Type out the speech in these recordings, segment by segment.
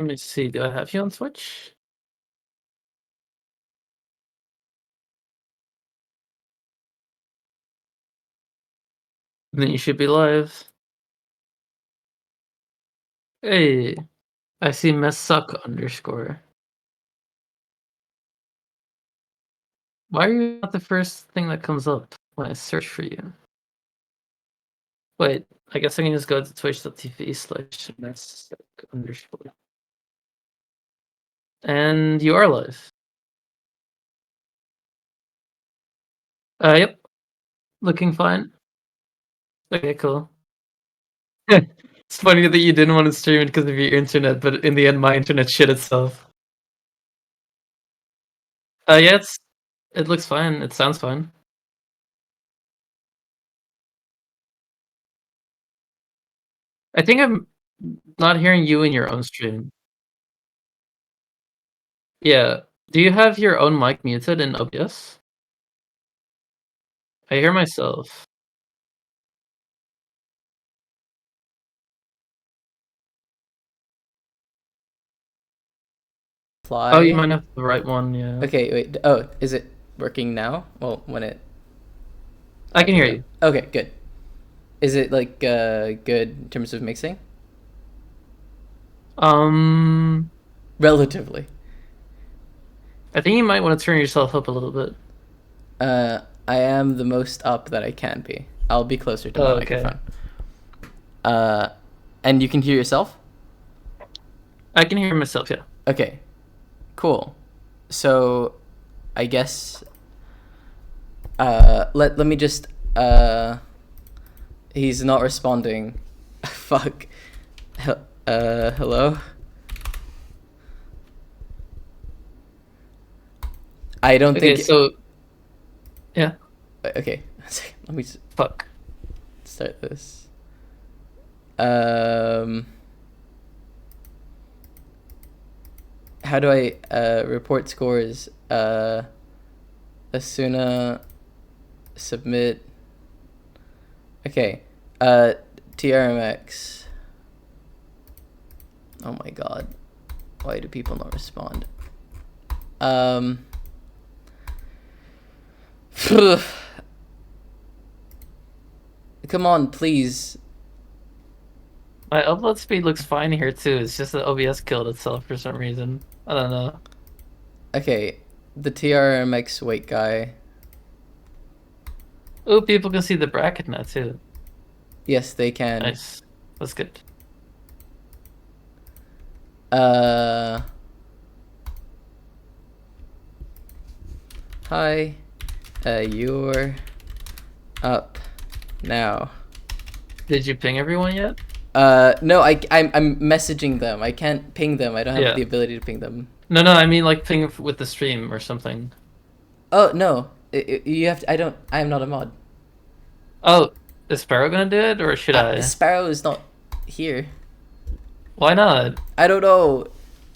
Let me see. Do I have you on Twitch? Then you should be live. Hey, I see mess suck underscore. Why are you not the first thing that comes up when I search for you? Wait, I guess I can just go to twitch.tv/mess suck underscore. And you are live. Yep. Looking fine. Okay, cool. It's funny that you didn't want to stream it because of your internet, but in the end, my internet shit itself. Yeah, it looks fine. It sounds fine. I think I'm not hearing you in your own stream. Yeah. Do you have your own mic muted in OBS? I hear myself. Oh, you Fly. might have the right one, yeah. Okay, wait. Oh, is it working now? Well, when it. I can hear you. Okay, good. Is it like good in terms of mixing? Um, Relatively. I think you might want to turn yourself up a little bit. I am the most up that I can be. I'll be closer to my Okay. microphone. And you can hear yourself? I can hear myself, yeah. Okay, cool. So, I guess. Let me just. He's not responding. Fuck. Hello? I don't Okay, think. so yeah. Okay, let me Fuck. start this. How do I report scores? Asuna submit. Okay. TRMX. Oh my god. Why do people not respond? Come on, please. My upload speed looks fine here too. It's just that OBS killed itself for some reason. I don't know. Okay, the TRMX weight guy. Oh, people can see the bracket now too. Yes, they can. Nice. That's good. Hi. You're up now. Did you ping everyone yet? No, I'm messaging them. I can't ping them. I don't have Yeah. the ability to ping them. No, I mean like ping with the stream or something. Oh no, you have to. I don't. I am not a mod. Oh, is Sparrow gonna do it or should I? Sparrow is not here. Why not? I don't know.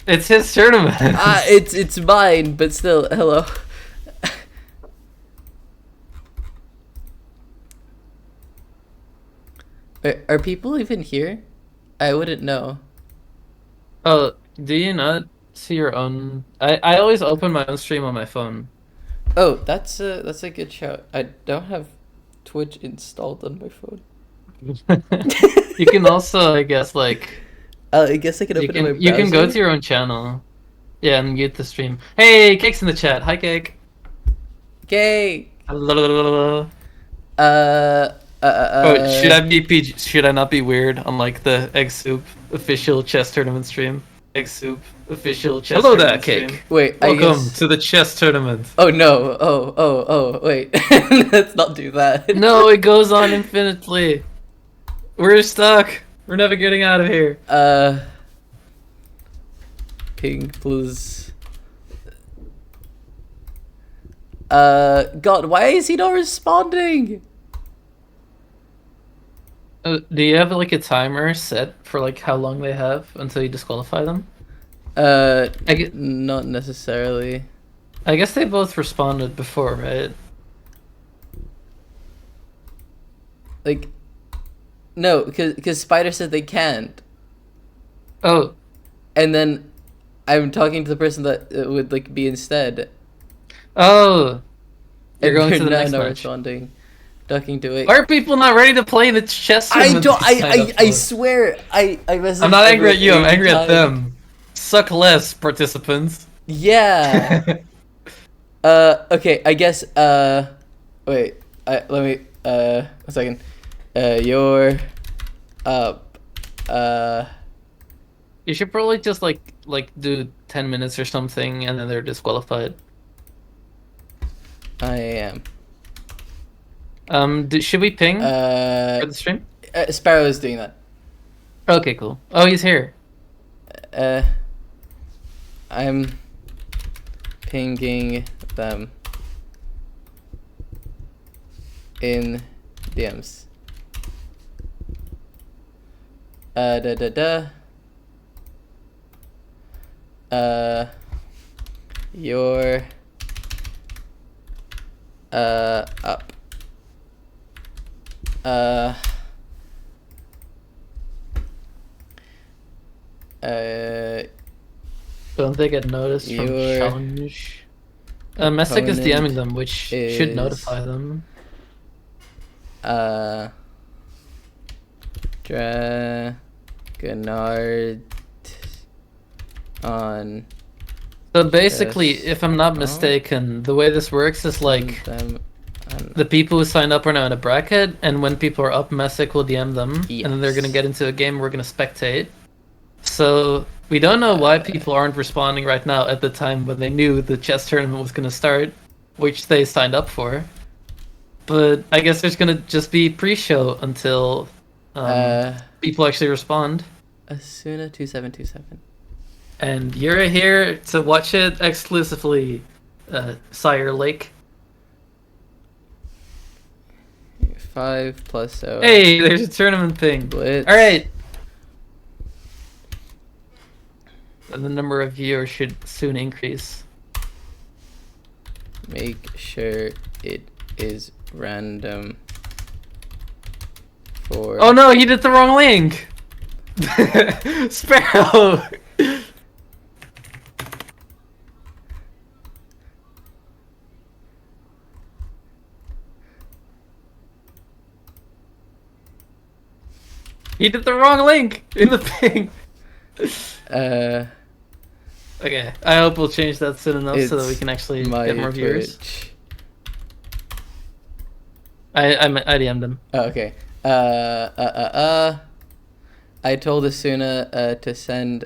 It's his tournament. It's mine, but still, hello. Are people even here? I wouldn't know. Oh, do you not see your own? I always open my own stream on my phone. Oh, that's a good shout. I don't have Twitch installed on my phone. You can also, I guess, like I guess I can open my browser. you can go to your own channel. Yeah, and mute the stream. Hey, Cake's in the chat. Hi, Cake. Cake. Oh, should I be PG? Should I not be weird on like the Eggsoup official chess tournament stream? Eggsoup official chess. Hello there, Cake. Stream. Wait, welcome to the chess tournament. Oh no! Oh! Wait, let's not do that. No, it goes on infinitely. We're stuck. We're never getting out of here. Ping, please. God, why is he not responding? Do you have like a timer set for like how long they have until you disqualify them? Not necessarily. I guess they both responded before, right? Like, no, because Spider said they can't. Oh, and then I'm talking to the person that would like be instead. Oh, you're And going they're to the next not match. responding. Talking to it. Why are people not ready to play the chess I tournament don't. they signed up I for? swear. I messaged I'm not angry everyone at you. I'm angry at anytime. them. Suck less, participants. Yeah. Okay. I guess. Wait. Let me. A second. You're up. You should probably just like do 10 minutes or something, and then they're disqualified. I am. Should we ping for the stream? Sparrow is doing that. Okay, cool. Oh, he's here. I'm pinging them in DMs. You're up. Don't they get noticed from Your challenge? Messick is DMing opponent them, which should notify them. Dragonard on. So basically, Yes. if I'm not mistaken, the way this works is like the people who signed up are now in a bracket, and when people are up, Messick will DM them, and then they're gonna get into a game. We're gonna spectate. So we don't know why people aren't responding right now at the time when they knew the chess tournament was gonna start, which they signed up for. But I guess there's gonna just be pre-show until people actually respond. Asuna2727. And you're here to watch it exclusively, Sire Lake. 5 plus 0. Hey, there's a tournament thing. Blitz. Alright. And the number of viewers should soon increase. Make sure it is random. For Oh no, he did the wrong link! Sparrow! He did the wrong link in the thing. Okay, I hope we'll change that soon enough so that we can actually get more viewers. Twitch. I DM'd him. Oh, okay. I told Asuna to send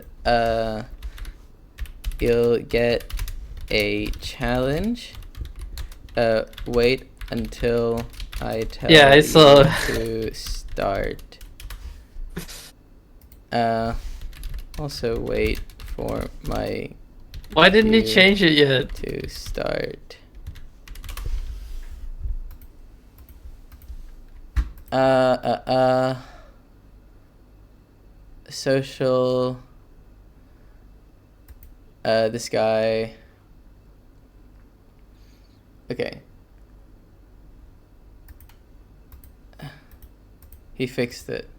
you'll get a challenge. Wait until I tell Yeah, I saw. you to start. Also wait for my Why didn't he change it yet? to start. Social. This guy. Okay. He fixed it.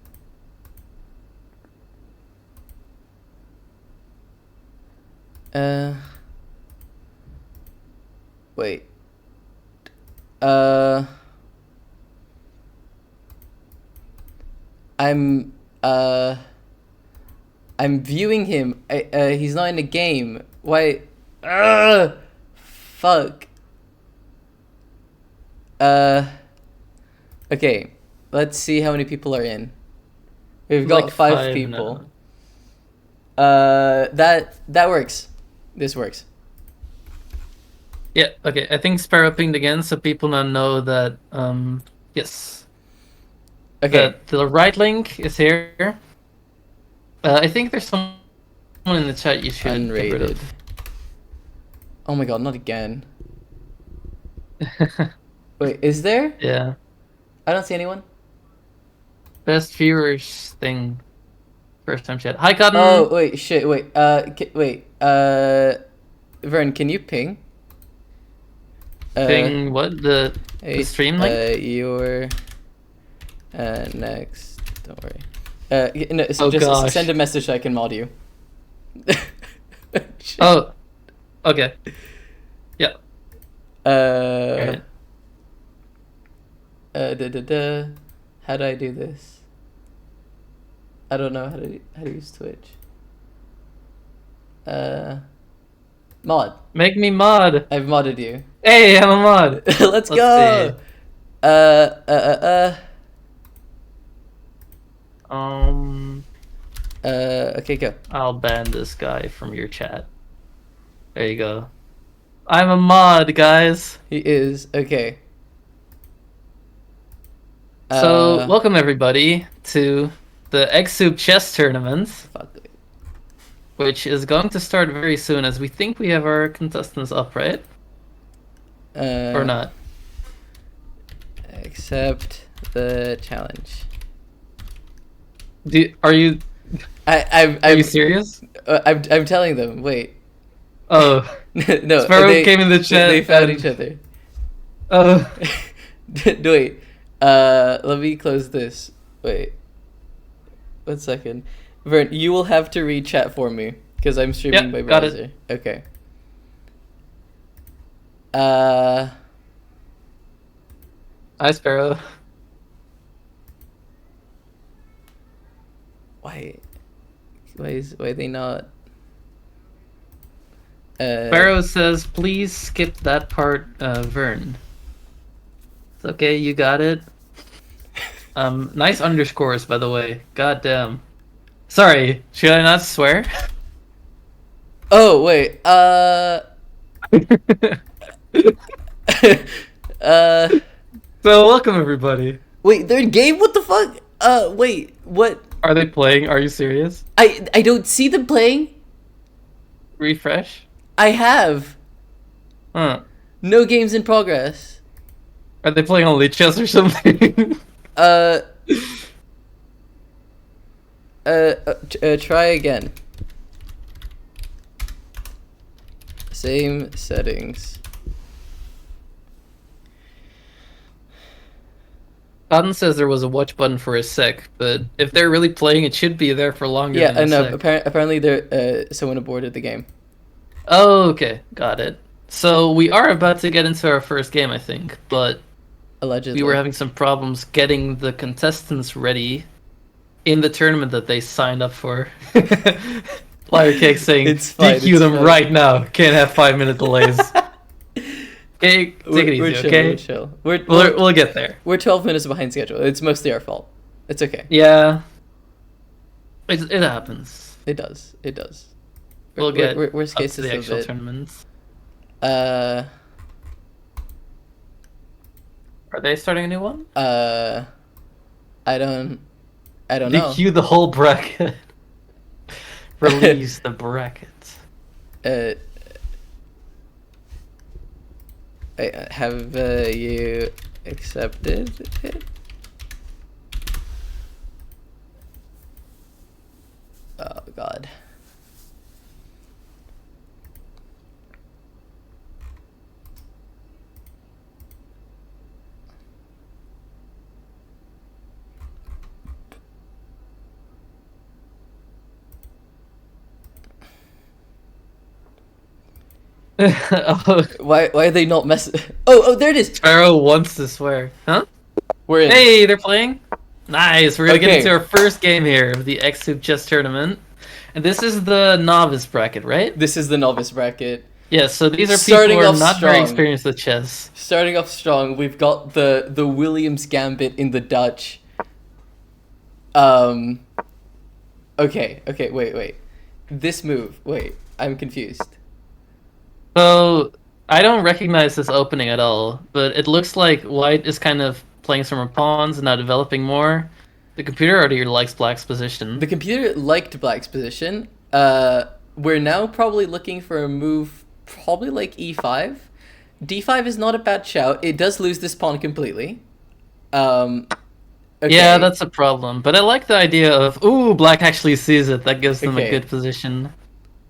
Wait. I'm viewing him. He's not in the game. Why? Fuck. Okay. Let's see how many people are in. We've got Like five people. That works. This works. Yeah, okay. I think Sparrow pinged again so people now know that, yes. Okay. That the right link is here. I think there's someone in the chat you should get rid Unrated. of. Oh my god, not again. Wait, is there? Yeah. I don't see anyone. Best viewers thing. First time chat. Hi, Cotton! Oh, wait, shit, wait. Wait. Vern, can you ping? Ping what? The stream link? You're next. Don't worry. No, so Oh, just gosh. send a message so I can mod you. Oh, okay. Yeah. Uh, Alright. da da da. How do I do this? I don't know how to use Twitch. Mod. Make me mod. I've modded you. Hey, I'm a mod. Let's Let's go. see. Uh, uh, uh, Um, Okay, go. I'll ban this guy from your chat. There you go. I'm a mod, guys. He is okay. So, welcome everybody to the Eggsoup chess tournament, Fuck. which is going to start very soon, as we think we have our contestants up, right? Or not? Accept the challenge. Are you serious? I'm telling them. Wait. Oh, No. Sparrow came in the chat. They found and- each other. Oh, Wait. Let me close this. Wait. 1 second. Vern, you will have to read chat for me because I'm streaming by got it. browser. Okay. Hi, Sparrow. Why are they not? Sparrow says, please skip that part, Vern. It's okay, you got it. Nice underscores, by the way. God damn. Sorry, should I not swear? Oh wait. So, welcome everybody. Wait, they're in game? What the fuck? Wait, what? Are they playing? Are you serious? I don't see them playing. Refresh? I have Huh. no games in progress. Are they playing only chess or something? Try again. Same settings. Cotton says there was a watch button for a sec, but if they're really playing, it should be there for longer Yeah, than a no. sec. Apparently, there someone aborted the game. Oh, okay, got it. So we are about to get into our first game, I think, but Allegedly, we were having some problems getting the contestants ready in the tournament that they signed up for. Liar Cake saying, It's fine, DQ it's them fine. right now. Can't have 5-minute delays. Okay, take it easy, we're chill, okay? We're chill. We'll get there. We're 12 minutes behind schedule. It's mostly our fault. It's okay. Yeah. It happens. It does. It does. We'll get worst up case to is the a actual bit. tournaments. Uh, Are they starting a new one? I don't know. DQ the whole bracket. Release the bracket. Have you accepted it? Oh God. Oh, Why are they not messing? Oh, there it is. Sparrow wants to swear. Huh? We're in. Hey, they're playing? Nice, we're gonna get Okay. into our first game here of the Eggsoup chess tournament. And this is the novice bracket, right? This is the novice bracket. Yeah, so these are people Starting who are off not very strong. experienced with chess. Starting off strong, we've got the Williams Gambit in the Dutch. Okay, wait. This move, wait, I'm confused. So, I don't recognize this opening at all, but it looks like white is kind of playing some more pawns and now developing more. The computer already likes black's position. The computer liked black's position. We're now probably looking for a move, probably like e5. d5 is not a bad shout. It does lose this pawn completely. Okay. Yeah, that's a problem. But I like the idea of, ooh, black actually sees it. That gives them a Okay. good position.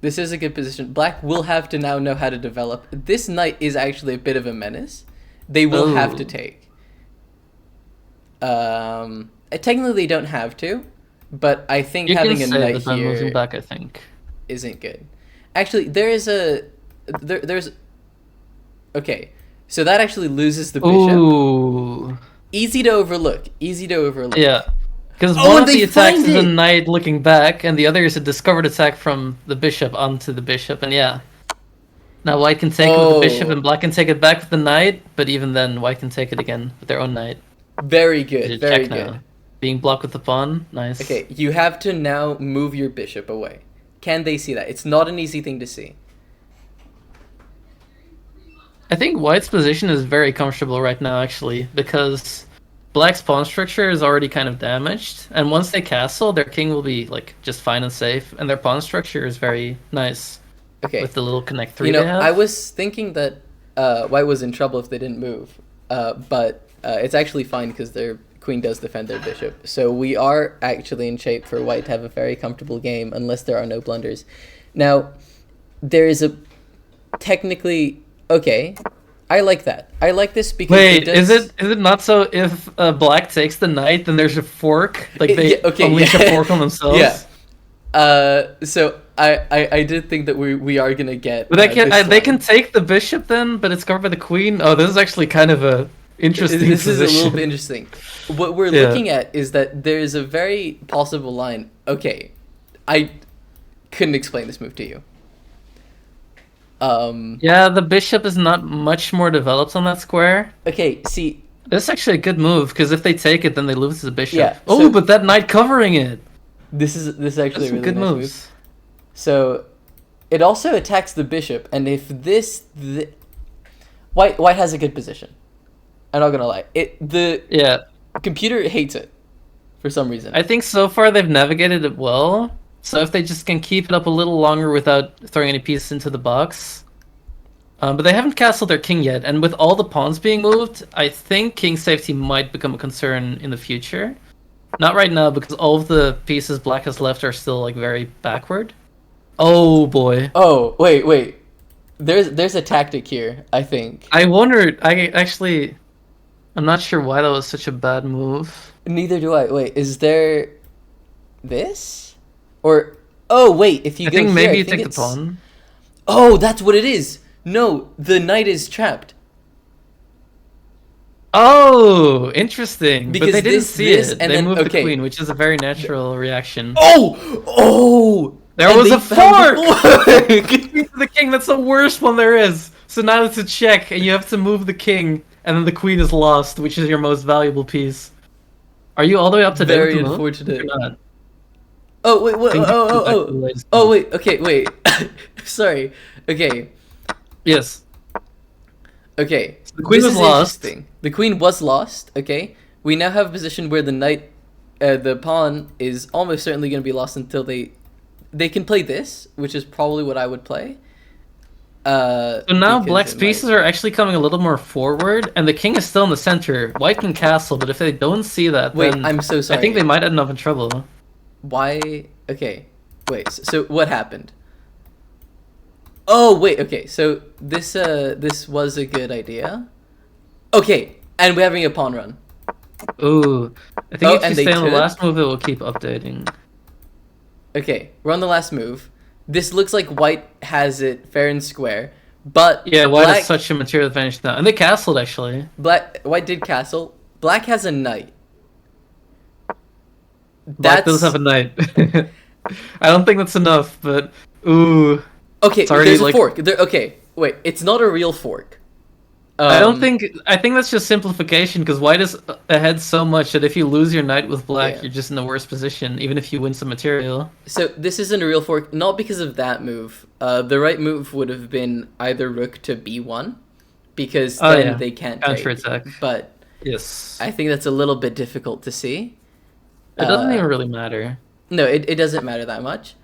This is a good position. Black will have to now know how to develop. This knight is actually a bit of a menace. They will have to Ooh. take. Technically they don't have to, but I think You having can a say knight that I'm moving here back, I think. isn't good. Actually, there's okay. So that actually loses the bishop. Ooh. Easy to overlook. Easy to overlook. Yeah. Because Oh, one and of the they attacks find is a it! knight looking back, and the other is a discovered attack from the bishop onto the bishop, and yeah. Now white can take it with the bishop, Oh, and black can take it back with the knight, but even then, white can take it again with their own knight. very They good. should Very check good. now. Being blocked with the pawn, nice. Okay, you have to now move your bishop away. Can they see that? It's not an easy thing to see. I think white's position is very comfortable right now, actually, because black's pawn structure is already kind of damaged, and once they castle, their king will be like just fine and safe, and their pawn structure is very nice Okay. with the little connect 3 You they know, have. I was thinking that white was in trouble if they didn't move, but it's actually fine because their queen does defend their bishop. So we are actually in shape for white to have a very comfortable game, unless there are no blunders. Now, there is a technically okay. I like that. I like this because Wait, it does... is it not so if black takes the knight, then there's a fork? Like they Yeah, okay, unleash yeah. a fork on themselves? Yeah. So I did think that we are gonna get. But they this can one. take the bishop then, but it's covered by the queen. Oh, this is actually kind of a interesting This is position. a little bit interesting. What we're Yeah. looking at is that there is a very possible line. Okay, I couldn't explain this move to you. Yeah, the bishop is not much more developed on that square. Okay, see, This is actually a good move, because if they take it, then they lose the bishop. Yeah, Oh, so- but that knight covering it! this is actually That's a some really good nice moves. move. So, it also attacks the bishop, and if white has a good position. I'm not gonna lie. The Yeah, computer hates it for some reason. I think so far they've navigated it well. So if they just can keep it up a little longer without throwing any pieces into the box. But they haven't castled their king yet, and with all the pawns being moved, I think king safety might become a concern in the future. Not right now, because all of the pieces black has left are still like very backward. Oh boy. Oh, wait. There's a tactic here, I think. I wondered, I'm not sure why that was such a bad move. Neither do I. Wait, is there this? Or oh wait, if you I go think here, maybe I you think take the it's... pawn. Oh, that's what it is. No, the knight is trapped. Oh, interesting. Because but they didn't this- see this, it. and They then- moved okay. the queen, which is a very natural reaction. Oh! There And was they a found fork! the fork! King to the king, that's the worst one there is. So now it's a check, and you have to move the king, and then the queen is lost, which is your most valuable piece. Are you all the way up to date Very with the move? unfortunate. You're not. Oh wait, wait, Think oh, you oh, back to oh, the latest oh, move. wait, okay, wait. Sorry. Okay, Yes. okay. The queen This was is lost. interesting. The queen was lost. Okay, we now have a position where the knight, the pawn is almost certainly going to be lost until they can play this, which is probably what I would play. So now because black's it might- pieces are actually coming a little more forward, and the king is still in the center. White can castle, but if they don't see that, Wait, then I'm so sorry. I think they might end up in trouble. Why? Okay, wait. So what happened? Oh wait. Okay. So this was a good idea. Okay, and we're having a pawn run. Ooh. I think Oh, if and you they stay on the could? last move, it will keep updating. Okay, we're on the last move. This looks like white has it fair and square, but Yeah, white black, has such a material advantage now. And they castled, actually. white did castle. Black has a knight. Black does have a knight. I don't think that's enough, but... Ooh. Okay, It's already, there's a like- fork. Okay, wait. It's not a real fork. I don't think... I think that's just simplification, because white is ahead so much that if you lose your knight with black, Yeah. you're just in the worst position, even if you win some material. So this isn't a real fork, not because of that move. The right move would have been either rook to b1, because Oh, then yeah. they can't take. Counterattack. But Yes. I think that's a little bit difficult to see. It doesn't uh, even really matter. No, it doesn't matter that much.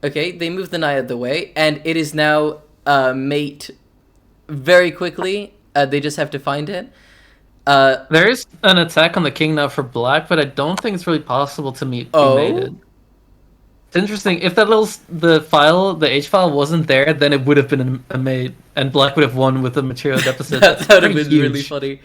Okay, they move the knight out of the way, and it is now mate very quickly. They just have to find it. There is an attack on the king now for black, but I don't think it's really possible to meet Oh? mated. It's interesting. If that the H file wasn't there, then it would have been a mate, and black would have won with the material deficit. That That's would have pretty been really huge. funny.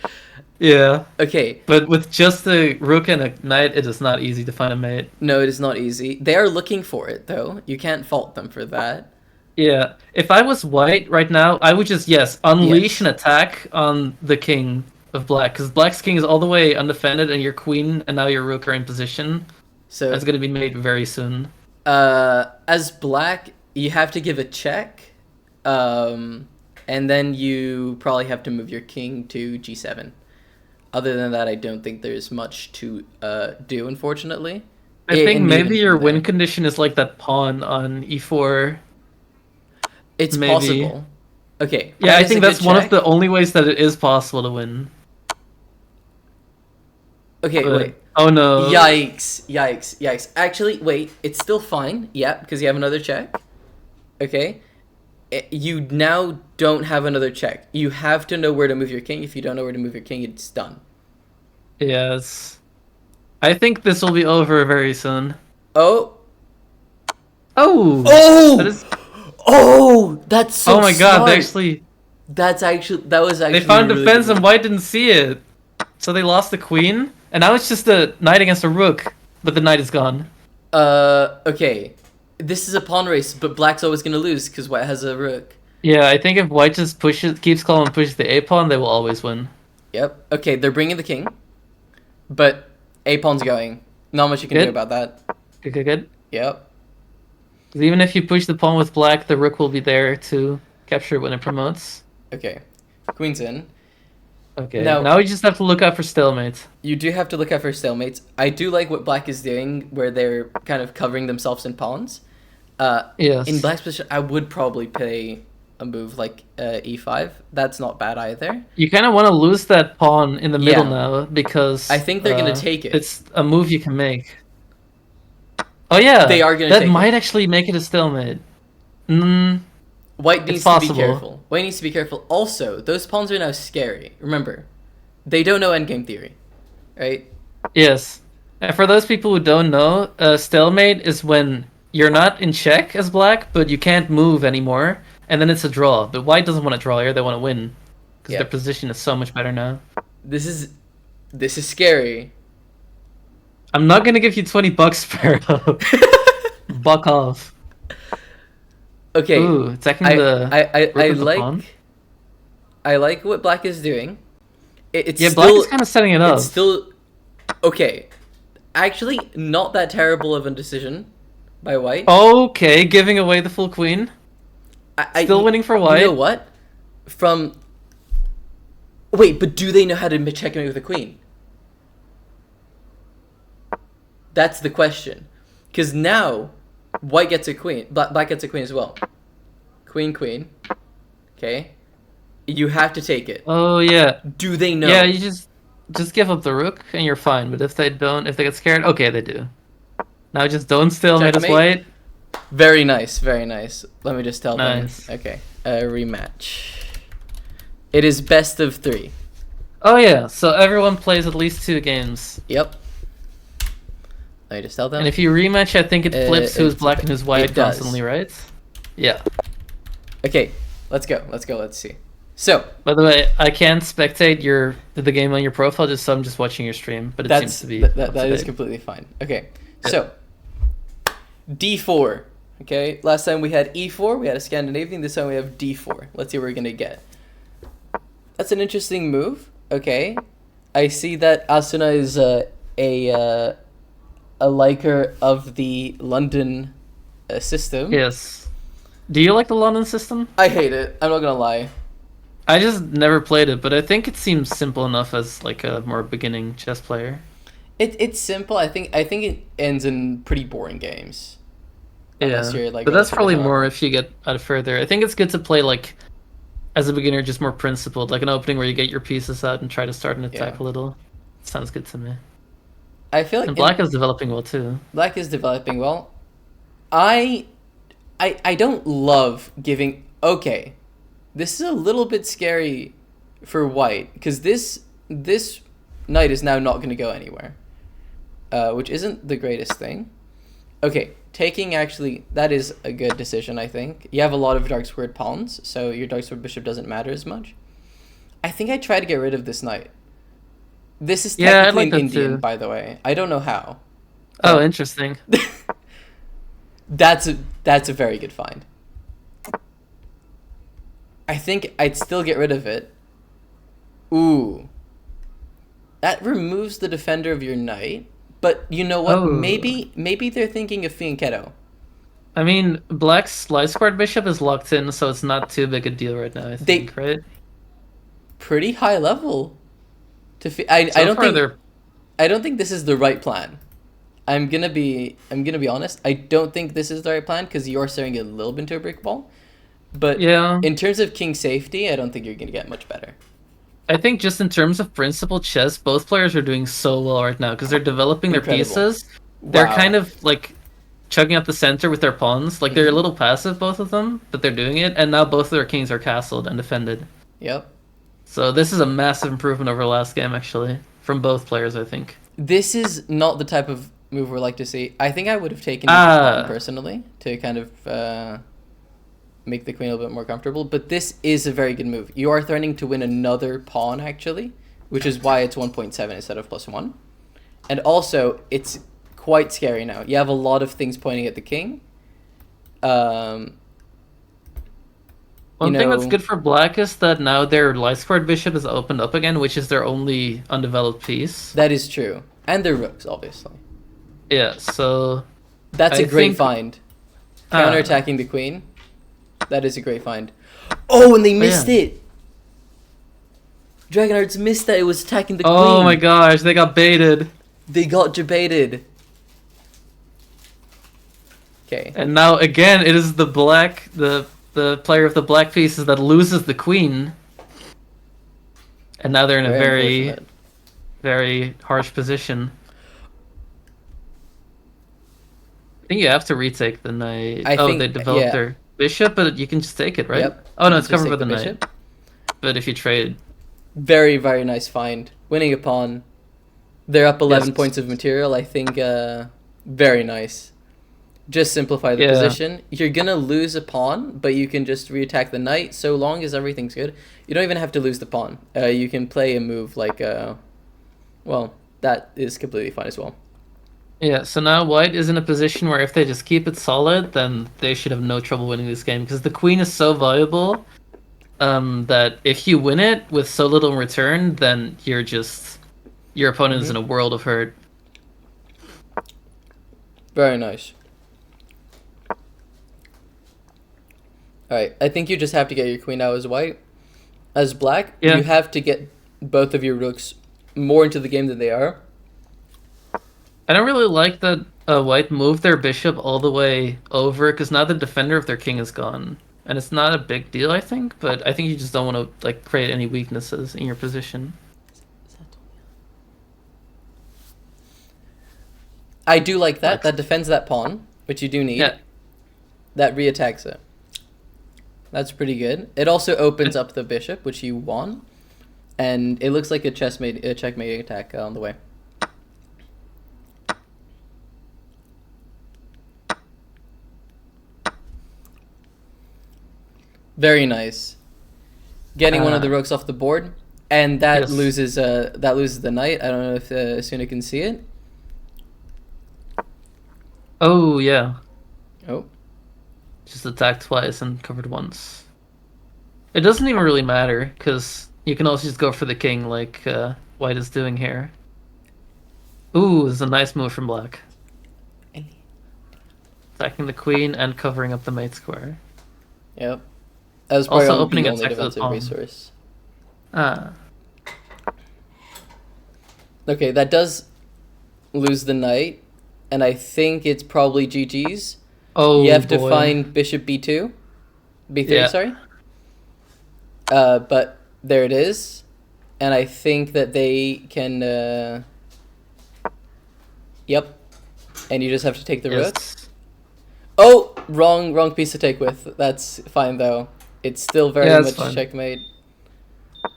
Yeah, Okay, but with just a rook and a knight, it is not easy to find a mate. no, it is not easy. They are looking for it though. You can't fault them for that. Yeah, if I was white right now, I would just unleash Yes. an attack on the king of black, because black's king is all the way undefended, and your queen and now your rook are in position. So, That's gonna be made very soon. as black, you have to give a check, and then you probably have to move your king to g7. Other than that, I don't think there's much to do, unfortunately. I think And even maybe your from there, win condition is like that pawn on e4. it's Maybe. possible. Okay. Yeah, that I is a think good that's one of check. the only ways that it is possible to win. Okay, But, wait. oh no. Yikes! Yikes! Yikes! Actually, wait. It's still fine. Yeah, because you have another check. Okay. You now don't have another check. You have to know where to move your king. If you don't know where to move your king, it's done. Yes. I think this will be over very soon. Oh. Oh! Oh! That is. Oh! That's so Oh my god, smart. they actually. That was actually. They found a really defense good and move. white didn't see it. So they lost the queen, and now it's just a knight against a rook, but the knight is gone. Okay. This is a pawn race, but black's always gonna lose because white has a rook. Yeah, I think if white just keeps calm and pushes the a pawn, they will always win. Yep. Okay, they're bringing the king, but a pawn's going. Not much you can do Good. about that. Good, good, good. Yep. 'Cause even if you push the pawn with black, the rook will be there to capture it when it promotes. Okay. Queen's in. Okay. Now- Now we just have to look out for stalemate. You do have to look out for stalemates. I do like what black is doing, where they're kind of covering themselves in pawns. Yes. In black's position, I would probably play a move like e5. That's not bad either. You kind of want to lose that pawn in the middle Yeah. now because I think they're gonna take it. It's a move you can make. Oh yeah, They are gonna that take might it. actually make it a stalemate. Mm, White needs It's to be possible. careful. White needs to be careful. Also, those pawns are now scary. Remember, they don't know endgame theory, right? yes. And for those people who don't know, stalemate is when you're not in check as black, but you can't move anymore, and then it's a draw. But white doesn't want to draw here; they want to win because Yeah. their position is so much better now. This is scary. I'm not gonna give you $20, Sparrow. Buck off. Okay. Ooh, attacking I the I rook of the like pawn. I like what black is doing. It's Yeah, still black is kind of setting it up. it's still okay. Actually, not that terrible of a decision by white. Okay, giving away the full queen. Still winning for white. You know what? Wait, but do they know how to checkmate with a queen? That's the question. Because now, white gets a queen. Black gets a queen as well. Queen, queen. Okay. You have to take it. Oh yeah. Do they know? Yeah, you just give up the rook and you're fine. But if they don't, if they get scared, okay, they do. Now just don't stalemate as Checkmate. white. Very nice, very nice. Let me just tell Nice. them. Okay. A rematch. It is best of 3. Oh yeah, so everyone plays at least 2 games. Yep. Let me just tell them. And if you rematch, I think it flips who's black and who's white it does. constantly, right? Yeah. Okay, let's go. Let's see. So, By the way, I can't spectate the game on your profile, just so I'm just watching your stream, but it seems to be that up to is date. completely fine. Okay. So, D4. Okay, last time we had E4, we had a Scandinavian, this time we have D4. Let's see what we're going to get. That's an interesting move. Okay. I see that Asuna is a liker of the London system. Yes. Do you like the London system? I hate it. I'm not going to lie. I just never played it, but I think it seems simple enough as like a more beginning chess player. It's simple. I think it ends in pretty boring games. Yeah, Unless you're, like, but gonna that's figure probably it out. more if you get out further. I think it's good to play like as a beginner, just more principled, like an opening where you get your pieces out and try to start an attack Yeah. a little. Sounds good to me. I feel like And black is developing well too. Black is developing well. I don't love giving. Okay, this is a little bit scary for white because this knight is now not going to go anywhere, which isn't the greatest thing. Okay, taking actually, that is a good decision, I think. You have a lot of dark squared pawns, so your dark squared bishop doesn't matter as much. I think I try to get rid of this knight. This is Yeah, I technically like an that Indian, too. by the way. I don't know how. Oh, But interesting. that's a very good find. I think I'd still get rid of it. Ooh. That removes the defender of your knight. But you know what? Oh. Maybe they're thinking of fianchetto. I mean, Black's light squared bishop is locked in, so it's not too big a deal right now, I They think, right? pretty high level. So far, they're I don't think this is the right plan. I'm gonna be honest. I don't think this is the right plan because you're staring a little bit into a brick wall. But yeah. in terms of king safety, I don't think you're gonna get much better. I think just in terms of principal chess, both players are doing so well right now because they're developing their Incredible. pieces. They're kind Wow. of like chugging up the center with their pawns. Like they're a little passive, both of them, but they're doing it. And now both of their kings are castled and defended. Yep. So this is a massive improvement over last game, actually, from both players, I think. This is not the type of move we like to see. I think I would have taken the pawn Ah, personally to kind of make the queen a little bit more comfortable. But this is a very good move. You are threatening to win another pawn, actually, which is why it's 1.7 instead of +1. And also, it's quite scary now. You have a lot of things pointing at the king. Um, you one thing that's know, good for Black is that now their light squared bishop is opened up again, which is their only undeveloped piece. that is true. And their rooks, obviously. Yeah, so That's a I great think find. ah, Counterattacking the queen. That is a great find. Oh, and they oh yeah. missed it. Dragonhearts missed that it was attacking the Oh my queen. gosh, they got baited. They got debated. Okay. And now again, it is the player of the black pieces that loses the queen. And now they're in a Very very, unfortunate. very harsh position. I think you have to retake the knight. I Oh, they think, developed yeah. their bishop, but you can just take it, right? Yep. Oh no, You it's just covered by take the the knight. bishop. But if you trade, Very, very nice find. Winning a pawn. They're up 11 yes, points of material. I think very nice. Just simplify the yeah, position. You're going to lose a pawn, but you can just reattack the knight so long as everything's good. You don't even have to lose the pawn. You can play a move like, well, that is completely fine as well. yeah. So now white is in a position where if they just keep it solid, then they should have no trouble winning this game because the queen is so valuable. That if you win it with so little in return, then your opponent is in a world of hurt. Very nice. Alright, I think you just have to get your queen out as white. As black, Yeah, you have to get both of your rooks more into the game than they are. I don't really like that white moved their bishop all the way over because now the defender of their king is gone, and it's not a big deal, I think. But I think you just don't want to like create any weaknesses in your position. I do like that. Like, That defends that pawn, which you do need. yeah, That reattacks it. That's pretty good. It also opens it- up the bishop, which you want. And it looks like a checkmate attack on the way. Very nice. Getting one of the rooks off the board, and yes. that loses the knight. I don't know if Asuna can see it. Oh yeah, Oh, just attacked twice and covered once. It doesn't even really matter because you can also just go for the king like white is doing here. Ooh, this is a nice move from black. Attacking the queen and covering up the mate square. yep. That was probably Also on opening the a only check to the defensive pawn. resource. Ah, Okay, that does lose the knight, and I think it's probably GG's. oh You have to boy. find bishop b2, b3, Yeah. sorry. But there it is, and I think that they can. Yep, and you just have to take the rook. Yes. Oh, wrong piece to take with. That's fine though. It's still very Yeah, it's much fine. checkmate.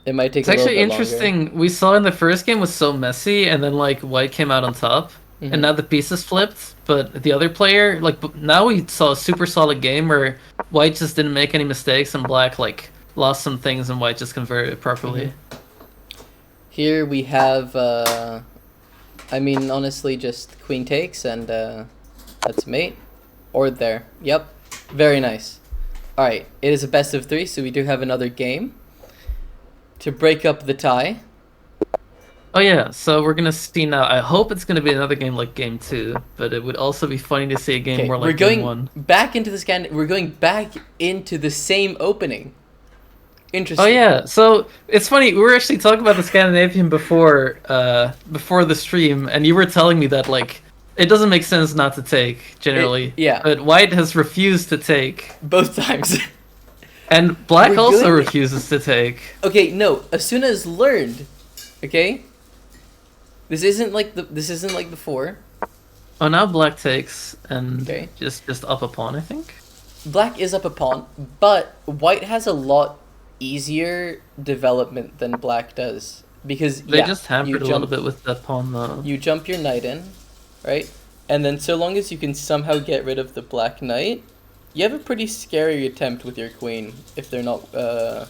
It might take It's a little actually bit longer. interesting. We saw in the first game was so messy, and then like white came out on top. and now the pieces flipped. But the other player, like now we saw a super solid game where white just didn't make any mistakes and black like lost some things and white just converted it properly. Here we have, I mean, honestly, just queen takes and that's mate. Or there. Yep. Very nice. Alright, it is a best of 3, so we do have another game to break up the tie. Oh yeah, so we're gonna see now. I hope it's gonna be another game like game 2, but it would also be funny to see a game more like game 1. Back into the scan. We're going back into the same opening. Interesting. Oh yeah, so it's funny. We were actually talking about the Scandinavian before the stream, and you were telling me that like it doesn't make sense not to take generally. Yeah. But white has refused to take Both times. and black also refuses to take. Okay, no. As soon as learned, okay. This isn't like before. Oh, now black takes and Okay. just up a pawn, I think. Black is up a pawn, but white has a lot easier development than black does because They just hampered a little bit with that pawn though. You jump your knight in, right? And then so long as you can somehow get rid of the black knight, you have a pretty scary attempt with your queen if they're not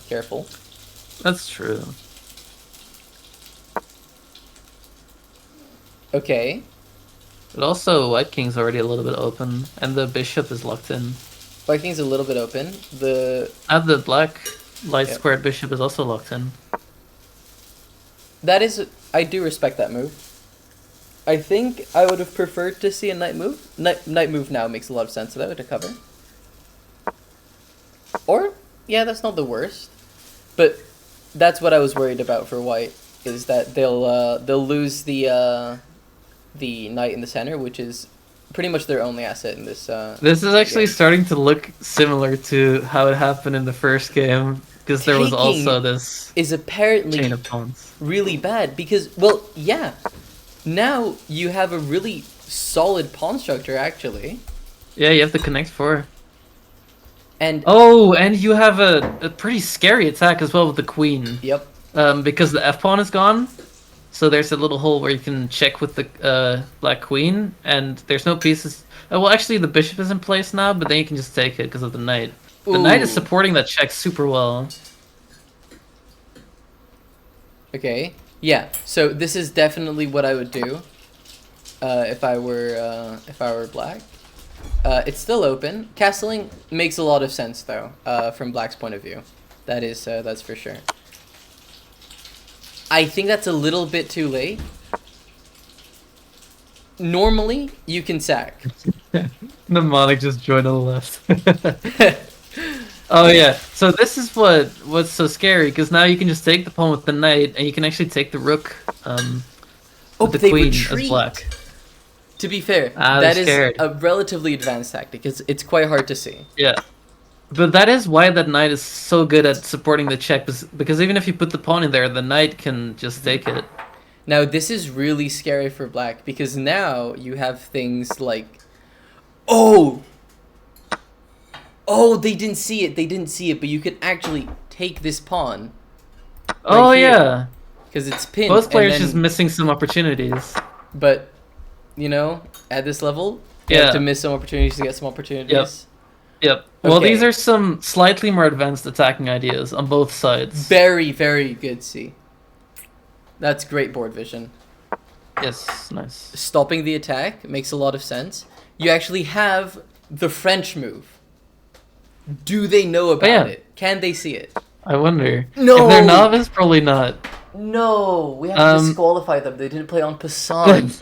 careful. That's true. Okay. But also, white king's already a little bit open, and the bishop is locked in. White king's a little bit open. The Black light squared bishop is also locked in. That is, I do respect that move. I think I would have preferred to see a knight move. Knight move now makes a lot of sense though to cover. Or yeah, that's not the worst. But that's what I was worried about for white is that they'll lose the knight in the center, which is pretty much their only asset in this. This is actually game. starting to look similar to how it happened in the first game, because there was also this is apparently chain of pawns. Really bad because, well, yeah, now you have a really solid pawn structure actually. Yeah, you have to connect 4. And and you have a pretty scary attack as well with the queen. Yep. Because the f pawn is gone. So there's a little hole where you can check with the black queen, and there's no pieces. Well, actually, the bishop is in place now, but then you can just take it because of the knight. The knight is supporting that check super well. Okay. Yeah. So this is definitely what I would do if I were black. It's still open. Castling makes a lot of sense though, from black's point of view. That's for sure. I think that's a little bit too late. Normally, you can sack. Mnemonic just joined on the left. Oh yeah, so this is what's so scary, because now you can just take the pawn with the knight, and you can actually take the rook with the queen as black. To be fair, that is a relatively advanced tactic. It's quite hard to see. Yeah. But that is why that knight is so good at supporting the check, because even if you put the pawn in there, the knight can just take it. Now, this is really scary for black, because now you have things like... Oh, they didn't see it, but you can actually take this pawn. Oh, yeah. Because it's pinned. Both players just missing some opportunities. But, you know, at this level, you have to miss some opportunities to get some opportunities. Yep. Well, these are some slightly more advanced attacking ideas on both sides. Very, very good, C. That's great board vision. Yes, nice. Stopping the attack makes a lot of sense. You actually have the French move. Do they know about it? Can they see it? I wonder. No! If they're novice, probably not. No, we have to disqualify them. They didn't play en passant.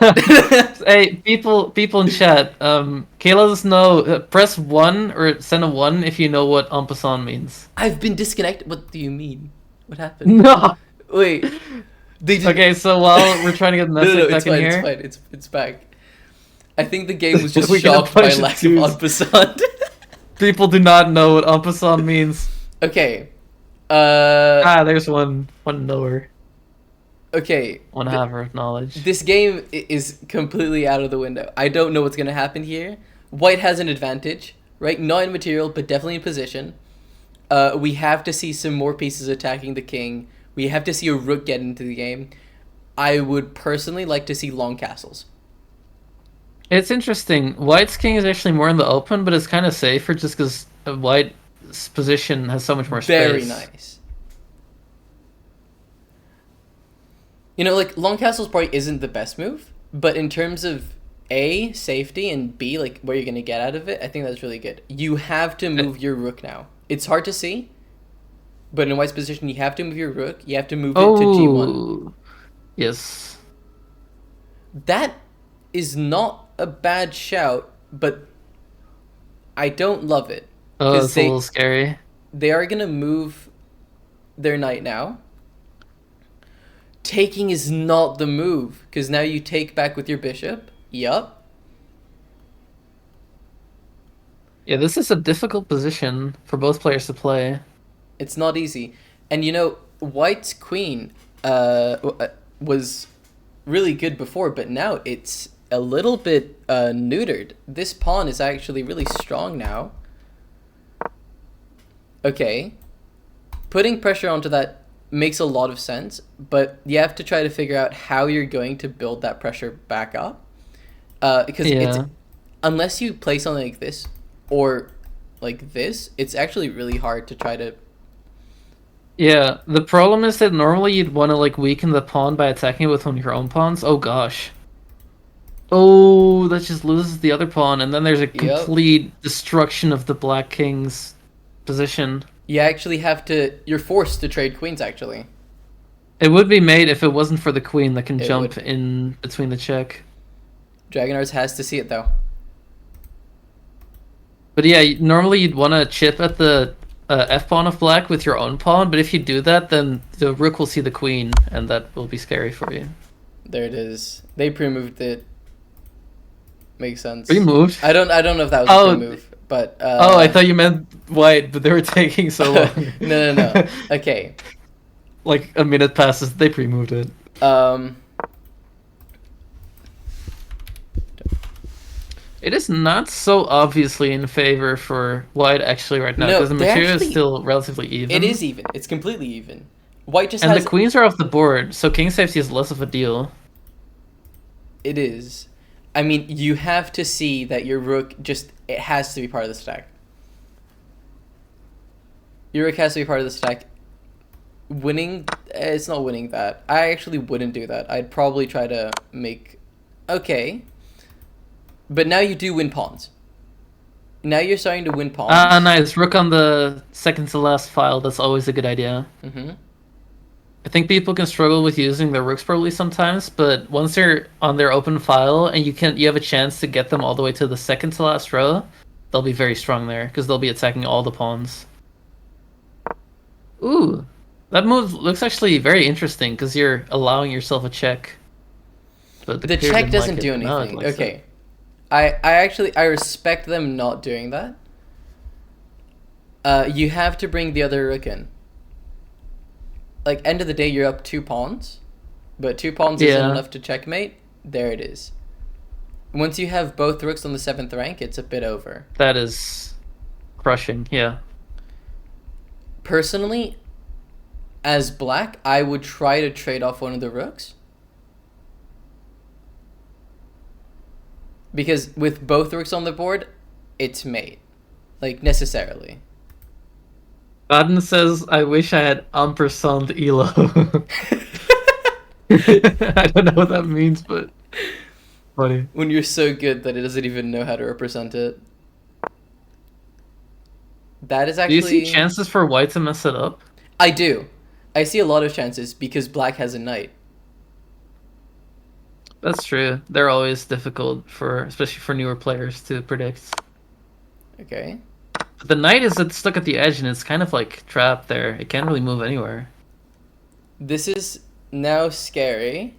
Hey, people in chat, can you let us know, press 1 or send a 1 if you know what en passant means. I've been disconnected. What do you mean? What happened? No! Wait. Okay, so while we're trying to get the message back in here... It's fine. It's back. I think the game was just shocked by lack of en passant. People do not know what en passant means. Okay. There's one knower. Okay. One haver of knowledge. This game is completely out of the window. I don't know what's going to happen here. White has an advantage, right? Not in material, but definitely in position. We have to see some more pieces attacking the king. We have to see a rook get into the game. I would personally like to see long castles. It's interesting. White's king is actually more in the open, but it's kind of safer just because White's position has so much more Very space. nice. You know, like long castles probably isn't the best move, but in terms of A, safety, and B, like where you're gonna get out of it, I think that's really good. You have to Uh, move your rook now. It's hard to see, but in White's position, you have to move your rook. You have to move it to G1. Oh, yes. That is not a bad shout, but I don't love it Oh, because it's a little scary. they are gonna move their knight now. Taking is not the move because now you take back with your bishop. Yup. Yeah, this is a difficult position for both players to play. It's not easy. And you know, White's queen was really good before, but now it's a little bit neutered. This pawn is actually really strong now. Okay. Putting pressure onto that makes a lot of sense, but you have to try to figure out how you're going to build that pressure back up. Because it's Yeah. unless you play something like this or like this, it's actually really hard to try to. Yeah, the problem is that normally you'd want to like weaken the pawn by attacking it with one of your own pawns. Oh gosh. Oh, that just loses the other pawn, and then there's a Yep. complete destruction of the Black King's position. You actually have to. You're forced to trade queens. Actually, It would be made if it wasn't for the queen that can it jump would. in between the check. Dragonars has to see it though. But yeah, normally you'd want to chip at the f pawn of black with your own pawn, but if you do that, then the rook will see the queen, and that will be scary for you. There it is. They pre-moved it. Makes sense. Removed? I don't know if that was a Oh, pre-move, but oh, I thought you meant white, but they were taking so long. no. Okay. Like a minute passes, they pre-moved it. Um. It is not so obviously in favor for white actually right now No, because the they material is actually. still relatively even. It is even. It's completely even. White just And the has. queens are off the board, so king safety is less of a deal. It is. I mean, you have to see that your rook just. It has to be part of the stack. Your rook has to be part of the stack. Winning. It's not winning that. I actually wouldn't do that. I'd probably try to make. Okay. But now you do win pawns. Now you're starting to win pawns. Ah, nice. Rook on the second to last file. That's always a good idea. Mm-hmm. I think people can struggle with using their rooks probably sometimes, but once they're on their open file and you have a chance to get them all the way to the second to last row, they'll be very strong there because they'll be attacking all the pawns. Ooh, that move looks actually very interesting because you're allowing yourself a check. But The computer check didn't doesn't like do it. Now it anything. likes it. Okay. I actually I respect them not doing that. You have to bring the other rook in. Like end of the day, you're up 2 pawns, but 2 pawns isn't Yeah. enough to checkmate. There it is. Once you have both rooks on the 7th rank, it's a bit over. That is crushing. Yeah. Personally, as black, I would try to trade off one of the rooks. Because with both rooks on the board, it's mate. Like, necessarily. Baden says, "I wish I had ampersand elo." I don't know what that means, but funny. When you're so good that it doesn't even know how to represent it. That is Do you actually... see chances for white to mess it up? I do. I see a lot of chances because black has a knight. That's true. They're always difficult for, especially for newer players, to predict. Okay. But the knight is stuck at the edge, and it's kind of like trapped there. It can't really move anywhere. This is now scary.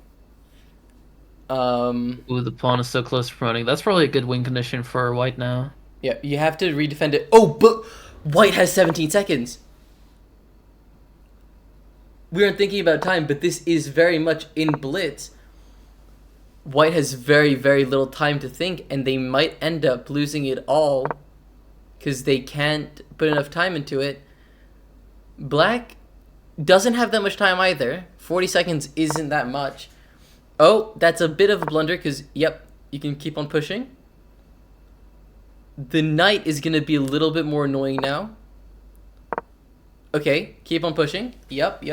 Ooh, the pawn is so close to promoting. That's probably a good win condition for white now. Yeah, you have to redefend it. Oh, but white has 17 seconds. We aren't thinking about time, but this is very much in blitz. White has very, very little time to think, and they might end up losing it all because they can't put enough time into it. Black doesn't have that much time either. 40 seconds isn't that much. Oh, that's a bit of a blunder because, yep, You can keep on pushing. The knight is gonna be a little bit more annoying now. Okay, keep on pushing. Yep.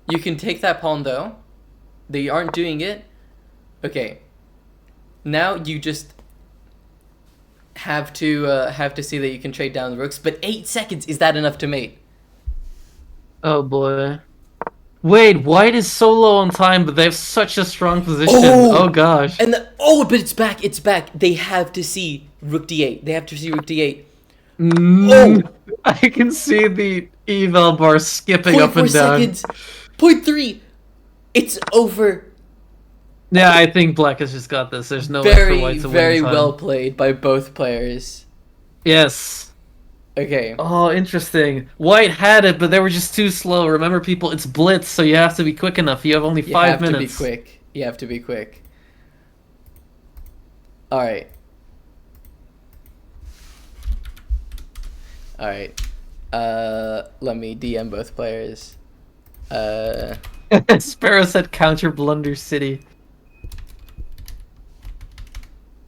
You can take that pawn though. They aren't doing it. Okay. Now you just have to see that you can trade down the rooks. But 8 seconds, is that enough to mate? Oh boy. Wait, white is so low on time, but they have such a strong position. Oh gosh. And but it's back. They have to see rook d8. They have to see rook d8. I can see the eval bar skipping up and down. Seconds. 0.3. It's over. Yeah, I think black has just got this. There's no way for white to win. Very well played by both players. Yes. Okay. Oh, interesting. White had it, but they were just too slow. Remember, people, it's blitz, so you have to be quick enough. You have only 5 minutes. You have to be quick. All right. Let me DM both players. Sparrow said counter blunder city.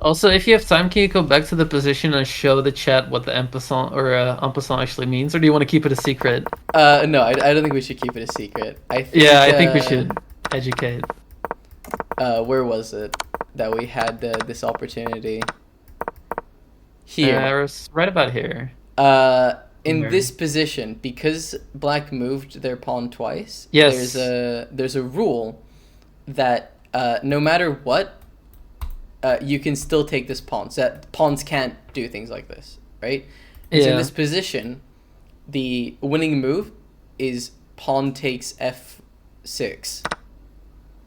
Also, if you have time, can you go back to the position and show the chat what the en passant or en passant actually means, or do you want to keep it a secret? No, I don't think we should keep it a secret. I think we should educate. Where was it that we had this opportunity? Here. Right about here. In this position, because black moved their pawn twice. Yes. There's a rule that no matter what, you can still take this pawn. So that pawns can't do things like this, right? Yeah. So in this position, the winning move is pawn takes f6,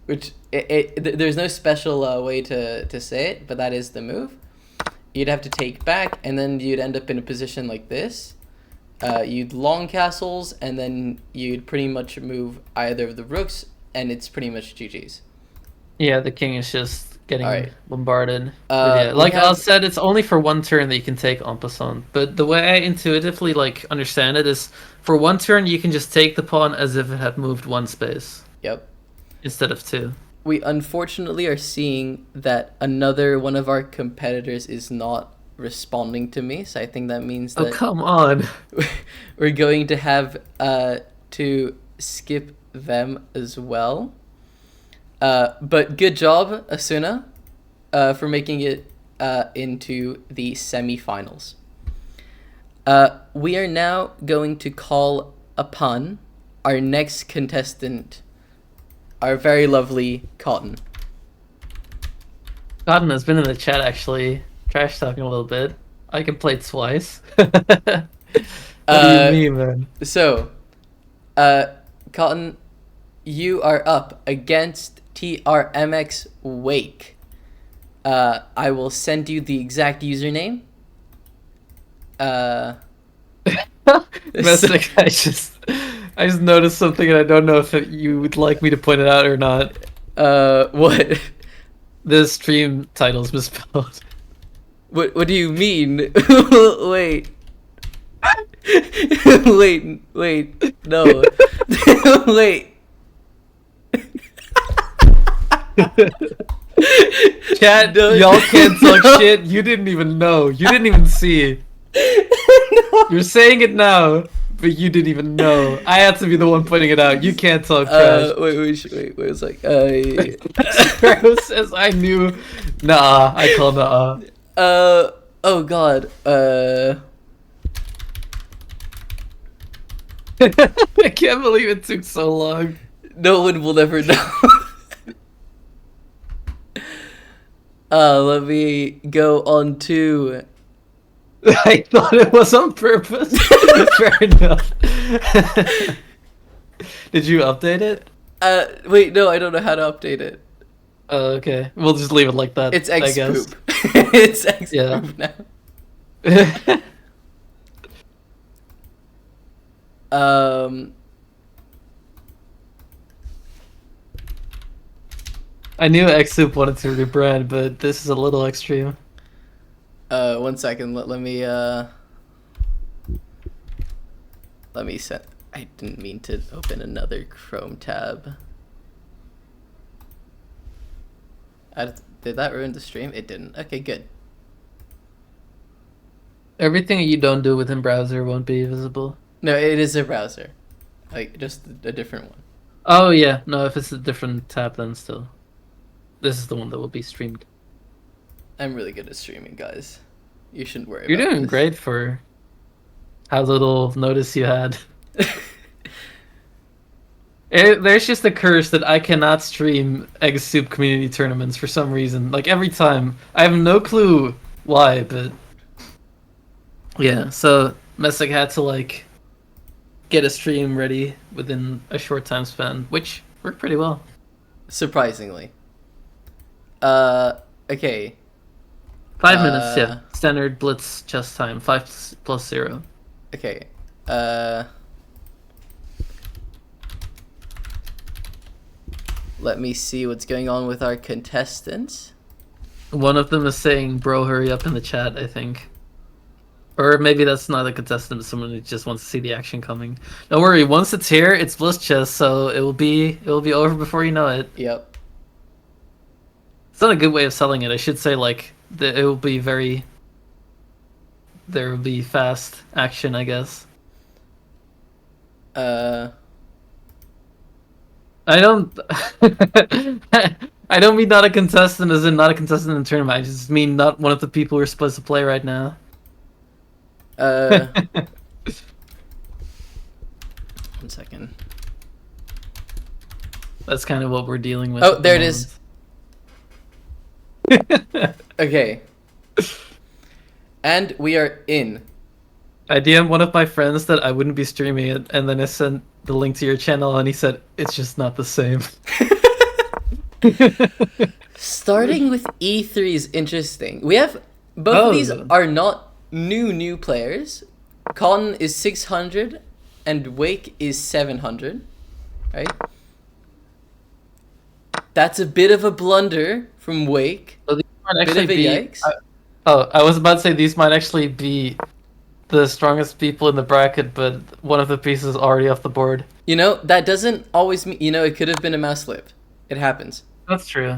which there's no special way to say it, but that is the move. You'd have to take back, and then you'd end up in a position like this. You'd long castles, and then you'd pretty much move either of the rooks, and it's pretty much GG's. Yeah, the king is just getting bombarded. Like I said, it's only for one turn that you can take en passant. But the way I intuitively understand it is, for one turn you can just take the pawn as if it had moved one space. Yep. Instead of two. We unfortunately are seeing that another one of our competitors is not responding to me, so I think that means that... Oh, come on! We're going to have to skip them as well. But good job, Asuna, for making it into the semi-finals. We are now going to call upon our next contestant, our very lovely Cotton. Cotton has been in the chat, actually, trash talking a little bit. I can play twice. What do you mean, man? So, Cotton, you are up against TRMX Wake. I will send you the exact username. Mystic, I just noticed something, and I don't know if you would like me to point it out or not. What? The stream title's misspelled. What do you mean? Wait. Wait. No. Wait. Chat, y'all can't talk shit. You didn't even know. You didn't even see. No. You're saying it now, but you didn't even know. I had to be the one pointing it out. You can't talk trash. Wait. It's like, Sparrow says I knew. Nah, I call nah. Oh god. I can't believe it took so long. No one will ever know. Let me go on to... I thought it was on purpose. Fair enough. Did you update it? Wait, no, I don't know how to update it. Okay. We'll just leave it like that. It's Eggsoup. It's Eggsoup now. I knew Eggsoup wanted to rebrand, but this is a little extreme. 1 second. Let me set. I didn't mean to open another Chrome tab. Did that ruin the stream? It didn't. Okay, good. Everything you don't do within browser won't be visible. No, it is a browser. Like, just a different one. Oh yeah, no, if it's a different tab then still. This is the one that will be streamed. I'm really good at streaming, guys. You shouldn't worry You're about doing this. great for how little notice you had. There's just a curse that I cannot stream Eggsoup community tournaments for some reason. Like every time. I have no clue why, but yeah, so Messick had to like get a stream ready within a short time span, which worked pretty well. Surprisingly. Okay. 5 minutes, yeah. Standard blitz chess time, 5+0. Okay. Let me see what's going on with our contestants. One of them is saying, bro, hurry up in the chat, I think. Or maybe that's not a contestant, but someone who just wants to see the action coming. Don't worry, once it's here, it's Bliss Chess, so it will be over before you know it. Yep. It's not a good way of selling it. I should say like it will be there will be fast action, I guess. I don't I don't mean not a contestant as in not a contestant in the tournament. I just mean not one of the people we're supposed to play right now. One second. That's kind of what we're dealing with. Oh, there it is. Okay. And we are in. I DM'd one of my friends that I wouldn't be streaming it, and then I sent the link to your channel, and he said, it's just not the same. Starting with E3 is interesting. We have... Both of these are not new players. Con is 600, and Wake is 700. Right? That's a bit of a blunder from Wake. So these might Bit of a yikes. I was about to say these might actually be the strongest people in the bracket, but one of the pieces is already off the board. You know, that doesn't always mean... You know, it could have been a mouse slip. It happens. That's true.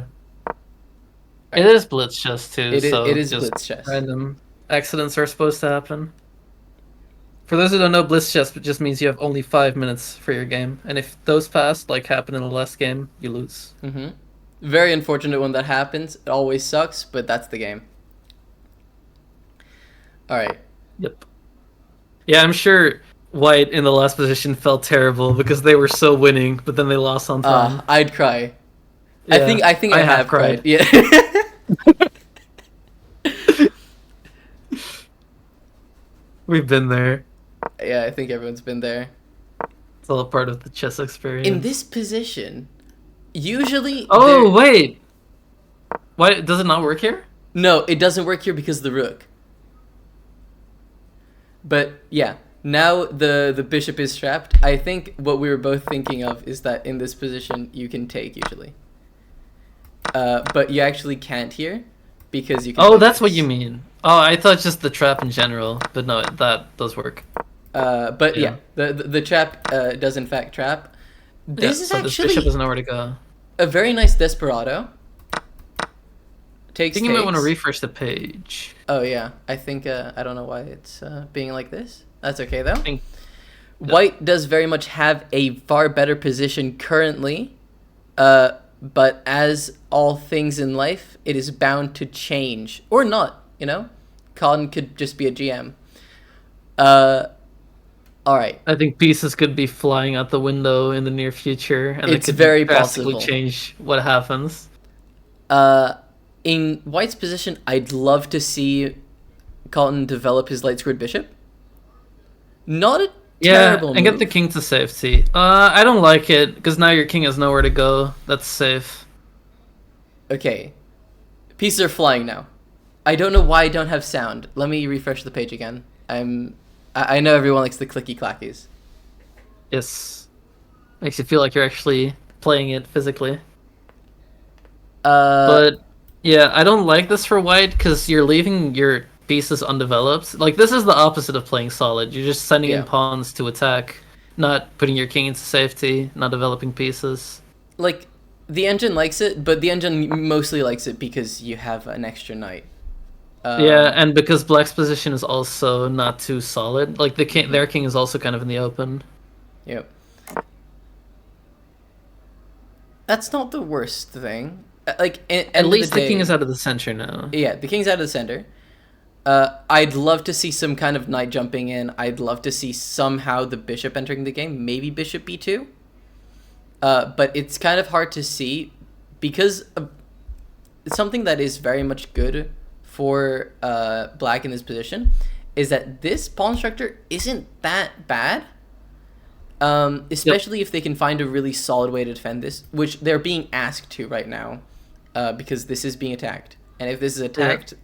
It is blitz chess too, It is just blitz chess. random accidents are supposed to happen. For those who don't know, blitz chess just means you have only 5 minutes for your game, and if those pass, like happened in the last game, you lose. Mm-hmm. Very unfortunate when that happens. It always sucks, but that's the game. Alright. Yep. Yeah, I'm sure White in the last position felt terrible because they were so winning, but then they lost on time. I'd cry. Yeah, I think I have cried. Yeah. We've been there. Yeah, I think everyone's been there. It's all a part of the chess experience. In this position, usually... Oh, wait! Why, does it not work here? No, it doesn't work here because of the rook. But, yeah. Now the bishop is trapped. I think what we were both thinking of is that in this position, you can take, usually. But you actually can't here, because you can... Oh, that's what you mean. Oh, I thought just the trap in general, but no, that does work. But yeah, the trap does in fact trap. This is so actually this bishop has nowhere to go. a very nice desperado. I think you might want to refresh the page. Oh yeah, I think I don't know why it's being like this. That's okay though. Yeah. White does very much have a far better position currently, but as all things in life, it is bound to change or not. You know, Colin could just be a GM. All right. I think pieces could be flying out the window in the near future, and It's it could very drastically possible. change what happens. In White's position, I'd love to see Colton develop his light squared bishop. Not a terrible and move. get the king to safety. I don't like it because now your king has nowhere to go. That's safe. Okay. Pieces are flying now. I don't know why I don't have sound. Let me refresh the page again. I know everyone likes the clicky clackies. Yes, makes you feel like you're actually playing it physically. But yeah, I don't like this for White because you're leaving your pieces undeveloped. Like this is the opposite of playing solid. You're just sending in pawns to attack, not putting your king into safety, not developing pieces. Like The engine likes it, but the engine mostly likes it because you have an extra knight. Yeah, and because Black's position is also not too solid, like their king is also kind of in the open. Yep. That's not the worst thing. Like, At least the king is out of the center now. Yeah, the king's out of the center. I'd love to see some kind of knight jumping in. I'd love to see somehow the bishop entering the game. Maybe bishop b2. But it's kind of hard to see because something that is very much good for Black in this position is that this pawn structure isn't that bad. Especially if they can find a really solid way to defend this, which they're being asked to right now, because this is being attacked. And if this is attacked,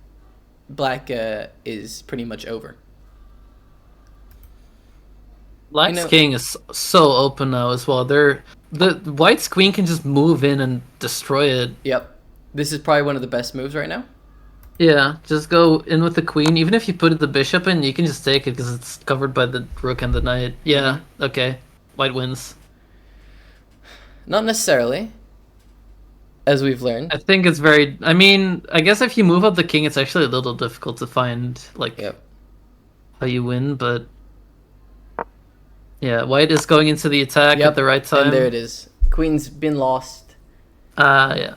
Black is pretty much over. Black's king is so open now as well. The White's queen can just move in and destroy it. Yep. This is probably one of the best moves right now. Yeah, just go in with the queen. Even if you put the bishop in, you can just take it because it's covered by the rook and the knight. Yeah, okay. White wins. Not necessarily, as we've learned. I think it's very... I mean, I guess if you move up the king, it's actually a little difficult to find, like, how you win, but... Yeah, White is going into the attack at the right time. And there it is. Queen's been lost. Yeah.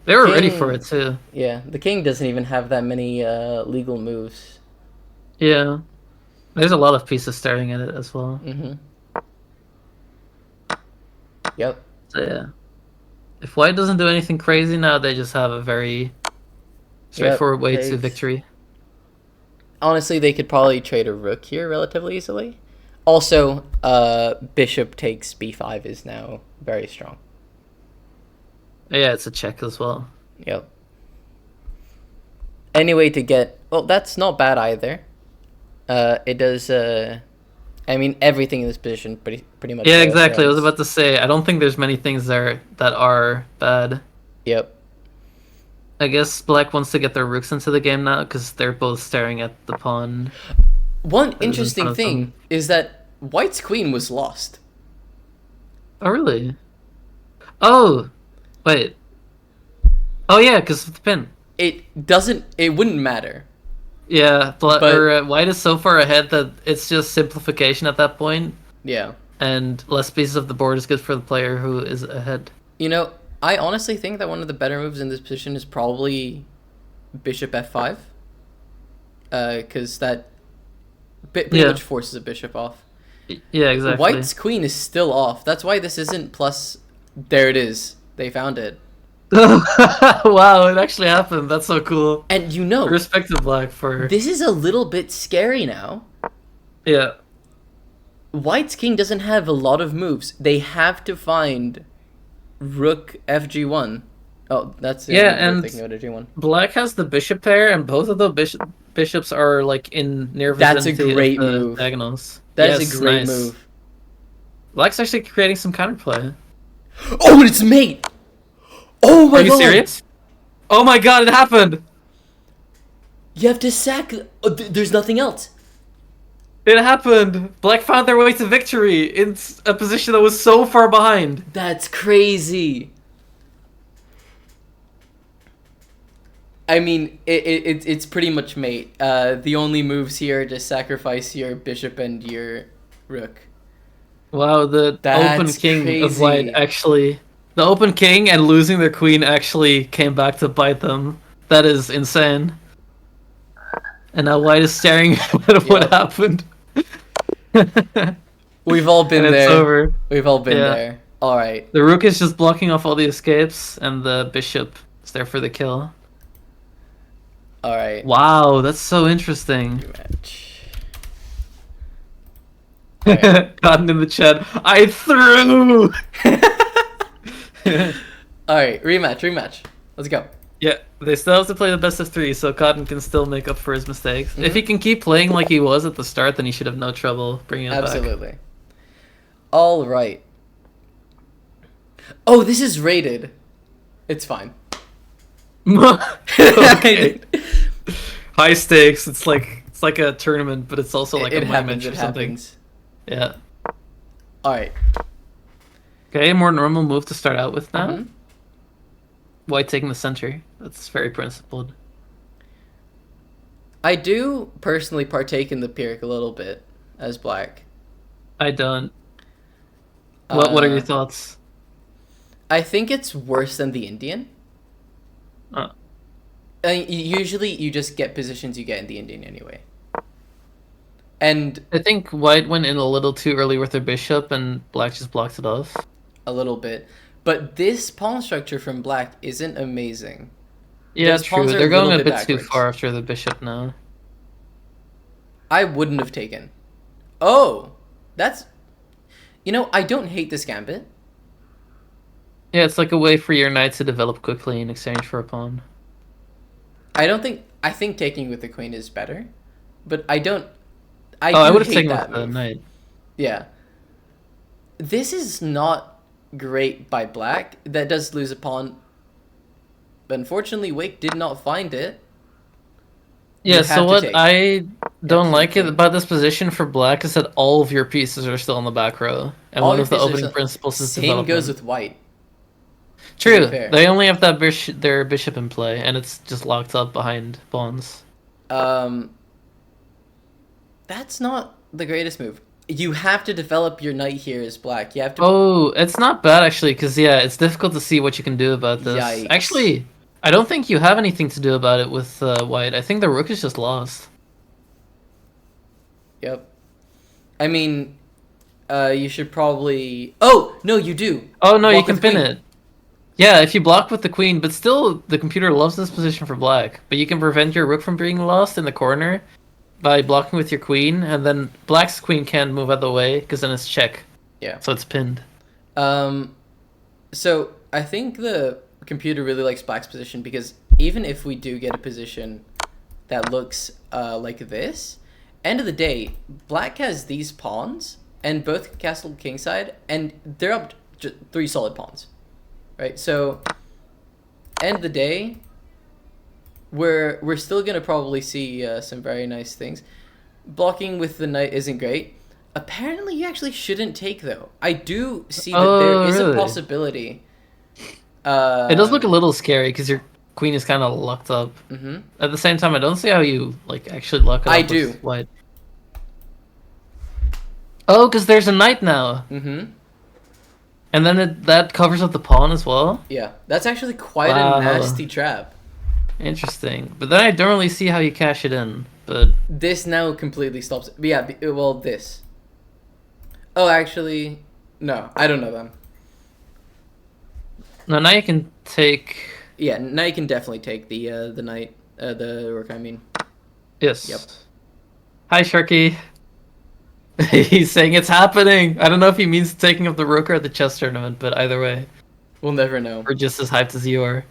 They were ready for it, too. Yeah, the king doesn't even have that many legal moves. Yeah. There's a lot of pieces staring at it as well. Yep. So, yeah. If White doesn't do anything crazy now, they just have a very straightforward way to victory. Honestly, they could probably trade a rook here relatively easily. Also, bishop takes b5 is now very strong. Yeah, it's a check as well. Yep. Anyway, to get... Well, that's not bad either. It does... I mean, everything in this position pretty much... Yeah, exactly. I was about to say, I don't think there's many things there that are bad. Yep. I guess Black wants to get their rooks into the game now, because they're both staring at the pawn. One interesting thing is that White's queen was lost. Oh, really? Oh! Wait. Oh, yeah, because of the pin. It wouldn't matter. Yeah, White is so far ahead that it's just simplification at that point. Yeah. And less pieces of the board is good for the player who is ahead. You know, I honestly think that one of the better moves in this position is probably bishop f5. Because that pretty much forces a bishop off. Yeah, exactly. White's queen is still off. That's why this isn't plus... There it is. They found it. Wow, it actually happened. That's so cool. And you know... Respect to Black for... This is a little bit scary now. Yeah. White's king doesn't have a lot of moves. They have to find rook fg1. Oh, that's the and G1. Black has the bishop pair, and both of the bishops are like in near vicinity. That's a great move. Diagonals. That is a great move. Black's actually creating some counterplay. Oh, it's mate! Oh my god! Are you serious? Oh my god, it happened! You have to sack... there's nothing else. It happened! Black found their way to victory in a position that was so far behind. That's crazy. I mean, it's pretty much mate. The only moves here are just sacrifice your bishop and your rook. Wow, the open king of White actually... The open king and losing their queen actually came back to bite them. That is insane. And now White is staring at what happened. We've all been there. It's over. We've all been there. All right. The rook is just blocking off all the escapes, and the bishop is there for the kill. All right. Wow, that's so interesting. Right. Cotton in the chat. I threw. All right, rematch. Let's go. Yeah, they still have to play the best of 3, so Cotton can still make up for his mistakes. If he can keep playing like he was at the start, then he should have no trouble bringing it back. Absolutely. All right. Oh, this is rated. It's fine. Okay. High stakes. It's like a tournament, but it's also like a money match or something. Happens. Yeah. All right. Okay, more normal move to start out with now. Mm-hmm. White taking the center. That's very principled. I do personally partake in the Pyrrhic a little bit as black. I don't. What are your Uh, thoughts? I think it's worse than the Indian. Uh, Usually, you just get positions you get in the Indian anyway. And I think white went in a little too early with their bishop, and black just blocked it off. a little bit. But this pawn structure from black isn't amazing. Yeah, Those true. pawns are They're going a bit bit too backwards. far after the bishop now. I wouldn't have taken. Oh, that's... You know, I don't hate this gambit. Yeah, it's like a way for your knight to develop quickly in exchange for a pawn. I don't think... I think taking with the queen is better. But I don't... I Oh, I do would have hate taken that with the move. knight. Yeah. This is not great by black. That does lose a pawn. But unfortunately, Wake did not find it. Yeah, You so have to what take. I don't to like take. it about this position for black is that all of your pieces are still in the back row. And All one your of the pieces opening are- principles is Same goes development. with white. True, fair. they only have that their bishop in play, and it's just locked up behind pawns. Um, that's not the greatest move. You have to develop your knight here as black. You have to. Oh, it's not bad actually, because yeah, it's difficult to see what you can do about this. Yikes. Actually, I don't think you have anything to do about it with white. I think the rook is just lost. Yep. I mean, you should probably. Oh no, you do. Oh no, you Block can with the pin queen. it. Yeah, if you block with the queen, but still, the computer loves this position for black. But you can prevent your rook from being lost in the corner by blocking with your queen, and then black's queen can't move out of the way, because then it's check. Yeah. So it's pinned. So I think the computer really likes black's position because even if we do get a position that looks like this, end of the day, black has these pawns and both castle kingside, and they're up three solid pawns, right? So end of the day, we're still gonna probably see some very nice things. Blocking with the knight isn't great. Apparently, you actually shouldn't take, though. I do see that there is really? a possibility. It does look a little scary, because your queen is kind of locked up. Mm-hmm. At the same time, I don't see how you like actually lock it up I with do. white. Oh, because there's a knight now. Mm-hmm. And then that covers up the pawn as well? Yeah, that's actually quite Wow. a nasty trap. Interesting. But then I don't really see how you cash it in. But This now completely stops it. But yeah, well, this. Oh, actually, no, I don't know them. no, now you can take... Yeah, now you can definitely take the knight, the rook. I mean, Yes. Yep. Hi, Sharky. He's saying it's happening. I don't know if he means taking up the rook or the chess tournament, but either way, we'll never know. we're just as hyped as you are.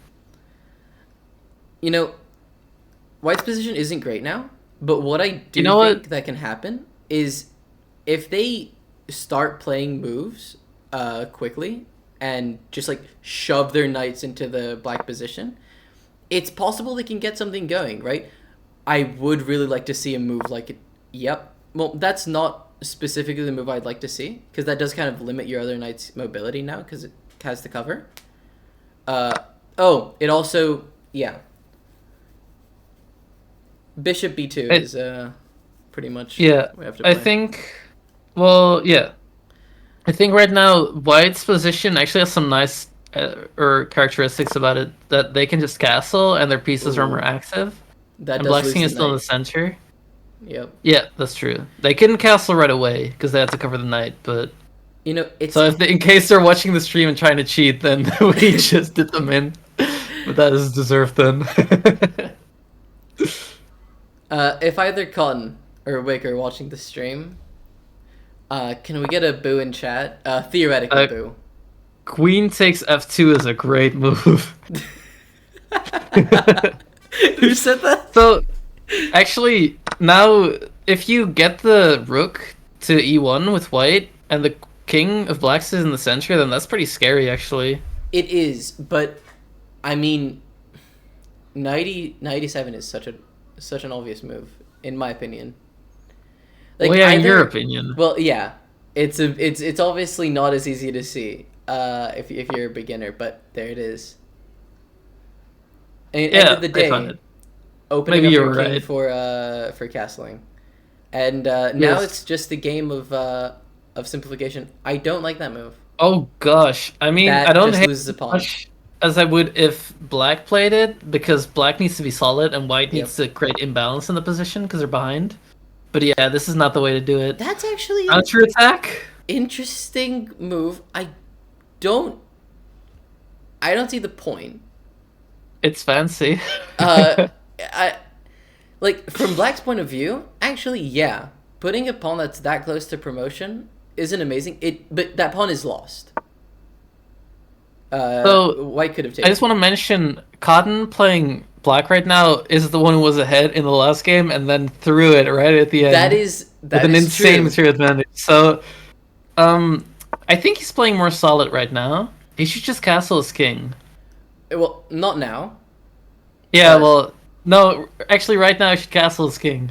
You know, White's position isn't great now, but what I do You know think what? that can happen is if they start playing moves quickly and just like shove their knights into the black position, it's possible they can get something going, right? I would really like to see a move like, yep. Well, that's not specifically the move I'd like to see, because that does kind of limit your other knight's mobility now, because it has the cover. Oh, it also, yeah. Bishop b2 is pretty much Yeah, we have to I play. think... Well, yeah. I think right now, White's position actually has some nice or characteristics about it, that they can just castle and their pieces are Ooh. more active. That And does Black's lose king the is still in the knight. center. Yep. Yeah, that's true. They couldn't castle right away because they had to cover the knight, but... You know, it's So if they, in case they're watching the stream and trying to cheat, then we just did them in. But that is deserved then. if either Cotton or Wick are watching the stream, can we get a boo in chat? Theoretically boo. Queen takes f2 is a great move. Who said that? So, actually, now, if you get the rook to e1 with white, and the king of blacks is in the center, then that's pretty scary, actually. It is, but I mean, 97 is such an obvious move, in my opinion. Like, Well, yeah, in your opinion. Well, yeah, it's obviously not as easy to see. if you're a beginner, but there it is. And end Yeah, of the I found day, it. opening Maybe up you your were king right. for castling, and now Yes. it's just a game of simplification. I don't like that move. Oh gosh. I mean, I That don't just hate loses a it as pawn. much as I would if black played it, because black needs to be solid and white Yep. needs to create imbalance in the position because they're behind. But yeah, this is not the way to do it. That's actually an Counter attack? interesting move. Don't I don't see the point. It's fancy. Uh, I like from Black's point of view. Actually, yeah, putting a pawn that's that close to promotion isn't amazing. But that pawn is lost. So White could have I taken. just want to mention Cotton playing black right now is the one who was ahead in the last game and then threw it right at the That end is with that an is insane true. material advantage. So um I think he's playing more solid right now. He should just castle his king. Well, not now, Yeah, but well, no, actually, right now I should castle his king.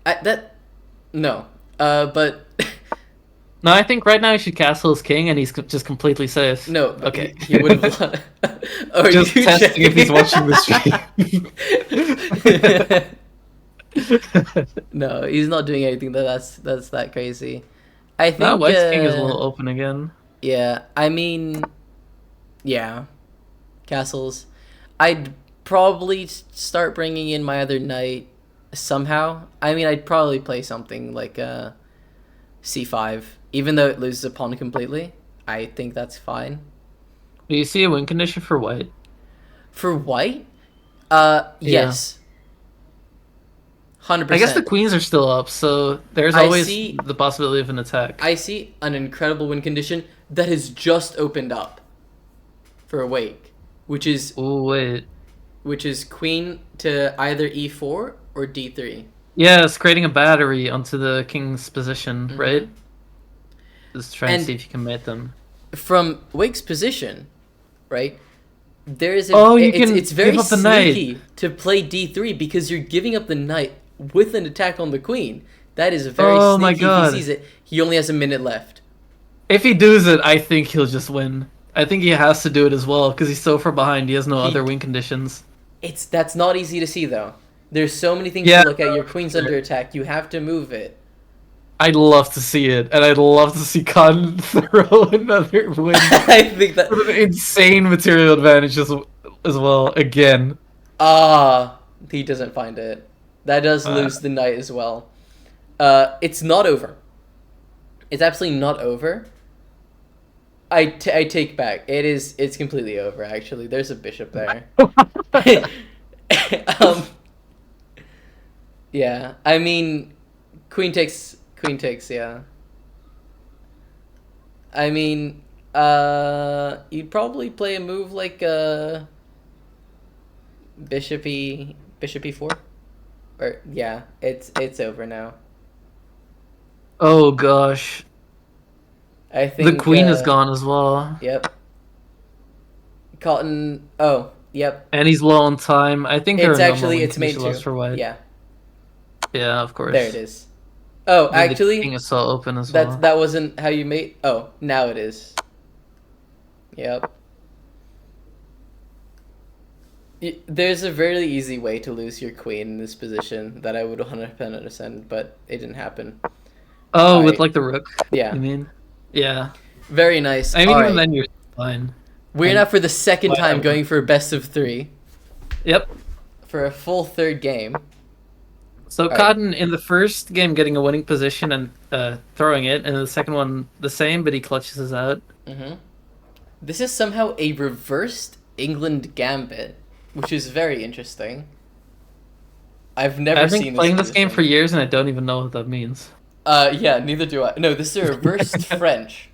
that no. But No, I think right now he should castle his king, and he's just completely safe. no. But Okay. he would have. Are Just you testing if he's checking? watching the stream. No, he's not doing anything that's that crazy. I Now think White's king is a little open again. yeah, I mean yeah, castles. I'd probably start bringing in my other knight somehow. I mean, I'd probably play something like c5 even though it loses a pawn completely. I think that's fine. Do you see a win condition for White? For white, Yeah. yes. 100%. I guess the queens are still up, so there's I always see the possibility of an attack. I see an incredible win condition that has just opened up for a wake, Oh wait. which is queen to either e4 or d3. Yeah, it's creating a battery onto the king's position, right? Just try and And see if you can mate them. from wake's position, right? There is Oh, you can it's very give up the knight. sneaky to play d3 because you're giving up the knight with an attack on the queen. That is very Oh my sneaky. If God. he sees it, he only has a minute left. If he does it, I think he'll just win. I think he has to do it as well because he's so far behind. He has no other win conditions. That's not easy to see though. There's so many things Yeah. to look at. Your queen's under attack. You have to move it. I'd love to see it, and I'd love to see Khan throw another win I think that with an insane material advantage as well. Again, he doesn't find it. That does Uh. lose the knight as well. It's not over. It's absolutely not over. I take back. It's completely over actually. There's a bishop there. um yeah, I mean queen takes, yeah. I mean, you'd probably play a move like bishop e4, or yeah, it's over now. oh gosh, I think the queen is gone as well, Yep. Cotton. Oh, yep. and he's low on time. I think there It's are no more actually win it's made conditions to. for White. Yeah, Yeah, of course. there it is. Oh, And the king actually, is so open as well. that wasn't how you made. Oh, now it is. Yep. There's a very easy way to lose your queen in this position that I would 100% understand, but it didn't happen. Oh, with Alright. like the rook. Yeah. You mean? Yeah. Very nice. I mean, Alright. even then you're fine. We're now for the second time Whatever. going for a best of 3 Yep. for a full third game. So Alright. Cotton in the first game getting a winning position and throwing it, and the second one the same, but he clutches us out. Mm-hmm. This is somehow a reversed England gambit, which is very interesting. I've never I've seen been playing this game position. for years, and I don't even know what that means. Yeah, neither do I. No, this is a reversed French.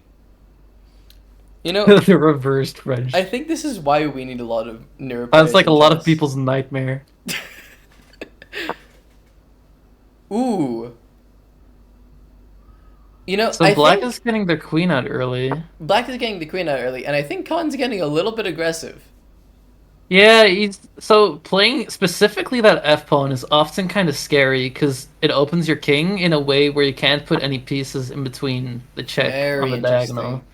You know, The reversed French. I think this is why we need a lot of neuroplayers. That's like a in lot of chess. people's nightmare. Ooh. You know, So I black think is getting their queen out early. black is getting the queen out early, and I think Khan's getting a little bit aggressive. Yeah, he's so playing specifically that F pawn is often kind of scary because it opens your king in a way where you can't put any pieces in between the check on Very the interesting. diagonal.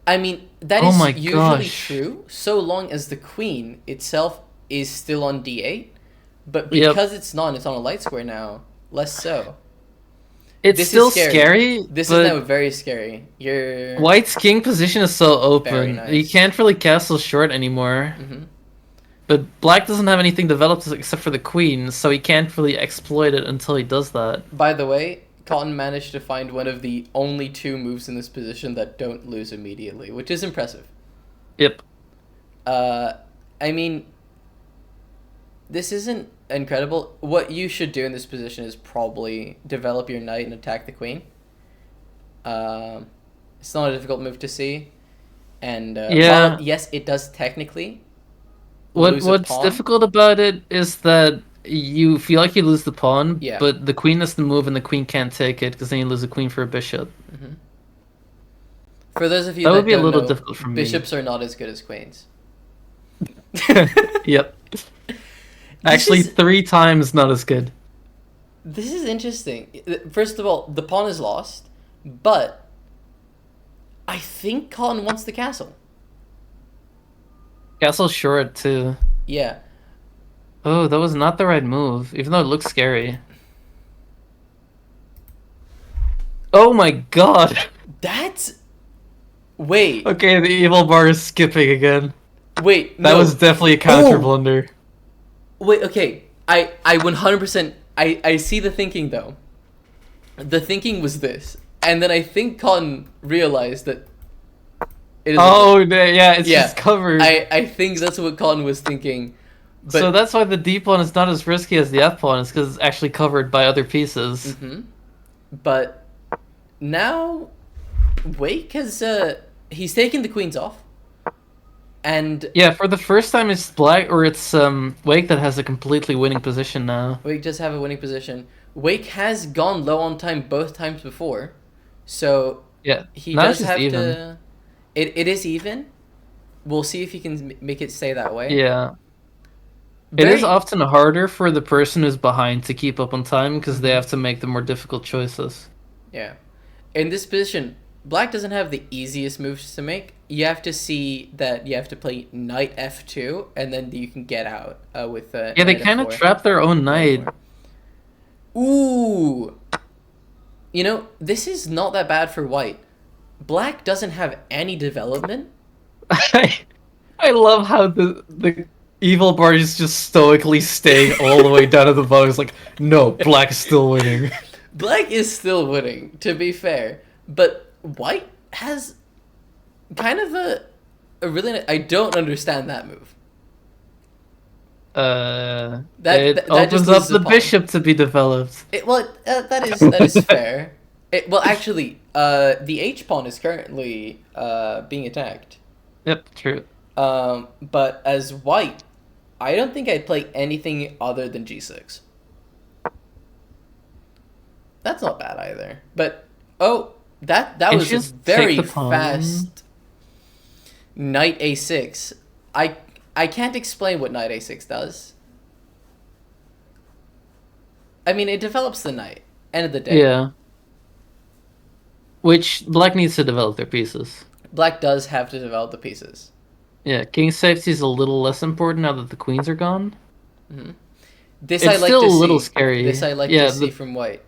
I mean, that Oh is my usually gosh. true so long as the queen itself is still on d8, but Yep. because it's not, it's on a light square now, less so. It's This is still scary. scary, This is now but very scary. You're White's king position is so very open. He nice. can't really castle short anymore. Hmm. But Black doesn't have anything developed except for the queen, so he can't really exploit it until he does that. By the way, Cotton managed to find one of the only two moves in this position that don't lose immediately, which is impressive. Yep. Uh, I mean, this isn't incredible. What you should do in this position is probably develop your knight and attack the queen. Um, it's not a difficult move to see, and while Yeah. yes, it does technically What lose a what's pawn. difficult about it is that you feel like you lose the pawn, Yeah. but the queen has to move and the queen can't take it because then you lose a queen for a bishop. Hmm. For those of you That would that be a don't little know, difficult for me. bishops are not as good as queens. Yep. This Actually, is 3 times not as good. this is interesting. First of all, the pawn is lost, but I think Colin wants the castle. Castle short too. Yeah. Oh, that was not the right move, even though it looks scary. Oh my god! That's wait. Okay, the evil bar is skipping again. Wait, That no. was definitely a counter Oh! blunder. Wait, okay. I 100% I see the thinking though. The thinking was this. And then I think Colin realized that it is Oh, yeah, it's yeah. just covered. I think that's what Colin was thinking. But So that's why the D pawn is not as risky as the F pawn, is because it's actually covered by other pieces. mhm. But now Wake has he's taken the queens off. And Yeah, for the first time it's black, or it's Wake that has a completely winning position now. Wake does have a winning position. Wake has gone low on time both times before. So Yeah, he now does it's just have even. to it is even. We'll see if he can make it stay that way. Yeah. It is Very often harder for the person who's behind to keep up on time because they Mhm. have to make the more difficult choices. Yeah. In this position, Black doesn't have the easiest moves to make. You have to see that you have to play knight f2, and then you can get out with Yeah, they knight kind of f4. trap their own Knight knight. f4. Ooh! You know, this is not that bad for White. Black doesn't have any development. I, I love how the evil bar is just stoically staying all the way down to the bottom. It's like, no, black is still winning. Black is still winning, to be fair. But White has kind of a really... I don't understand that move. It That just opens up loses a the pawn. bishop to be developed. That is fair. Well, actually, the H pawn is currently being attacked. Yep, true. But as White, I don't think I'd play anything other than G6. That's not bad either. But oh, that Can was you a just very take the pawn? fast knight A6. I can't explain what knight A6 does. I mean, it develops the knight. End of the day. Yeah. Which black needs to develop their pieces. Black does have to develop the pieces. Yeah, king safety is a little less important now that the queens are gone. This It's I like still to a little see. scary. This I like Yeah, to see from White.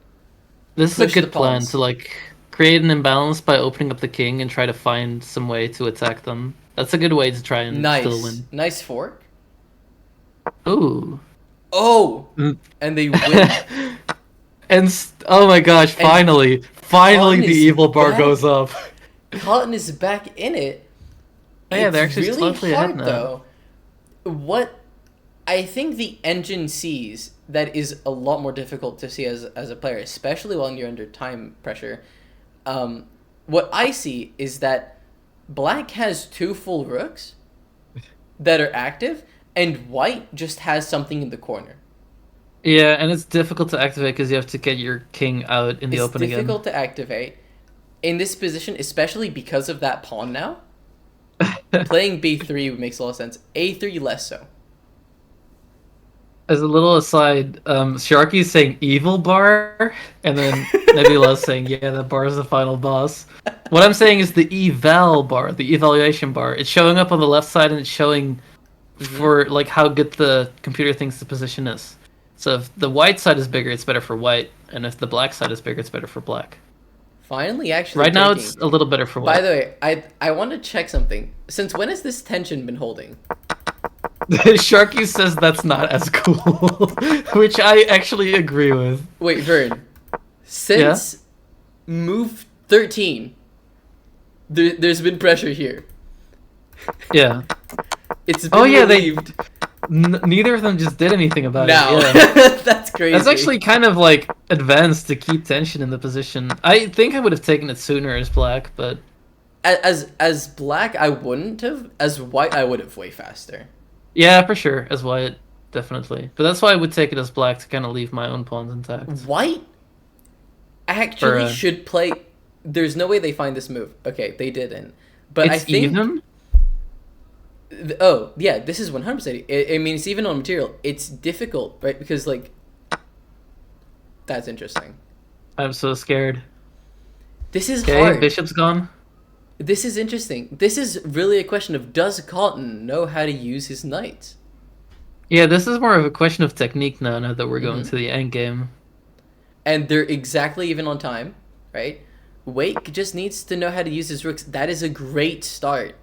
this is Push a the good plan pawns. to like create an imbalance by opening up the king and try to find some way to attack them. That's a good way to try and still Nice. win. Nice fork. Ooh. Oh! Mm. And they win. Oh my gosh, finally Cotton the is evil bar back. goes up. Cotton is back in it. Oh, yeah, It's they're actually really slightly ahead hard now. though. What I think the engine sees that is a lot more difficult to see as a player, especially when you're under time pressure. What I see is that Black has 2 full rooks that are active, and White just has something in the corner. Yeah, and it's difficult to activate because you have to get your king out in the It's open difficult to activate in this position, especially because of that pawn now. again. Playing b3 makes a lot of sense. a3 less so. As a little aside, Sharky's saying evil bar, and then Nebula's saying, yeah, that bar is the final boss. What I'm saying is the eval bar, the evaluation bar. It's showing up on the left side and it's showing for like how good the computer thinks the position is. So if the white side is bigger, it's better for white, and if the black side is bigger, it's better for black. Finally, actually, Right now, taking... it's a little better for By white. the way, I want to check something. Since when has this tension been holding? Sharky says that's not as cool, which I actually agree with. Wait, Vern. Since move 13, there's been pressure here. Yeah. It's been Yeah, relieved. neither of them just did anything about Now. it. Yeah. That's crazy. That's actually kind of like advanced to keep tension in the position. I think I would have taken it sooner as black, but as black I wouldn't have. As white I would have way faster. yeah, for sure, as white, definitely. But that's why I would take it as black to kind of leave my own pawns intact. White actually For, should play. There's no way they find this move. Okay, they didn't. But I It's think even? Oh, yeah, this is 100%. I mean, it's even on material. It's difficult, right? Because, like, that's interesting. I'm so scared. This is Okay, hard. bishop's gone. This is interesting. This is really a question of, does Cotton know how to use his knights? Yeah, this is more of a question of technique now that we're going Mhm. to the end game. And they're exactly even on time, right? Wake just needs to know how to use his rooks. That is a great start.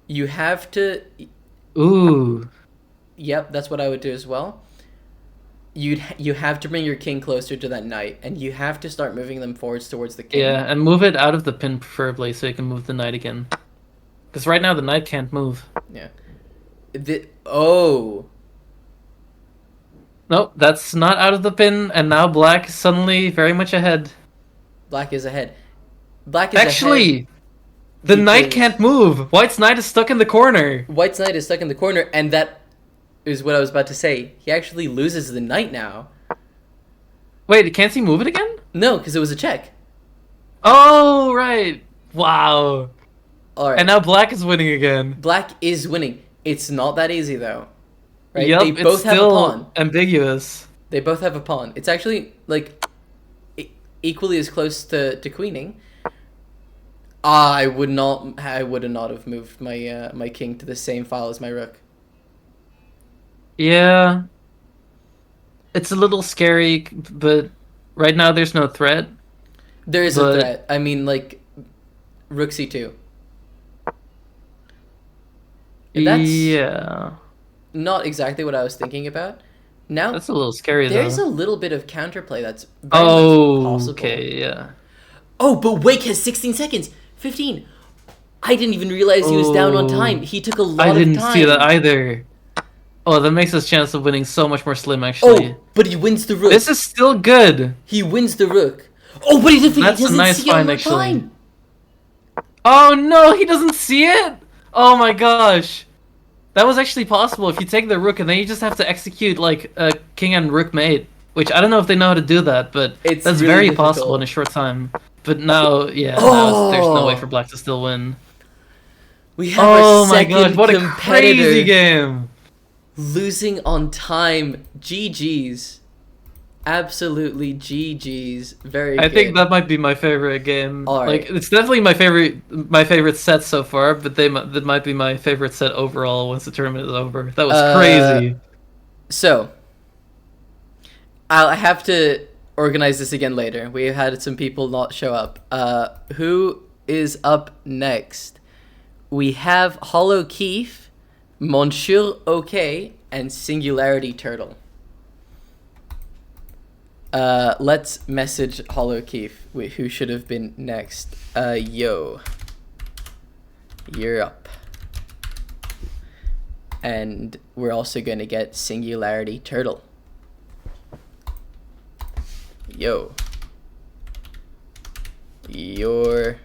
You have to... Ooh. Yep, that's what I would do as well. You have to bring your king closer to that knight, and you have to start moving them forwards towards the king. Yeah, and move it out of the pin preferably so you can move the knight again. Because right now the knight can't move. Yeah. Oh. Nope, that's not out of the pin, and now black is suddenly very much ahead. Black is ahead. Black is Actually, ahead. the knight because can't move. White's knight is stuck in the corner. White's knight is stuck in the corner, and that is what I was about to say. He actually loses the knight now. Wait, can't he move it again? No, because it was a check. Oh, right. Wow. All right. And now black is winning again. Black is winning. It's not that easy though. Right? Yep, They it's both have a still pawn. ambiguous. They both have a pawn. It's actually like equally as close to queening. I would not have moved my my king to the same file as my rook. Yeah. It's a little scary, but right now there's no threat. There is a But- threat. I mean, like rook c2. That's Yeah. not exactly what I was thinking about. Now That's a little scary, there's though. a little bit of counterplay that's very much possible. Okay, yeah. Oh, but Wake has 16 seconds. 15. I didn't even realize he was down on time. He took a lot I of didn't time. see that either. Oh, that makes his chance of winning so much more slim, actually. Oh, but he wins the rook. This is still good. He wins the rook. Oh, but he That's a doesn't nice see it find, on actually. time. Oh, no, he doesn't see it? Oh, my gosh. That was actually possible if you take the rook and then you just have to execute, like, a king and rook mate. Which, I don't know if they know how to do that, but It's that's really very difficult. possible in a short time. But now, yeah, now there's no way for black to still win. We have Oh our my second gosh, what a competitor crazy game! losing on time. GG's. Absolutely GG's. Very I good. think that might be my favorite game. All right. Like, it's definitely my favorite set so far, but that might be my favorite set overall once the tournament is over. That was crazy. So, I'll have to organize this again later. We had some people not show up. Who is up next? We have Hollow Keef, Monsieur OK, and Singularity Turtle. Let's message Hollow Keef, who should have been next. Yo. You're up. And we're also going to get Singularity Turtle. Yo. You're...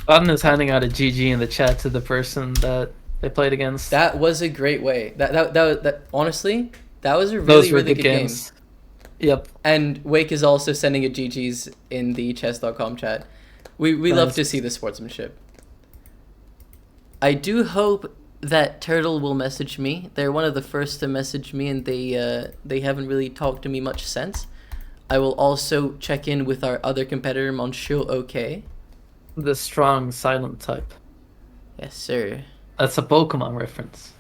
Cotton is handing out a GG in the chat to the person that they played against. That was a great way. That honestly, that was a Those really, were really good good game. games. Yep. And Wake is also sending a GG's in the chess.com chat. We love to Nice. see the sportsmanship. I do hope that Turtle will message me. They're one of the first to message me, and they haven't really talked to me much since. I will also check in with our other competitor, Monsieur OK. The strong silent type. Yes, sir. That's a Pokemon reference.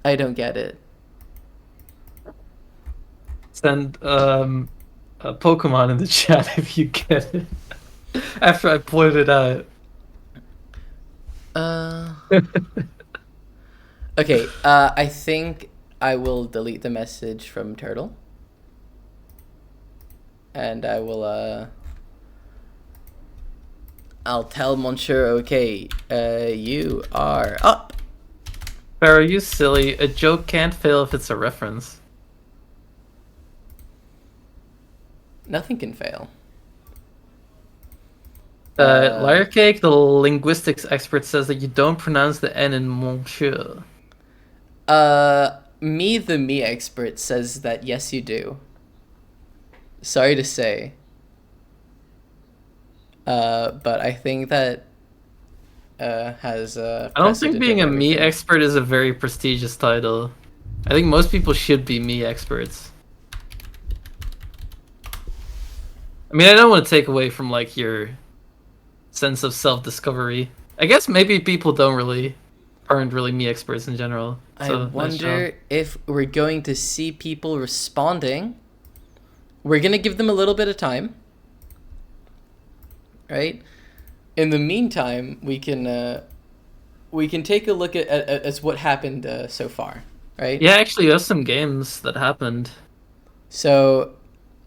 I don't get it. Send a Pokemon in the chat if you get it. After I point it out. Okay, I think I will delete the message from Turtle. And I will, I'll tell Monsieur OK, you are up. Pharaoh, you silly. A joke can't fail if it's a reference. Nothing can fail. Liar Cake, the linguistics expert, says that you don't pronounce the N in Monsieur. Me, the me expert, says that yes, you do. Sorry to say. But I think that has I don't think being a over me everything. expert is a very prestigious title. I think most people should be me experts. I mean, I don't want to take away from like your sense of self-discovery. I guess maybe people aren't really me experts in general. I So nice job. wonder if we're going to see people responding. We're gonna give them a little bit of time, right? In the meantime, we can take a look at what happened so far, right? Yeah, actually, there's some games that happened. So,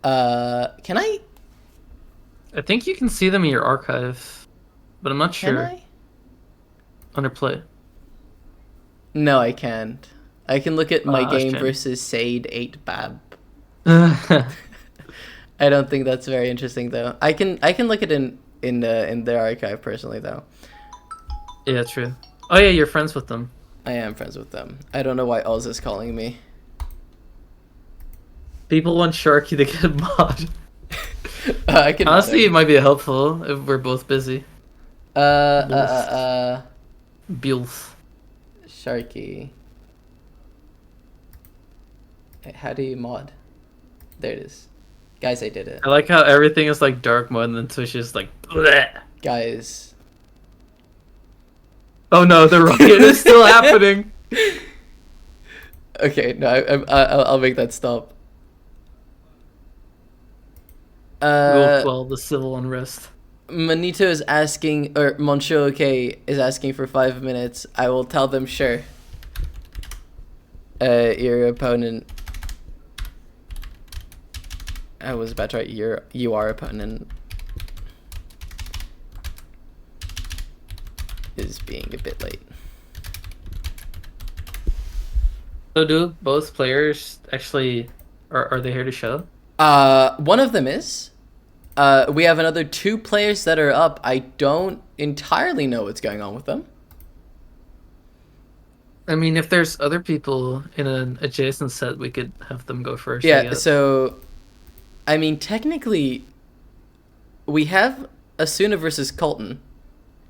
can I? I think you can see them in your archive, but I'm not Can sure. I? Under play. No, I can't. I can look at my game Shame. versus Sade 8 Bab. Yeah, I don't think that's very interesting though. I can look at it in their archive personally though. true. Oh yeah, you're friends with them. I am friends with them. I don't know why Oz is calling me. People want Sharky to get mod. I can Honestly, it might be helpful if we're both busy. Bills. Sharky. How do you mod? There it is. Guys, I did it. I like how everything is like dark mode and then Twitch is like bleh. Guys. Oh no, the rocket is still happening. Okay, no, I'll make that stop. We'll quell the civil unrest. Manito is asking, or Monsieur OK is asking for 5 minutes. I will tell them sure. Your opponent. I was about to write you are opponent is being a bit late. So do both players actually are they here to show? One of them is. We have another 2 players that are up. I don't entirely know what's going on with them. I mean, if there's other people in an adjacent set, we could have them go first. Yeah, so I mean, technically, we have Asuna versus Colton.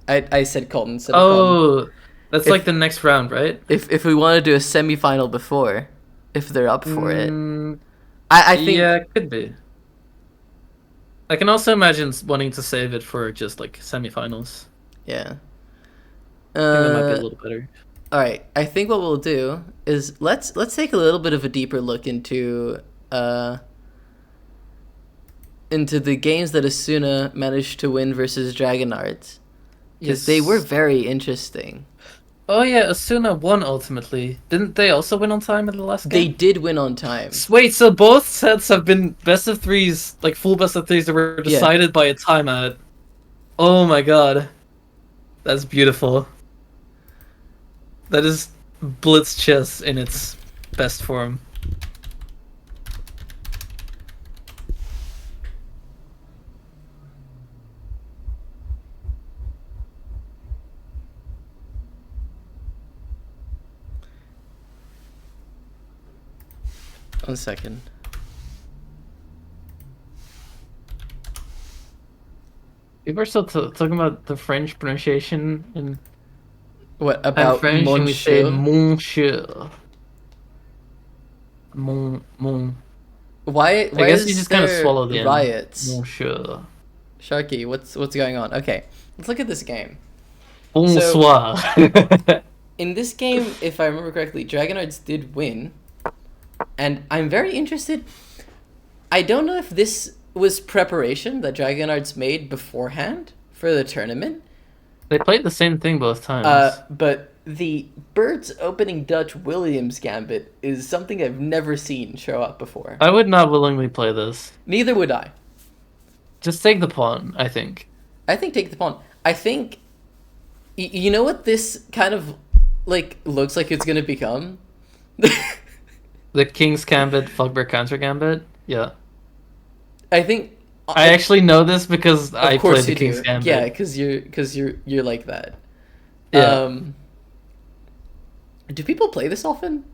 I said Colton instead of Colton. That's like the next round, right? If we want to do a semi-final before, if they're up for it, I think yeah, it could be. I can also imagine wanting to save it for just like semifinals. Yeah. I think that might be a little better. All right. I think what we'll do is let's take a little bit of a deeper look into the games that Asuna managed to win versus Dragonards, because they were very interesting. Oh yeah, Asuna won ultimately. Didn't they also win on time in the last They game? did win on time. Wait, so both sets have been best of threes, like full best of threes that were decided by a timeout. Oh my god. That's beautiful. That is Blitz chess in its best form. One second. People are still talking about the French pronunciation in What about French, and we say Monsieur? Monsieur. Mon. Why I guess you is just kind of there swallow the end. riots? Bonjour. Sharky, what's going on? Okay, let's look at this game. So Bonsoir. in this game, if I remember correctly, Dragonards did win, and I'm very interested. I don't know if this was preparation that Dragonards made beforehand for the tournament, They played the same thing both times. but the Birds opening Dutch Williams gambit is something I've never seen show up before. I would not willingly play this. Neither would I. Just take the pawn, I think. I think take the pawn. I think you know what this kind of like looks like it's gonna become. The King's Gambit, Fogbear counter gambit. Yeah. I think I actually know this because I played the King's do. Gambit. Yeah, because you're like that. Yeah. Do people play this often?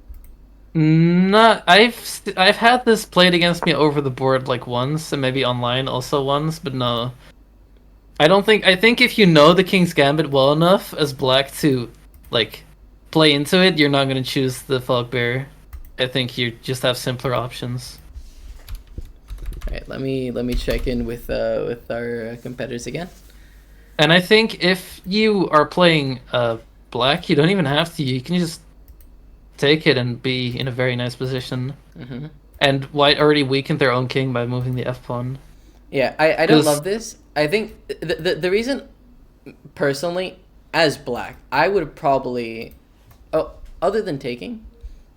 Not. I've had this played against me over the board like once, and maybe online also once, but no. I don't think. I think if you know the King's Gambit well enough as black to, like, play into it, you're not gonna choose the Fogbear. I think you just have simpler options. All right, let me check in with our competitors again. And I think if you are playing black, you don't even have to. You can just take it and be in a very nice position. Mm-hmm. And white already weakened their own king by moving the f pawn. Yeah, I don't love this. I think the reason, personally, as black, I would probably, other than taking,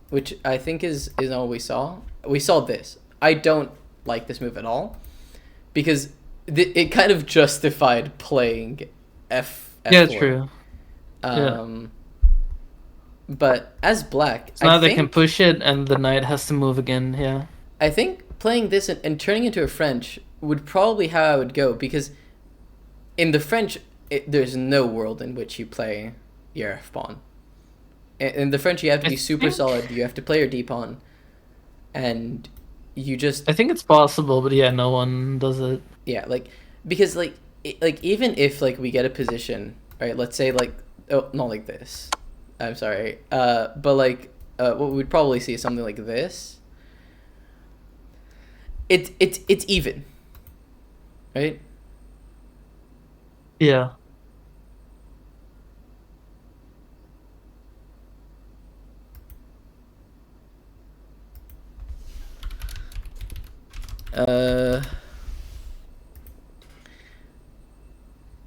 which I think is not what we saw. We saw this. I don't like this move at all, because it kind of justified playing F4. Yeah, true. But as black, So now they can push it, and the knight has to move again. Yeah. I think playing this and turning into a French would probably how I would go, because in the French, there's no world in which you play your F pawn. In the French, you have to be super solid. You have to play your D pawn, and you just. I think it's possible, but yeah, no one does it. Yeah, because even if we get a position, right? Let's say not like this. I'm sorry, but what we'd probably see is something like this. It's even, right? Yeah.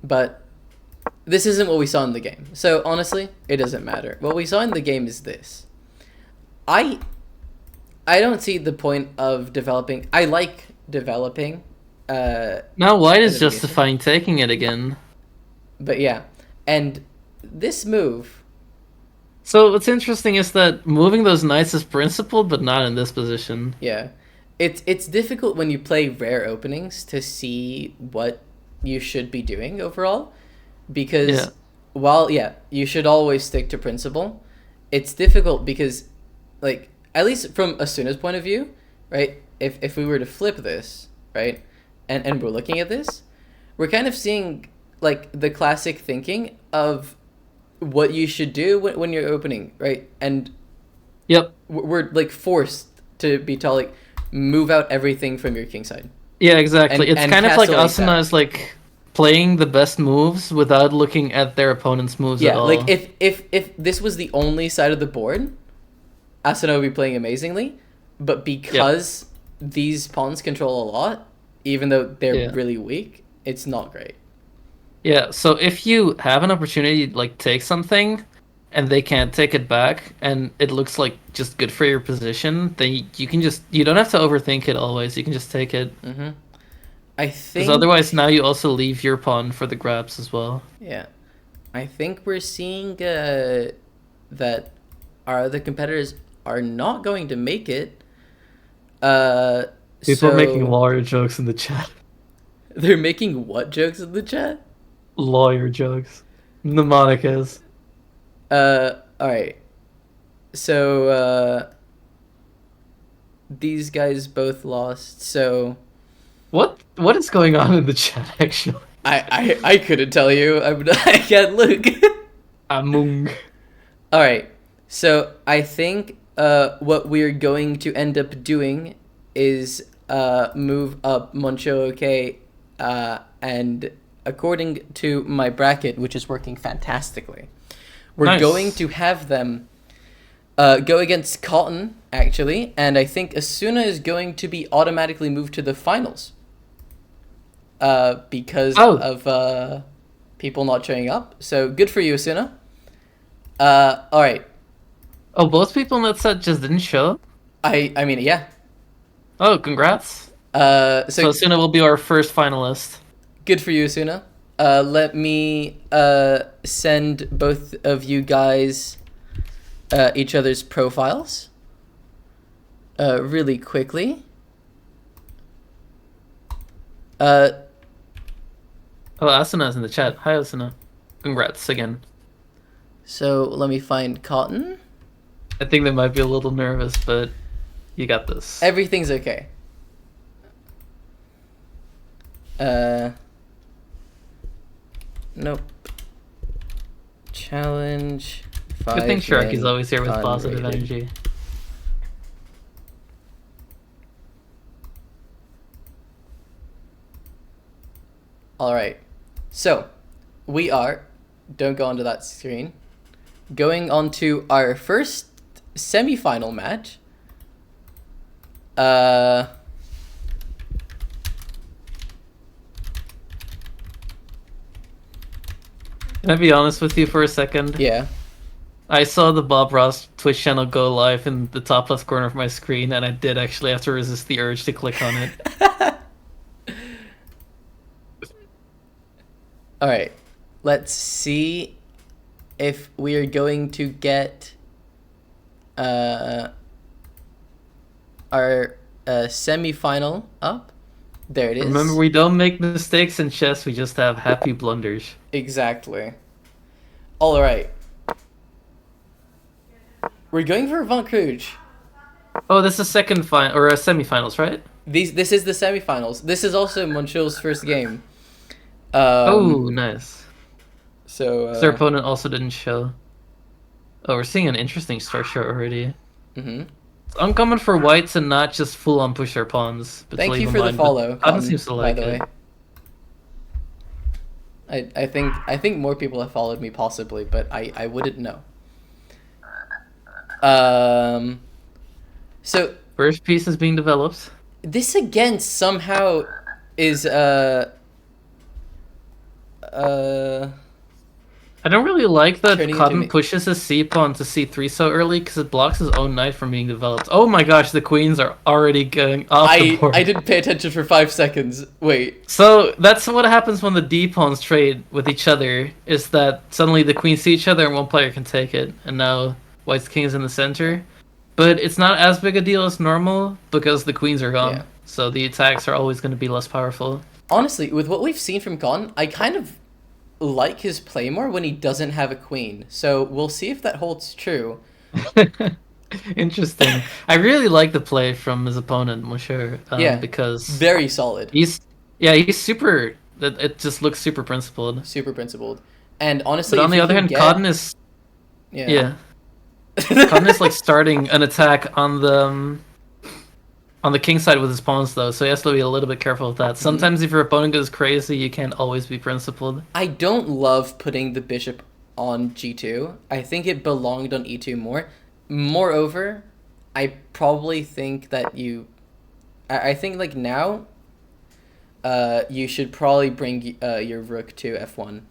But this isn't what we saw in the game. So honestly, it doesn't matter. What we saw in the game is this. I don't see the point of developing. I like developing. Now white is justifying taking it again. But yeah, and this move. So what's interesting is that moving those knights is principled, but not in this position. Yeah, it's difficult when you play rare openings to see what you should be doing overall, because while you should always stick to principle, it's difficult because at least from Asuna's point of view, right? If we were to flip this, right, and we're looking at this, we're kind of seeing the classic thinking of what you should do when you're opening, right? And we're forced to be told move out everything from your king side. Yeah, exactly. It's kind of like Asuna is playing the best moves without looking at their opponent's moves at all. Yeah, if this was the only side of the board, Asuna would be playing amazingly, but because these pawns control a lot, even though they're really weak, it's not great. Yeah, so if you have an opportunity to take something and they can't take it back and it looks like just good for your position, then you don't have to overthink it always. You can just take it. Mm-hmm. I think because otherwise now you also leave your pawn for the grabs as well. Yeah. I think we're seeing that our other competitors are not going to make it. People are making lawyer jokes in the chat. They're making what jokes in the chat? Lawyer jokes. Mnemonic is. Alright. So, these guys both lost, so... What is going on in the chat, actually? I couldn't tell you. I can't look. Among. Alright, so I think what we're going to end up doing is move up Moncho OK, and according to my bracket, which is working fantastically, we're Nice. going to have them go against Cotton, actually, and I think Asuna is going to be automatically moved to the finals because Oh. of people not showing up. So good for you, Asuna. All right. Oh, both people in that set just didn't show? I mean, yeah. Oh, congrats. So So Asuna will be our first finalist. good for you, Asuna. Let me send both of you guys each other's profiles really quickly. Oh, Asuna's in the chat. Hi, Asuna. Congrats again. So let me find Cotton. I think they might be a little nervous, but you got this. Everything's okay. Nope. Challenge. Good thing 5 Sharky's min always here with positive unrated. energy. All right. So, we are, don't go onto that screen, going on to our first semi-final match. Can I be honest with you for a second? Yeah. I saw the Bob Ross Twitch channel go live in the top left corner of my screen, and I did actually have to resist the urge to click on it. All right. Let's see if we are going to get our semi-final up. There it is. Remember, we don't make mistakes in chess, we just have happy blunders. Exactly. All right. We're going for Avant Rouge. Oh, this is second final or semifinals, right? This is the semifinals. This is also Monchil's first game. Oh, nice. So Their opponent also didn't show. Oh, we're seeing an interesting start show already. Mm-hmm. It's uncommon for white to not just full on push their pawns. But Thank to you leave for them the blind, but follow, Cotton seems to like by the it. way. I think more people have followed me possibly, but I wouldn't know. So First piece is being developed. this again somehow is I don't really like that Turning into Cotton me. pushes his C pawn to C3 so early because it blocks his own knight from being developed. Oh my gosh, the queens are already going off the board. I didn't pay attention for 5 seconds. Wait. So that's what happens when the D pawns trade with each other, is that suddenly the queens see each other and one player can take it, and now white's king is in the center. But it's not as big a deal as normal because the queens are gone. Yeah. So the attacks are always going to be less powerful. Honestly, with what we've seen from Gon, I kind of like his play more when he doesn't have a queen. So we'll see if that holds true. Interesting. I really like the play from his opponent, Mosher, Yeah, because very solid. he's super. It just looks super principled. Super principled. And honestly, But on if the you other can hand, get... Cotton is yeah. Cotton is like starting an attack on the king side with his pawns though, so he has to be a little bit careful with that. Sometimes if your opponent goes crazy, you can't always be principled. I don't love putting the bishop on g2. I think it belonged on e2 more. Moreover, I probably think that you... I think like now, you should probably bring your rook to f1.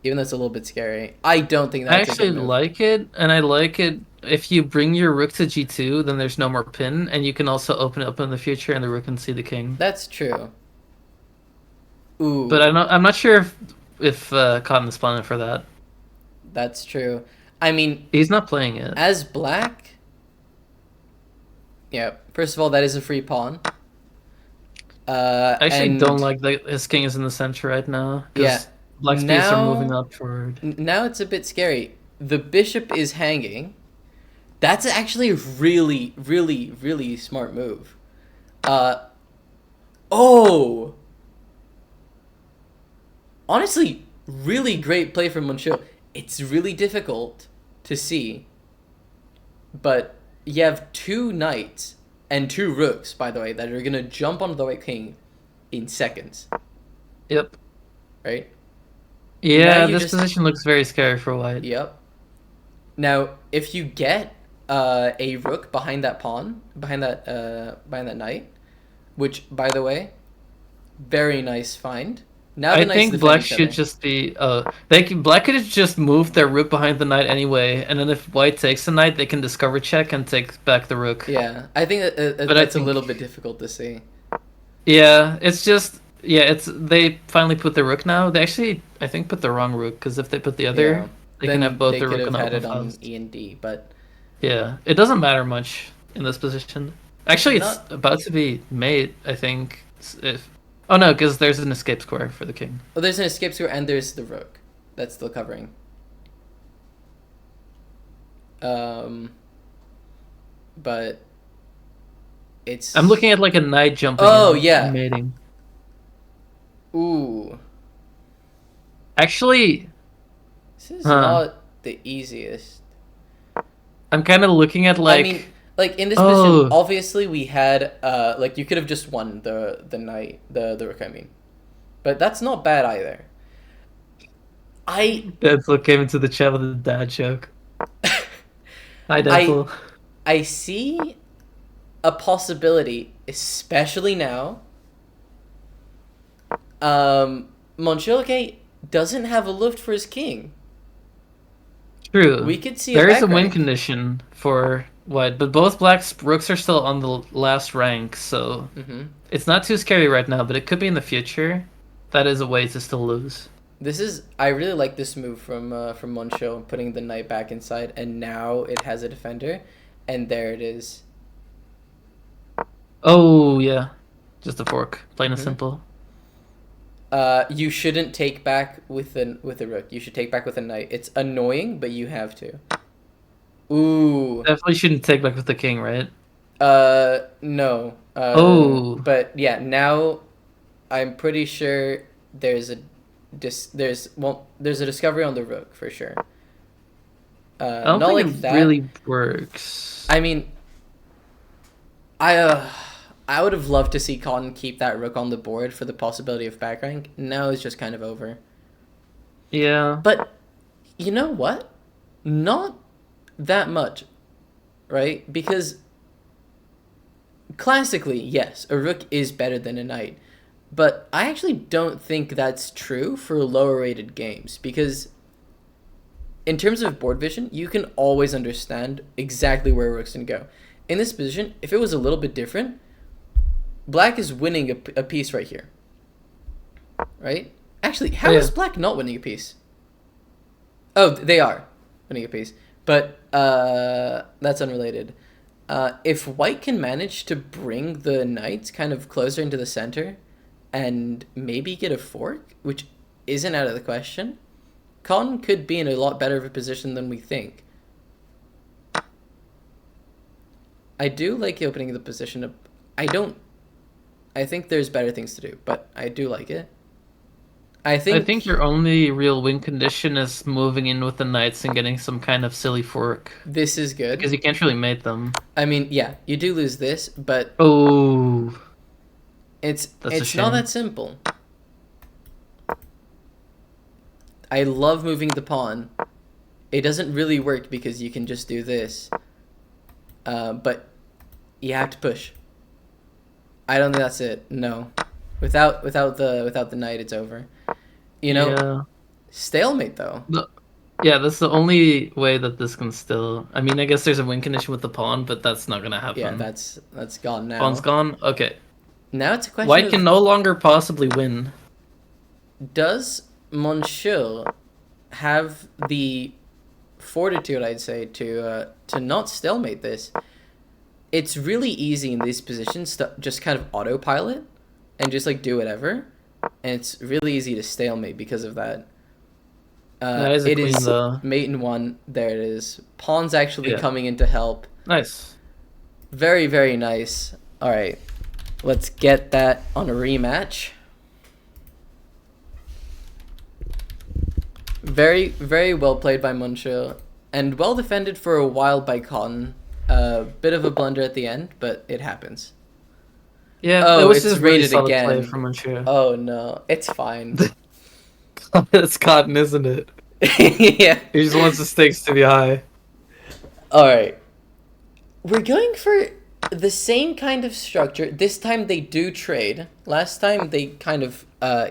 Even though it's a little bit scary. I don't think that's I a actually good move. like it, and I like it if you bring your rook to g2, then there's no more pin, and you can also open it up in the future, and the rook can see the king. That's true. Ooh. But I'm not sure if Cotton is planning for that. That's true. I mean, He's not playing it. as black... Yeah, first of all, that is a free pawn. I actually and don't like that his king is in the center right now. 'Cause Yeah. black's pieces are moving up forward. Now it's a bit scary. The bishop is hanging. That's actually a really, really, really smart move. Oh! Honestly, really great play from Moncho. It's really difficult to see. But you have two knights, and 2 rooks, by the way, that are gonna jump onto the white king in seconds, Yep. right? Now Yeah, you this just position looks very scary for white. Yep. Now, if you get a rook behind that pawn, behind that knight, which, by the way, very nice find. Now the I knights think defend black each should other. just be black could have just moved their rook behind the knight anyway, and then if white takes the knight, they can discover check and take back the rook. Yeah, I think But I that's a think little bit difficult to see. yeah, it's just yeah, it's they finally put the rook now. They actually I think put the wrong rook because if they put the Yeah, other, they can have then both they the could rook have and had open it on fast. E and D, but Yeah, it doesn't matter much in this position. Actually, it's not. about to be mate, I think. If oh no, because there's an escape square for the king. Oh, there's an escape square and there's the rook that's still covering. Um, but it's. I'm looking at like a knight jumping Oh in yeah. and mating. Ooh, Actually, this is huh? not the easiest. I'm kind of looking at like I mean, like in this position, oh, obviously we had like you could have just won the knight, the rook. I mean, but that's not bad either. I that's what came into the chat with a dad joke. Hi, I Denzel. I see a possibility, especially now. Monchilke doesn't have a lift for his king. True. We could see a There is a back win rank. condition for white, but both black's rooks are still on the last rank, so Hmm. it's not too scary right now, but it could be in the future. That is a way to still lose. I really like this move from Moncho, putting the knight back inside, and now it has a defender, and there it is. Oh yeah, just a fork, plain and Hmm. simple. You shouldn't take back with a rook. You should take back with a knight. It's annoying, but you have to. Ooh. Definitely shouldn't take back with the king, right? No. Oh, But yeah, now I'm pretty sure there's a discovery on the rook for sure. I don't Not think like it that. really works. I mean, I would have loved to see Cotton keep that rook on the board for the possibility of back rank. Now it's just kind of over. Yeah, But you know what? Not that much, right? Because classically, yes, a rook is better than a knight. But I actually don't think that's true for lower rated games because in terms of board vision, you can always understand exactly where rook's gonna go. In this position, if it was a little bit different, black is winning a piece right here, right? Actually, oh how yeah. is black not winning a piece? Oh, they are winning a piece, but that's unrelated. If white can manage to bring the knights kind of closer into the center and maybe get a fork, which isn't out of the question, Con could be in a lot better of a position than we think. I do like opening the position up. I think there's better things to do, but I do like it. I I think think your only real win condition is moving in with the knights and getting some kind of silly fork this is because good. you can't really mate them. I mean, yeah, you do lose this, but Oh, that's a it's not shame. that simple. I love moving the pawn. It doesn't really work because you can just do this. But you have to push. I don't think that's it. No. Without the knight it's over. You know, Yeah. stalemate though. The, yeah, that's the only way that this can still. I mean, I guess there's a win condition with the pawn, but that's not gonna Yeah, happen. that's gone Pawn's now. gone. Okay. Now it's a question White can of no longer possibly win. does Monsieur have the fortitude, I'd say, to not stalemate this. It's really easy in these positions to just kind of autopilot and just like do whatever, and it's really easy to stalemate because of that. That is a It queen, is though. mate in one. There it is. Pawn's actually Yeah. coming in to help. Nice. Very, very nice. All right, let's get that on a rematch. Very, very well played by Muncho, and well defended for a while by Cotton. A bit of a blunder at the end, but it happens. Yeah, it Oh, was it's just really rated solid play again. from Montreal. Oh no, it's fine. It's cotton, isn't it? Yeah. He just wants the stakes to be high. All right. We're going for the same kind of structure. This time they do trade. Last time they kind of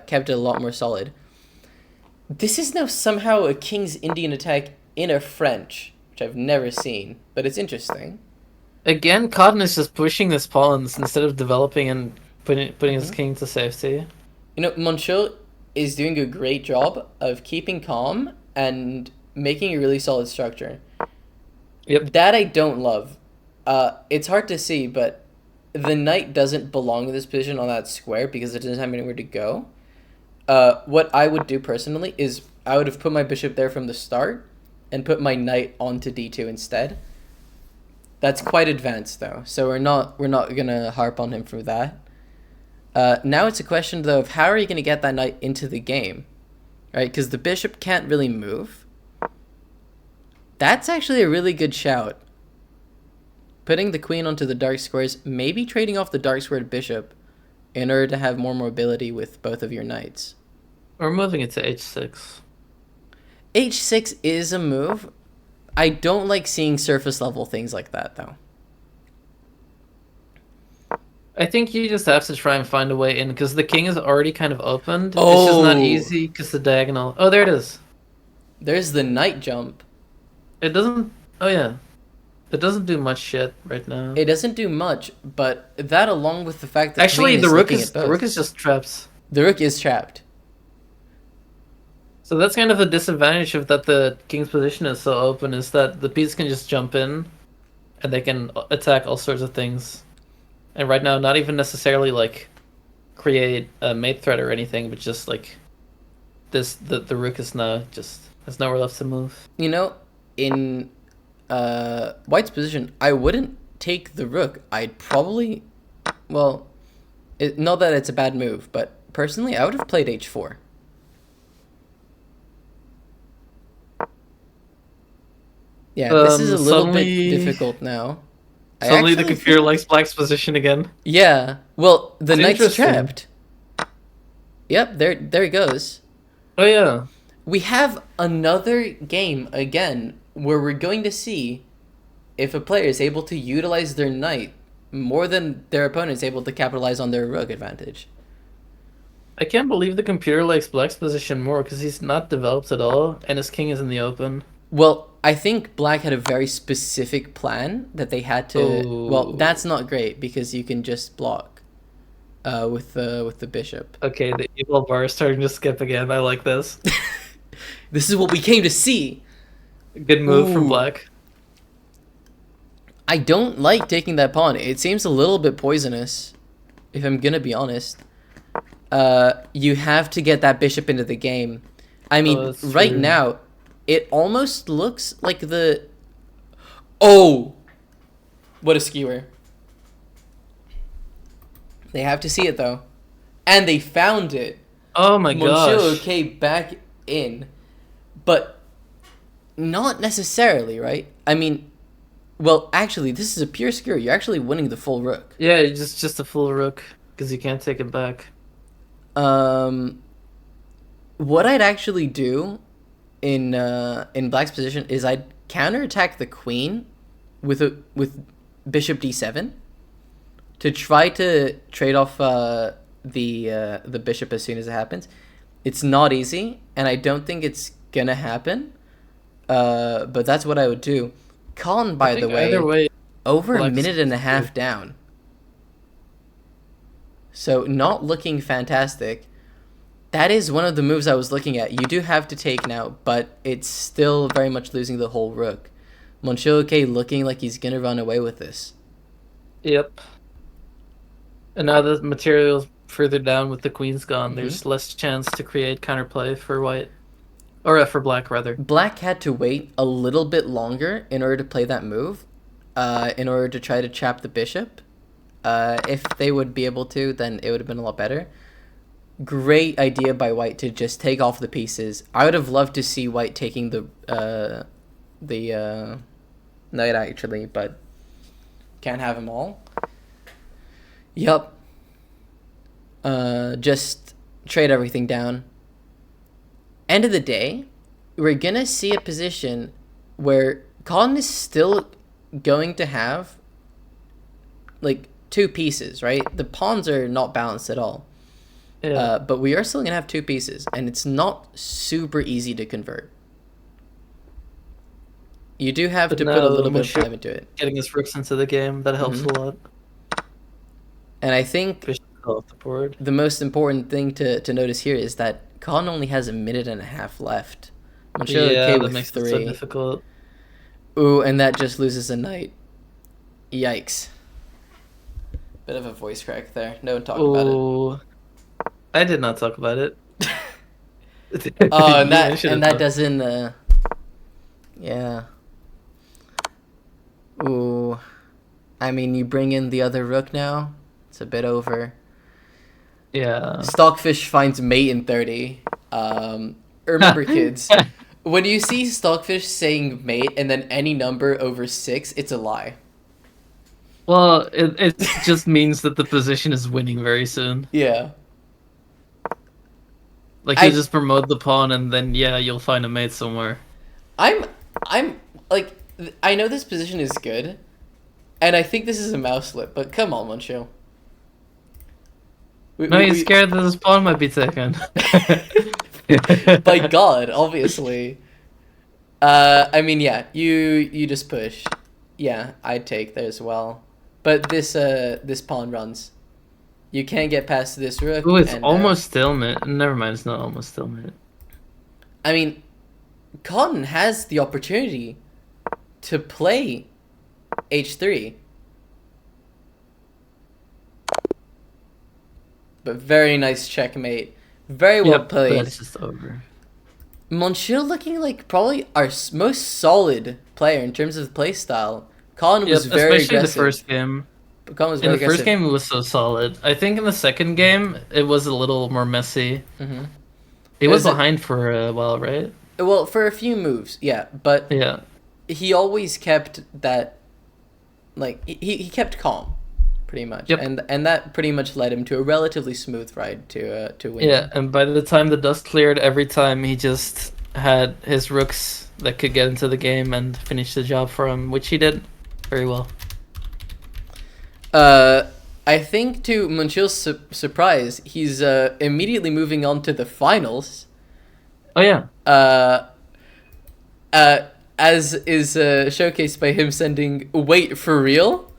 kept it a lot more solid. This is now somehow a King's Indian attack in a French, which I've never seen, but it's interesting. Again, Cotton is just pushing his pawns instead of developing and putting his king to safety. You know, Monchil is doing a great job of keeping calm and making a really solid structure. Yep. That I don't love. It's hard to see, but the knight doesn't belong in this position on that square because it doesn't have anywhere to go. What I would do personally is I would have put my bishop there from the start and put my knight onto d2 instead. That's quite advanced though, so we're not gonna harp on him for that. Now it's a question though of how are you gonna get that knight into the game, right? Because the bishop can't really move. That's actually a really good shout. Putting the queen onto the dark squares, maybe trading off the dark squared bishop in order to have more mobility with both of your knights. Or moving it to h6. h6 is a move. I don't like seeing surface level things like that though. I think you just have to try and find a way in because the king is already kind of opened. It's just not easy because the diagonal. Oh, there it is. There's the knight jump. It doesn't. Oh yeah, it doesn't do much shit right now. It doesn't do much, but that along with the fact that Actually, queen the rook looking is at both. the rook is just trapped. The rook is trapped. So that's kind of the disadvantage of that the king's position is so open is that the piece can just jump in, and they can attack all sorts of things. And right now, not even necessarily like create a mate threat or anything, but just like this the rook is now just has nowhere left to move. You know, in White's position, I wouldn't take the rook. I'd probably, well, not that it's a bad move, but personally, I would have played h4. Yeah, this is a little bit difficult now. Suddenly the computer likes Black's position again. Yeah, well, the It's knight's interesting. trapped. Yep, there he goes. Oh yeah. We have another game again where we're going to see if a player is able to utilize their knight more than their opponent is able to capitalize on their rook advantage. I can't believe the computer likes Black's position more because he's not developed at all, and his king is in the open. Well, I think Black had a very specific plan that they had to. Well, that's not great because you can just block with the bishop. Okay, the evil bar is starting to skip again. I like this. This is what we came to see. Good move from Ooh. Black. I don't like taking that pawn. It seems a little bit poisonous, if I'm gonna be honest. You have to get that bishop into the game. I mean, right now, it almost looks like the... Oh! What a skewer. They have to see it, though. And they found it. Oh my gosh. Okay, back in. But not necessarily, right? I mean, well, actually, this is a pure skewer. You're actually winning the full rook. Yeah, just a full rook because you can't take it back. What I'd actually do in Black's position is I'd counterattack the queen with bishop d7 to try to trade off the bishop as soon as it happens. It's not easy, and I don't think it's gonna happen. But that's what I would do. Colin, by the way, over a minute and a half down. So not looking fantastic. That is one of the moves I was looking at. You do have to take now, but it's still very much losing the whole rook. Monchil looking like he's gonna run away with this. Yep. And now the material's further down with the queen's gone. There's less chance to create counterplay for white. Or for black, rather. Black had to wait a little bit longer in order to play that move, in order to try to trap the bishop. If they would be able to, then it would have been a lot better. Great idea by white to just take off the pieces. I would have loved to see white taking the knight, actually, but Can't have them all. Yup. Just trade everything down. End of the day, we're gonna see a position where Colin is still going to have like two pieces, right? The pawns are not balanced at all. Yeah. But we are still gonna have two pieces, and it's not super easy to convert. You do have But to put now a little bit of Monsieur time into it. getting his rooks into the game, that helps a lot. And I think Fish off the board. the most important thing to notice here is that Colin only has a minute and a half left. Monsieur Yeah, okay that with makes it so 3. difficult. Ooh, and that just loses a knight. Yikes. Bit of a voice crack there. No one talked about it. Oh, I did not talk about it. Oh, and You that should've and that talked. doesn't. Yeah. Ooh, I mean, you bring in the other rook now. It's a bit over. Yeah. Stockfish finds mate in 30. Remember, kids, when you see Stockfish saying mate and then any number over 6, it's a lie. Well, it just means that the position is winning very soon. Yeah. Like, you just promote the pawn and then, yeah, you'll find a mate somewhere. I'm like, I know this position is good, and I think this is a mouse slip, but come on, Moncho. No, he's scared that his pawn might be taken. By God, obviously. I mean, yeah, you just push. Yeah, I'd take there as well. But this pawn runs. You can't get past this rook. Ooh, it's and, almost stalemate. Never mind, it's not almost stalemate. I mean, Cotton has the opportunity to play h3. But very nice checkmate. Very well played. That's just over. Monsieur looking like probably our most solid player in terms of play style. Colin was very especially aggressive. the first game. Colin was In very the first aggressive. game, it was so solid. I think in the second game, it was a little more messy. Mm-hmm. He was behind for a while, right? Well, for a few moves, yeah. But Yeah. he always kept that, like, he kept calm, pretty much. Yep. And that pretty much led him to a relatively smooth ride to win. Yeah, and by the time the dust cleared, every time he just had his rooks that could get into the game and finish the job for him, which he did very well. I think to Monsieur's surprise, he's immediately moving on to the finals. Oh yeah. As is showcased by him sending "Wait for real."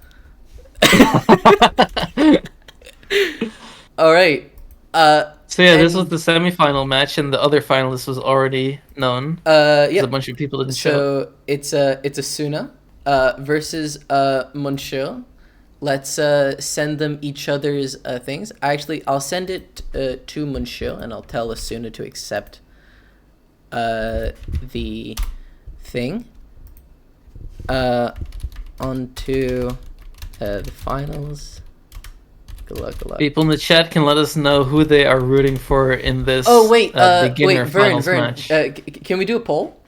All right. So yeah, this was the semi-final match, and the other finalist was already known. Yeah. A bunch of people didn't show. So it's Asuna versus Monsieur. Let's send them each other's things. Actually, I'll send it to Monsieur, and I'll tell Asuna to accept the thing. Onto the finals. Good luck, good luck. People in the chat can let us know who they are rooting for in this beginner Vern, finals match. Can we do a poll?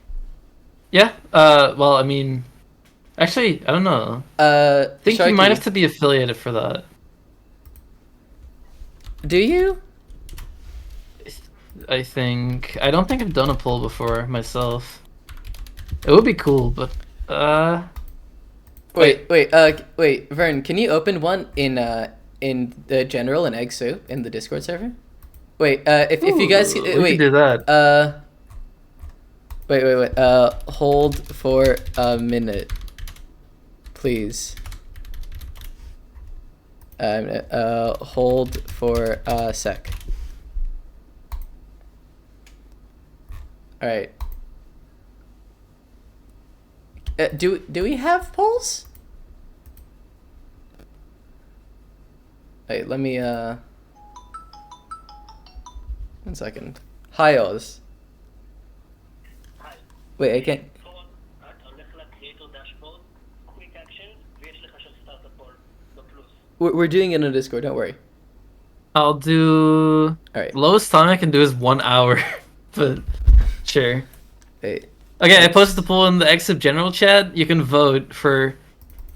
Yeah. Well, I mean, actually, I don't know. I think you might have to be affiliated for that. Do you? I don't think I've done a poll before myself. It would be cool, but Wait, Vern, can you open one in the general in Eggsoup in the Discord server? Wait, if you guys we wait, can do that. wait. Hold for a minute, please. Hold for a sec. All right. Do we have polls? Wait, let me 1 second. Hi Oz. Hi. Wait, I can't. אתה הולך לקריאטור דשבורד, quick action, ויש לך שם סטארט הפול, בפלוס. We're doing it on Discord. Don't worry. I'll do. All right. Lowest time I can do is 1 hour, but sure. Wait. Okay, I posted the poll in the Eggsoup general chat. You can vote for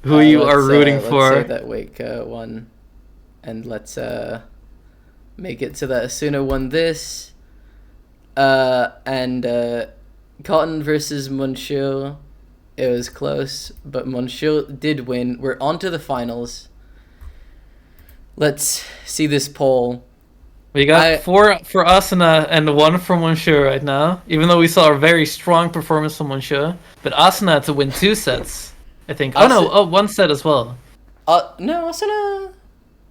who you are rooting Let's for. say that Wake won, and let's make it so that Asuna won this. And Cotton versus Munshil. It was close, but Munshil did win. We're on to the finals. Let's see this poll. We got 4 for Asuna and 1 from Monsieur right now. Even though we saw a very strong performance from Monsieur, but Asuna had to win 2 sets, I think. Oh no, 1 set as well. No, Asuna.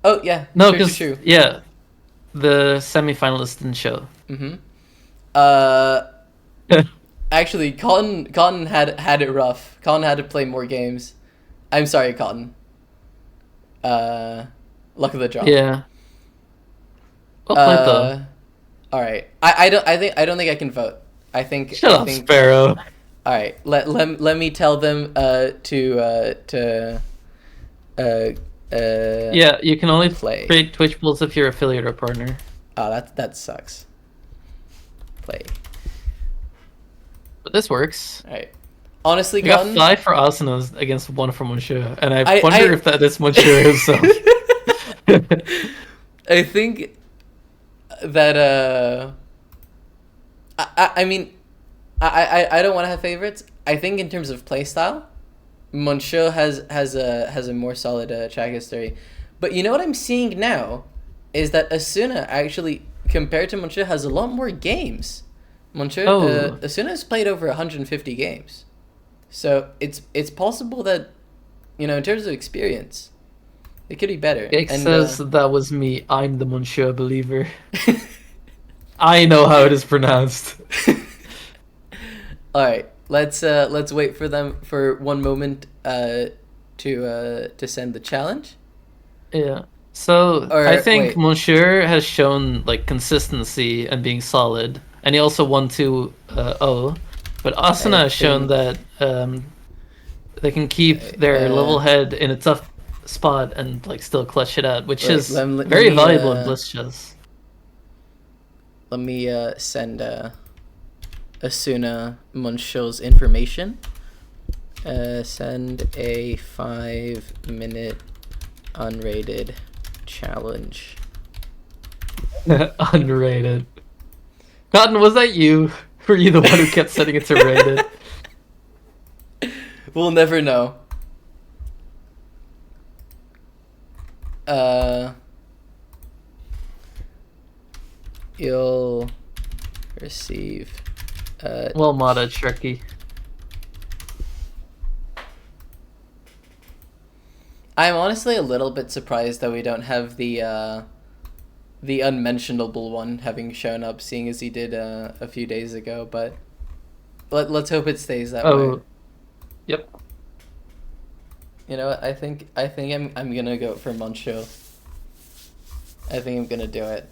Oh yeah. No, true, because true. yeah, the semifinalists didn't show. Actually, Cotton had it rough. Cotton had to play more games. I'm sorry, Cotton. Luck of the draw. Yeah. Well played though. All right. I don't think I can vote. I think. Shut up, Sparrow. All right. Let me tell them to. Yeah, you can only play. create Twitch polls if you're affiliate or partner. Oh, that sucks. Play. But this works. All right. Honestly, We got 5 for Asuna against 1 for Monsieur, and I wonder I- if that is Monsieur himself. I think that I mean I don't want to have favorites. I think in terms of playstyle, Monsieur has a more solid track history. But you know what I'm seeing now is that Asuna actually, compared to Monsieur, has a lot more games. Asuna has played over 150 games. So it's possible that, in terms of experience, it could be better. It says that was me. I'm the Monsieur believer. I know how it is pronounced. All right, let's wait for them for one moment to send the challenge. Yeah. So Or, I think wait. Monsieur has shown consistency and being solid, and he also won 2-0. But Asuna has shown that they can keep their level head in a tough spot and still clutch it out, which is very valuable in Bliss chess. Let me send Asuna Munshil's information. Send a 5-minute unrated challenge. Unrated. Cotton, was that you? Were you the one who kept setting it to rated? We'll never know. You'll receive. Well modded, Shreki. I'm honestly a little bit surprised that we don't have the unmentionable one having shown up, seeing as he did a few days ago. But let's hope it stays that way. Yep. You know what? I think I'm gonna go for Moncho. I think I'm gonna do it.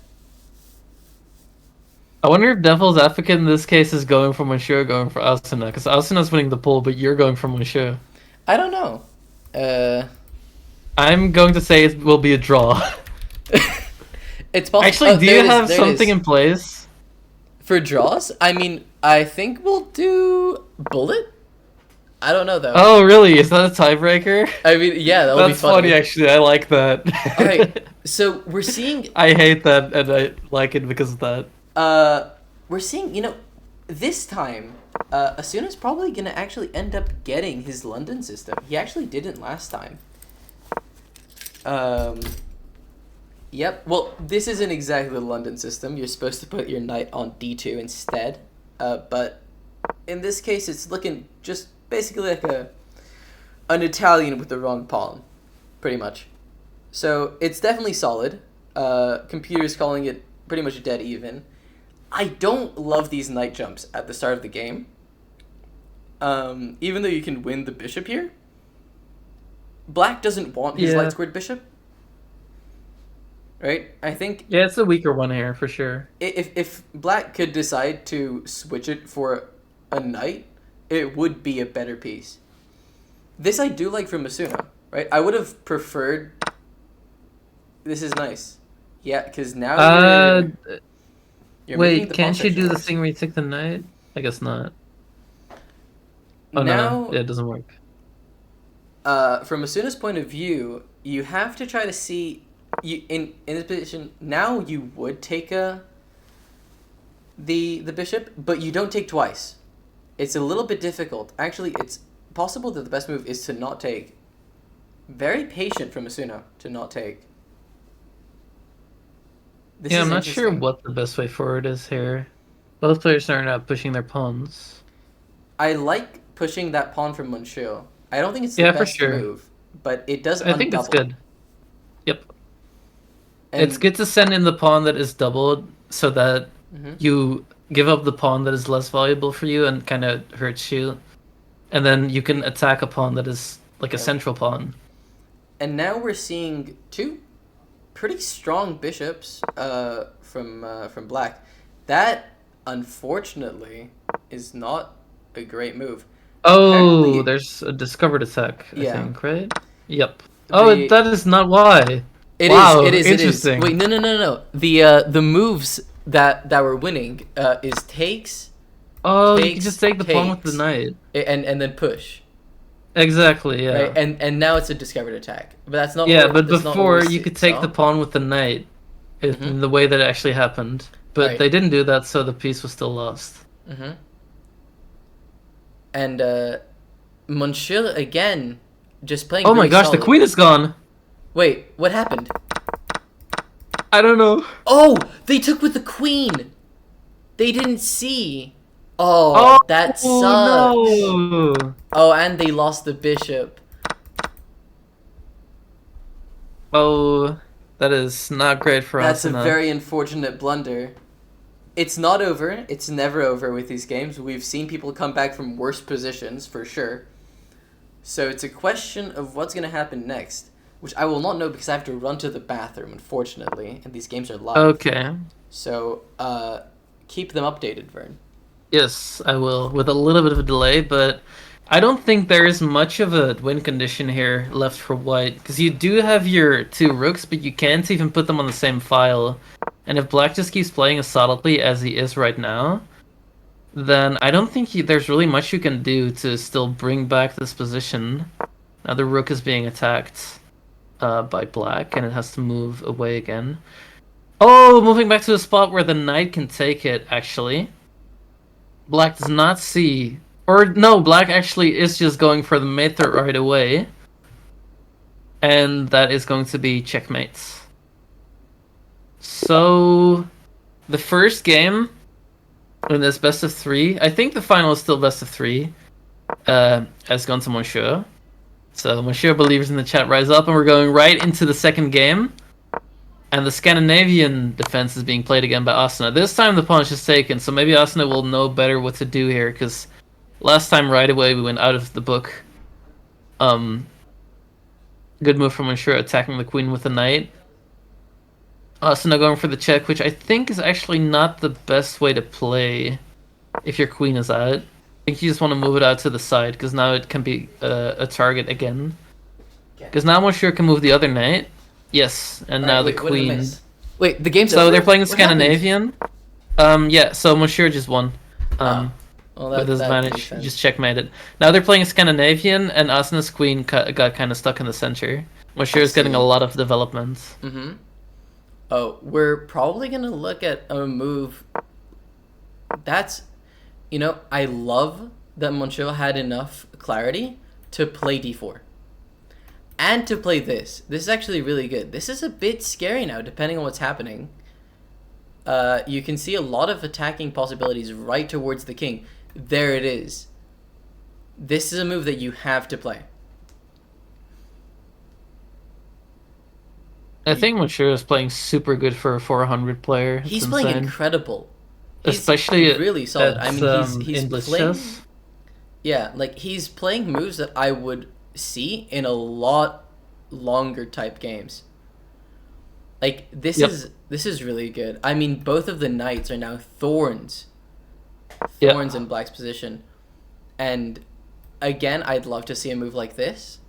I wonder if Devil's Advocate in this case is going for Monsieur or going for Asuna, because Asuna's winning the poll, but you're going for Monsieur. I don't know. I'm going to say it will be a draw. It's possible. Actually, do you have something in place? For draws? I mean, I think we'll do Bullet? I don't know, though. Oh, really? Is that a tiebreaker? I mean, yeah, that'll be funny, actually. I like that. Alright, so we're seeing... I hate that, and I like it because of that. We're seeing, this time, Asuna's probably going to actually end up getting his London system. He actually didn't last time. Yep. Well, this isn't exactly the London system. You're supposed to put your knight on d2 instead. But in this case, it's looking just basically like an Italian with the wrong pawn, pretty much. So it's definitely solid. Computer's calling it pretty much dead even. I don't love these knight jumps at the start of the game. Even though you can win the bishop here, Black doesn't want his light squared bishop. Right? I think... Yeah, it's a weaker one here, for sure. If Black could decide to switch it for a knight, it would be a better piece. This I do like from Asuna, right? I would have preferred... This is nice. Yeah, because now you're wait, can't you do the thing where you take the knight? I guess not. Oh, now, no, it doesn't work. from Asuna's point of view, you have to try to see you in this position now. You would take the bishop, but you don't take twice. It's a little bit difficult. Actually, it's possible that the best move is to not take. Very patient from Asuna to not take. This Yeah, is I'm not sure interesting. what the best way forward is here. Both players are not pushing their pawns. I like pushing that pawn from Monsieur. I don't think it's the Yeah, for best sure. move, but it does I think it's undouble. good. Yep. And It's good to send in the pawn that is doubled so that Mhm. you give up the pawn that is less valuable for you and kind of hurts you. And then you can attack a pawn that is like a Yep. central pawn. And now we're seeing two pretty strong bishops from black. That unfortunately is not a great move. Oh, Apparently- there's a discovered attack, I Yeah. think, right? Yep. Oh, The- that is not why. It Wow, is. It is. interesting. Wait, no. The moves that were winning is takes Oh, you takes, can just take the pawn with the takes. knight. and then push. Exactly, yeah. Right? And now it's a discovered attack. But that's not Yeah, what, but that's not what before we you could take saw. the pawn with the knight in Mhm. the way that it actually happened. But Right. they didn't do that, so the piece was still lost. Mm-hmm. And Monsieur again just playing Oh my really gosh, the solid. queen is gone! Wait, what happened? I don't know. Oh, they took with the queen. They didn't see. Oh, that sucks. No! Oh, and they lost the bishop. Oh, that is not great for us. That's a very unfortunate blunder. It's not over. It's never over with these games. We've seen people come back from worse positions, for sure. So it's a question of what's going to happen next, which I will not know because I have to run to the bathroom, unfortunately, and these games are live. Okay. So, keep them updated, Vern. Yes, I will, with a little bit of a delay, but I don't think there is much of a win condition here left for white, because you do have your two rooks, but you can't even put them on the same file. And if black just keeps playing as solidly as he is right now, then I don't think there's really much you can do to still bring back this position. Now the rook is being attacked by black, and it has to move away again. Oh, moving back to a spot where the knight can take it, actually. Black does not see... Or, no, black actually is just going for the mate threat right away. And that is going to be checkmate. So, the first game in this best of 3, I think the final is still best of 3, has gone to Monsieur. So, Monsieur believers in the chat rise up, and we're going right into the second game. And the Scandinavian defense is being played again by Asuna. This time the pawn is just taken, so maybe Asuna will know better what to do here, because last time right away we went out of the book. Good move from Monsieur, attacking the queen with the knight. Asuna going for the check, which I think is actually not the best way to play if your queen is out. I think you just want to move it out to the side, because now it can be a target again. Because now Monsieur can move the other knight. Yes, and now the queen. Wait, the game's So over? they're playing the What happened? Scandinavian. Yeah, so Monsieur just won. Well, With his that advantage, makes sense. just checkmated. Now they're playing a Scandinavian, and Asuna's queen got kind of stuck in the center. Monsieur is getting a lot of development. Mm-hmm. Oh, we're probably gonna look at a move. That's, I love that Monsieur had enough clarity to play d4. And to play this. This is actually really good. This is a bit scary now, depending on what's happening. You can see a lot of attacking possibilities right towards the king. There it is. This is a move that you have to play. I think Monsieur is playing super good for a 400 player. It's He's playing insane. incredible. He's Especially really solid. I mean, he's in Blitz playing. chess. Yeah, like he's playing moves that I would see in a lot longer type games. Like this Yep. is really good. I mean, both of the knights are now thorns. Yep. Thorns in black's position. And again, I'd love to see a move like this.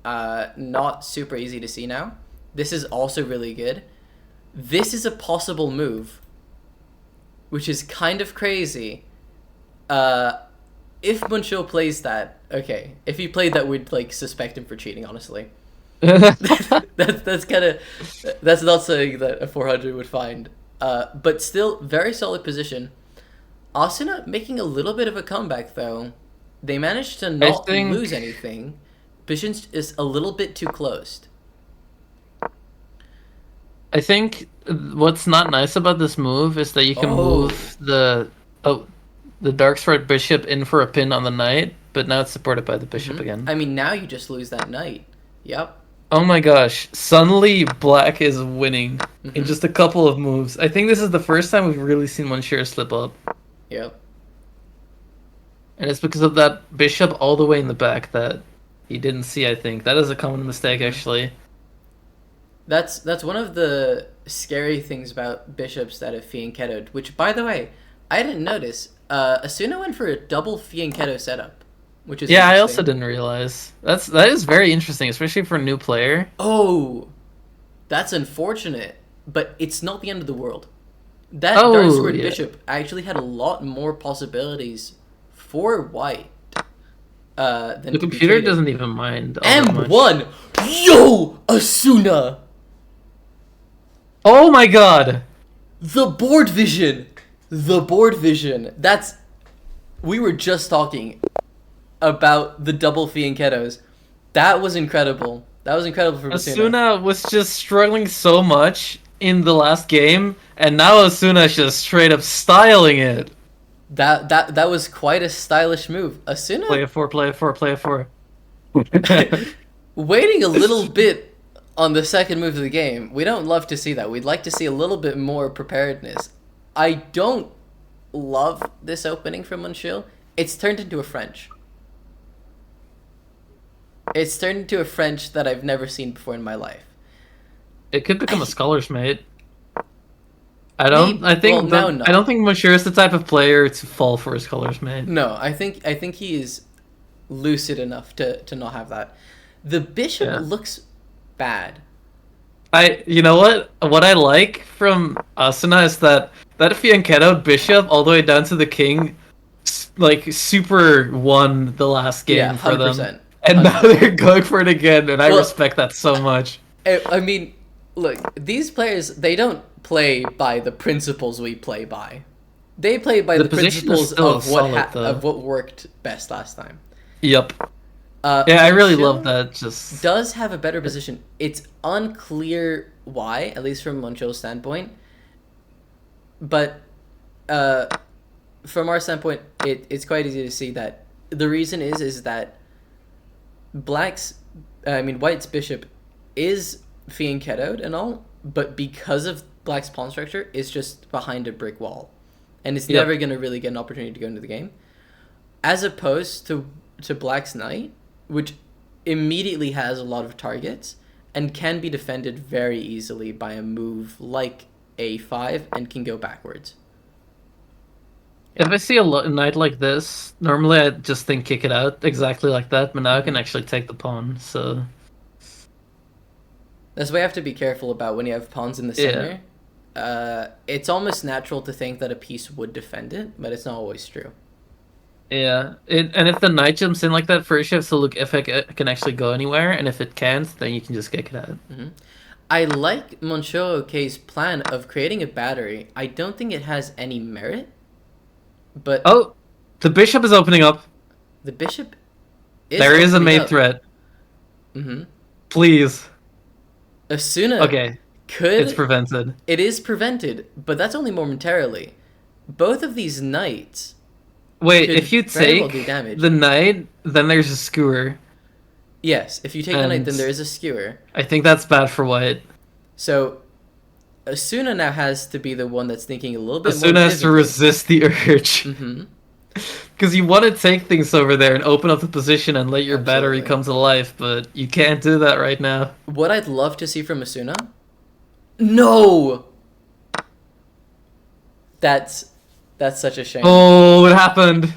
Not super easy to see now. This is also really good. This is a possible move, which is kind of crazy. if Muncho plays that, okay. If he played that, we'd like suspect him for cheating. Honestly, that's kind of that's not something that a 400 would find. But still, very solid position. Asuna making a little bit of a comeback though. They managed to not think- lose anything. Position is a little bit too closed. I think what's not nice about this move is that you can move the Darksword Bishop in for a pin on the knight, but now it's supported by the bishop again. I mean, now you just lose that knight. Yep. Oh my gosh, suddenly black is winning in just a couple of moves. I think this is the first time we've really seen Monsieur slip up. Yep. And it's because of that bishop all the way in the back that he didn't see, I think. That is a common mistake, actually. That's one of the scary things about bishops that have fianchettoed, which, by the way, I didn't notice. Asuna went for a double fianchetto setup, which is Yeah, I interesting. also didn't realize. That is very interesting, especially for a new player. Oh, that's unfortunate, but it's not the end of the world. That Oh, Darksword yeah. Bishop actually had a lot more possibilities for white than The to be computer traded. doesn't even mind all that much. M1! Yo! Asuna! Oh my god! The board vision! The board vision. That's... We were just talking about the double fianchettos. That was incredible. That was incredible for Asuna. Asuna was just struggling so much in the last game, and now Asuna's just straight up styling it. That was quite a stylish move. Asuna Play a 4, play a 4, play a 4. waiting a little bit on the second move of the game. We don't love to see that. We'd like to see a little bit more preparedness. I don't love this opening from Munchil. It's turned into a French. It's turned into a French that I've never seen before in my life. It could become a scholar's mate. I don't Maybe- think well, no. I don't think Monsieur is the type of player to fall for a scholar's mate. No, I think he is lucid enough to not have that. The bishop Yeah. looks bad. You know what? What I like from Asuna is that fianchetto bishop all the way down to the king, like super won the last game Yeah, for them, 100%. and now they're going for it again, and I Well- respect that so much. I mean, look, these players, they don't play by the principles we play by. They play by The the position is principles still of what solid, though. of what worked best last time. Yep. Yeah, I really Munchil love that. Just does have a better position. It's unclear why, at least from Munchil's standpoint. But from our standpoint, it's quite easy to see that the reason is that White's bishop is fianchettoed and all, but because of Black's pawn structure, it's just behind a brick wall, and it's Yep. never going to really get an opportunity to go into the game, as opposed to Black's knight, which immediately has a lot of targets and can be defended very easily by a move like a5 and can go backwards. if I see a knight like this, normally I just think kick it out exactly like that, but now I can actually take the pawn. So That's why you have to be careful about when you have pawns in the Yeah. center. It's almost natural to think that a piece would defend it, but it's not always true. yeah, and if the knight jumps in like that, first you have to look if it can actually go anywhere, and if it can't, then you can just kick it out. I like Moncho K's plan of creating a battery. I don't think it has any merit, but Oh, the bishop is opening up. the bishop is There is a opening mate up. threat. Mm-hmm. Please. Asuna Okay, could... it's prevented. It is prevented, but that's only momentarily. Both of these knights... Wait, could if you very well take do damage. the knight, then there's a skewer. Yes, if you take the knight, then And- there is a skewer. I think that's bad for white. So, Asuna now has to be the one that's thinking a little bit more Asuna has to vividly. resist the urge. Mm-hmm. Because you want to take things over there and open up the position and let your battery Absolutely. come to life, but you can't do that right now. What I'd love to see from Asuna... No! That's such a shame. Oh, it happened!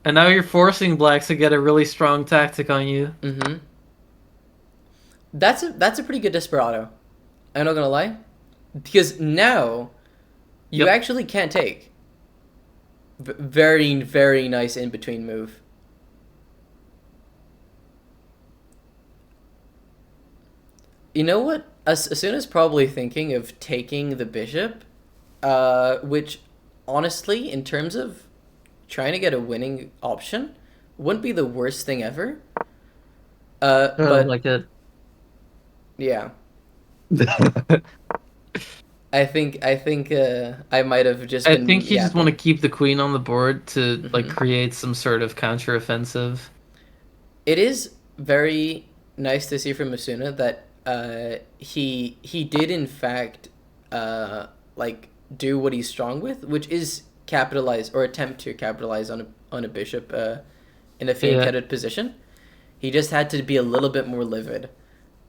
And now you're forcing blacks to get a really strong tactic on you. Mm-hmm. That's a pretty good desperado. I'm not gonna lie. Because now, you Yep. actually can't take. Very, very nice in between move. You know what? Asuna's probably thinking of taking the bishop, which honestly, in terms of trying to get a winning option, wouldn't be the worst thing ever. But like it. yeah, I think I might have just I been think you just want to yapping. keep the queen on the board to like Mhm. create some sort of counter-offensive. It is very nice to see from Asuna that he did in fact like do what he's strong with, which is capitalize or attempt to capitalize on a bishop in a Yeah. fianchetted position. He just had to be a little bit more livid,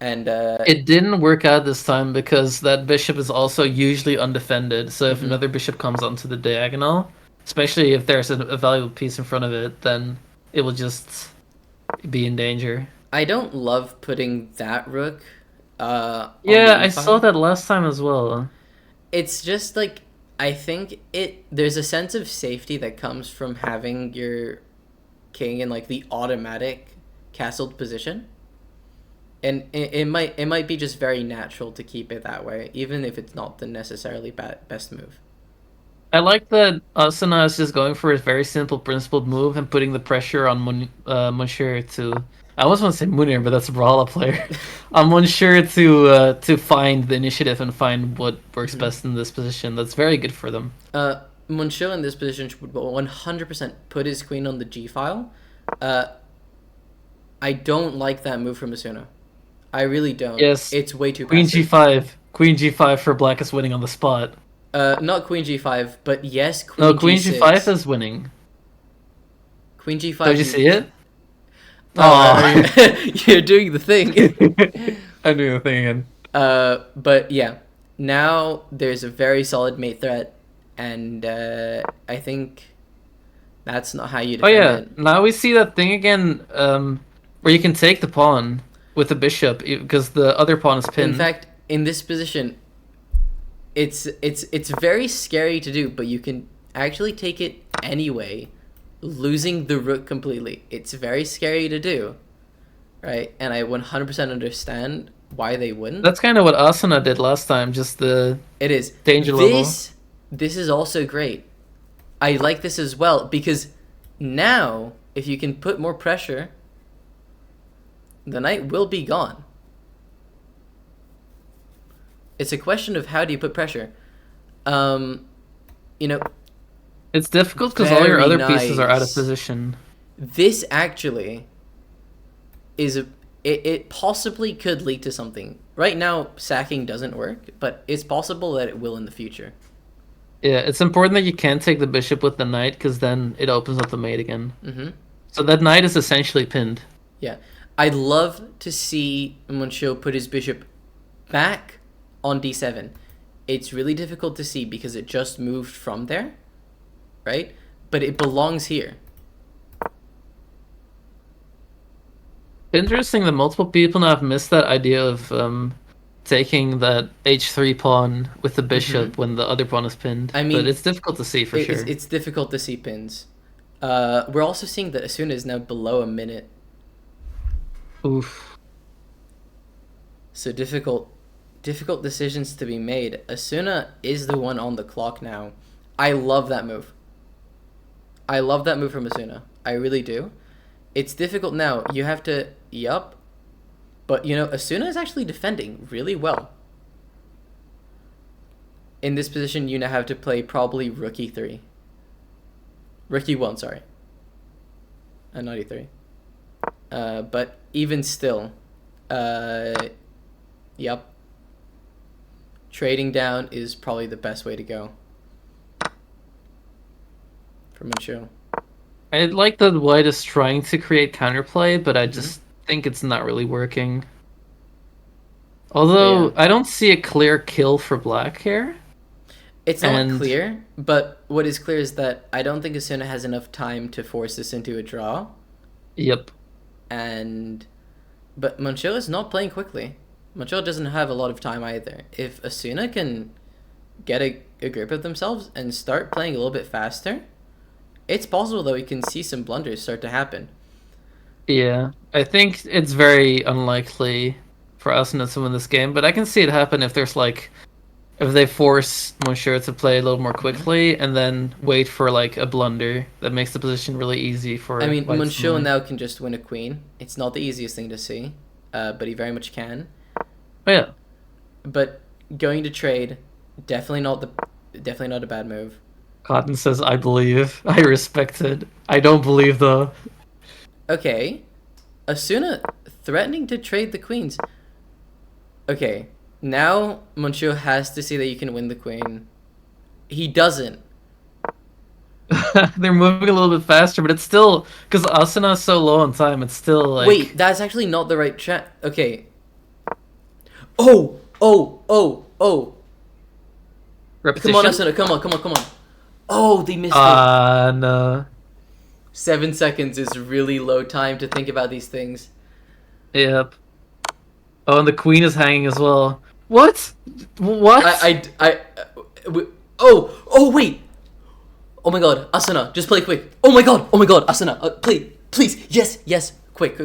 and It didn't work out this time because that bishop is also usually undefended. So if Mhm. another bishop comes onto the diagonal, especially if there's a valuable piece in front of it, then it will just be in danger. I don't love putting that rook on the Yeah, e I saw file. that last time as well. It's just like I think there's a sense of safety that comes from having your king in like the automatic castled position. And it might be just very natural to keep it that way, even if it's not the necessarily best move. I like that Asuna is just going for a very simple principled move and putting the pressure on Monsieur to. I almost want to say Munir, but that's a Brawler player. On Monsieur to find the initiative and find what works Mhm. best in this position. That's very good for them. Monsieur in this position would 100% put his queen on the g file. Uh, I don't like that move from Asuna. I really don't. Yes, It's way too Queen passive. G5. Queen G5 for Black is winning on the spot. Not queen g5, but yes, No, queen Queen G5 g6. is winning. Queen Don't g5. you see it? Oh, Oh, you're doing the thing. I'm doing the thing again. But yeah, now there's a very solid mate threat, and I think that's not how you Oh defend yeah, it. now we see that thing again, where you can take the pawn with the bishop because the other pawn is In pinned. fact, in this position, it's very scary to do, but you can actually take it anyway, losing the rook completely. It's very scary to do, right? And I 100% understand why they wouldn't. That's kind of what Asuna did last time, just the It is. danger level. This is also great. I like this as well because now if you can put more pressure, the knight will be gone. It's a question of how do you put pressure. Um, you know, It's difficult because all your very other pieces are out of nice. position. This actually is it possibly could lead to something. Right now, sacking doesn't work, but it's possible that it will in the future. Yeah, it's important that you can't take the bishop with the knight because then it opens up the mate again. Mm-hmm. So that knight is essentially pinned. Yeah, I'd love to see Muncho put his bishop back on d7. It's really difficult to see because it just moved from there, right? But it belongs here. Interesting that multiple people now have missed that idea of taking that h3 pawn with the bishop when the other pawn is pinned. I But mean, it's difficult to see for sure. it's difficult to see pins. We're also seeing that Asuna is now below a minute, Oof. so difficult decisions to be made. Asuna is the one on the clock now. I love that move. I love that move from Asuna. I really do. It's difficult now. You have to yup, but you know Asuna is actually defending really well. In this position, you now have to play probably rook e3. Rook e1, sorry. Not e3. But even still, yep. Trading down is probably the best way to go. For Manchu. I like that white is trying to create counterplay, but I Mm-hmm. just think it's not really working. But Although yeah. I don't see a clear kill for black here. It's not And clear, but what is clear is that I don't think Asuna has enough time to force this into a draw. yep. But Mancho is not playing quickly. Mancho doesn't have a lot of time either. If Asuna can get a grip of themselves and start playing a little bit faster, It's possible that we can see some blunders start to happen. Yeah, I think it's very unlikely for Asuna to win this game, but I can see it happen if there's like if they force Monsieur to play a little more quickly and then wait for like a blunder that makes the position really easy for I mean, white to Monsieur win. now can just win a queen. It's not the easiest thing to see, but he very much can. Oh, yeah. But going to trade, definitely not a bad move. Cotton says, I believe. I respect it. I don't believe, though. Okay, Asuna threatening to trade the queens. Okay, now Monsieur has to see that you can win the queen. He doesn't. They're moving a little bit faster, but it's still... Because Asuna is so low on time, it's still, like... Wait, that's actually not the right chat. Okay. Oh! Repetition? Come on, Asuna, come on. Oh, they missed it. No. 7 seconds is really low time to think about these things. Yep. Oh, and the queen is hanging as well. What? What? Oh, wait! Oh my god, Asuna, just play quick. Oh my god, Asuna, please, yes, quick.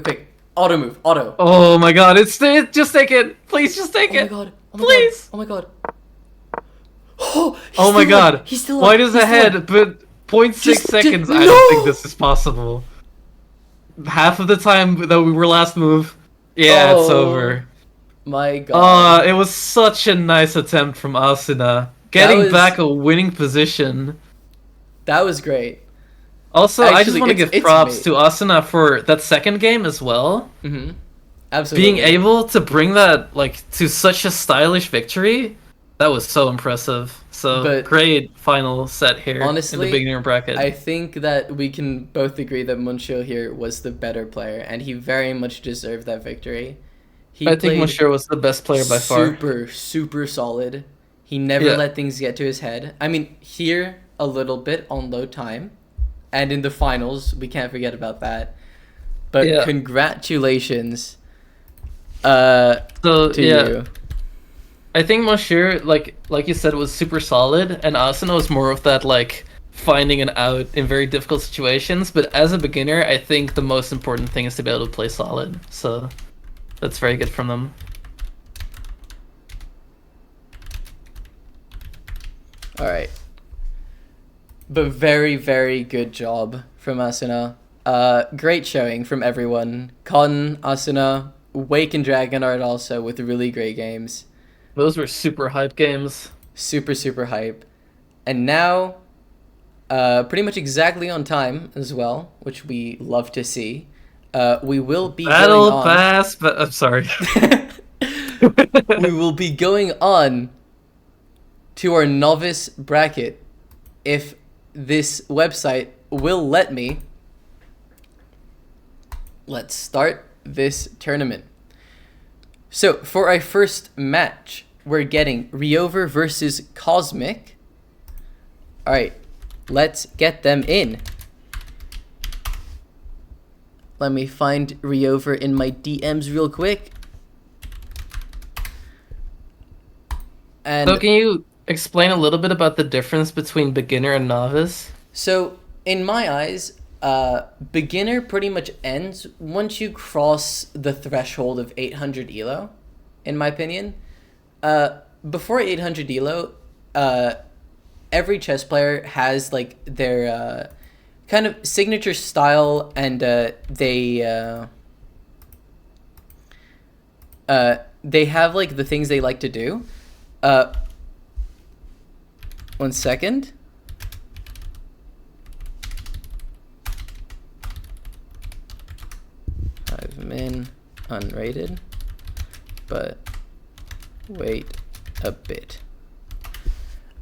Auto move, auto. Oh my god, just take it. Please, just take it. Please. Oh my god. Oh my god. He's still White is ahead, but 0.6 seconds. I don't think this is possible. Half of the time that we were last move. Yeah, it's over. My god. It was such a nice attempt from Asuna. Getting back a winning position. That was great. Also, I just Actually, want to give it's props me. to Asuna for that second game as well. Mm-hmm. Absolutely. Being able to bring that like to such a stylish victory, that was so impressive. So But great final set here honestly, in the beginner bracket. I think that we can both agree that Muncho here was the better player, and he very much deserved that victory. I think Monsieur was the best player by far. Super solid. He never let things get to his head. I mean, here a little bit on low time, and in the finals, we can't forget about that. But congratulations to you. I think Monsieur, like you said, was super solid, and Asuna was more of that like finding an out in very difficult situations. But as a beginner, I think the most important thing is to be able to play solid. So that's very good from them. All right. But very, very good job from Asuna. Great showing from everyone. Con, Asuna, Wake and Dragonart also with really great games. Those were super hype games. Super hype. And now, pretty much exactly on time as well, which we love to see. We will be Battle going on. Pass, but I'm sorry. We will be going on to our novice bracket if this website will let me. Let's start this tournament. So for our first match, we're getting Riover versus Cosmic. All right, let's get them in. Let me find Riover in my DMs real quick. And So can you explain a little bit about the difference between beginner and novice? so, in my eyes, beginner pretty much ends once you cross the threshold of 800 elo, in my opinion. Before 800 elo, every chess player has like their kind of signature style, and they have like the things they like to do. 1 second. I'm in unrated, but wait a bit.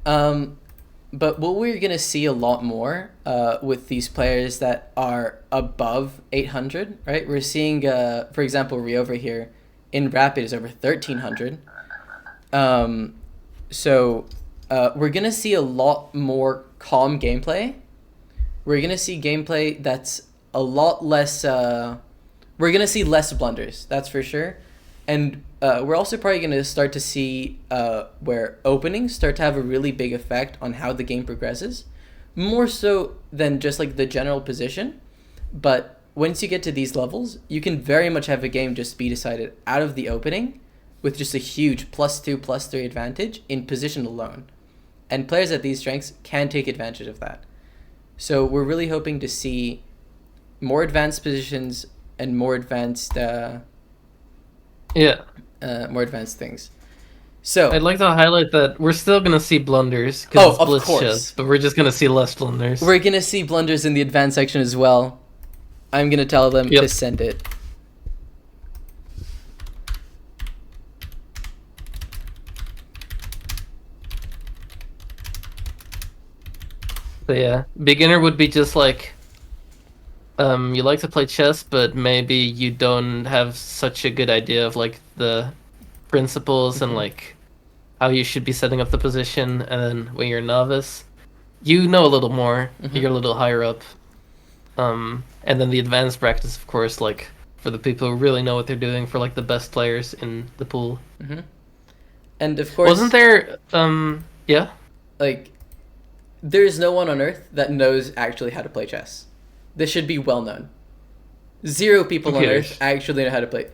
But what we're gonna see a lot more with these players that are above 800, right? We're seeing, for example, Riover here in Rapid is over 1300. So we're gonna see a lot more calm gameplay. We're gonna see gameplay that's a lot less. We're gonna see less blunders, that's for sure. And we're also probably gonna start to see where openings start to have a really big effect on how the game progresses. more so than just like the general position. But once you get to these levels, you can very much have a game just be decided out of the opening with just a huge +2, +3 advantage in position alone. And players at these strengths can take advantage of that. So we're really hoping to see more advanced positions and more advanced things. So I'd like to highlight that we're still gonna see blunders because it's of blitz course. chess, but we're just gonna see less blunders. We're gonna see blunders in the advanced section as well. I'm gonna tell them Yep. to send it. So yeah, beginner would be just like, you like to play chess, but maybe you don't have such a good idea of like the principles and like how you should be setting up the position. And then when you're a novice, you know a little more. You're a little higher up. And then the advanced practice, of course, like for the people who really know what they're doing, for like the best players in the pool. And of course, Wasn't there? Yeah. like, there's no one on Earth that knows actually how to play chess. This should be well known. 0 people Who on cares? Earth actually know how to play.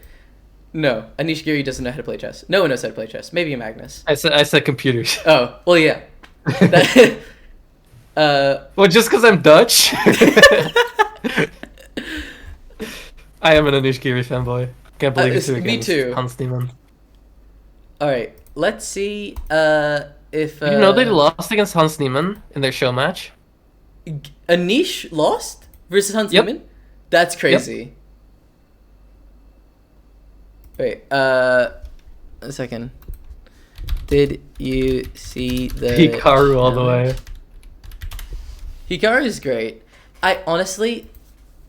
No, Anish Giri doesn't know how to play chess. No one knows how to play chess. Maybe Magnus. I said computers. Oh, well, yeah. That, Well, just because I'm Dutch. I am an Anish Giri fanboy. Can't believe it's- it's me too. Hans Niemann. all right, let's see if You know they lost against Hans Niemann in their show match. Anish lost versus Hans Yep. Niemann? That's crazy. Wait, a second. Did you see the Hikaru all the way. Hikaru is great. I honestly,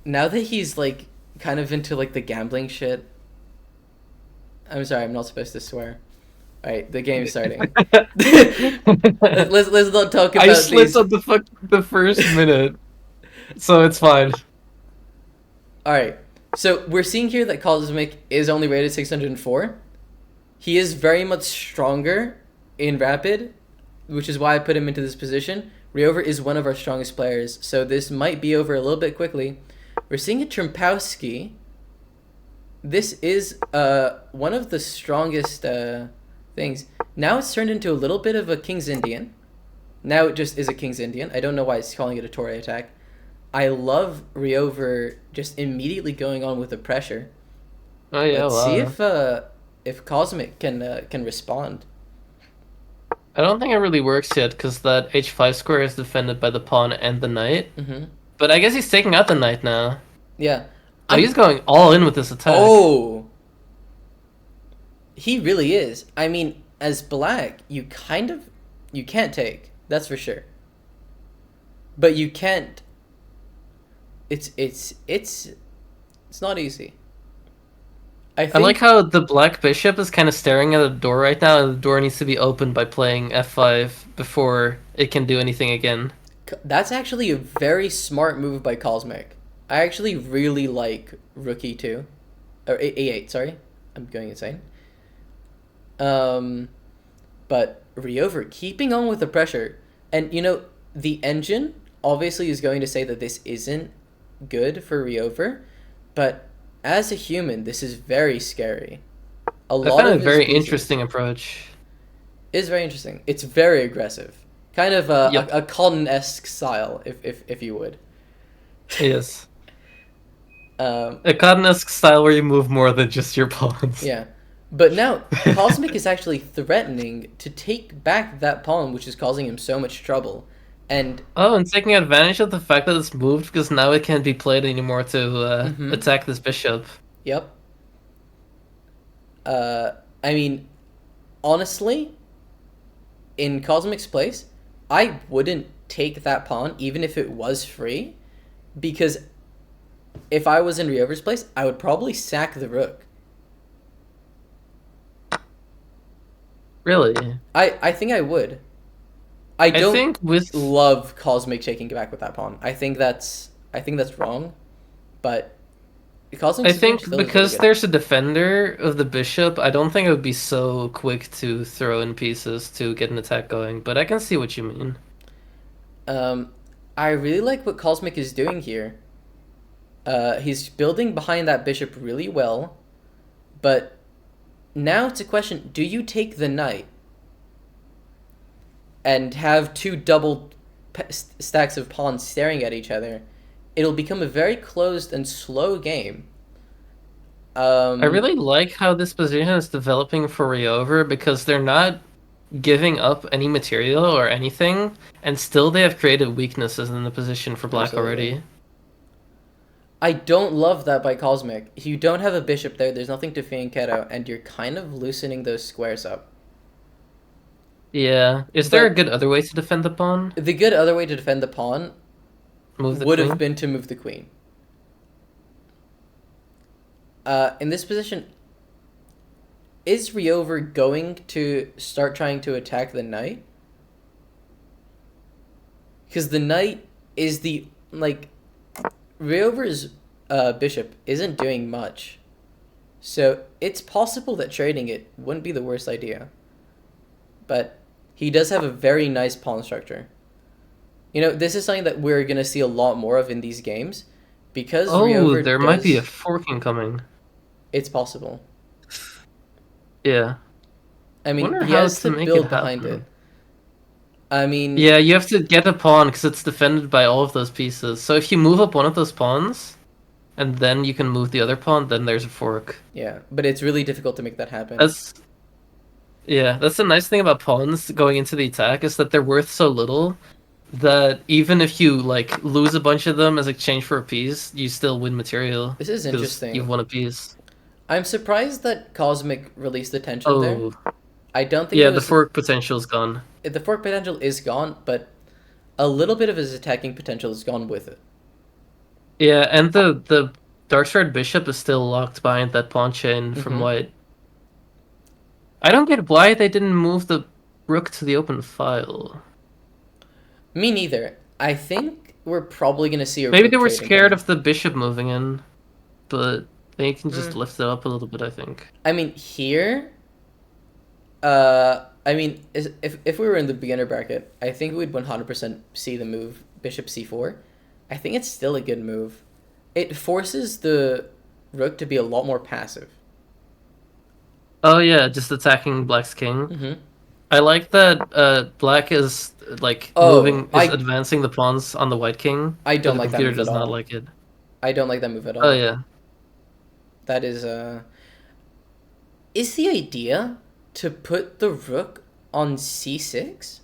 now that he's like kind of into like the gambling shit. I'm sorry, I'm not supposed to swear. All right, the game is starting. let's not talk about I slipped these. on the first minute, so it's fine. All right, so we're seeing here that Cosmic is only rated 604. He is very much stronger in Rapid, which is why I put him into this position. Ryover is one of our strongest players, so this might be over a little bit quickly. We're seeing a Trimpowski. This is one of the strongest things. Now it's turned into a little bit of a King's Indian. Now it just is a King's Indian. I don't know why it's calling it a Toray attack. I love Ryover just immediately going on with the pressure. Oh yeah, Let's wow. see if Cosmic can respond. I don't think it really works yet because that h5 square is defended by the pawn and the knight. Mm-hmm. But I guess he's taking out the knight now. Yeah. Oh, he's going all in with this attack. Oh. He really is. I mean, as black, you can't take. That's for sure. But you can't. It's not easy. I I like how the black bishop is kind of staring at a door right now, and the door needs to be opened by playing f5 before it can do anything again. that's actually a very smart move by Cosmic. I actually really like Rook E2. Or A8, sorry. I'm going insane. But Ryover keeping on with the pressure. And, you know, the engine obviously is going to say that this isn't good for Ryover. But as a human, this is very scary. I find it a very interesting approach. Is very interesting. It's very aggressive. Kind of Yep. a Cotton-esque style, if you would. Yes. Um, A Cotton-esque style where you move more than just your pawns. Yeah. But now, Cosmic is actually threatening to take back that pawn, which is causing him so much trouble. And Oh, and taking advantage of the fact that it's moved because now it can't be played anymore to attack this bishop. yep. I mean, honestly, in Cosmic's place, I wouldn't take that pawn even if it was free, because if I was in Ryover's place, I would probably sack the rook. Really? I think I would. I I don't think with love Cosmic taking back with that pawn. I think that's wrong, but Cosmic. I think because there's a defender of the bishop, I don't think it would be so quick to throw in pieces to get an attack going. But I can see what you mean. I really like what Cosmic is doing here. He's building behind that bishop really well, but now it's a question: do you take the knight and have two double stacks of pawns staring at each other? It'll become a very closed and slow game. I really like how this position is developing for Ryover because they're not giving up any material or anything, and still they have created weaknesses in the position for black Absolutely. already. I don't love that by Cosmic. You don't have a bishop there, there's nothing to Fianchetto, and you're kind of loosening those squares up. Yeah. Is there a But good other way to defend the pawn? the good other way to defend the pawn Move the would have queen? been to move the queen. In this position, is Ryover going to start trying to attack the knight? Because the knight is the, like, Ryover's bishop isn't doing much. So it's possible that trading it wouldn't be the worst idea. But he does have a very nice pawn structure. You know, this is something that we're going to see a lot more of in these games. Because Oh, Ryover there might be a forking coming. It's possible. Yeah. I mean, Wonder he how has to to make build it behind happen. it. I mean, Yeah, you have to get a pawn because it's defended by all of those pieces. So if you move up one of those pawns, and then you can move the other pawn, then there's a fork. yeah, but it's really difficult to make that happen. That's the nice thing about pawns going into the attack is that they're worth so little that even if you like lose a bunch of them as exchange for a piece, you still win material. This is 'Cause interesting. You've won a piece. I'm surprised that Cosmic released the tension there. Oh, I don't think yeah, it the was fork potential's gone. the fork potential is gone, but a little bit of his attacking potential is gone with it. Yeah, and the dark sword bishop is still locked behind that pawn chain from Mhm. white. I don't get why they didn't move the rook to the open file. Me neither. I think we're probably gonna see a Maybe rook they were trading scared coming. of the bishop moving in, but they can just Mm. lift it up a little bit, I think. I mean, here, I mean, if we were in the beginner bracket, I think we'd 100% see the move bishop c4. I think it's still a good move. It forces the rook to be a lot more passive. Oh yeah, just attacking black's king. Mm-hmm. I like that black is like Oh, advancing the pawns on the white king, I but don't the like that computer move at does not all. like it. I don't like that move at all. Oh yeah. That is the idea to put the rook on c6?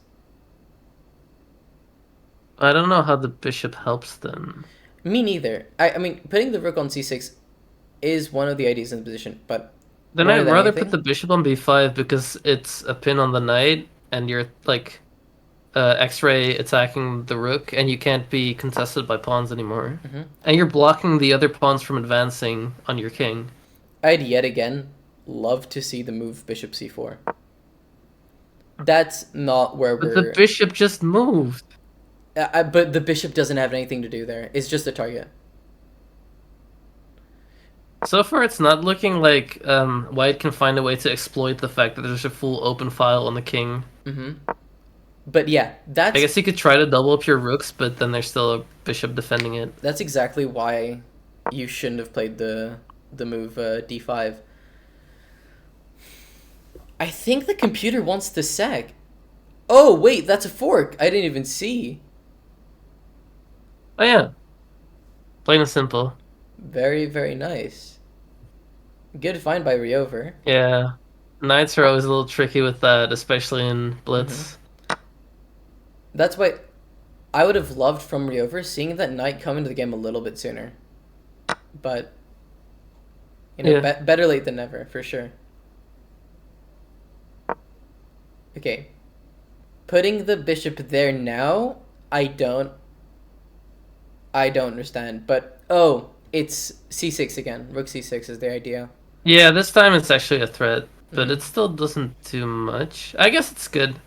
I don't know how the bishop helps them. Me neither. I mean, putting the rook on c6 is one of the ideas in the position, but Then more I'd than rather put anything, the bishop on b5 because it's a pin on the knight, and you're like X-ray attacking the rook, and you can't be contested by pawns anymore. Mhm. And you're blocking the other pawns from advancing on your king. I'd yet again love to see the move bishop c4. That's not where But the we're. bishop just moved. But the bishop doesn't have anything to do there. It's just a target. So far, it's not looking like White can find a way to exploit the fact that there's a full open file on the king. Mm-hmm. But yeah, I guess you could try to double up your rooks, but then there's still a bishop defending it. that's exactly why you shouldn't have played the move d5. I think the computer wants to sag. Oh wait, that's a fork. I didn't even see. Oh yeah, plain and simple. Very, very nice. Good find by Ryover. Yeah, knights are always a little tricky with that, especially in blitz. That's why I would have loved from Ryover seeing that knight come into the game a little bit sooner. But, you know, Yeah. better late than never, for sure. Okay. Putting the bishop there now, I don't understand. But, oh, it's c6 again. Rook c6 is the idea. Yeah, this time it's actually a threat, but Mhm. it still doesn't do much. I guess it's good.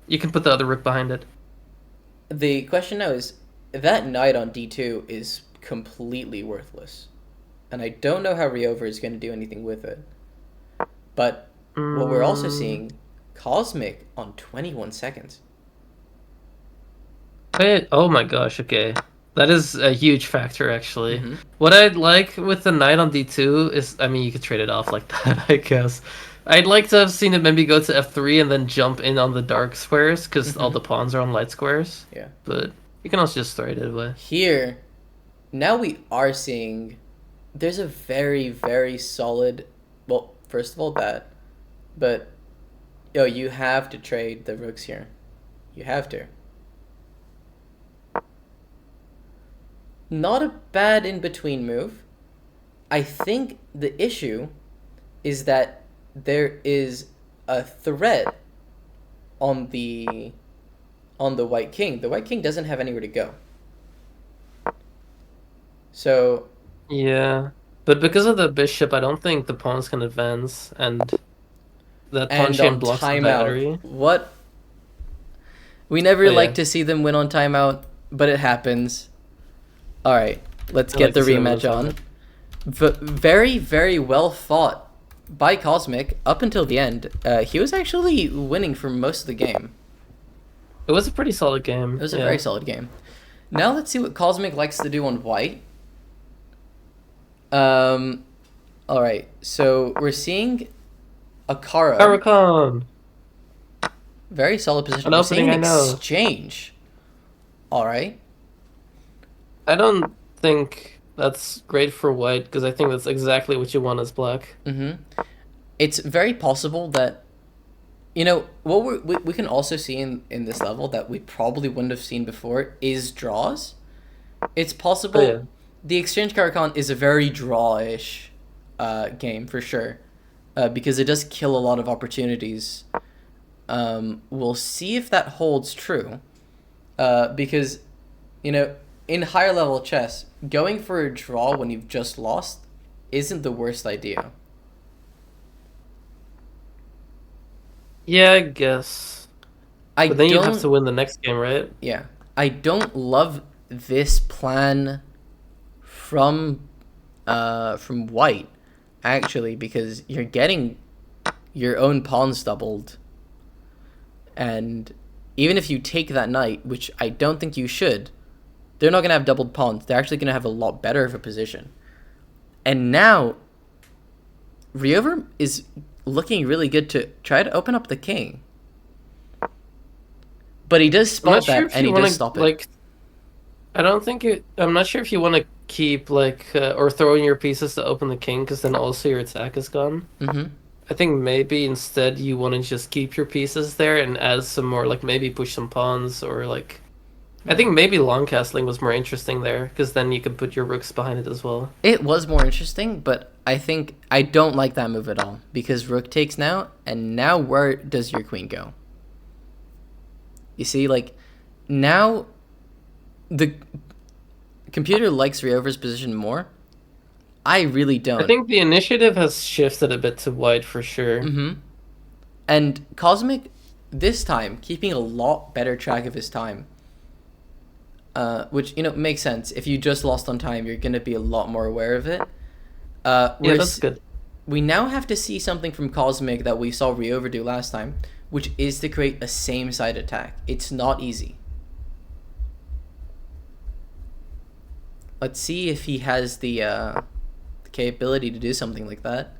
You can put the other rook behind it. The question now is, that knight on d2 is completely worthless. And I don't know how Ryover is going to do anything with it. But what we're also seeing, Cosmic on 21 seconds. Oh my gosh, okay. That is a huge factor, actually. Mm-hmm. What I'd like with the knight on d2 is, I mean, you could trade it off like that, I guess. I'd like to have seen it maybe go to f3 and then jump in on the dark squares, because all Mm-hmm. the pawns are on light squares. Yeah. But you can also just throw it away. Here, now we are seeing there's a very, very solid. Well, first of all, that. But, yo, you have to trade the rooks here. You have to. Not a bad in between move. I think the issue is that there is a threat on the white king. The white king doesn't have anywhere to go. So Yeah. But because of the bishop, I don't think the pawns can advance, and that pawn and chain on blocks the timeout, battery. what we never Oh, like yeah. to see them win on timeout, but it happens. All right, let's I get like the to see them rematch win on. Very, very well fought by Cosmic up until the end. He was actually winning for most of the game. It was a pretty solid game. It was a yeah. very solid game. Now let's see what Cosmic likes to do on white. All right, so we're seeing a Karo. Huracan! Very solid position. An We're seeing opening an I know. exchange. All right. I don't think that's great for white, because I think that's exactly what you want as black. Mm-hmm. It's very possible that, you know, what we can also see in this level that we probably wouldn't have seen before is draws. It's possible Oh, yeah. the Exchange Karakan is a very draw-ish game for sure, because it does kill a lot of opportunities. We'll see if that holds true, because, you know, in higher level chess, going for a draw when you've just lost isn't the worst idea. Yeah, I guess. I But then you'd don't. have to win the next game, right? Yeah, I don't love this plan from white, actually, because you're getting your own pawns doubled, and even if you take that knight, which I don't think you should, they're not gonna have doubled pawns. They're actually gonna have a lot better of a position. And now, Riover is looking really good to try to open up the king. But he does I'm not spot sure that, if and you he want does to, stop it. like... I don't think it... I'm not sure if you want to keep, like... or throw in your pieces to open the king, because then also your attack is gone. Mm-hmm. I think maybe instead you want to just keep your pieces there and add some more, like maybe push some pawns, or like... I think maybe long castling was more interesting there, because then you could put your rooks behind it as well. It was more interesting, but I think I don't like that move at all, because rook takes now, and now where does your queen go? You see, like, now the computer likes Riover's position more. I really don't. I think the initiative has shifted a bit to white for sure. Mm-hmm. And Cosmic, this time, keeping a lot better track of his time. Which, you know, makes sense. If you just lost on time, you're going to be a lot more aware of it. Yeah, that's good. We now have to see something from Cosmic that we saw Riover do last time, which is to create a same-side attack. It's not easy. Let's see if he has the capability to do something like that.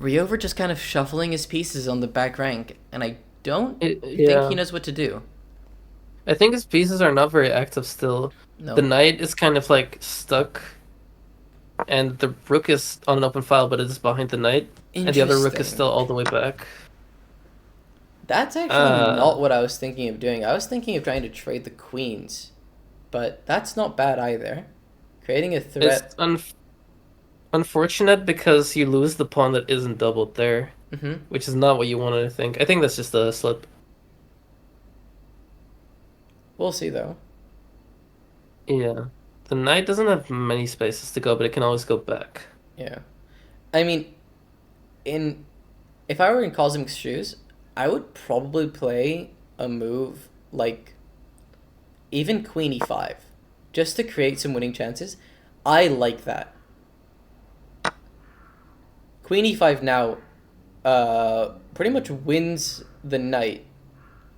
Riover just kind of shuffling his pieces on the back rank, and I don't think Yeah. he knows what to do. I think his pieces are not very active still. No. The knight is kind of like stuck, and the rook is on an open file, but it is behind the knight, and the other rook is Interesting. still all the way back. That's actually not what I was thinking of doing. I was thinking of trying to trade the queens, but that's not bad either. Creating a threat. It's unfortunate because you lose the pawn that isn't doubled there, Mm-hmm. which is not what you wanted to think. I think that's just a slip. We'll see though. Yeah. The knight doesn't have many spaces to go, but it can always go back. Yeah, I mean, if I were in Cosmic's shoes, I would probably play a move like even Queen E5, just to create some winning chances. I like that. Queen E5 now, pretty much wins the knight,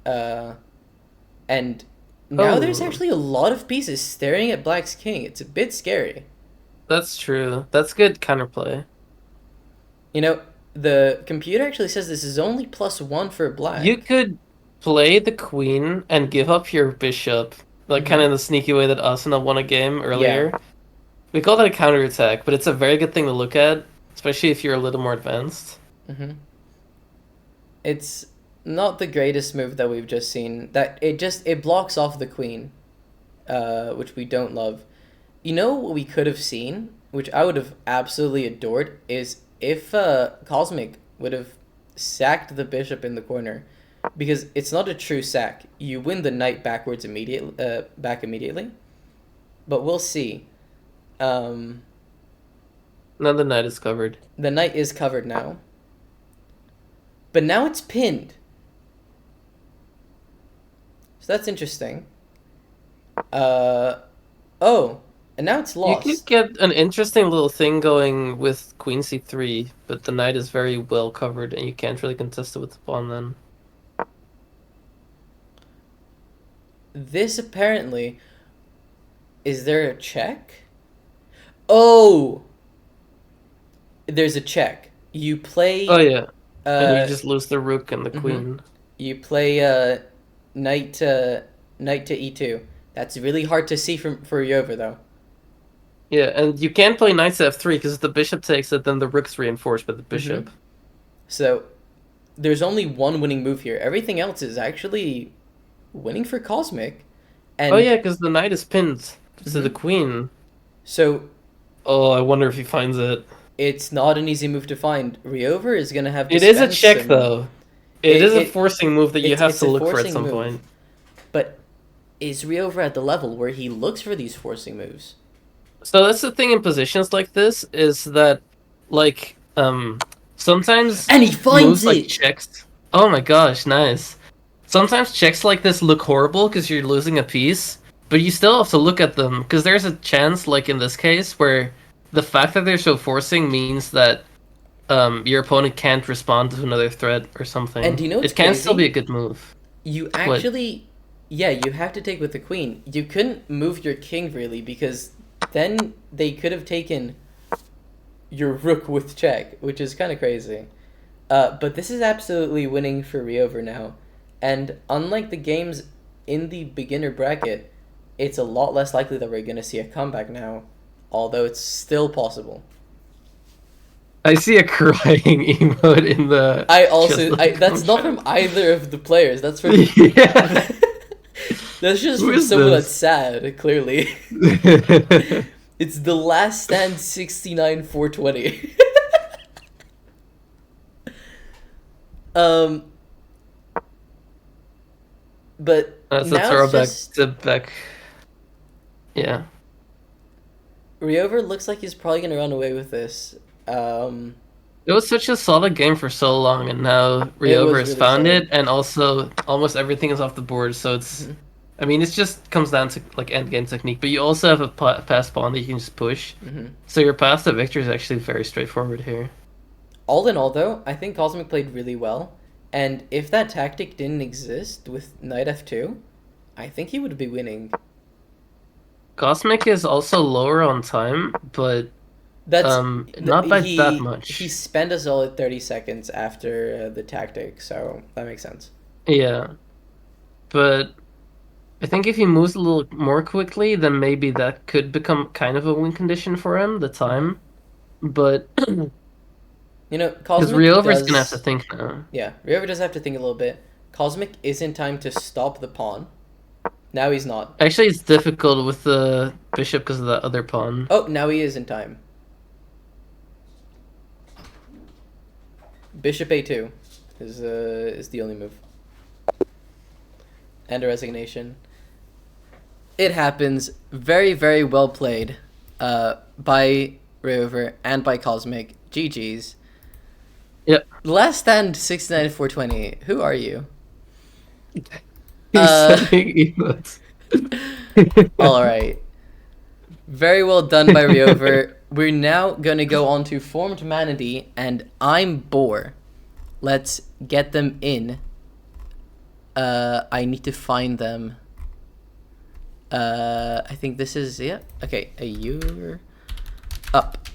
and Now there's Oh. actually a lot of pieces staring at black's king. It's a bit scary. That's true. That's good counterplay. You know, the computer actually says this is only +1 for You black. could play the queen and give up your bishop, like kind of in the sneaky way that Asuna won a game earlier. Yeah. We call that a counterattack, but it's a very good thing to look at, especially if you're a little more advanced. It's not the greatest move that we've just seen. That it blocks off the queen, which we don't love. You know what we could have seen, which I would have absolutely adored, is if Cosmic would have sacked the bishop in the corner, because it's not a true sack. You win the knight backwards back immediately, but we'll see. Now the knight is covered. The knight is covered now, but now it's pinned. So that's interesting. Oh, and now it's lost. You could get an interesting little thing going with queen c3, but the knight is very well covered, and you can't really contest it with the pawn then. This apparently... Is there a check? Oh! There's a check. You play... Oh yeah, and you just lose the rook and the queen. You play knight to e2. That's really hard to see for Yova, though. Yeah, and you can't play knight to f3, because if the bishop takes it, then the rook's reinforced by the bishop. So, there's only one winning move here. Everything else is actually winning for Cosmic. And Oh yeah, because the knight is pinned to the queen. so, Oh, I wonder if he finds it. it's not an easy move to find. Ryover is going to have to It is a spend check, some- though. It is a forcing move that you have it's to a look for at forcing some move. point. But is Ryover at the level where he looks for these forcing moves? So that's the thing in positions like this, is that, like, sometimes And he finds moves like it! checks. Oh my gosh, nice. Sometimes checks like this look horrible because you're losing a piece, but you still have to look at them, because there's a chance, like in this case, where the fact that they're so forcing means that your opponent can't respond to another threat or something. And do you know what's it can still crazy? be a good move. You actually... Yeah, you have to take with the queen. You couldn't move your king, really, because then they could have taken your rook with check, which is kind of crazy. But this is absolutely winning for Ryover now. And unlike the games in the beginner bracket, it's a lot less likely that we're going to see a comeback now, although it's still possible. I see a crying emote in the. That's not from either of the players. That's from Yeah. that's just Who from is someone this? that's sad. Clearly, it's the last stand 69 420. But That's a now it's throwback just to back. Yeah. Ryover looks like he's probably gonna run away with this. It was such a solid game for so long, and now Ryover has really found solid. it, and also almost everything is off the board, so it's... I mean, it just comes down to, like, endgame technique, but you also have a pass pawn that you can just push. So your path to victory is actually very straightforward here. All in all, though, I think Cosmic played really well, and if that tactic didn't exist with Knight F2, I think he would be winning. Cosmic is also lower on time, but That's not by that much. He spent a solid 30 seconds after the tactic, so that makes sense. Yeah. But I think if he moves a little more quickly, then maybe that could become kind of a win condition for him, the time. But You know, because Cosmic Ryover's does... gonna have to think now. Yeah, Ryover does have to think a little bit. Cosmic is in time to stop the pawn. Now he's not. Actually, it's difficult with the bishop because of the other pawn. Oh, now he is in time. Bishop A2 is the only move. And a resignation. It happens. Very, very well played by Ryover and by Cosmic. GG's. Yep. Last stand 69 420. Who are you? He's sending emotes. Alright. Very well done by Ryover. We're now going to go on to Formed Manatee, and I'm Boar. Let's get them in. I need to find them. I think this is okay. You're up.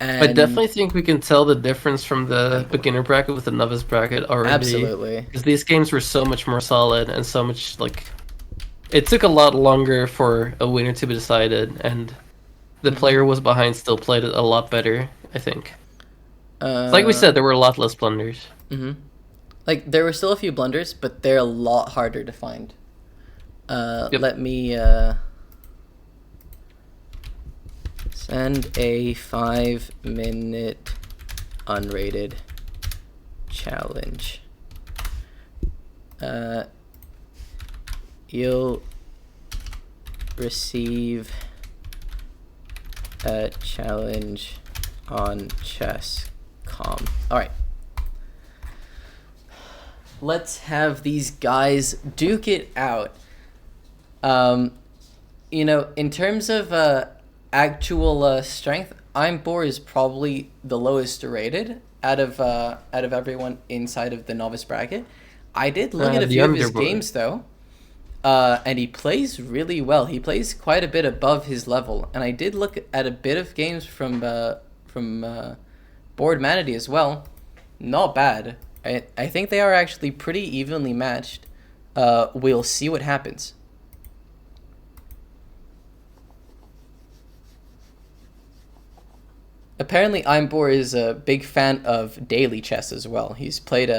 I And definitely think we can tell the difference from the beginner bracket with the novice bracket already. Absolutely. Because these games were so much more solid and so much like. It took a lot longer for a winner to be decided, and the player who was behind still played it a lot better, I think. Like we said, there were a lot less blunders. Like there were still a few blunders, but they're a lot harder to find. Yep. Let me send a 5-minute unrated challenge. You'll receive a challenge on chess.com. All right. Let's have these guys duke it out. In terms of actual strength, Imbor is probably the lowest rated out of everyone inside of the novice bracket. I did look at a few of his games though, and he plays really well. He plays quite a bit above his level, and I did look at a bit of games from Board Manatee as well. Not bad. I think they are actually pretty evenly matched. We'll see what happens. Apparently, Imbor is a big fan of daily chess as well. He's played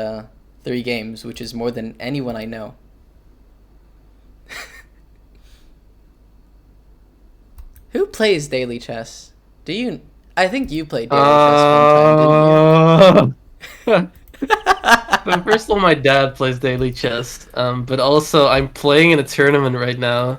3 games, which is more than anyone I know. Who plays daily chess? Do you? I think you played daily chess one time, didn't you? But first of all, my dad plays daily chess, but also I'm playing in a tournament right now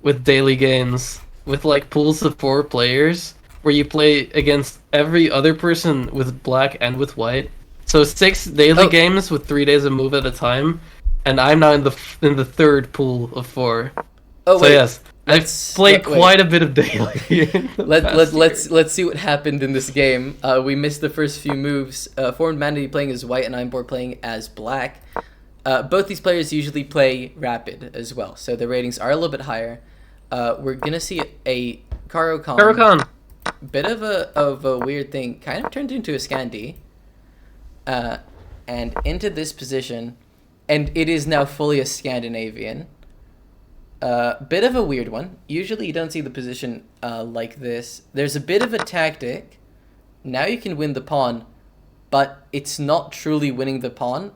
with daily games with like pools of 4 players where you play against every other person with black and with white. So 6 daily games with 3 days of move at a time, and I'm now in the 3rd pool of 4. Oh, so wait. Yes, I've played quite a bit of daily. Let's see what happened in this game. We missed the first few moves. Formed Manatee playing as white and Imbor playing as black. Both these players usually play rapid as well, so their ratings are a little bit higher. We're gonna see a Caro-Kann. Bit of a weird thing. Kind of turned into a Scandi. And into this position, and it is now fully a Scandinavian. Bit of a weird one. Usually you don't see the position like this. There's a bit of a tactic. Now you can win the pawn, but it's not truly winning the pawn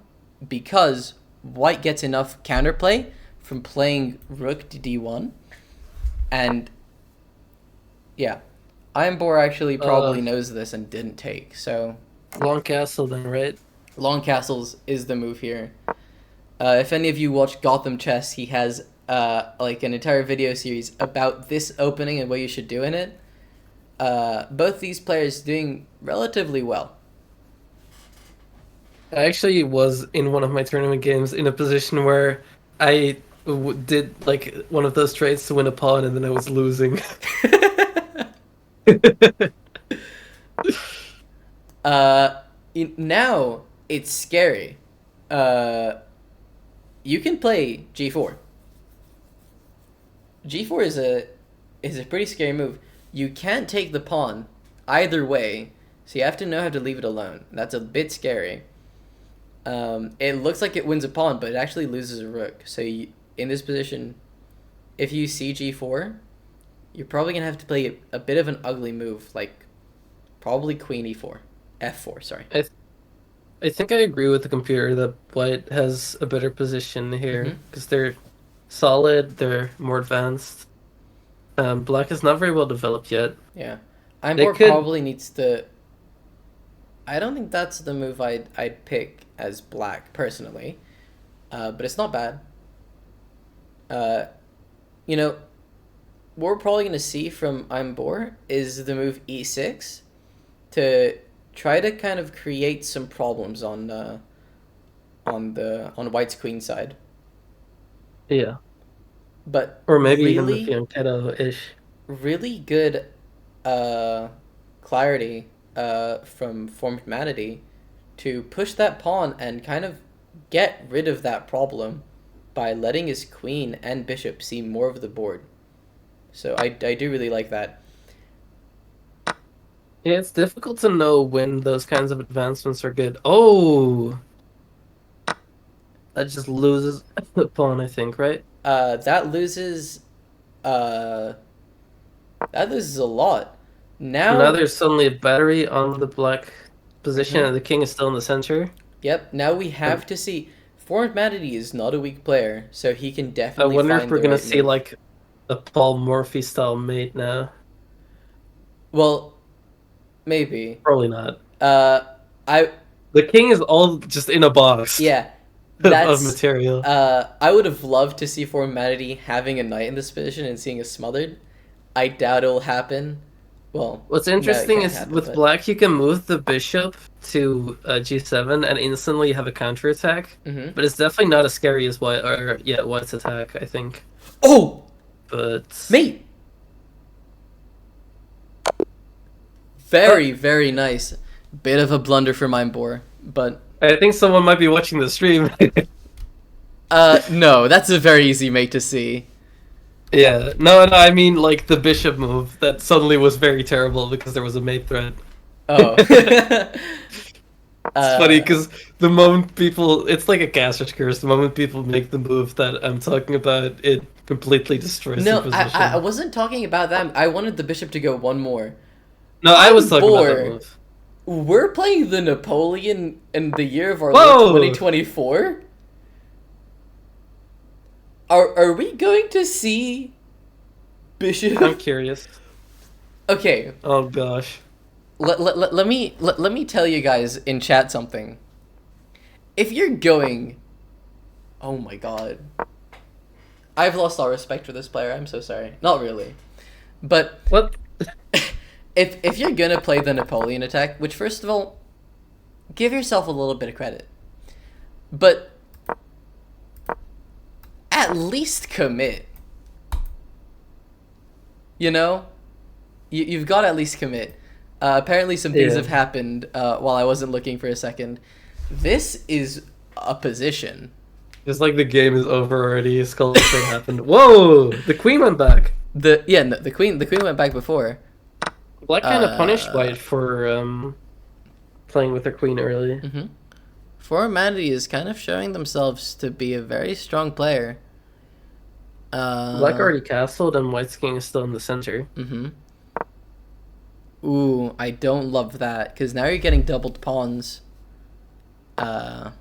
because white gets enough counterplay from playing rook to d1. And yeah, Imbor actually probably knows this and didn't take. So long castle then, right? Long castles is the move here. If any of you watch Gotham Chess, he has like an entire video series about this opening and what you should do in it. Both these players doing relatively well. I actually was in one of my tournament games in a position where I did like one of those trades to win a pawn and then I was losing. Now it's scary. You can play g4. G4 is a pretty scary move. You can't take the pawn either way, so you have to know how to leave it alone. That's a bit scary. It looks like it wins a pawn, but it actually loses a rook. So in this position, if you see g4, you're probably going to have to play a bit of an ugly move, like probably queen e4. f4, sorry. I think I agree with the computer that white has a better position here because they're solid, they're more advanced. Black is not very well developed yet. Yeah. Imbor probably needs to... I don't think that's the move I'd pick as black, personally. But it's not bad. What we're probably going to see from Imbor is the move e6 to try to kind of create some problems on white's queen side. Yeah. But or maybe really, even the fianchetto-ish. Really good clarity from Formed Manatee to push that pawn and kind of get rid of that problem by letting his queen and bishop see more of the board. So I do really like that. Yeah, it's difficult to know when those kinds of advancements are good. Oh, that just loses the pawn, I think, right? That loses a lot. Now Now, there's suddenly a battery on the black position, Mhm. and the king is still in the center. yep, now we have to see. Formatity is not a weak player, so he can I definitely wonder if find we're the gonna right see move. like a Paul Morphy style mate now. Well, maybe. Probably not. Uh, I The king is all just in a box yeah, of that's. material. I would have loved to see Formatity having a knight in this position and seeing a smothered. I doubt it'll happen. Well, What's no, it interesting can't is happen. with But black, you can move the bishop to g7 and instantly have a counterattack. Mhm. But it's definitely not as scary as white, or yeah, white's attack, I think. oh, But mate, very nice. Bit of a blunder for mine boar, but I think someone might be watching the stream. no, that's a very easy mate to see. Yeah, no, I mean like the bishop move that suddenly was very terrible because there was a mate threat. Oh. It's funny because the moment people, it's like a caster's curse. The moment people make the move that I'm talking about, it completely destroys the No, position. I wasn't talking about that. I wanted the bishop to go one more. No, I was talking about that bored. move. We're playing the Napoleon in the year of our Whoa! Lord 2024? Are we going to see Bishop? I'm curious. Okay, Oh gosh. let me tell you guys in chat something. If you're going, oh my god, I've lost all respect for this player. I'm so sorry. Not really, but What? if you're gonna play the Napoleon attack, which first of all, give yourself a little bit of credit, but at least commit. You know, you've got to at least commit. Apparently, some things Yeah. have happened while I wasn't looking for a second. This is a position. It's like the game is over already. Skull thing happened. Whoa! The queen went back. The queen went back before. Black kind of punished white for playing with their queen early. Mm-hmm. Formatity is kind of showing themselves to be a very strong player. Black already castled, and white's king is still in the center. Mm-hmm. Ooh, I don't love that because now you're getting doubled pawns. I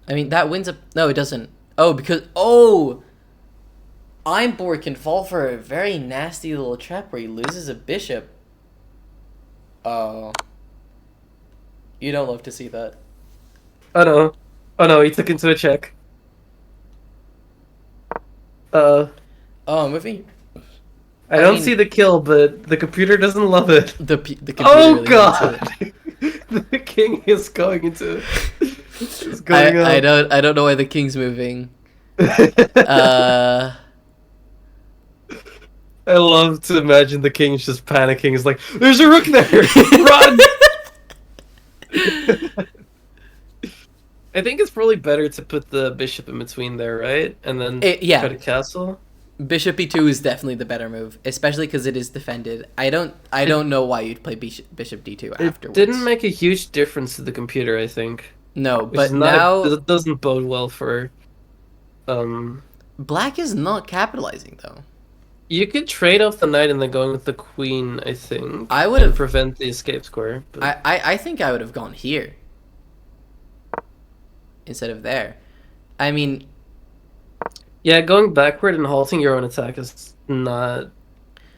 mean that wins a no, it doesn't. Oh, because Einborg can fall for a very nasty little trap where he loses a bishop. Oh, you don't love to see that. Oh no, he took into a check. Oh, moving. I don't mean- see the kill, but the computer doesn't love it. The computer. Oh really wants god! it. The king is going into. It's going I up. don't know why the king's moving. Uh. I love to imagine the king's just panicking. He's like, "There's a rook there! Run!" I think it's probably better to put the bishop in between there, right? And then Yeah. try to castle. Bishop e2 is definitely the better move, especially because it is defended. I don't know why you'd play bishop d2 It afterwards. didn't make a huge difference to the computer, I think. No, Which but is not now it doesn't bode well for. black is not capitalizing though. You could trade off the knight and then going with the queen, I think. I would and have- prevent the escape square. But... I think I would have gone here instead of there. I mean, yeah, going backward and halting your own attack is not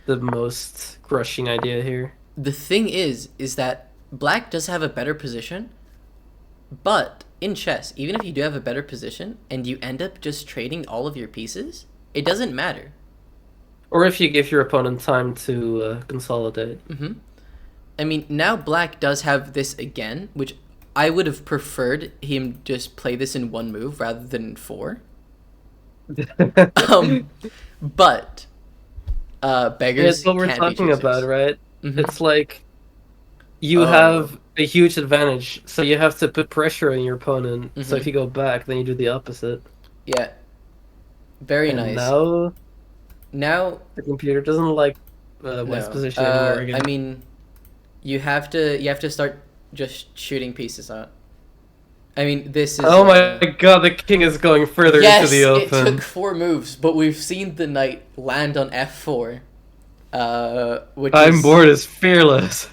the most crushing idea here. the thing is that black does have a better position, but in chess, even if you do have a better position and you end up just trading all of your pieces, it doesn't matter. Or if you give your opponent time to consolidate. Mm-hmm. I mean, now black does have this again, which I would have preferred him just play this in one move rather than in four. But beggars It's what we're can't be talking choosers. about, right? Mhm. It's like you Oh. have a huge advantage. So you have to put pressure on your opponent. So if Mhm. you go back, then you do the opposite. Yeah. Very And nice. now Now, the computer doesn't like White's no. position anymore again. I mean, you have to start just shooting pieces out. I mean, this is. Oh my god, the king is going further into the Yes, it open. took 4 moves, but we've seen the knight land on f4, which I'm is. bored is fearless.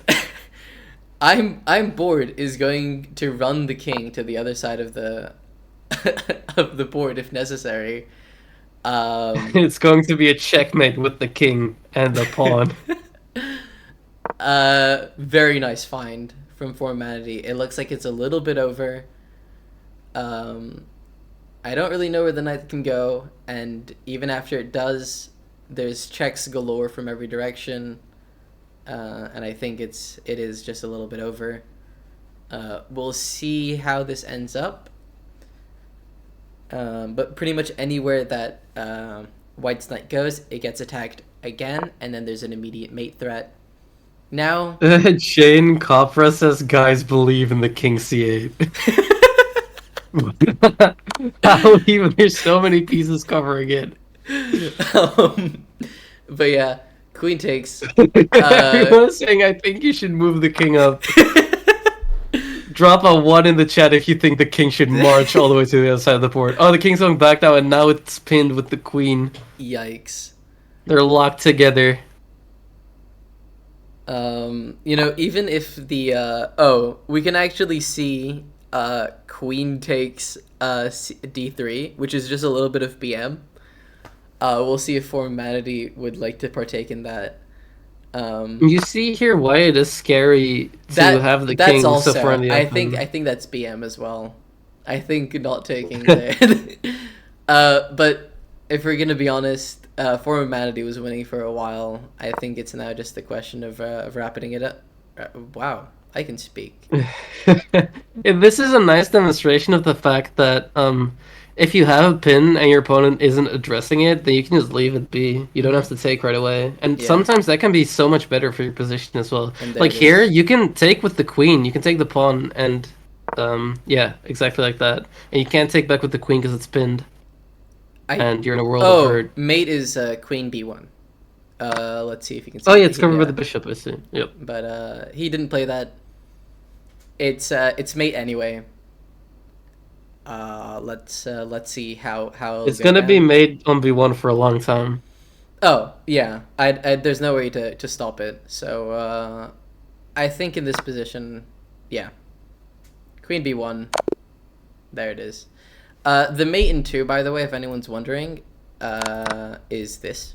I'm bored is going to run the king to the other side of the of the board if necessary. It's going to be a checkmate with the king and the pawn. Very nice find from Formanity. It looks like it's a little bit over. I don't really know where the knight can go, and even after it does, there's checks galore from every direction. And I think it is just a little bit over. We'll see how this ends up. But pretty much anywhere that White's knight goes, it gets attacked again, and then there's an immediate mate threat. Now, Jane Copra says guys believe in the king c8. How even there's so many pieces covering it. but yeah, queen takes. Everyone's saying I think you should move the king up. Drop a 1 in the chat if you think the king should march all the way to the other side of the board. Oh, the king's going back now, and now it's pinned with the queen. Yikes. They're locked together. Even if the we can actually see queen takes d3, which is just a little bit of BM. We'll see if Formanity would like to partake in that. You see here why it is scary to have the king so far in the open. I think that's BM as well. I think not taking the but if we're gonna be honest, Formanity was winning for a while. I think it's now just the question of wrapping it up. Wow, I can speak. This is a nice demonstration of the fact that if you have a pin and your opponent isn't addressing it, then you can just leave it be. You don't have to take right away. And Yeah. sometimes that can be so much better for your position as well. And there Like it is. here, you can take with the queen, you can take the pawn, and yeah, exactly like that. And you can't take back with the queen because it's pinned. And you're in a world of hurt. Mate is queen b1. Let's see if you can see. Oh yeah, it's covered yeah. with the bishop, I see. Yep. But he didn't play that. It's mate anyway. Let's see how It's gonna be made on b1 for a long time. Oh yeah, there's no way to stop it. So I think in this position, yeah, queen b1. There it is. The mate in 2, by the way, if anyone's wondering, is this.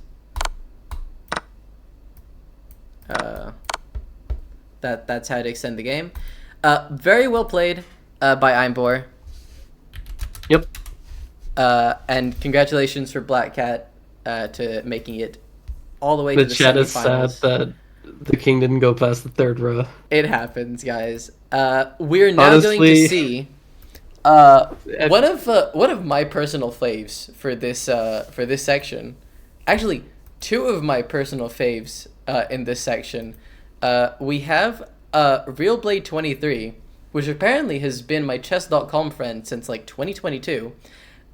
That's how to extend the game. Very well played by Einbor. Yep. And congratulations for Black Cat to making it all the way to The the chat is semifinals. sad that the king didn't go past the 3rd row. It happens, guys. We're now Honestly, going to see one of my personal faves for this section. Actually, 2 of my personal faves in this section. We have Real Blade 23, which apparently has been my chess.com friend since like 2022,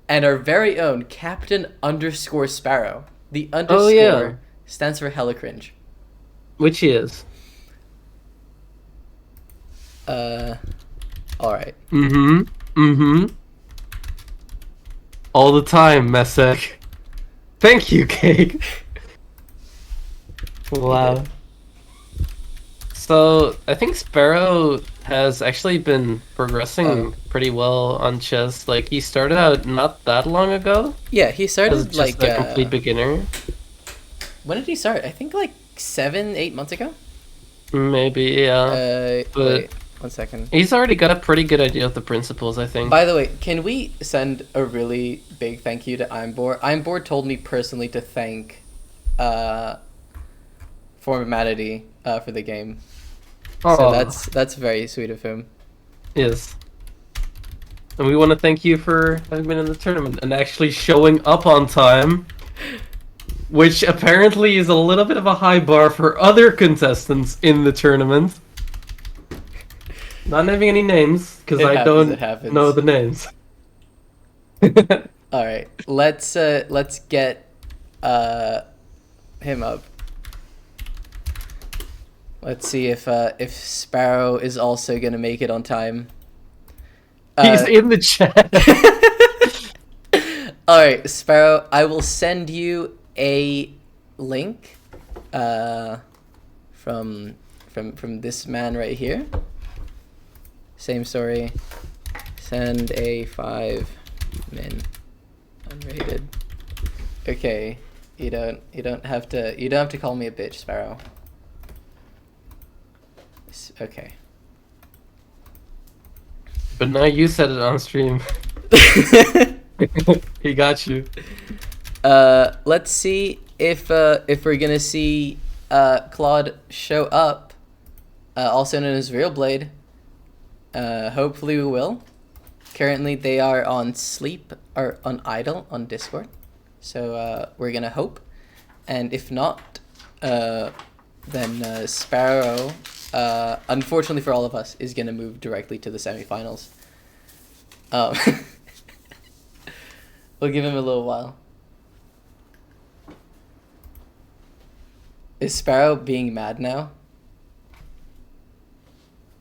and our very own Captain_Sparrow. The underscore stands for hella cringe. Which he is. Alright. All the time, Mesek. Thank you, Cake. Wow. So, I think Sparrow has actually been progressing pretty well on chess. Like, he started out not that long ago. Yeah, he As started just like a complete beginner. when did he start? I think like 7-8 months ago. Maybe, yeah. But Wait, 1 second. he's already got a pretty good idea of the principles, I think. By the way, can we send a really big thank you to Einbor? Einbor told me personally to thank Formanity for the game. So Aw. that's very sweet of him. Yes. And we want to thank you for having been in the tournament and actually showing up on time. Which apparently is a little bit of a high bar for other contestants in the tournament. Not naming any names because It I happens, don't it happens. know the names. All right, let's get him up. Let's see if Sparrow is also gonna make it on time. He's in the chat. All right, Sparrow, I will send you a link from this man right here. Same story. Send a 5-min unrated. Okay, you don't have to call me a bitch, Sparrow. Okay. But now you said it on stream. He got you. Let's see if we're gonna see Claude show up, also known as Real Blade. Hopefully we will. Currently they are on sleep or on idle on Discord, so we're gonna hope, and if not, then Sparrow, unfortunately for all of us, is gonna move directly to the semifinals. We'll give him a little while. Is Sparrow being mad now?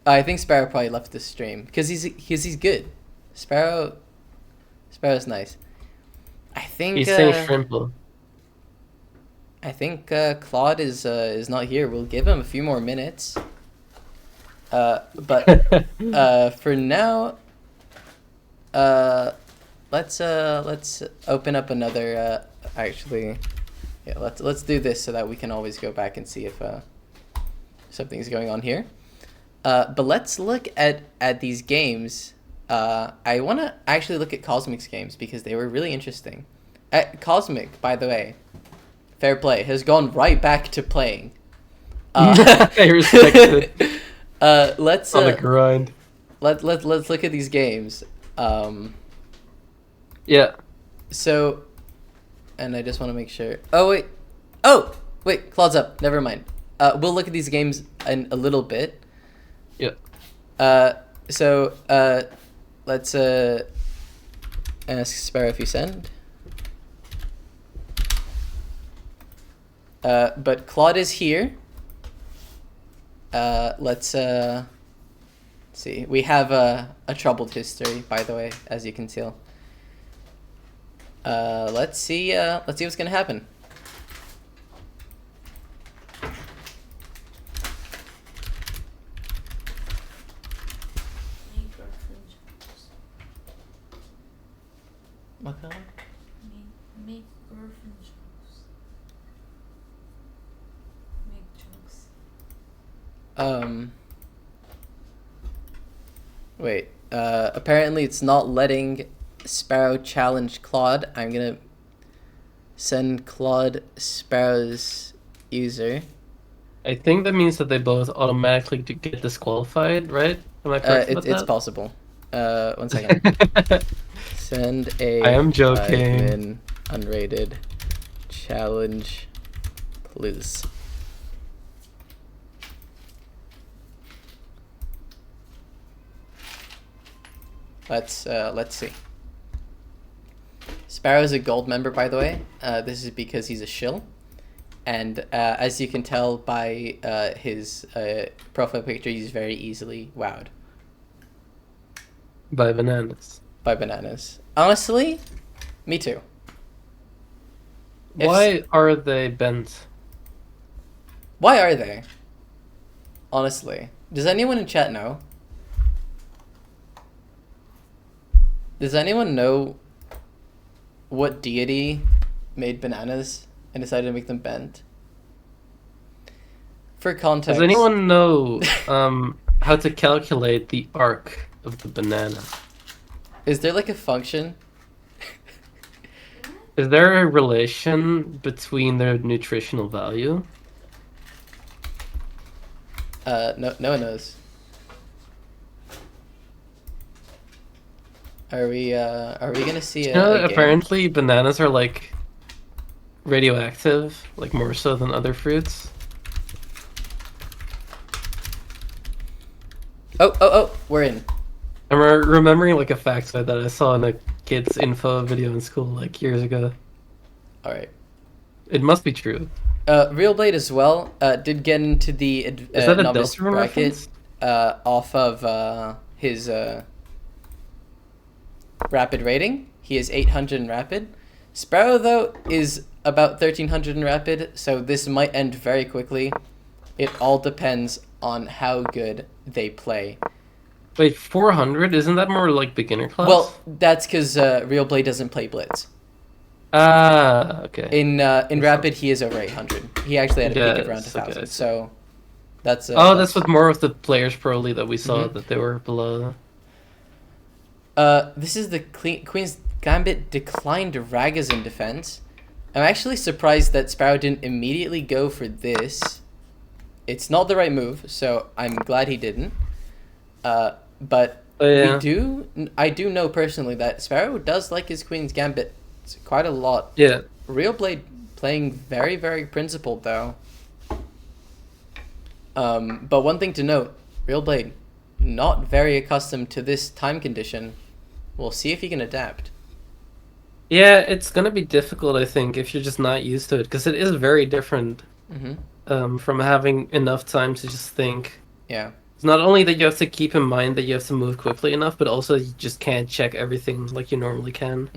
I think Sparrow probably left the stream because he's good. Sparrow's nice. I think He's saying shrimple. I think Claude is not here. We'll give him a few more minutes. But for now, let's open up another. Actually, yeah, let's do this so that we can always go back and see if something's going on here. But let's look at these games. I want to actually look at Cosmic's games because they were really interesting. Cosmic, by the way, fair play, has gone right back to playing. I respect it. Let's on the grind. Let's look at these games. Yeah. So, and I just want to make sure. Oh wait, Claude's up. Never mind. We'll look at these games in a little bit. Yeah. So let's ask Sparrow if you send. But Claude is here. Let's see. We have a troubled history, by the way, as you can tell. Let's see what's gonna happen. What color? Make girlfriend jokes. Make jokes. Wait. Apparently it's not letting Sparrow challenge Claude. I'm gonna send Claude Sparrow's user. I think that means that they both automatically get disqualified, right? Am I correct about It's that? possible. 1 second. Send a I am joking. 5-min unrated challenge, please. Let's see. Sparrow's a gold member, by the way. This is because he's a shill, and as you can tell by his profile picture, he's very easily wowed By bananas. by bananas. Honestly, me too. Why are they bent? Why are they? Honestly, does anyone in chat know? Does anyone know what deity made bananas and decided to make them bent? For context, Does anyone know how to calculate the arc of the banana? is there like a function? Is there a relation between their nutritional value? No one knows. Are we gonna see You know, a game? apparently bananas are like radioactive, like more so than other fruits. Oh, We're in. I'm remembering like a factoid that I saw in a kid's info video in school like years ago. All right. It must be true. Real Blade as well did get into the Is that a novice Deltarune bracket reference? off of his rapid rating. He is 800 in rapid. Sparrow, though, is about 1300 in rapid, so this might end very quickly. It all depends on how good they play. Wait, 400? Isn't that more like beginner class? Well, that's because Real Blade doesn't play Blitz. Ah, okay. In rapid, he is over 800. He actually had a peak of around Yes, 1000. okay. So that's Oh, that's what more of the Players Pro League that we saw Mhm. that they were below. This is the Queen's Gambit declined Ragazin defense. I'm actually surprised that Sparrow didn't immediately go for this. It's not the right move, so I'm glad he didn't. But Oh, yeah. I do know personally that Sparrow does like his Queen's Gambit quite a lot. Yeah. Real Blade playing very, very principled though. But one thing to note, Real Blade not very accustomed to this time condition. We'll see if he can adapt. Yeah, it's gonna be difficult, I think, if you're just not used to it, because it is very different from having enough time to just think. Yeah. It's not only that you have to keep in mind that you have to move quickly enough, but also you just can't check everything like you normally can.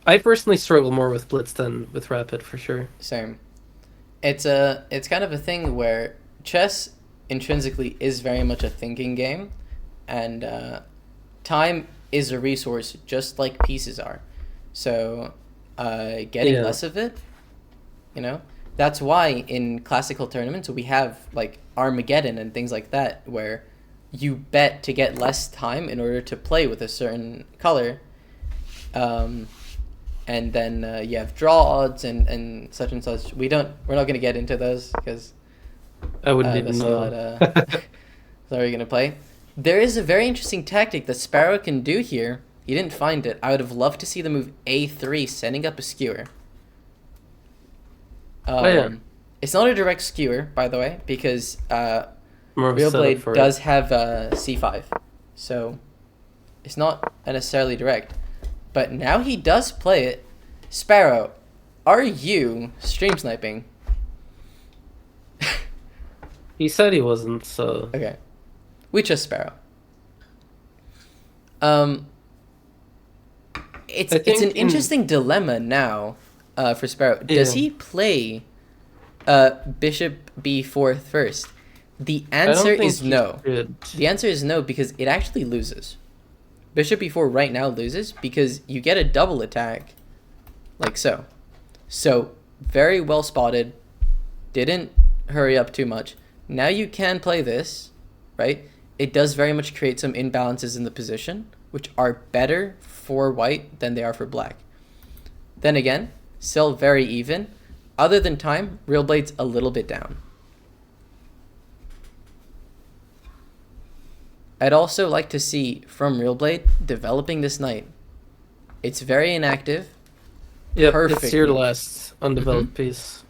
I personally struggle more with Blitz than with Rapid, for sure. Same. It's kind of a thing where chess intrinsically is very much a thinking game, and time is a resource just like pieces are. So getting Yeah. less of it, that's why in classical tournaments we have like Armageddon and things like that, where you bet to get less time in order to play with a certain color. And then you have draw odds and such and such. We're not going to get into those because I wouldn't even that's know. not that's not what you're going to play. There is a very interesting tactic that Sparrow can do here. He didn't find it. I would have loved to see the move A3, setting up a skewer. Yeah. It's not a direct skewer, by the way, because More of a Real setup Blade for does it. have C5. So it's not necessarily direct. But now he does play it. Sparrow, are you stream sniping? He said he wasn't, so... Okay. We trust Sparrow. It's I an think interesting dilemma now for Sparrow. Does Yeah. he play Bishop B4 first? The I don't answer think is he no. should. The answer is no because it actually loses. Bishop B4 right now loses because you get a double attack like so. So, very well spotted. Didn't hurry up too much. Now you can play this, right? It does very much create some imbalances in the position, which are better for white than they are for black. Then again, still very even. Other than time, Real Blade's a little bit down. I'd also like to see from Real Blade developing this knight. It's very inactive. Yep, Perfect it's your move. last undeveloped piece.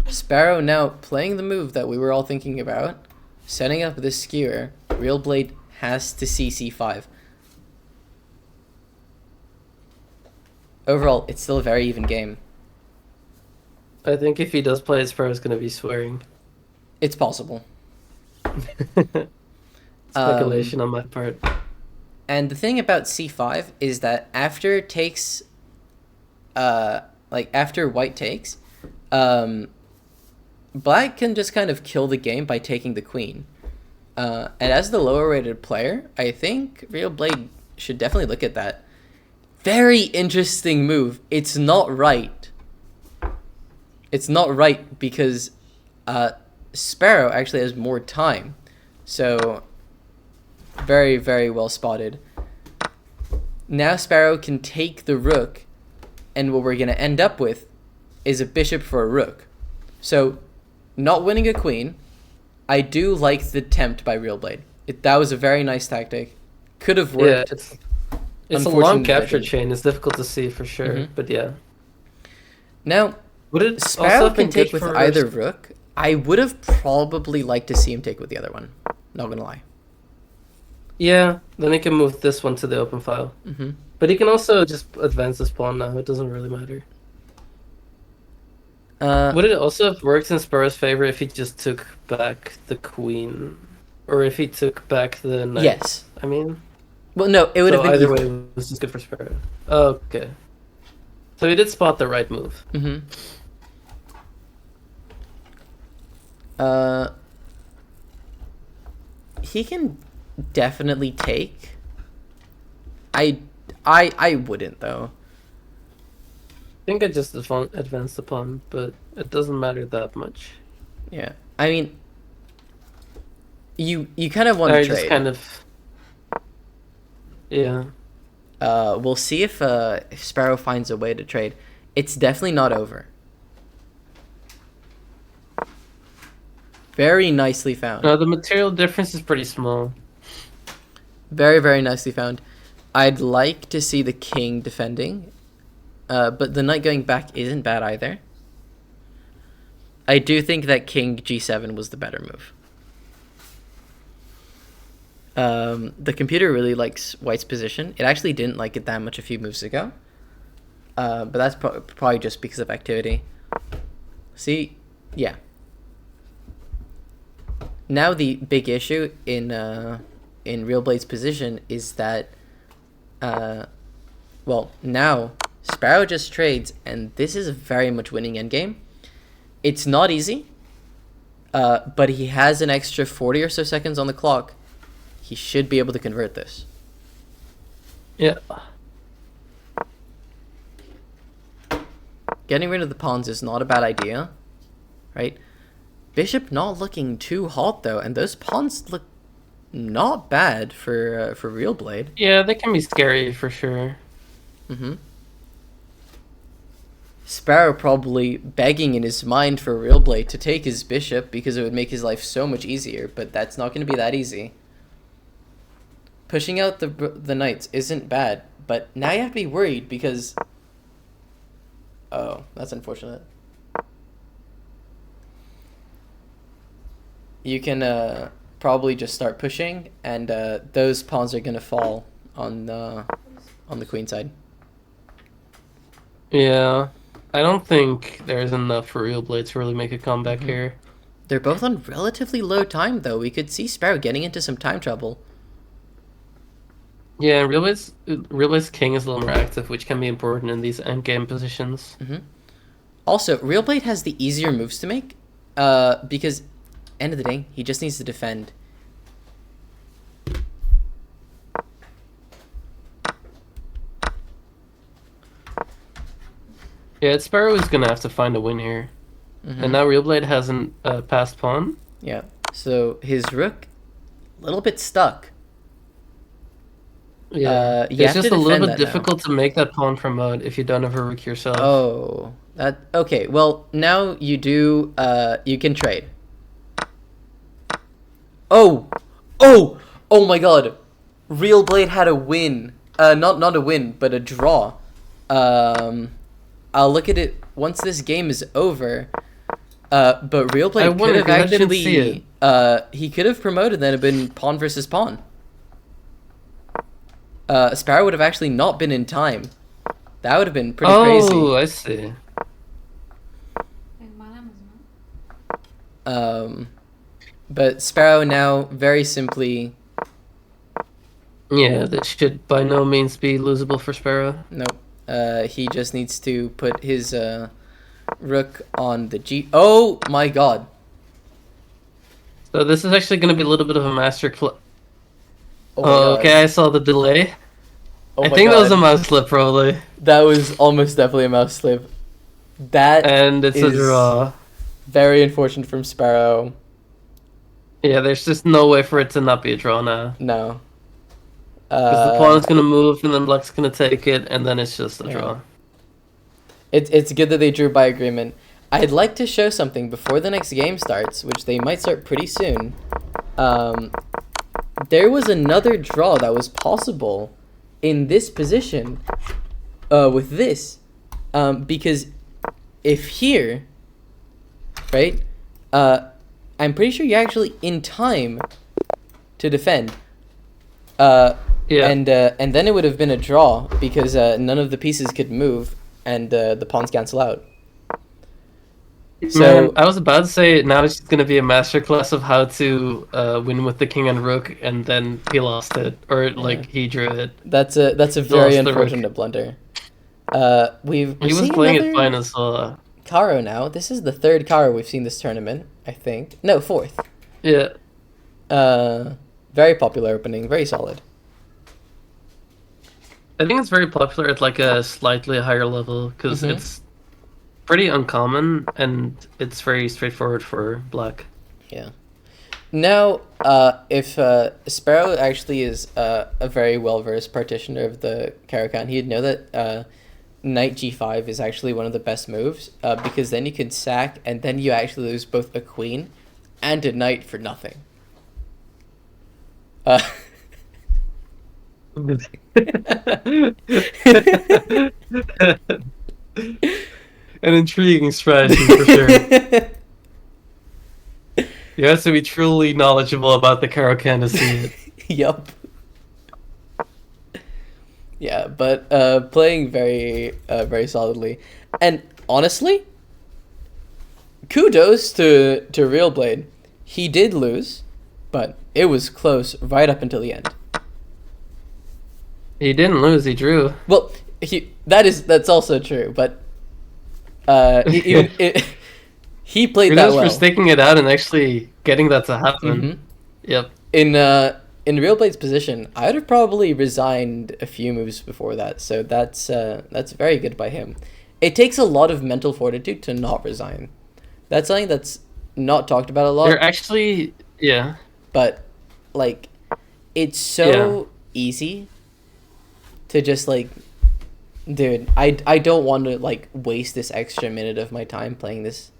Sparrow now playing the move that we were all thinking about, setting up this skewer. Real Blade has to see C5. Overall, it's still a very even game. I think if he does play it, Sparrow's gonna be swearing. It's possible. Speculation on my part. And the thing about C5 is that after it takes, after white takes, black can just kind of kill the game by taking the queen. And as the lower rated player, I think Real Blade should definitely look at that. Very interesting move. It's not right. It's not right because Sparrow actually has more time. So, very, very well spotted. Now Sparrow can take the rook, and what we're going to end up with is a bishop for a rook. So, not winning a queen, I do like the attempt by Real Blade. That was a very nice tactic. Could have Yeah, worked. it's a long Unfortunately, capture I didn't. chain. It's difficult to see for sure, Mhm. but yeah. Now, Would it also Sparrow have been can take good with for either rook. I would have probably liked to see him take with the other one. Not gonna lie. Yeah, then he can move this one to the open file. Mm-hmm. But he can also just advance this pawn now. It doesn't really matter. Would it also have worked in Sparrow's favor if he just took back the queen? Or if he took back the knight? Yes. I mean... Well, no, it would So have been either equal. way, it was just good for Sparrow. Oh, okay. So he did spot the right move. Mm-hmm. He can definitely take. I wouldn't though. I think I just advanced the pawn, but it doesn't matter that much. Yeah, I mean, you kind of want to I trade. just kind of... Yeah. We'll see if Sparrow finds a way to trade. It's definitely not over. Very nicely found. No, the material difference is pretty small. Very, very nicely found. I'd like to see the king defending, but the knight going back isn't bad either. I do think that king g7 was the better move. The computer really likes white's position. It actually didn't like it that much a few moves ago. But that's probably just because of activity. See? Yeah. Now the big issue in Real Blade's position is that, well, now Sparrow just trades, and this is a very much winning endgame. It's not easy, but he has an extra 40 or so seconds on the clock. He should be able to convert this. Yeah. Getting rid of the pawns is not a bad idea, right? Bishop not looking too hot though, and those pawns look not bad for Real Blade. Yeah, they can be scary for sure. Mm-hmm. Sparrow probably begging in his mind for Real Blade to take his bishop because it would make his life so much easier, but that's not going to be that easy. Pushing out the knights isn't bad, but now you have to be worried because... Oh, that's unfortunate. You can probably just start pushing, and those pawns are going to fall on the queen side. Yeah. I don't think there's enough for Real Blade to really make a comeback here. They're both on relatively low time, though. We could see Sparrow getting into some time trouble. Yeah, Real Blade's king is a little more active, which can be important in these endgame positions. Mm-hmm. Also, Real Blade has the easier moves to make, because end of the day, he just needs to defend. Yeah, Sparrow is gonna have to find a win here. Mm-hmm. And now Real Blade hasn't passed pawn. Yeah, so his rook, a little bit stuck. Yeah, you it's have just to a little defend bit that now. difficult to make that pawn promote if you don't have a rook yourself. Oh, that okay. Well, now you do. You can trade. Oh, oh my God! Real Blade had a win. Not a win, but a draw. I'll look at it once this game is over. But Real Blade could wonder, have 'cause I didn't actually. see it. He could have promoted. Then it been pawn versus pawn. Sparrow would have actually not been in time. That would have been pretty crazy. Oh, I see. But Sparrow now very simply, Yeah, that should by no means be losable for Sparrow. nope. He just needs to put his rook on the G. Oh my God! So this is actually going to be a little bit of a master class. Oh, my Oh, God. okay, I saw the delay. Oh I my think that was a God. mouse slip, probably. That was almost definitely a mouse slip. That And it's a is draw. very unfortunate from Sparrow. Yeah, there's just no way for it to not be a draw now. No. Because the pawn's going to move, and then Black's going to take it, and then it's just a Yeah. draw. It's good that they drew by agreement. I'd like to show something before the next game starts, which they might start pretty soon. There was another draw that was possible in this position with this. Because if here, right, I'm pretty sure you're actually in time to defend. Yeah. And then it would have been a draw because none of the pieces could move, and the pawns cancel out. So Man, I was about to say now it's just gonna be a masterclass of how to win with the king and rook, and then he lost it, or like he drew it. that's a very lost the rook. unfortunate blunder. We're He was seeing playing it another fine as well. Caro now. This is the third Caro we've seen this tournament, I think. No, fourth. Yeah. Very popular opening, very solid. I think it's very popular at like a slightly higher level because it's pretty uncommon and it's very straightforward for black. Yeah. Now, if Sparrow actually is a very well-versed partitioner of the Caro-Kann, he'd know that knight g5 is actually one of the best moves because then you can sack and then you actually lose both a queen and a knight for nothing. An intriguing strategy for sure. You have to be truly knowledgeable about the Caro-Kann to see it. Yup. Yeah, but playing very very solidly, and honestly, kudos to Real Blade. He did lose, but it was close right up until the end. He didn't lose, he drew. Well, that's also true, but he played that Kudos well. for sticking it out and actually getting that to happen. Yep. In Real Blade's position, I would have probably resigned a few moves before that, so that's very good by him. It takes a lot of mental fortitude to not resign. That's something that's not talked about a lot. They're actually, yeah. But, like, it's so easy to just, like, dude, I don't want to, like, waste this extra minute of my time playing this.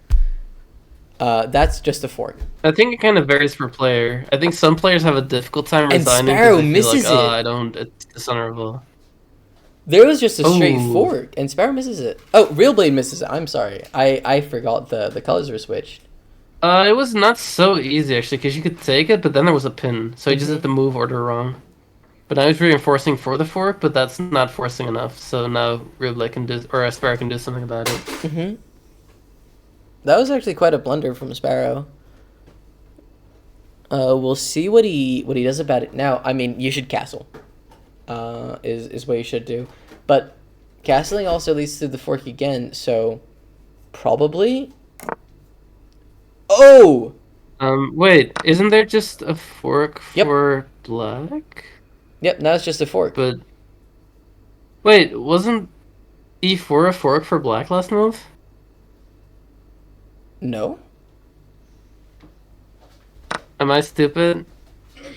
That's just a fork. I think it kind of varies per player. I think some players have a difficult time resigning. And Sparrow 'cause they feel misses like, oh, it. I don't, it's dishonorable. There was just a straight Ooh. fork, and Sparrow misses it. Oh, Real Blade misses it. I'm sorry. I forgot the colors were switched. It was not so easy actually, because you could take it, but then there was a pin, so you just had the move order wrong. But I was reinforcing for the fork, but that's not forcing enough. So now Real Blade can do, or Sparrow can do something about it. That was actually quite a blunder from Sparrow. We'll see what he does about it. Now, I mean, you should castle. Is what you should do, but castling also leads to the fork again. So probably. Oh. Wait, isn't there just a fork for black? Yep, now it's just a fork. But wait, wasn't E4 a fork for black last move? No. Am I stupid?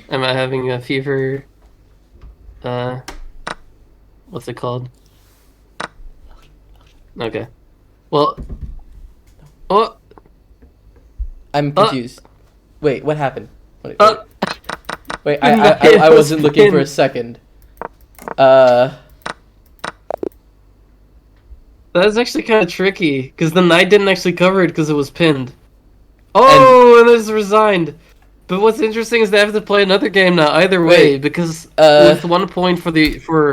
Am I having a fever? What's it called? Okay. Well. Oh. I'm confused. Wait, what happened? Wait, Uh, wait, No, I it was wasn't looking for a pinned. second. That's actually kind of tricky because the knight didn't actually cover it because it was pinned. Oh, and it's resigned. But what's interesting is they have to play another game now either way Wait, because with 1 point for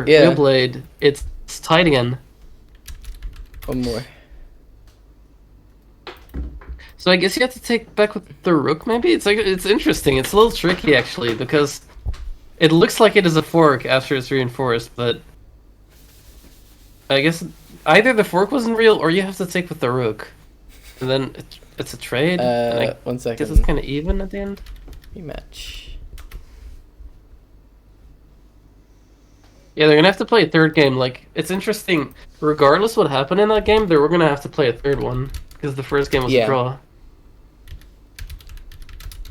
Real Blade, it's tied again. One more. So I guess you have to take back with the rook. Maybe it's interesting. It's a little tricky actually because it looks like it is a fork after it's reinforced, but I guess either the fork wasn't real or you have to take with the rook, and then it's a trade. And I 1 guess second. it's kind of even at the end. Rematch. Yeah, they're gonna have to play a third game. Like, it's interesting. Regardless what happened in that game, they were gonna have to play a third one because the first game was a draw.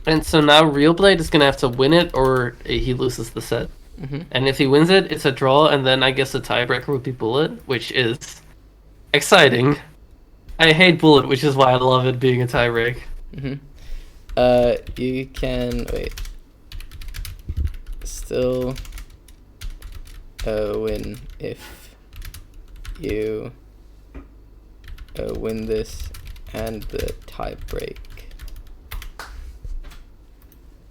And so now Real Blade is gonna have to win it, or he loses the set. And if he wins it, it's a draw, and then I guess the tiebreaker would be Bullet, which is exciting. I hate Bullet, which is why I love it being a tiebreak. You can wait. Still win if you win this and the tie break.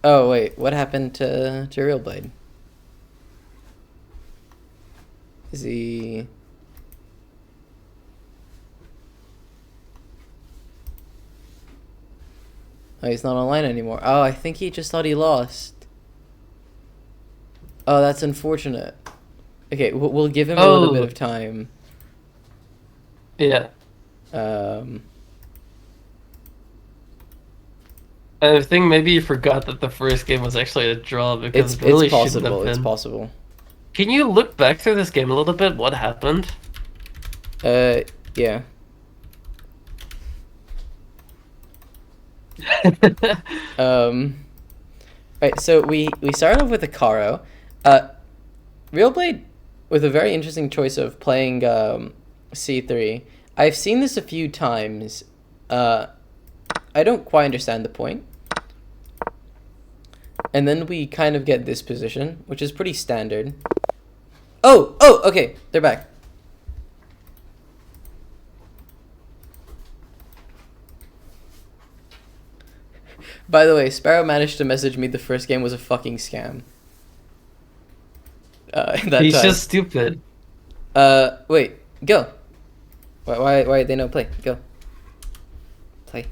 Oh wait, what happened to Real Blade? Is he? Oh, he's not online anymore. Oh, I think he just thought he lost. Oh, that's unfortunate. Okay, we'll give him a little bit Oh. of time. Yeah. Um, I think maybe you forgot that the first game was actually a draw because it's it really it's shouldn't have possible. It's been. possible. Can you look back through this game a little bit? What happened? Yeah. Right. So we started off with a Caro. Real Blade with a very interesting choice of playing C3. I've seen this a few times. I don't quite understand the point. And then we kind of get this position, which is pretty standard. Oh, okay, they're back. By the way, Sparrow managed to message me the first game was a fucking scam. That He's time. just stupid. Wait, go. Why they no play? Go. Play.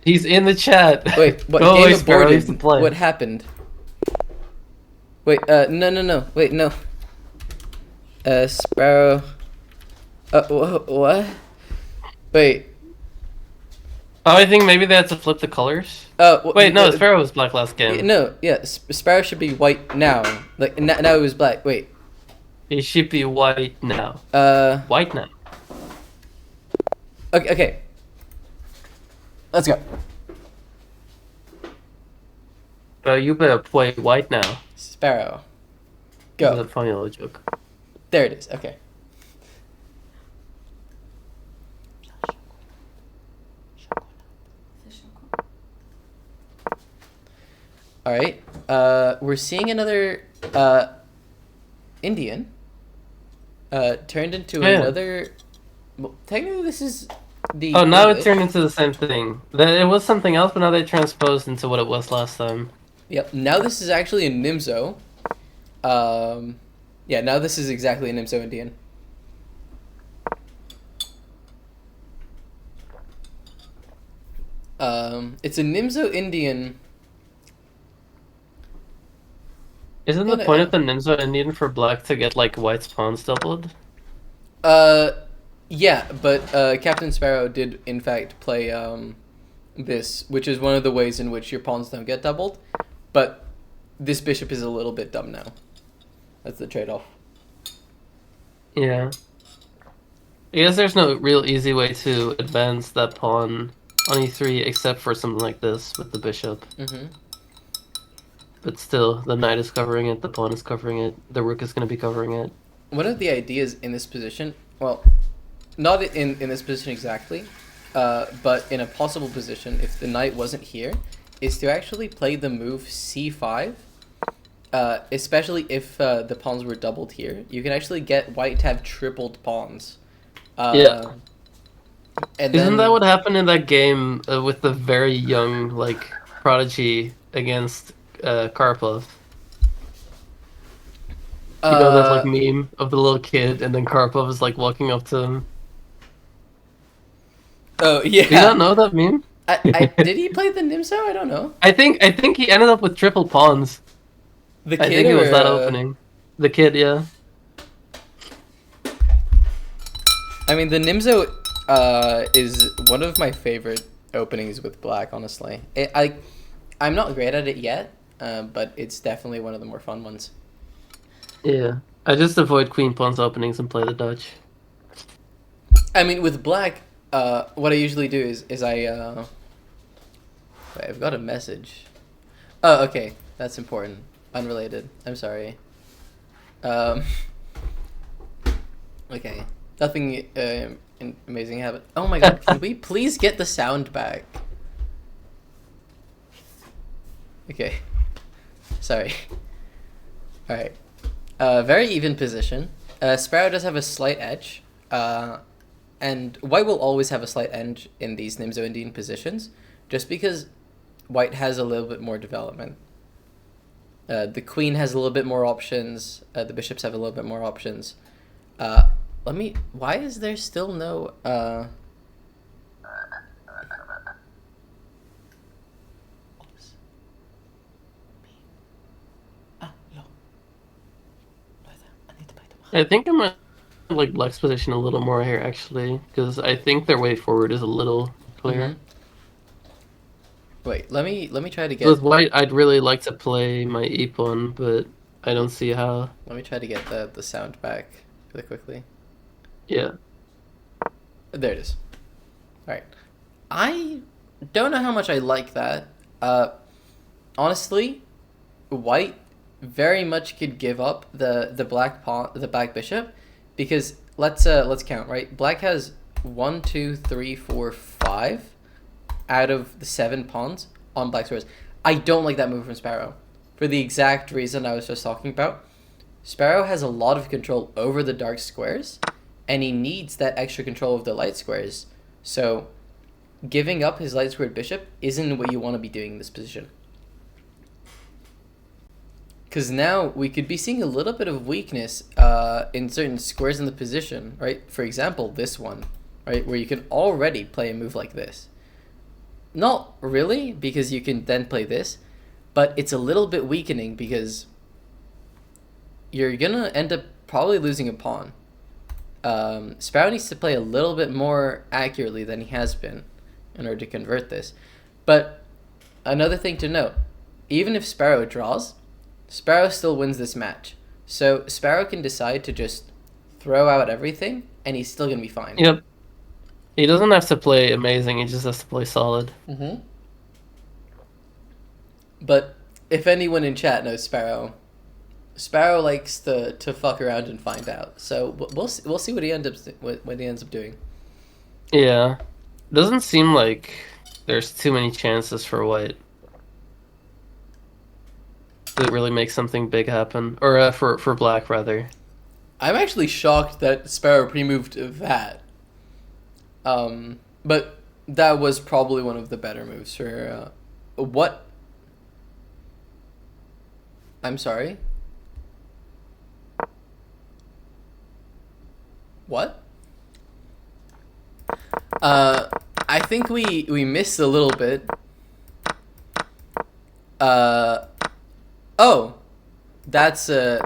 He's in the chat. Wait, what Go game away, Sparrow, he's to aborted? play. What happened? Wait, no. Wait, no. Sparrow. What? Wait. Oh, I think maybe they had to flip the colors. Wait, no, Sparrow was black last game. No, yeah, Sparrow should be white now. Like now it was black. Wait. He should be white now. White now. Okay. Let's go. Bro, you better play white now. Sparrow. That's Go. a funny little joke. There it is. Okay. All right. We're seeing another Indian turned into Yeah. another. Well, technically, this is the. Oh, now it English. turned into the same thing. It was something else, but now they transposed into what it was last time. Yep. Now this is actually a Nimzo. Yeah. Now this is exactly a Nimzo Indian. It's a Nimzo Indian. Isn't the Yeah, point no. of the Ninja Indian for black to get like white's pawns doubled? Yeah, but Captain Sparrow did in fact play this, which is one of the ways in which your pawns don't get doubled. But this bishop is a little bit dumb now. That's the trade-off. Yeah. I guess there's no real easy way to advance that pawn on e3 except for something like this with the bishop. Mm-hmm. But still, the knight is covering it, the pawn is covering it, the rook is going to be covering it. One of the ideas in this position, well, not in this position exactly, but in a possible position, if the knight wasn't here, is to actually play the move c5, especially if the pawns were doubled here. You can actually get white to have tripled pawns. Yeah. And Isn't then, that what happened in that game with the very young, like, prodigy against Karpov? You know that, like, meme of the little kid and then Karpov is, like, walking up to him? Oh, yeah. Do you not know that meme? Did he play the Nimzo? I don't know. I think he ended up with triple pawns. The I kid think it was or, that opening. The kid, yeah. I mean, the Nimzo is one of my favorite openings with black, honestly. I'm not great at it yet, but it's definitely one of the more fun ones. Yeah. I just avoid queen pawns openings and play the Dutch. I mean, with black, what I usually do is I... Wait, I've got a message. Oh, okay. That's important. Unrelated. I'm sorry. Okay. Nothing amazing happened. Oh my god, can we please get the sound back? Okay. Sorry. Alright. Very even position. Sparrow does have a slight edge. And white will always have a slight edge in these Nimzo Indian positions, just because white has a little bit more development. The queen has a little bit more options. The bishops have a little bit more options. Let me. Why is there still no I think I might like Black's position a little more here, actually, because I think their way forward is a little clear. Wait, let me try to get. With White, I'd really like to play my E pawn, but I don't see how. Let me try to get the sound back really quickly. Yeah. There it is. All right. I don't know how much I like that. Honestly, White very much could give up the black pawn, the black bishop, because let's count, right. Black has 1, 2, 3, 4, 5 out of the 7 pawns on black squares. I don't like that move from Sparrow for the exact reason I was just talking about. Sparrow has a lot of control over the dark squares, and he needs that extra control of the light squares. So giving up his light squared bishop isn't what you want to be doing in this position. Because now we could be seeing a little bit of weakness in certain squares in the position, right? For example, this one, right? Where you can already play a move like this. Not really, because you can then play this, but it's a little bit weakening because you're going to end up probably losing a pawn. Sparrow needs to play a little bit more accurately than he has been in order to convert this. But another thing to note, even if Sparrow draws, Sparrow still wins this match. So Sparrow can decide to just throw out everything, and he's still going to be fine. Yep. He doesn't have to play amazing, he just has to play solid. Mm-hmm. But if anyone in chat knows Sparrow, Sparrow likes to fuck around and find out. So we'll see what he ends up doing. Yeah. Doesn't seem like there's too many chances for White to really make something big happen. Or for Black, rather. I'm actually shocked that Sparrow pre-moved that. But that was probably one of the better moves for what? I'm sorry? What? I think we missed a little bit. Oh, that's an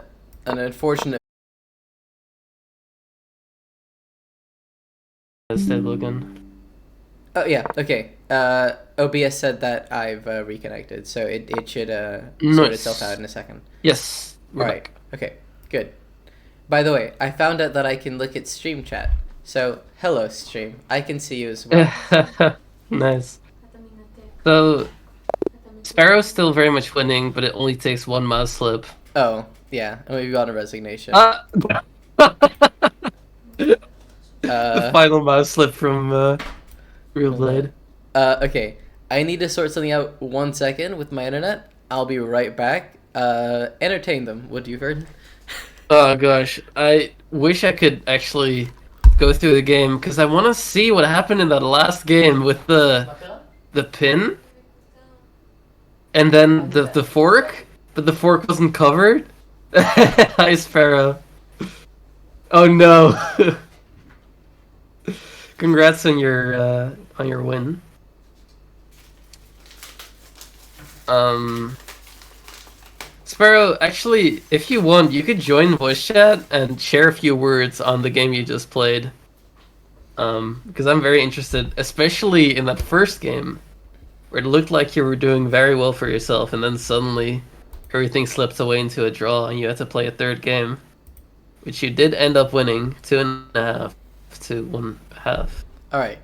unfortunate. Stable again. Oh yeah, okay. OBS said that I've reconnected, so it should sort Nice. itself out in a second. Yes. we're Right. back. Okay. Good. By the way, I found out that I can look at stream chat. So hello stream. I can see you as well. Nice. At the minute, So, at the minute. Sparrow's still very much winning, but it only takes one mouse slip. Oh yeah, and we've got a resignation. The final mouse slip from Real Blade. Okay. I need to sort something out 1 second with my internet. I'll be right back. Entertain them, would you, Vern? Oh gosh, I wish I could actually go through the game because I want to see what happened in that last game with the pin and then the fork, but the fork wasn't covered. Hi Sparrow. Oh no. Congrats on your win. Sparrow, actually, if you want, you could join voice chat and share a few words on the game you just played. Because I'm very interested, especially in that first game, where it looked like you were doing very well for yourself, and then suddenly everything slipped away into a draw, and you had to play a third game, which you did end up winning 2.5 to 1.5. Alright.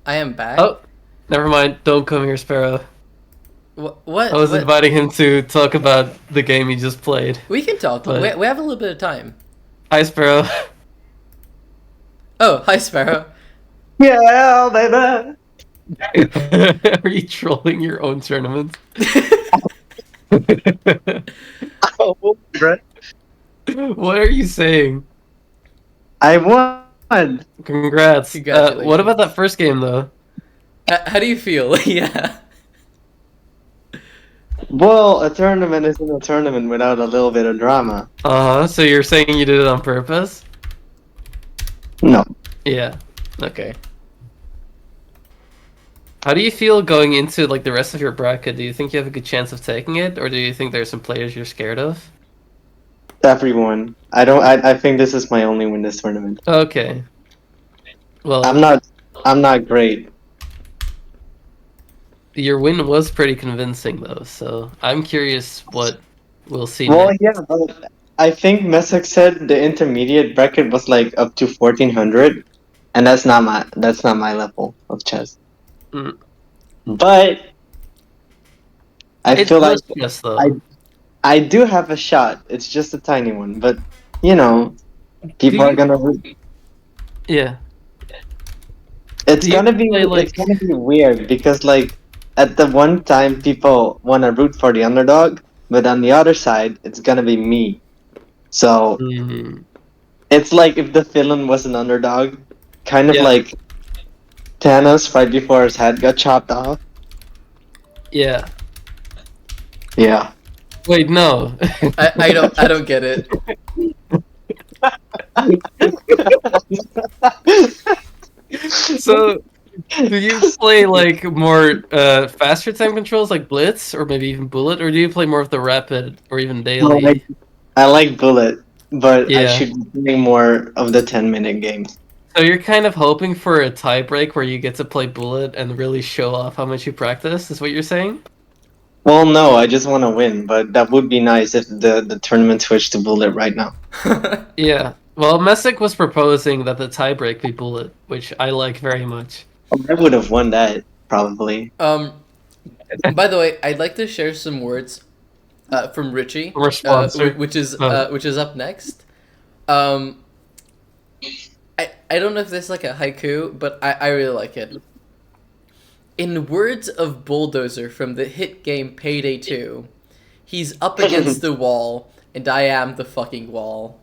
I am back. Oh, never mind. Don't come here, Sparrow. What? I was what? inviting him to talk about the game he just played. We can talk. But- We have a little bit of time. Hi, Sparrow. Oh, hi, Sparrow. Yeah, baby. Are you trolling your own tournament? Oh, Brett. What are you saying? I won. Congrats. Congratulations. What about that first game, though? How do you feel? Yeah. Well, a tournament isn't a tournament without a little bit of drama. So you're saying you did it on purpose? No. Yeah. Okay. How do you feel going into like the rest of your bracket? Do you think you have a good chance of taking it, or do you think there's some players you're scared of? Everyone. I don't. I think this is my only win this tournament. Okay. Well, I'm not. I'm not great. your win was pretty convincing though, so I'm curious what we'll see Well, next. yeah, but I think Messick said the intermediate bracket was like up to 1400, and that's not my level of chess. Mm. But I It's feel like just yes I though. I do have a shot. It's just a tiny one, but you know, Do people are you? gonna. Yeah. It's Do you gonna be play it's like? gonna be weird because like at the one time people wanna root for the underdog, but on the other side it's gonna be me. So Mm, it's like if the villain was an underdog, kind of yeah. like Thanos right before his head got chopped off. Yeah. Yeah. Wait, no. I don't get it. So, do you play like more faster time controls like Blitz or maybe even Bullet, or do you play more of the rapid or even Well, daily? I like Bullet, but I Yeah. should be doing more of the 10-minute games. So you're kind of hoping for a tie break where you get to play Bullet and really show off how much you practice, is what you're saying? Well, no, I just want to win, but that would be nice if the tournament switched to Bullet right now. Yeah. Well, Messick was proposing that the tie break be Bullet, which I like very much. I would have won that probably. By the way, I'd like to share some words from Richie, We're sponsored. which is up next. Um, I don't know if this is like a haiku, but I really like it. In words of Bulldozer from the hit game Payday 2, he's up against the wall, and I am the fucking wall.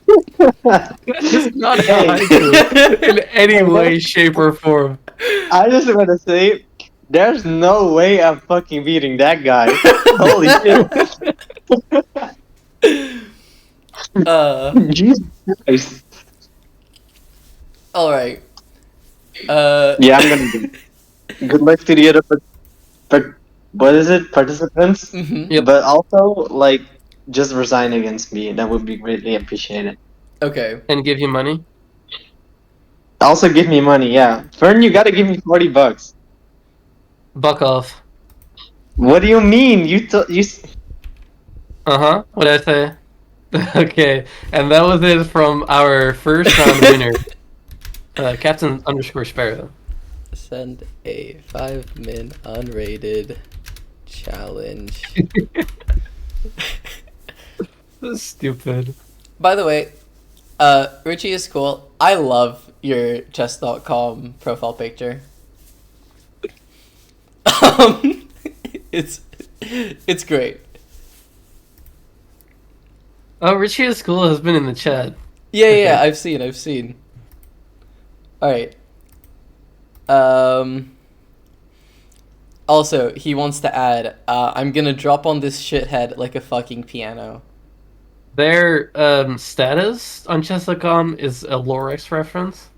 It's not a haiku in any way, shape, or form. I just want to say, there's no way I'm fucking beating that guy. Holy shit. Jesus Christ. Alright. Yeah, I'm gonna do it. Good luck to the other what is it? Participants? Mhm. Yep. But also, like, just resign against me. That would be greatly appreciated. Okay. And give you money. Also, give me money, yeah. Fern, you gotta give me $40. Buck off. What do you mean? You. Uh-huh. What'd I say? Okay. And that was it from our first round winner. Captain _ Sparrow. Send a 5-min unrated challenge. Stupid. By the way, Richie is cool. I love your chess.com profile picture. Um, it's great. Oh, Richie is cool has been in the chat. Yeah, I've seen. Alright. Also, he wants to add, I'm gonna drop on this shithead like a fucking piano. Their status on chess.com is a Lorex reference.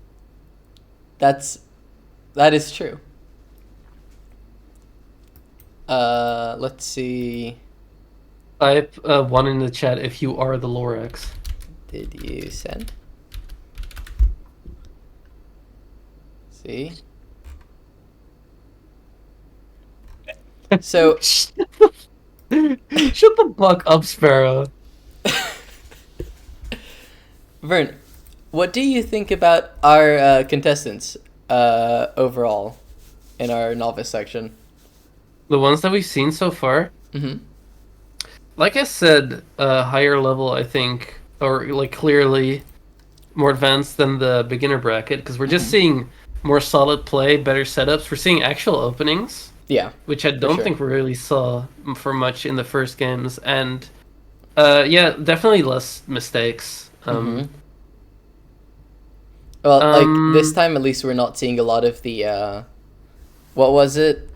That is true. Let's see. Type one in the chat if you are the Lorex. Did you send? See? So, Shut the fuck up, Sparrow. Vern, what do you think about our contestants overall in our novice section? The ones that we've seen so far, Mm-hmm. like I said, higher level, I think, or like clearly more advanced than the beginner bracket, because we're just seeing more solid play, better setups. We're seeing actual openings, Yeah. which I don't sure. think we really saw for much in the first games, and yeah, definitely less mistakes. Well, like this time at least we're not seeing a lot of the what was it?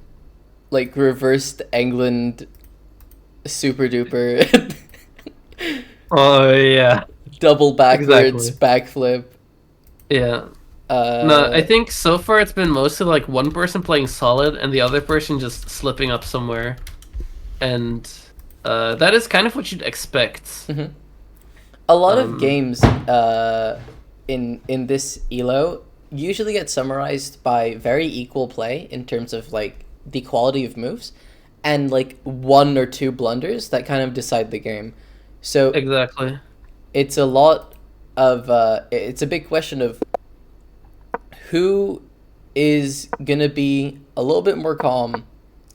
Like reversed England super duper Oh yeah, double backwards, Exactly. backflip. yeah. Uh, No, I think so far it's been mostly like one person playing solid and the other person just slipping up somewhere, and that is kind of what you'd expect. a lot of Um, games in this elo usually get summarized by very equal play in terms of like the quality of moves and like one or two blunders that kind of decide the game. So exactly. it's a lot of it's a big question of who is gonna be a little bit more calm,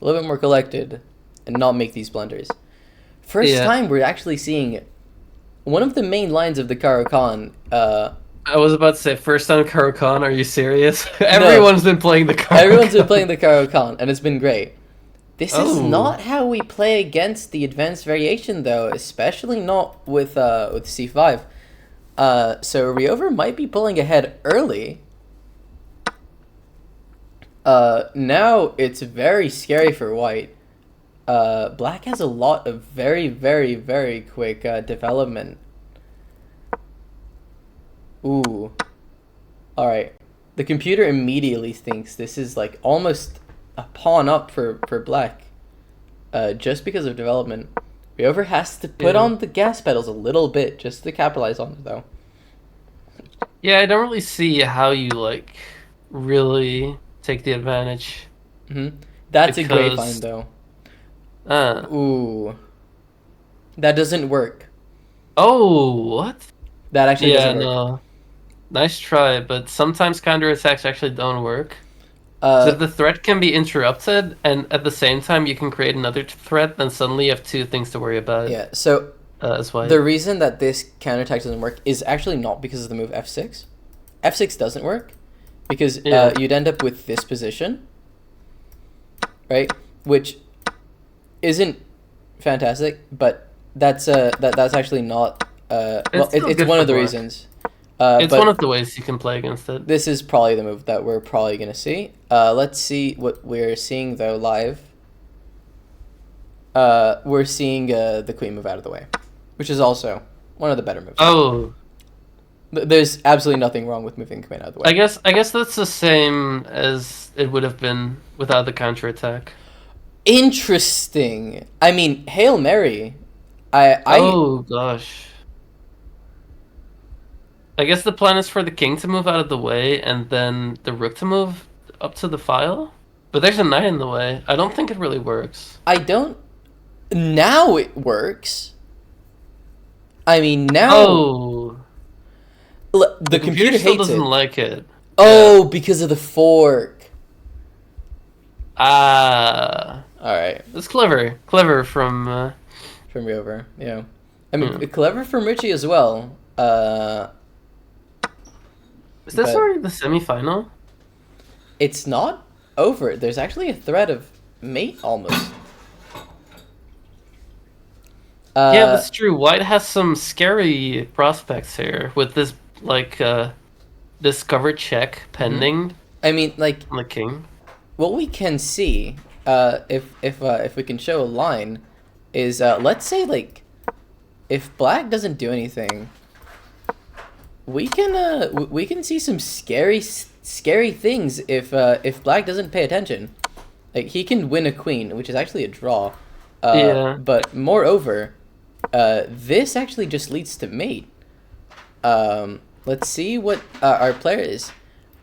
a little bit more collected, and not make these blunders. First Yeah. time we're actually seeing one of the main lines of the Karakan. I was about to say, first time Karakan, are you serious? Everyone's been playing the Karakan. Everyone's been playing the Karakan, and it's been great. This is Oh. not how we play against the advanced variation, though, especially not with C5. So Riover might be pulling ahead early. Now it's very scary for White. Black has a lot of very, very, very quick development. Ooh. Alright. The computer immediately thinks this is like almost a pawn up for Black. Just because of development. Riover has to put Yeah. on the gas pedals a little bit just to capitalize on it, though. Yeah, I don't really see how you like really take the advantage. That's a great Because- find, though. Uh, Ooh. That doesn't work. oh, what? That actually Yeah, doesn't work. no. Nice try, but sometimes counterattacks actually don't work. So Uh, if the threat can be interrupted, and at the same time you can create another threat, then suddenly you have two things to worry about. yeah, so As well. the reason that this counterattack doesn't work is actually not because of the move F6. F6 doesn't work because Yeah. you'd end up with this position, right? Which isn't fantastic, but that's that's actually not. Well, still it's good one for of the Black. reasons. It's but one of the ways you can play against it. this is probably the move that we're probably gonna see. Let's see what we're seeing though live. We're seeing the queen move out of the way, which is also one of the better moves. Oh, There's absolutely nothing wrong with moving the queen out of the way. I guess that's the same as it would have been without the counterattack. Interesting. I mean, Hail Mary. I Oh gosh. I guess the plan is for the king to move out of the way and then the rook to move up to the file. But there's a knight in the way. I don't think it really works. I don't. Now it works. I mean, now Oh, the computer still hates doesn't it. like it. Oh, because of the fork. Ah, All right, it's clever. Clever from. from Riover. Yeah, I mean, Yeah. clever from Richie as well. Is this But- already the semifinal? It's not over. There's actually a threat of mate almost. Yeah, that's true. White has some scary prospects here with this like discover check pending I mean, like on the king. what we can see, if we can show a line, is let's say like if Black doesn't do anything, we can see some scary things if Black doesn't pay attention. Like he can win a queen, which is actually a draw. Yeah. But moreover, this actually just leads to mate. Let's see what our players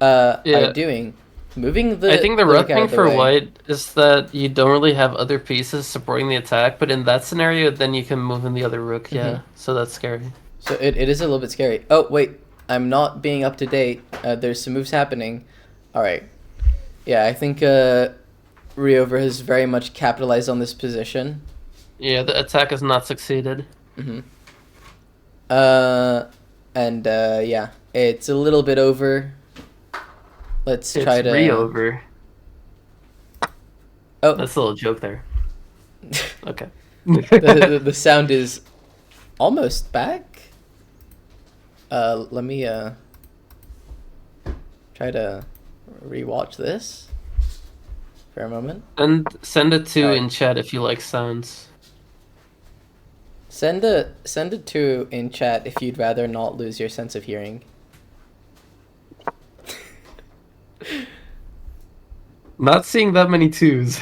Yeah. are doing. Moving the. I think the rook rough out thing of the for way. White is that you don't really have other pieces supporting the attack, but in that scenario, then you can move in the other rook. Yeah, so that's scary. So it is a little bit scary. Oh wait, I'm not being up to date. There's some moves happening. All right. Yeah, I think Riover has very much capitalized on this position. Yeah, the attack has not succeeded. Yeah, it's a little bit over. Let's It's try to. re-over. Oh, That's a little joke there. Okay. the sound is almost back. Let me try to rewatch this for a moment. And send it to Alright. in chat if you like sounds. Send a 2 in chat if you'd rather not lose your sense of hearing. Not seeing that many twos.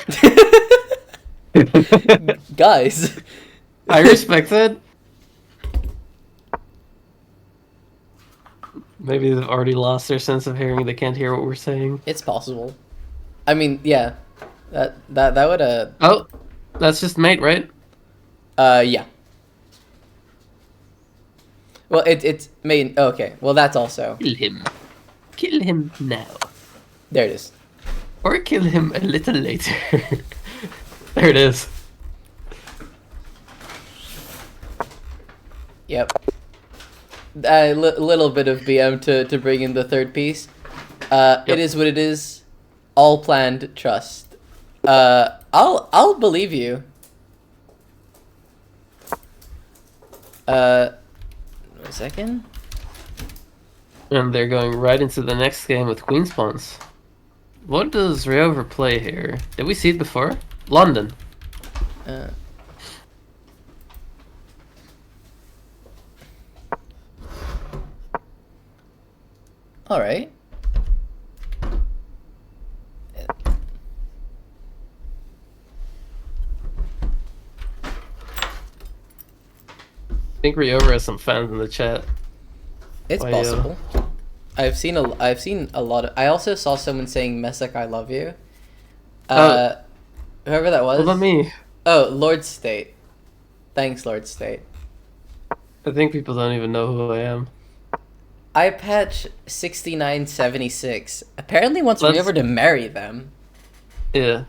Guys. I respect it. Maybe they've already lost their sense of hearing. They can't hear what we're saying. It's possible. I mean, yeah. That would Oh, that's just mate, right? yeah. Well, it's main. Okay, well that's also. Kill him. Kill him now. There it is. Or kill him a little later. There it is. Yep. A little bit of BM to bring in the third piece. It is what it is. All planned. Trust. I'll believe you. 1 second. And they're going right into the next game with queen spawns. What does Ryover play here? Did we see it before? London. All right. I think Ryover has some fans in the chat. It's Why, possible. I've seen a lot of. I also saw someone saying "Messick, I love you." Whoever that was. What about me? Oh, Lord State. Thanks, Lord State. I think people don't even know who I am. I patch 6976 apparently wants Let's- Ryover to marry them. Yeah.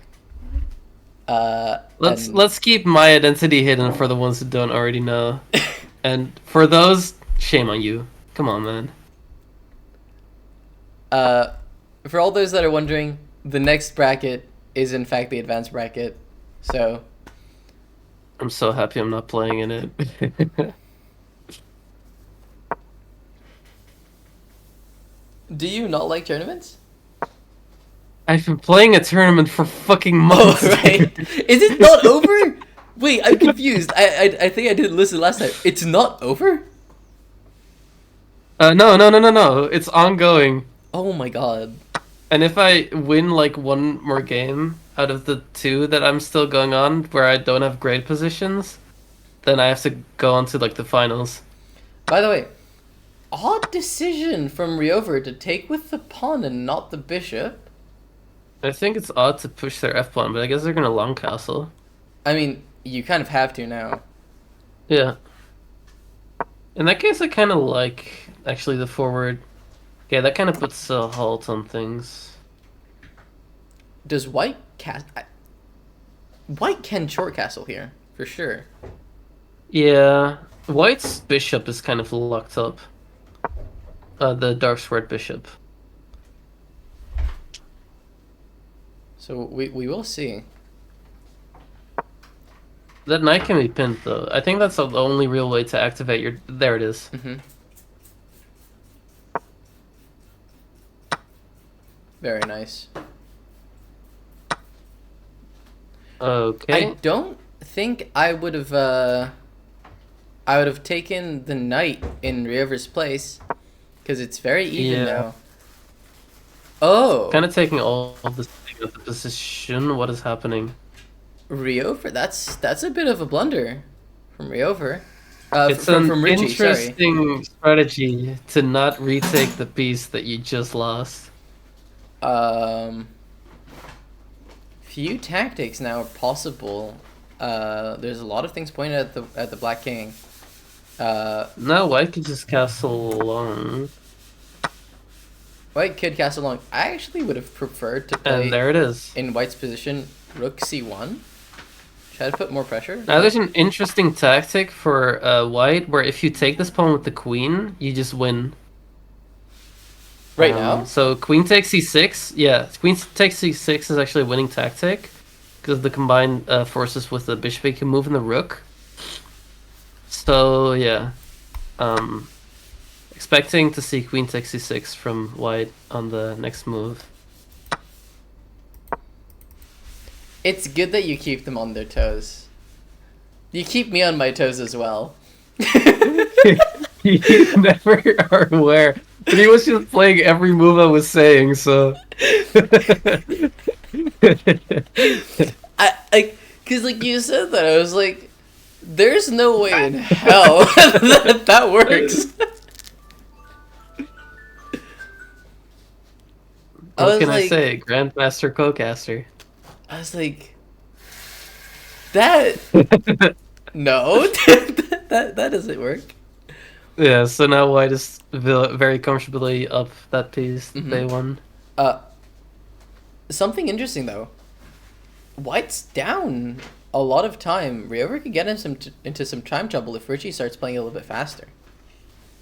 And- Let's keep my identity hidden for the ones who don't already know. And for those, shame on you. Come on, man. For all those that are wondering, the next bracket is in fact the advanced bracket. So I'm so happy I'm not playing in it. do you not like tournaments? I've been playing a tournament for fucking Oh, months. right. Is it not over? Wait, I'm confused. I think I didn't listen last time. It's not over? No. It's ongoing. Oh my god. And if I win like one more game out of the 2 that I'm still going on, where I don't have great positions, then I have to go on to like the finals. By the way, odd decision from Ryover to take with the pawn and not the bishop. I think it's odd to push their F pawn, but I guess they're gonna long castle. I mean, you kind of have to now. Yeah. In that case, I kind of like actually the forward. Yeah, that kind of puts a halt on things. Does White White can short castle here for sure. Yeah, White's bishop is kind of locked up. The dark squared bishop. So we will see. That knight can be pinned though. I think that's the only real way to activate your. There it is. Mm-hmm. Very nice. Okay. I don't think I would have taken the knight in Ryover's place because it's very even Yeah. now. Oh, Kind of taking all of this thing out of the position. What is happening? Ryover. That's a bit of a blunder from Ryover. It's from an Richie. Sorry. interesting strategy to not retake the piece that you just lost. Few tactics now are possible. There's a lot of things pointed at the Black King. No, White could just castle along. White could castle long. I actually would have preferred to play And there it is. in White's position, Rook C1. Try to put more pressure. Now there's an interesting tactic for White where if you take this pawn with the queen, you just win. Right now? So queen takes c6. Yeah, queen takes c6 is actually a winning tactic because of the combined forces with the bishop. You can move in the rook. So yeah, expecting to see queen takes c6 from White on the next move. It's good that you keep them on their toes. You keep me on my toes as well. You never are aware. But he was just playing every move I was saying, so. Cause like you said that, I was like, there's no way in hell that works. What can I say? Grandmaster Cocaster. I was like, that no, that doesn't work. Yeah, so now White is very comfortably up that piece Mhm. they won. Something interesting though. White's down a lot of time. Ryover could get into some time trouble if Richie starts playing a little bit faster.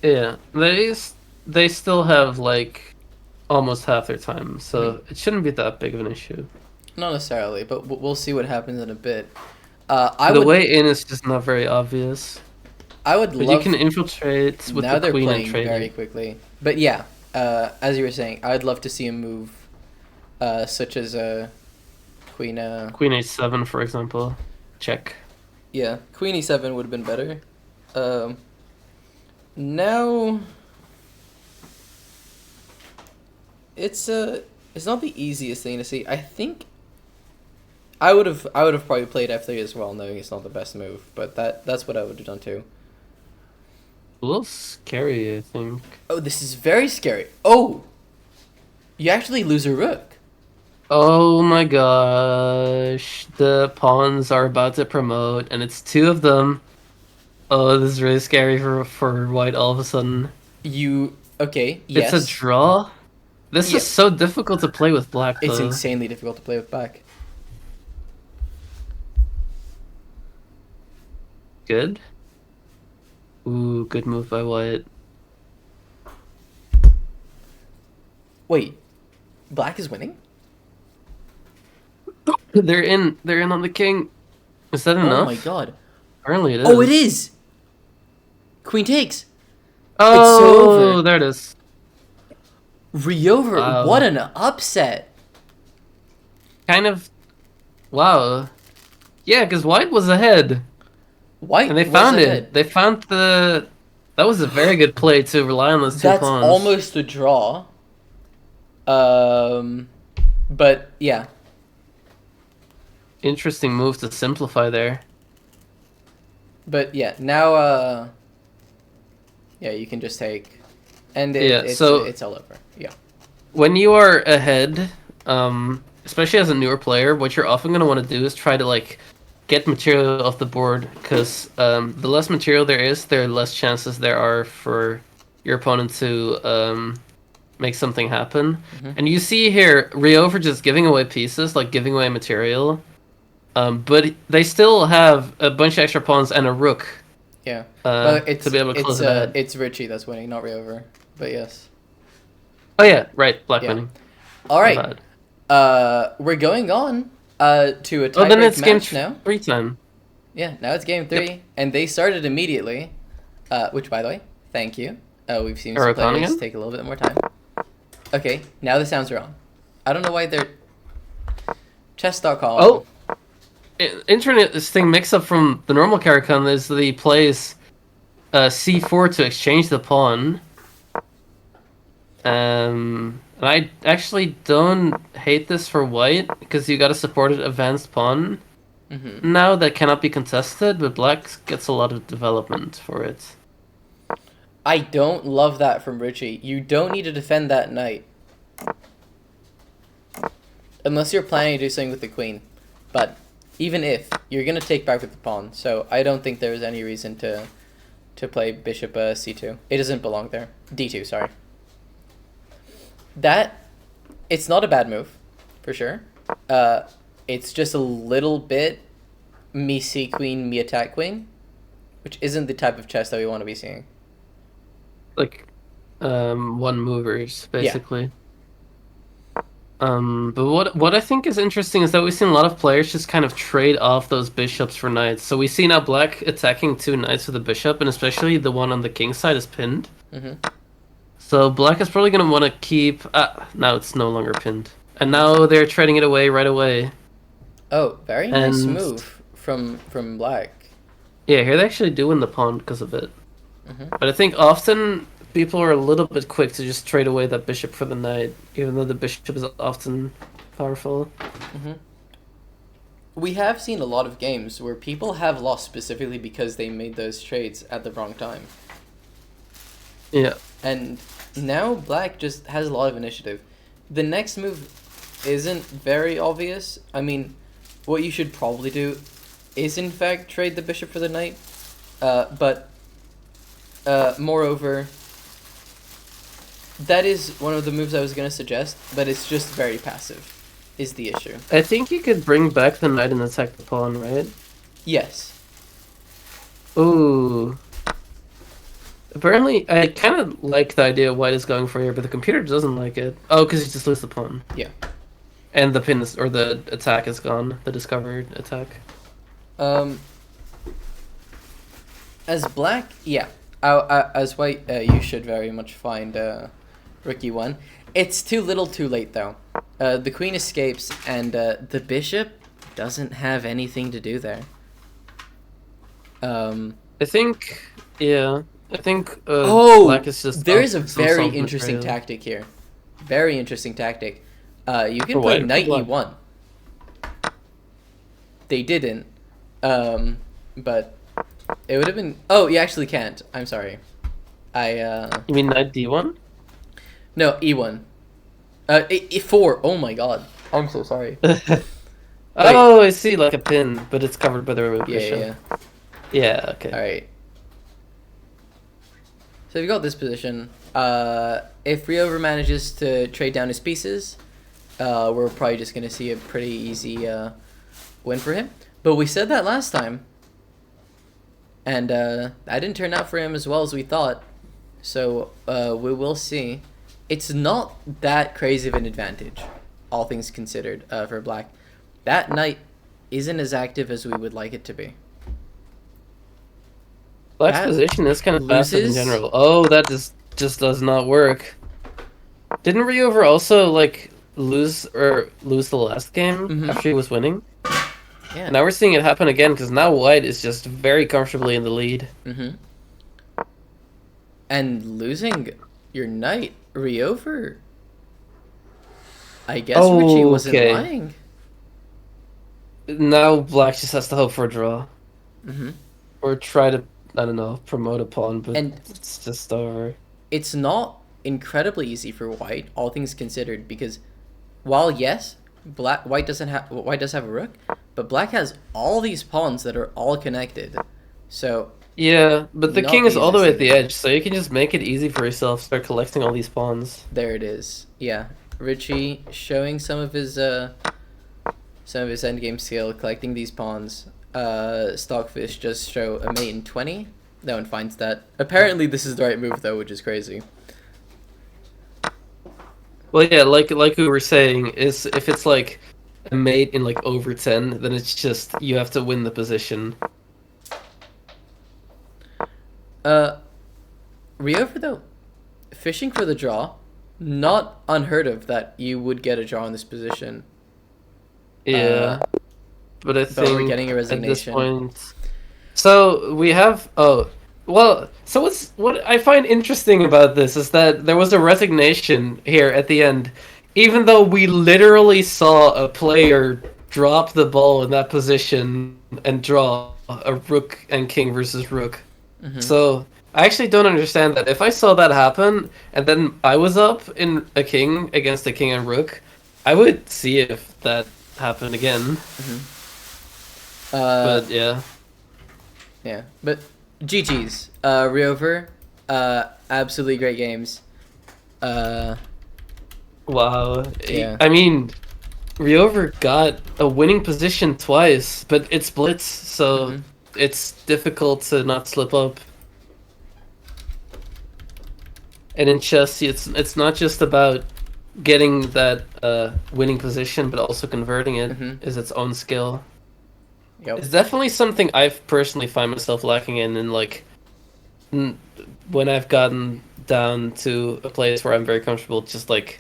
Yeah, they still have like almost half their time, so it shouldn't be that big of an issue. Not necessarily, but we'll see what happens in a bit. The way in is just not very obvious. I would But love. you can infiltrate with Now the they're queen and playing trade. very quickly. But yeah, as you were saying, I'd love to see a move, such as a queen. Queen h7, for example. Check. Yeah, queen e7 would have been better. Now it's not the easiest thing to see. I think I would have probably played f3 as well, knowing it's not the best move. But that's what I would have done too. A little scary, I think. Oh, this is very scary. Oh, you actually lose a rook. Oh my gosh. The pawns are about to promote, and it's two of them. Oh, this is really scary for White all of a sudden. Okay, yes. It's a draw? This Yeah. is so difficult to play with Black, though. It's insanely difficult to play with Black. Good. Ooh, good move by White. Wait, Black is winning? They're in on the king. Is that enough? Oh my god. Apparently it is. Oh, it is! Queen takes. Oh, over. there it is. Ryover, Wow. what an upset. Kind of. Wow. Yeah, because White was ahead. White And they was found ahead. it. They found the. That was a very good play to rely on those two That's pawns. almost a draw. But yeah. Interesting move to simplify there. But yeah, now yeah, you can just take, and it's all over. Yeah. When you are ahead, especially as a newer player, what you're often going to want to do is try to like get material off the board, because the less material there is, the less chances there are for your opponent to make something happen. And you see here, Ryover just giving away pieces, like giving away material. But they still have a bunch of extra pawns and a rook. Yeah. Well, to be able to close it out. it's Richie that's winning, not Ryover. But yes. Oh yeah, right, Black Yeah. winning. All My right. bad. We're going on to a Oh, then tiebreak it's game match now. 3 time. Yeah, now it's game 3, and they started immediately. Which, by the way, thank you. We've seen some Huracan players again? take a little bit more time. Okay, now the sounds are on. I don't know why they're chess.com. Oh, interesting mix-up from the normal Huracan is that he plays c4 to exchange the pawn. And I actually don't hate this for White, because you got a supported advanced pawn. Now that cannot be contested, but Black gets a lot of development for it. I don't love that from Richie. You don't need to defend that knight. Unless you're planning to do something with the queen. But even if, you're going to take back with the pawn. So I don't think there's any reason to play bishop c2. It doesn't belong there. d2, sorry. It's not a bad move, for sure. It's just a little bit me see queen, me attack queen. Which isn't the type of chess that we want to be seeing. Like, one movers, basically. But what I think is interesting is that we've seen a lot of players just kind of trade off those bishops for knights. So we see now Black attacking 2 knights with a bishop, and especially the one on the king side is pinned. So Black is probably going to want to keep... now it's no longer pinned. And now they're trading it away right away. Oh, very nice And- move from Black. Yeah, here they actually do win the pawn because of it. Mhm. But I think often people are a little bit quick to just trade away that bishop for the knight, even though the bishop is often powerful. We have seen a lot of games where people have lost specifically because they made those trades at the wrong time. Yeah. And now black just has a lot of initiative. The next move isn't very obvious. I mean, what you should probably do is in fact trade the bishop for the knight. But moreover, that is one of the moves I was going to suggest, but it's just very passive, is the issue. I think you could bring back the knight and attack the pawn, right? Yes. Ooh. Apparently, I kind of like the idea of white is going for here, but the computer doesn't like it. Oh, because you just lose the pawn. Yeah. And the pin is, or the attack is gone. The discovered attack. As black, yeah. As white, you should very much find rook e1. It's too little too late, though. The queen escapes, and the bishop doesn't have anything to do there. I think, yeah. I think black is just. There is a some very sort of interesting betrayal. tactic here. Very interesting tactic. You can For play white, knight for e1. They didn't. But it would have been... Oh, you actually can't. I'm sorry. You mean knight d1? No, e1. E4. Oh my god. I'm so sorry. Oh, I see, like a pin, but it's covered by the remote Yeah, bishop. yeah. Yeah, okay. Alright. So we've got this position. If Riover manages to trade down his pieces, we're probably just going to see a pretty easy win for him. But we said that last time. And that didn't turn out for him as well as we thought. So we will see. It's not that crazy of an advantage, all things considered, for black. That knight isn't as active as we would like it to be. Black's That position is kind of passive in loses. general. Oh, that just does not work. Didn't Riover also like lose the last game Mhm. after he was winning? Yeah. Now we're seeing it happen again because now white is just very comfortably in the lead. Mm-hmm. And losing your knight, Riover. I guess Richie wasn't Okay. lying. Now black just has to hope for a draw Mm-hmm. or try to, I don't know, promote a pawn, but And it's just over. it's not incredibly easy for white, all things considered, because while yes, white does have a rook, but black has all these pawns that are all connected. So Yeah, but the Not king is all the way at easy. the edge, so you can just make it easy for yourself. Start collecting all these pawns. there it is. Yeah, Richie showing some of his endgame skill, collecting these pawns. Stockfish just show a mate in 20. No one finds that. Apparently, this is the right move though, which is crazy. Well, yeah, like we were saying, is if it's like a mate in like over 10, then it's just you have to win the position. Riover though, fishing for the draw, not unheard of that you would get a draw in this position. Yeah, but I but we're think getting a at this resignation. point, so we have well, so what I find interesting about this is that there was a resignation here at the end, even though we literally saw a player drop the ball in that position and draw a rook and king versus rook. Mhm. So I actually don't understand that. If I saw that happen and then I was up in a king against a king and rook, I would see if that happened again. But yeah. Yeah, but GG's. Riover, absolutely great games. Wow. Yeah. I mean, Riover got a winning position twice, but it's blitz, so Mhm. it's difficult to not slip up. And in chess, it's not just about getting that winning position, but also converting it is its own skill. Yep. It's definitely something I've personally find myself lacking in like when I've gotten down to a place where I'm very comfortable just like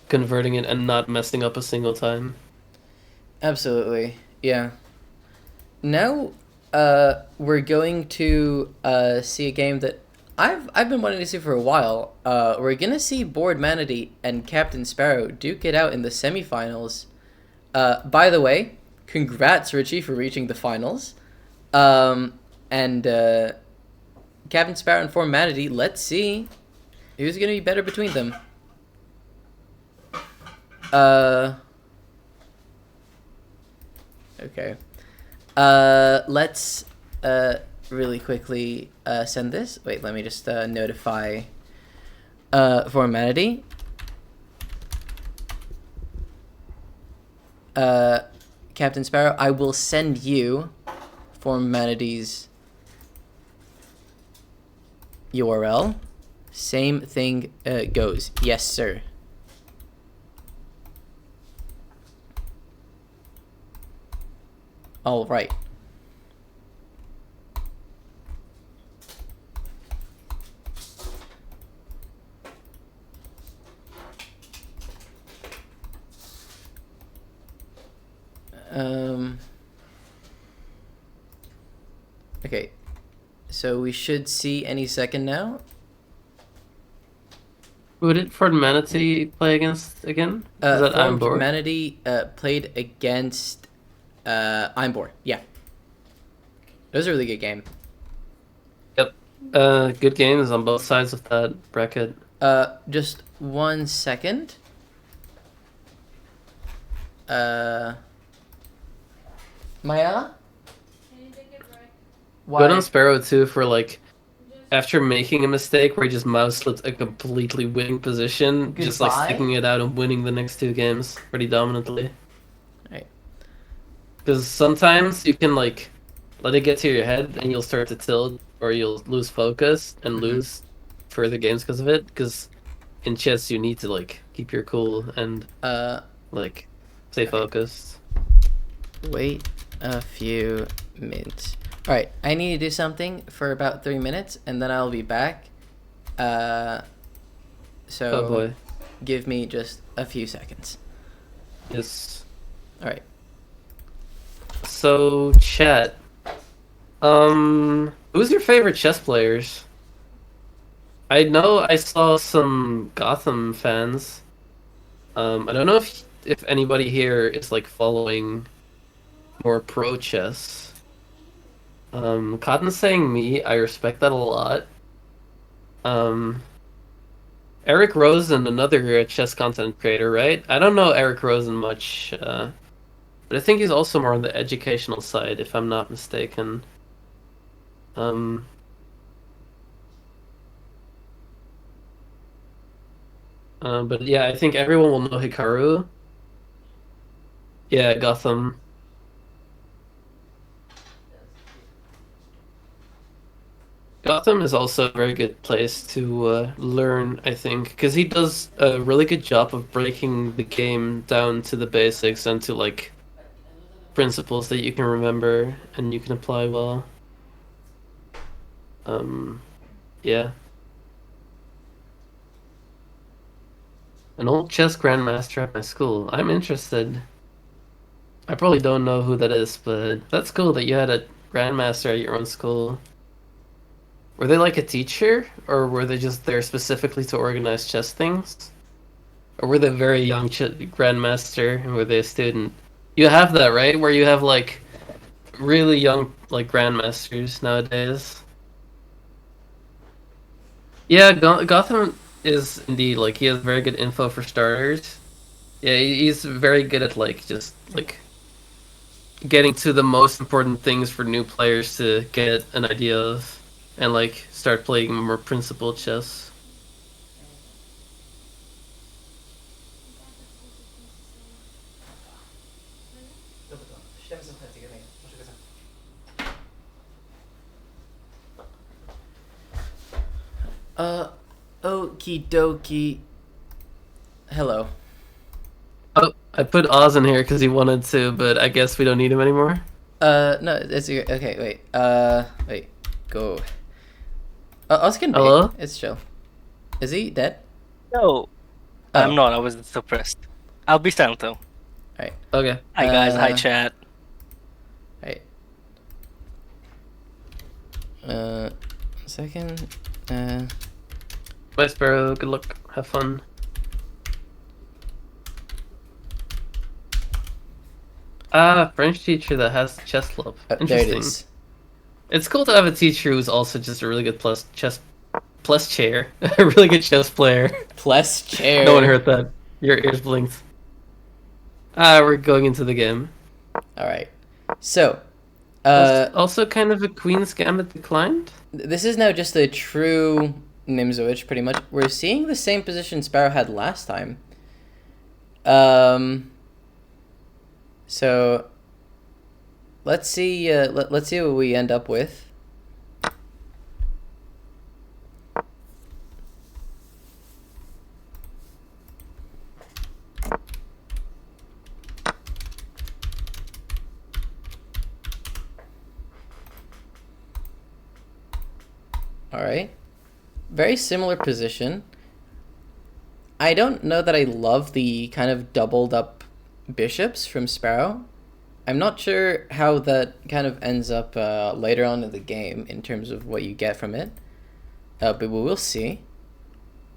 converting it and not messing up a single time. Absolutely. Yeah. Now, we're going to see a game that I've been wanting to see for a while. We're gonna see Bored Manatee and Captain Sparrow duke it out in the semifinals. By the way, congrats Richie for reaching the finals. And Captain Sparrow and Form Manatee. Let's see who's gonna be better between them. Okay. Let's really quickly send this. Wait, let me just notify Form Manatee. Captain Sparrow, I will send you Form Manatee's URL. Same thing goes. Yes, sir. All right. Okay, so we should see any second now. Who did Ford Manatee play against again? Is that Formed Ambor? Manatee played against Imbor. Yeah, it was a really good game. Yep. Good games on both sides of that bracket. Just 1 second. Maya? Can you take a break? Good on Sparrow too for like after making a mistake where he just mouse slipped a completely winning position, just like Goodbye? sticking it out and winning the next two games pretty dominantly. Right. Because sometimes you can like let it get to your head and you'll start to tilt or you'll lose focus and lose further games because of it. Because in chess you need to like keep your cool and like stay focused. Wait a few minutes. Alright, I need to do something for about 3 minutes and then I'll be back. So Oh boy. give me just a few seconds. Yes. Alright. So chat. Who's your favorite chess players? I know I saw some Gotham fans. I don't know if anybody here is like following more pro chess. Cotton's saying me. I respect that a lot. Eric Rosen, another chess content creator, right? I don't know Eric Rosen much, but I think he's also more on the educational side, if I'm not mistaken. But yeah, I think everyone will know Hikaru. Yeah, Gotham. Gotham is also a very good place to learn, I think, because he does a really good job of breaking the game down to the basics and to like principles that you can remember and you can apply well. Yeah. An old chess grandmaster at my school. I'm interested. I probably don't know who that is, but that's cool that you had a grandmaster at your own school. Were they like a teacher, or were they just there specifically to organize chess things? Or were they a very young grandmaster, and were they a student? You have that, right? Where you have like really young like grandmasters nowadays. Yeah, Gotham is indeed like he has very good info for starters. Yeah, he's very good at like just like getting to the most important things for new players to get an idea of and like start playing more principled chess. Okie dokie. Hello. Oh, I put Oz in here because he wanted to, but I guess we don't need him anymore. No, it's okay. Wait. Wait. Go. Oz can Hello? pick. It's chill. Is he dead? No, Oh. I'm not. I was suppressed. I'll be silent though. Alright. Okay. Hi guys. Hi Uh, chat. Alright. Second. Bye, Sparrow. Good luck. Have fun. Ah, French teacher that has chess club. There it Interesting. is. It's cool to have a teacher who's also just a really good plus chair, a really good chess player. Plus chair. No one heard that. Your ears blinked. Ah, we're going into the game. All right. So, Also kind of a Queen's Gambit declined. this is now just a true Nimzowitsch, pretty much. We're seeing the same position Sparrow had last time. So let's see. Let's see what we end up with. All right. Very similar position. I don't know that I love the kind of doubled up bishops from Sparrow. I'm not sure how that kind of ends up later on in the game in terms of what you get from it. But we will see.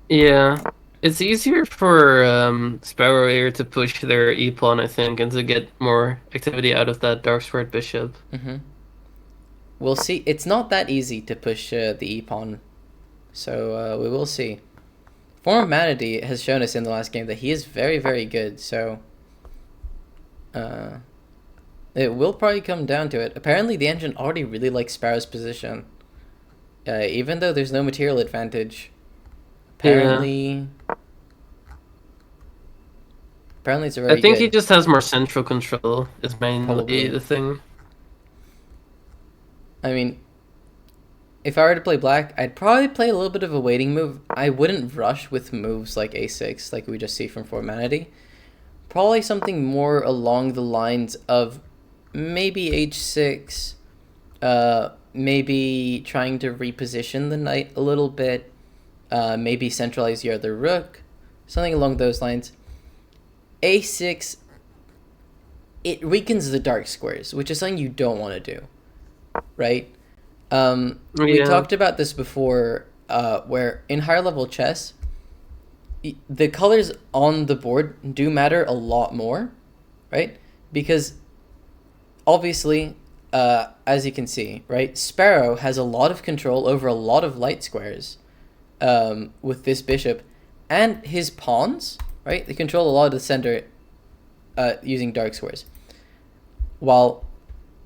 Yeah, it's easier for Sparrow here to push their E pawn, I think, and to get more activity out of that dark squared bishop. Mm-hmm. We'll see. It's not that easy to push the e-pawn. So we will see. Form of Manatee has shown us in the last game that he is very, very good. So it will probably come down to it. Apparently the engine already really likes Sparrow's position. Even though there's no material advantage. Apparently... Apparently it's a very I think good. he just has more central control, is mainly Probably. the thing. I mean, if I were to play black, I'd probably play a little bit of a waiting move. I wouldn't rush with moves like a6, like we just see from Formanity. Probably something more along the lines of maybe h6, maybe trying to reposition the knight a little bit, maybe centralize your other rook, something along those lines. a6, it weakens the dark squares, which is something you don't want to do. Right? We talked about this before, where in higher level chess, the colors on the board do matter a lot more, right? Because obviously, as you can see, right, Sparrow has a lot of control over a lot of light squares with this bishop, and his pawns, right? They control a lot of the center using dark squares. While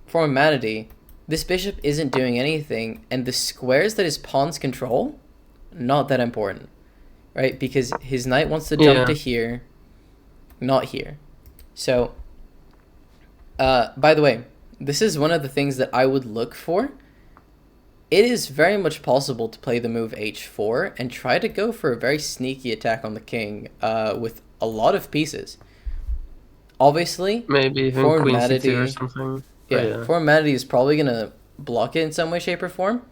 for Manatee, this bishop isn't doing anything, and the squares that his pawns control, not that important, right? Because his knight wants to jump to here, not here. So, by the way, this is one of the things that I would look for. It is very much possible to play the move h4 and try to go for a very sneaky attack on the king with a lot of pieces. Obviously, maybe even queen c2 or something. Yeah, Formanity is probably going to block it in some way, shape, or form,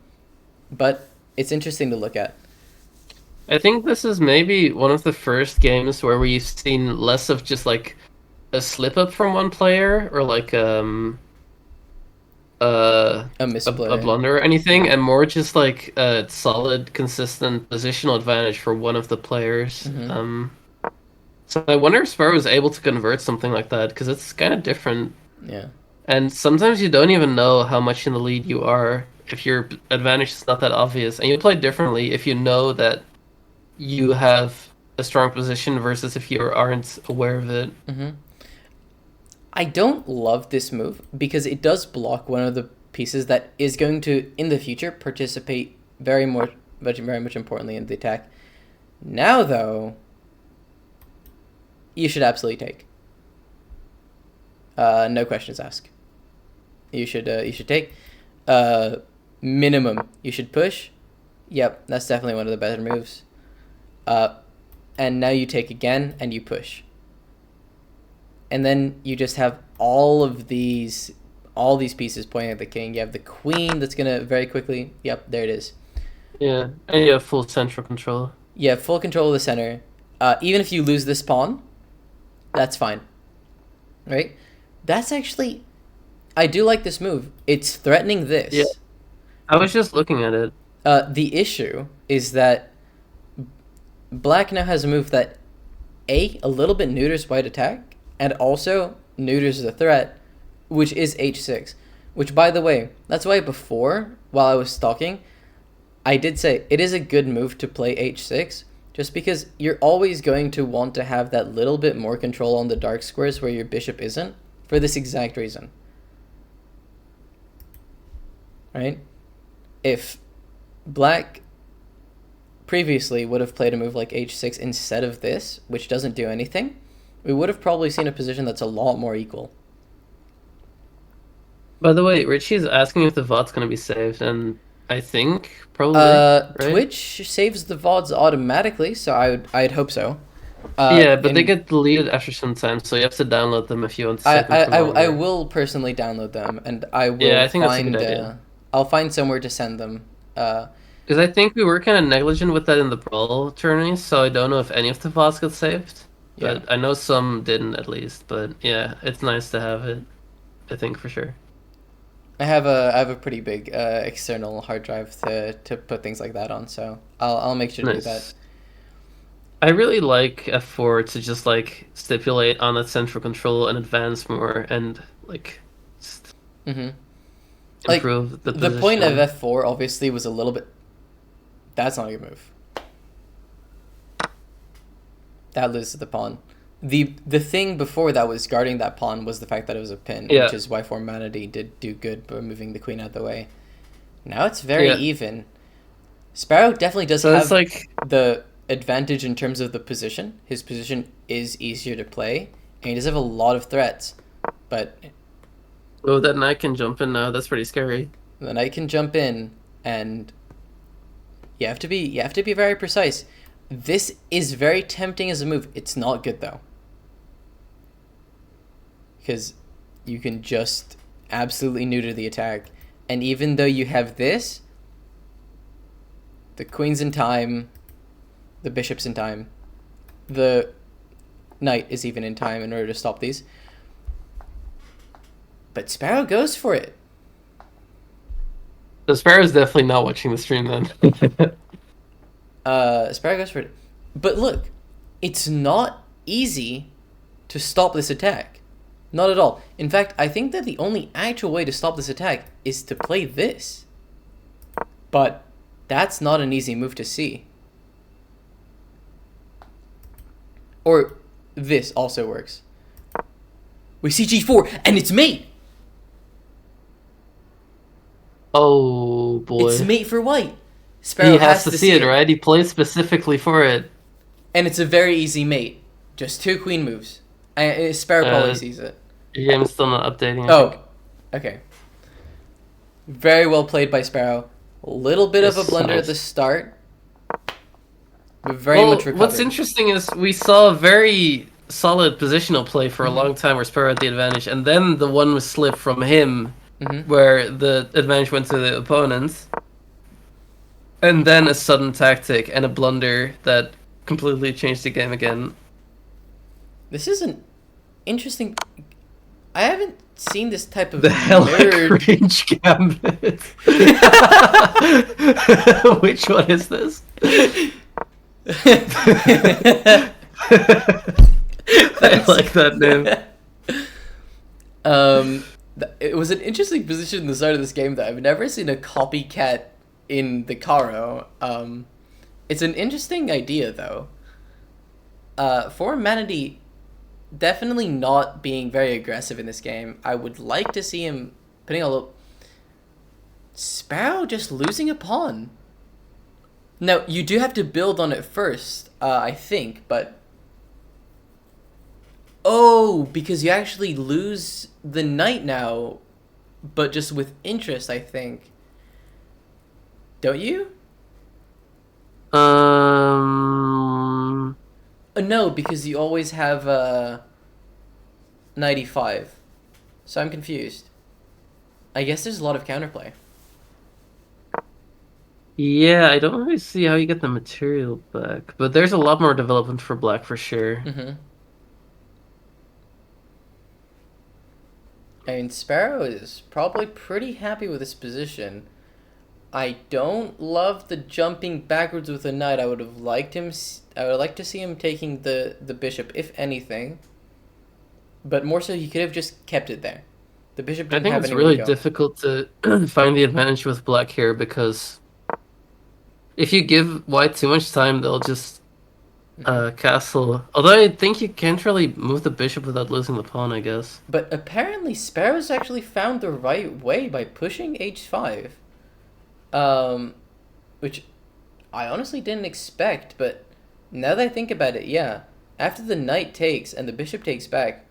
but it's interesting to look at. I think this is maybe one of the first games where we've seen less of just like a slip up from one player or like a misplay, a blunder or anything, and more just like a solid, consistent positional advantage for one of the players. Mm-hmm. So I wonder if Sparrow was able to convert something like that, because it's kind of different. Yeah. And sometimes you don't even know how much in the lead you are if your advantage is not that obvious. And you play differently if you know that you have a strong position versus if you aren't aware of it. Mm-hmm. I don't love this move because it does block one of the pieces that is going to, in the future, participate very much importantly in the attack. Now, though, you should absolutely take. No questions asked. You should take. Minimum, you should push. Yep, that's definitely one of the better moves. And now you take again, and you push. And then you just have all these pieces pointing at the king. You have the queen that's gonna very quickly. Yep, there it is. Yeah, and you have full central control. You have full control of the center. Even if you lose this pawn, that's fine. Right? That's actually, I do like this move. It's threatening this. Yeah. I was just looking at it. The issue is that black now has a move that a little bit neuters white attack and also neuters the threat, which is h6. Which, by the way, that's why before, while I was stalking, I did say it is a good move to play h6, just because you're always going to want to have that little bit more control on the dark squares where your bishop isn't, for this exact reason. Right? If black previously would have played a move like h6 instead of this, which doesn't do anything, we would have probably seen a position that's a lot more equal. By the way, Richie's asking if the VOD's gonna be saved, and I think probably. Right? Twitch saves the VODs automatically, so I'd hope so. Yeah, but they and get deleted after some time, so you have to download them if you want to I, save them for I longer. will personally download them, and I will Yeah, I think that's a find good idea. I'll find somewhere to send them. Because I think we were kind of negligent with that in the Brawl tourney, so I don't know if any of the VODs got saved. Yeah. But I know some didn't at least. But yeah, it's nice to have it. I think for sure. I have a pretty big external hard drive to put things like that on, so I'll make sure to do that. Nice. I really like F4 to just like stipulate on that central control and advance more and like just Mm-hmm. Like, improve the The position. point of f4 obviously was a little bit. That's not a good move. That loses the pawn. The thing before that was guarding that pawn was the fact that it was a pin, Yeah. which is why formality did do good by moving the queen out of the way. Now it's very Yeah. even. Sparrow definitely does So have it's like the advantage in terms of the position. His position is easier to play, and he does have a lot of threats. But oh, that knight can jump in now. That's pretty scary. the knight can jump in, and you have to be very precise. This is very tempting as a move. It's not good though, because you can just absolutely neuter the attack, and even though you have this, the queen's in time, the bishop's in time, the knight is even in time in order to stop these. But Sparrow goes for it. The Sparrow's definitely not watching the stream then. Sparrow goes for it. But look, it's not easy to stop this attack. Not at all. In fact, I think that the only actual way to stop this attack is to play this. But that's not an easy move to see. Or this also works. We see g4, and it's mate! Oh boy. It's mate for white. Sparrow He has to see it, right? He plays specifically for it. And it's a very easy mate. Just 2 queen moves. Sparrow probably sees it. Your game's still not updating. I Oh, think. okay. Very well played by Sparrow. A little bit of Yes, a blunder nice. at the start. But very Well, much recovered. what's interesting is we saw a very solid positional play for a long time where Sparrow had the advantage, and then the one was slipped from him Mhm. where the advantage went to the opponent. And then a sudden tactic and a blunder that completely changed the game again. This is an interesting... I haven't seen this type of The hella mirrored... cringe gambit. Which one is this? I like that name. It was an interesting position in the start of this game that I've never seen a copycat in the Caro. It's an interesting idea though. For Manatee, definitely not being very aggressive in this game. I would like to see him putting a little... Sparrow just losing a pawn. Now, you do have to build on it first, I think, but... Oh, because you actually lose the knight now, but just with interest, I think. Don't you? No, because you always have 95. So I'm confused. I guess there's a lot of counterplay. Yeah, I don't really see how you get the material back, but there's a lot more development for black for sure. Mm-hmm. I mean, Sparrow is probably pretty happy with his position. I don't love the jumping backwards with the knight. I would have liked him. I would like to see him taking the bishop, if anything. But more so, he could have just kept it there. The bishop I didn't think have it's anywhere really to go. difficult to find the advantage with black here because if you give white too much time, they'll just castle. Although I think you can't really move the bishop without losing the pawn, I guess. But apparently, Sparrow's actually found the right way by pushing h5. Which I honestly didn't expect, but now that I think about it, yeah. After the knight takes and the bishop takes back,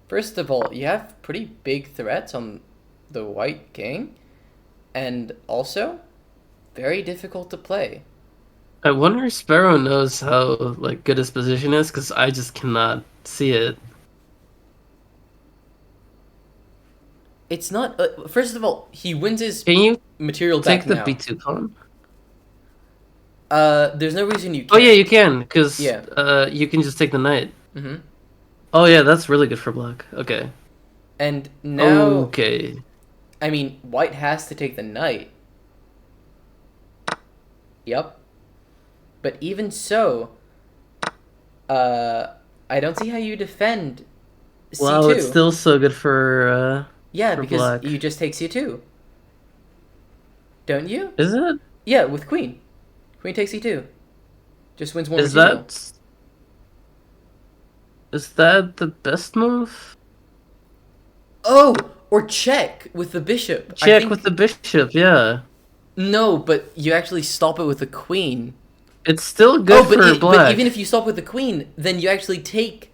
first of all, you have pretty big threats on the white king, and also very difficult to play. I wonder if Sparrow knows how like good his position is because I just cannot see it. It's not. First of all, he wins his Can you material take back the now. b2 pawn? There's no reason you Oh can't. yeah, you can because Yeah. you can just take the knight. Mm-hmm. Oh yeah, that's really good for black. Okay. And now, Okay. I mean, white has to take the knight. Yep. But even so, I don't see how you defend c2. Wow, it's still so good for yeah, for because black. you just take c2. Don't you? Is it? Yeah, with queen. Queen takes c2. Just wins one Is material. that the best move? Oh, or check with the bishop. I Check think... with the bishop, yeah. No, but you actually stop it with the queen. It's still good for but black. even if you stop with the queen, then you actually take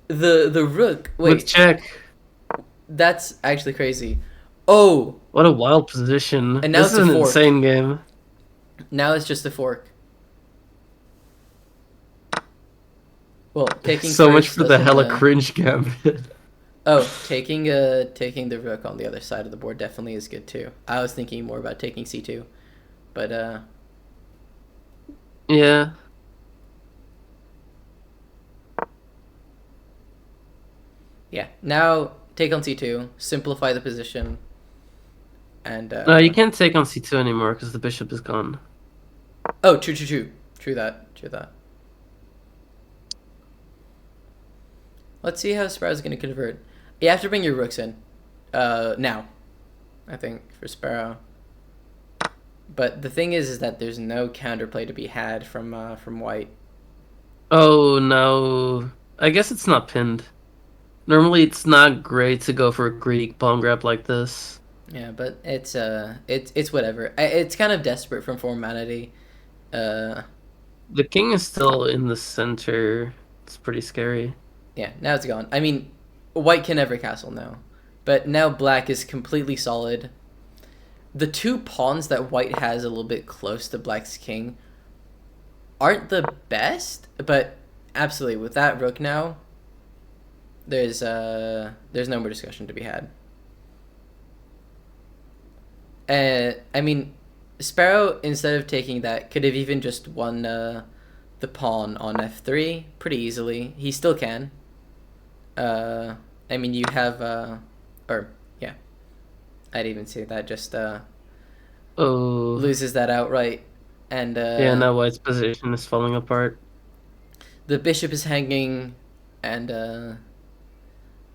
the rook. Wait, with check. that's actually crazy. Oh, What a wild position. And now This it's is a an fork. insane game. now it's just a fork. Well, taking So much first for the doesn't, hella cringe gambit. Oh, taking the rook on the other side of the board definitely is good too. I was thinking more about taking c2, but Yeah. yeah. Now take on c2, simplify the position, and No, you can't take on c2 anymore because the bishop is gone. Oh, true that. Let's see how Sparrow's gonna convert. You have to bring your rooks in, now, I think for Sparrow. But the thing is that there's no counterplay to be had from white. Oh no. I guess it's not pinned. Normally it's not great to go for a greedy pawn grab like this. Yeah, but it's whatever. It's kind of desperate from formality. The king is still in the center. It's pretty scary. Yeah, now it's gone. I mean, white can never castle now, but now black is completely solid. The two pawns that white has a little bit close to black's king aren't the best, but absolutely with that rook now, there's no more discussion to be had. I mean, Sparrow, instead of taking that, could have even just won the pawn on f3 pretty easily. He still can. I mean, you have or yeah, I'd even say that just Oh. loses that outright, and Yeah, now white's position is falling apart. the bishop is hanging, and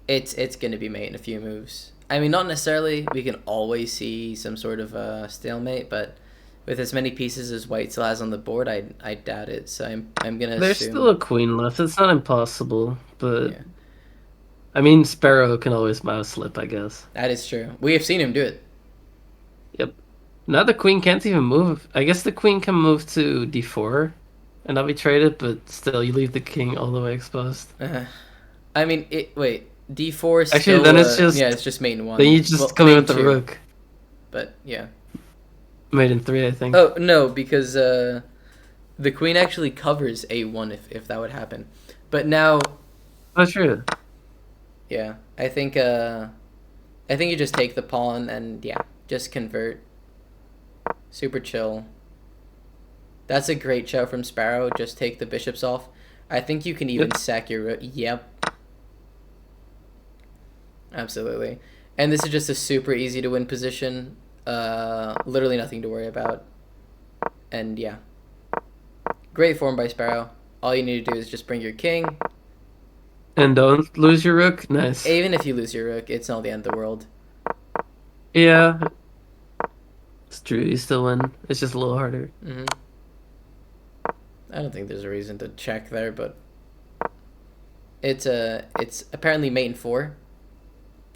it's gonna be mate in a few moves. I mean, not necessarily. We can always see some sort of stalemate, but with as many pieces as white still has on the board, I doubt it. So I'm gonna There's assume. still a queen left. It's not impossible, but Yeah. I mean, Sparrow can always mouse slip, I guess. That is true. We have seen him do it. Yep. Now the queen can't even move. I guess the queen can move to d4 and not be traded, but still, you leave the king all the way exposed. I mean, wait, d4 is Actually, still, then it's just- yeah, it's just mate in one. Then you just Well, come in mate with the two, rook. But yeah. Made in 3, I think. Oh no, because the queen actually covers a1 if that would happen. But now, Oh, true. yeah, I think you just take the pawn and yeah, just convert. Super chill. That's a great show from Sparrow. Just take the bishops off. I think you can even Yep. sack your rook. Yep. Absolutely. And this is just a super easy to win position. Literally nothing to worry about. And yeah. Great form by Sparrow. All you need to do is just bring your king. And don't lose your rook. Nice. Even if you lose your rook, it's not the end of the world. Yeah. It's true. You still win. It's just a little harder. Hmm. I don't think there's a reason to check there, but it's apparently mate in 4.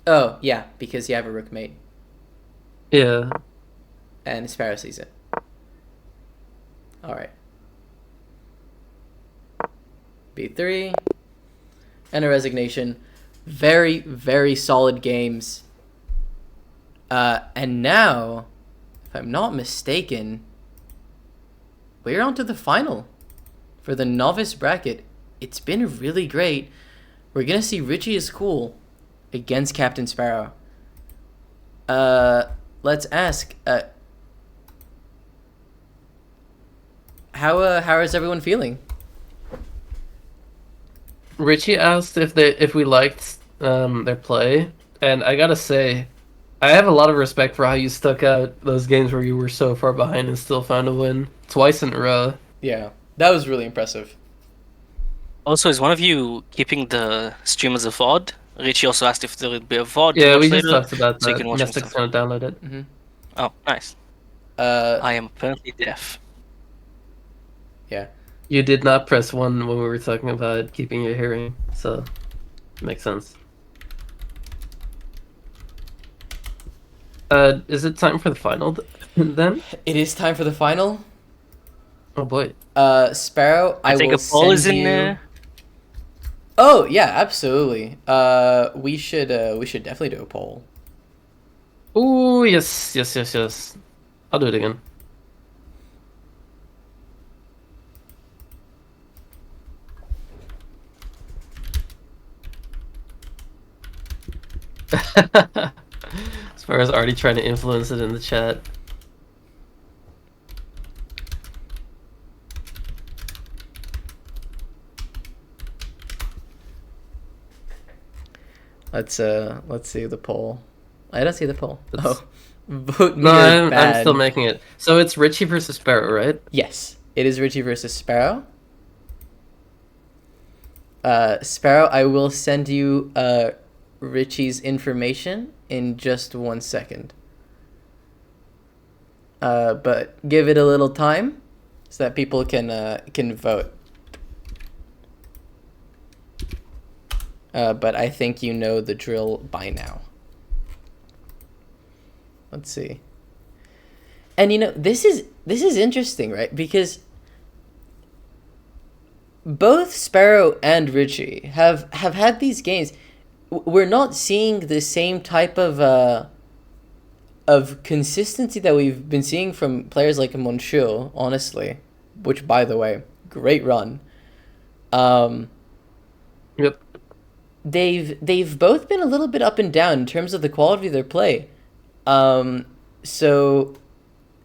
Oh yeah, because you have a rook mate, Yeah. and Sparrow sees it. All right. B3 and a resignation. Very, very solid games. And now, if I'm not mistaken, we're on to the final for the novice bracket. It's been really great. We're gonna see Richie is cool against Captain Sparrow. Let's ask. How is everyone feeling? Richie asked if we liked their play, and I gotta say, I have a lot of respect for how you stuck out those games where you were so far behind and still found a win twice in a row. Yeah, that was really impressive. Also, is one of you keeping the stream as a VOD? Richie also asked if there would be a VOD to Yeah, watch we just later, talked about so you that. can watch Mystic's himself. gonna download it. Oh, nice. Uh, I am apparently deaf. yeah. You did not press 1 when we were talking about keeping your hearing, so makes sense. Is it time for the final then? It is time for the final. Oh boy. Sparrow, I think will a poll is send in you... there. Oh yeah, absolutely. We should definitely do a poll. Ooh, yes. I'll do it again. As far as already trying to influence it in the chat. Let's see the poll. I don't see the poll. That's- Oh, vote me No, as I'm bad. still making it. So it's Richie versus Sparrow, right? Yes, it is Richie versus Sparrow. Sparrow, I will send you Richie's information in just 1 second. But give it a little time so that people can vote. But I think you know the drill by now. Let's see. And you know, this is interesting, right? Because both Sparrow and Richie have had these games. We're not seeing the same type of consistency that we've been seeing from players like Monsieur, honestly. Which, by the way, great run. Yep. They've both been a little bit up and down in terms of the quality of their play. So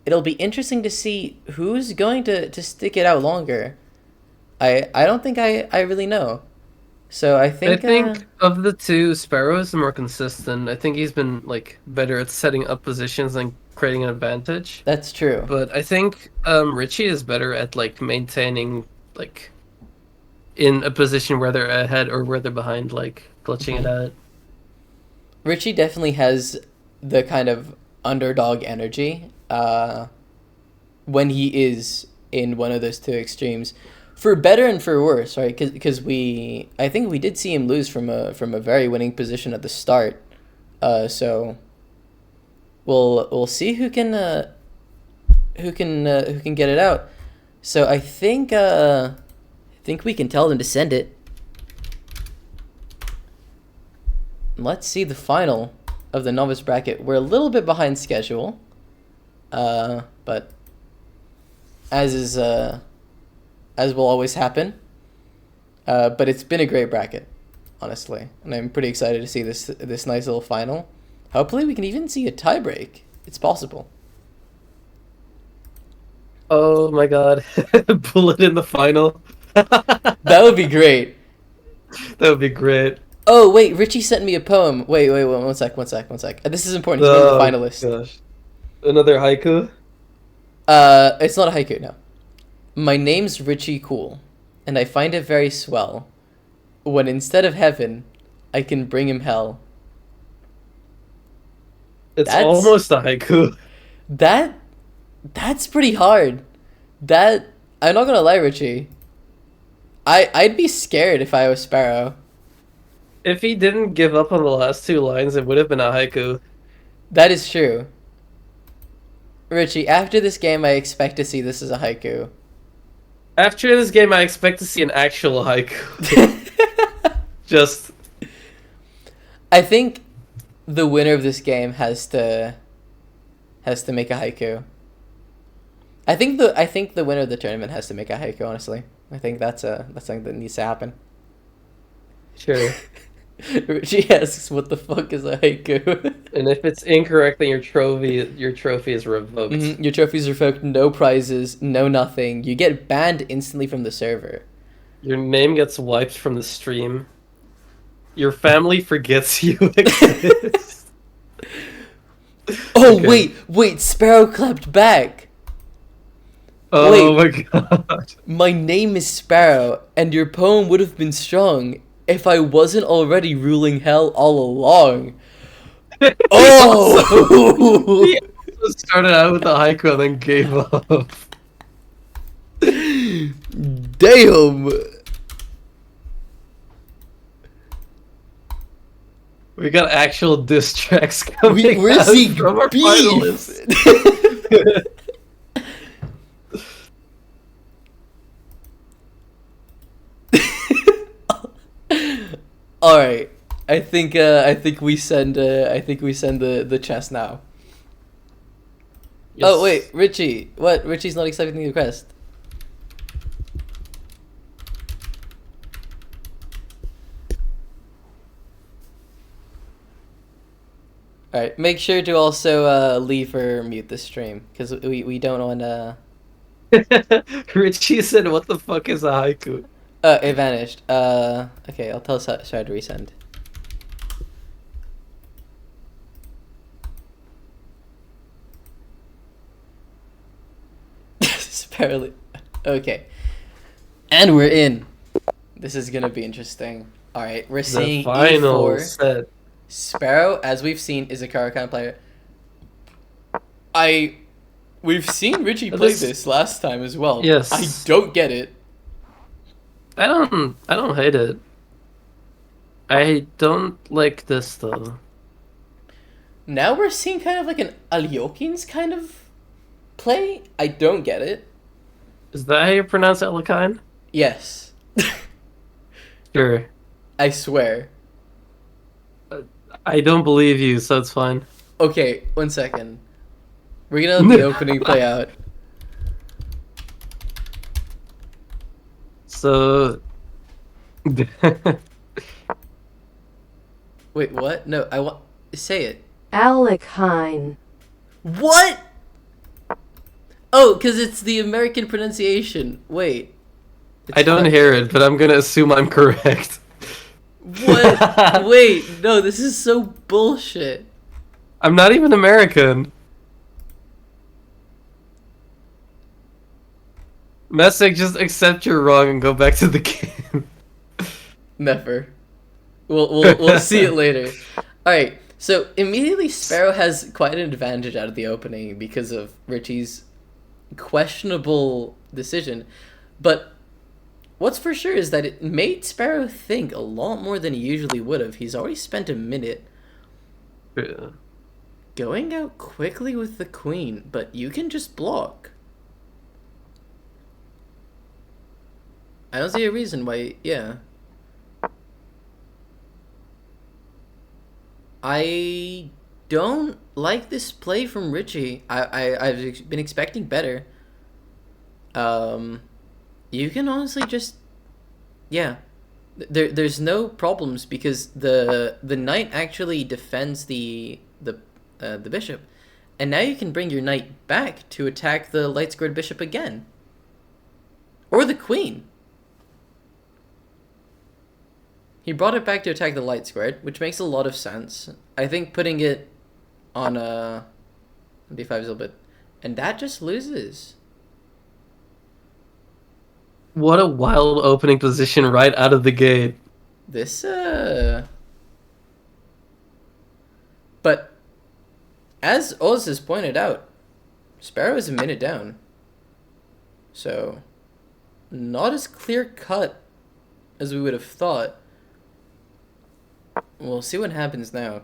it'll be interesting to see who's going to stick it out longer. I don't think I really know. So I think of the two, Sparrow is the more consistent. I think he's been better at setting up positions and creating an advantage. that's true. But I think Richie is better at maintaining in a position where they're ahead or where they're behind, glitching it out. Richie definitely has the kind of underdog energy when he is in one of those two extremes, for better and for worse, right? Because I think we did see him lose from a very winning position at the start. So we'll see who can get it out. So I think we can tell them to send it. Let's see the final of the novice bracket. We're a little bit behind schedule, but as will always happen. But it's been a great bracket, honestly, and I'm pretty excited to see this nice little final. Hopefully, we can even see a tiebreak. It's possible. Oh my god. Bullet in the final. That would be great. That would be great. Oh wait, Richie sent me a poem. Wait, one sec. This is important. He's one of the finalists. Gosh. Another haiku? It's not a haiku, no. My name's Richie Cool, and I find it very swell when instead of heaven, I can bring him hell. It's That's- almost a haiku. That's pretty hard. That I'm not gonna lie, Richie. I'd be scared if I was Sparrow. If he didn't give up on the last two lines, it would have been a haiku. That is true. Richie, after this game, I expect to see this as a haiku. After this game, I expect to see an actual haiku. Just I think the winner of this game has to make a haiku. I think the winner of the tournament has to make a haiku, honestly. I think that's something that needs to happen. sure. Richie asks, "What the fuck is a haiku?" And if it's incorrect, then your trophy is revoked. Mhm, your trophies are revoked, no prizes, no nothing. You get banned instantly from the server. Your name gets wiped from the stream. Your family forgets you exist. Oh Okay. wait, Sparrow clapped back. Oh my god. My name is Sparrow, and your poem would have been strong if I wasn't already ruling hell all along. Oh! He also started out with a haiku and then gave up. Damn! We got actual diss tracks coming We're out seeing from our beef! finalists. Alright. I think we send the chest now. Oh wait, Richie. What? Richie's not accepting the request. Alright, make sure to also leave or mute the stream, because we don't want to... Richie said, "What the fuck is a haiku?" it vanished. Okay, I'll tell Shard to resend. Sparrow. Okay. And we're in. This is gonna be interesting. Alright, we're seeing The final E4. set. Sparrow, as we've seen, is a Karakan player. We've seen Richie play this last time as well. Yes. I don't get it. I don't hate it. I don't like this though. Now we're seeing kind of like an Alyokins kind of play. I don't get it. Is that how you pronounce Elekine? Yes. Sure. I swear. I don't believe you, so it's fine. Okay, 1 second. We're gonna let the opening play out. So Wait, what? No, I want... Say it. Alekine. What? Oh, because it's the American pronunciation. Wait. I don't hear it, but I'm gonna assume I'm correct. What? Wait, no, this is so bullshit. I'm not even American. Messick, just accept you're wrong and go back to the game. Never. We'll see it later. Alright, so immediately Sparrow has quite an advantage out of the opening because of Richie's questionable decision. But what's for sure is that it made Sparrow think a lot more than he usually would have. He's already spent a minute Yeah. going out quickly with the queen, but you can just block. I don't see a reason why, yeah. I don't like this play from Richie. I've been expecting better. You can honestly just, yeah. There's no problems because the knight actually defends the bishop, and now you can bring your knight back to attack the light squared bishop again, or the queen. He brought it back to attack the light squared, which makes a lot of sense. I think putting it on a D5 is a little bit, and that just loses. What a wild opening position right out of the gate. This but as Oz has pointed out, Sparrow is a minute down. So not as clear cut as we would have thought. We'll see what happens now.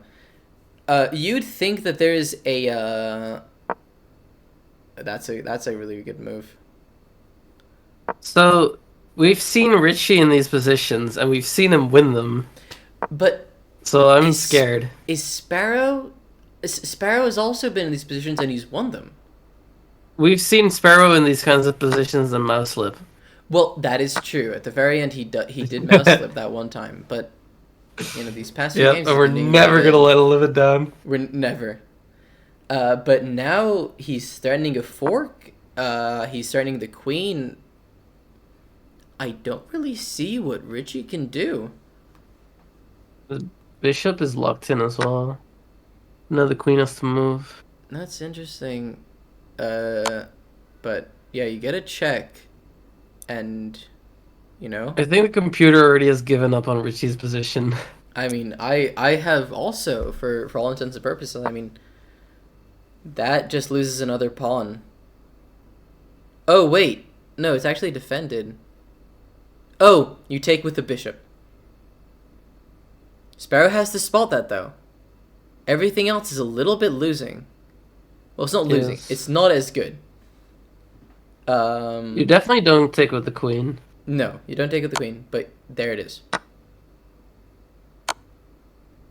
You'd think that there is a that's a really good move. So we've seen Richie in these positions, and we've seen him win them. But So I'm scared. Is Sparrow has also been in these positions and he's won them. We've seen Sparrow in these kinds of positions in Mouse Slip. Well, that is true. At the very end, he did mouse slip that one time, but these past few games, and we're never gonna let him live it down. We're never. But now he's threatening a fork. He's threatening the queen. I don't really see what Richie can do. The bishop is locked in as well. Now the queen has to move. That's interesting. But yeah, you get a check, and I think the computer already has given up on Richie's position. I mean, I have also, for all intents and purposes. I mean, that just loses another pawn. Oh wait, no, it's actually defended. Oh, you take with the bishop. Sparrow has to spot that though. Everything else is a little bit losing. Well, it's not losing. Yes. It's not as good. You definitely don't take with the queen. No, you don't take with the queen, but there it is.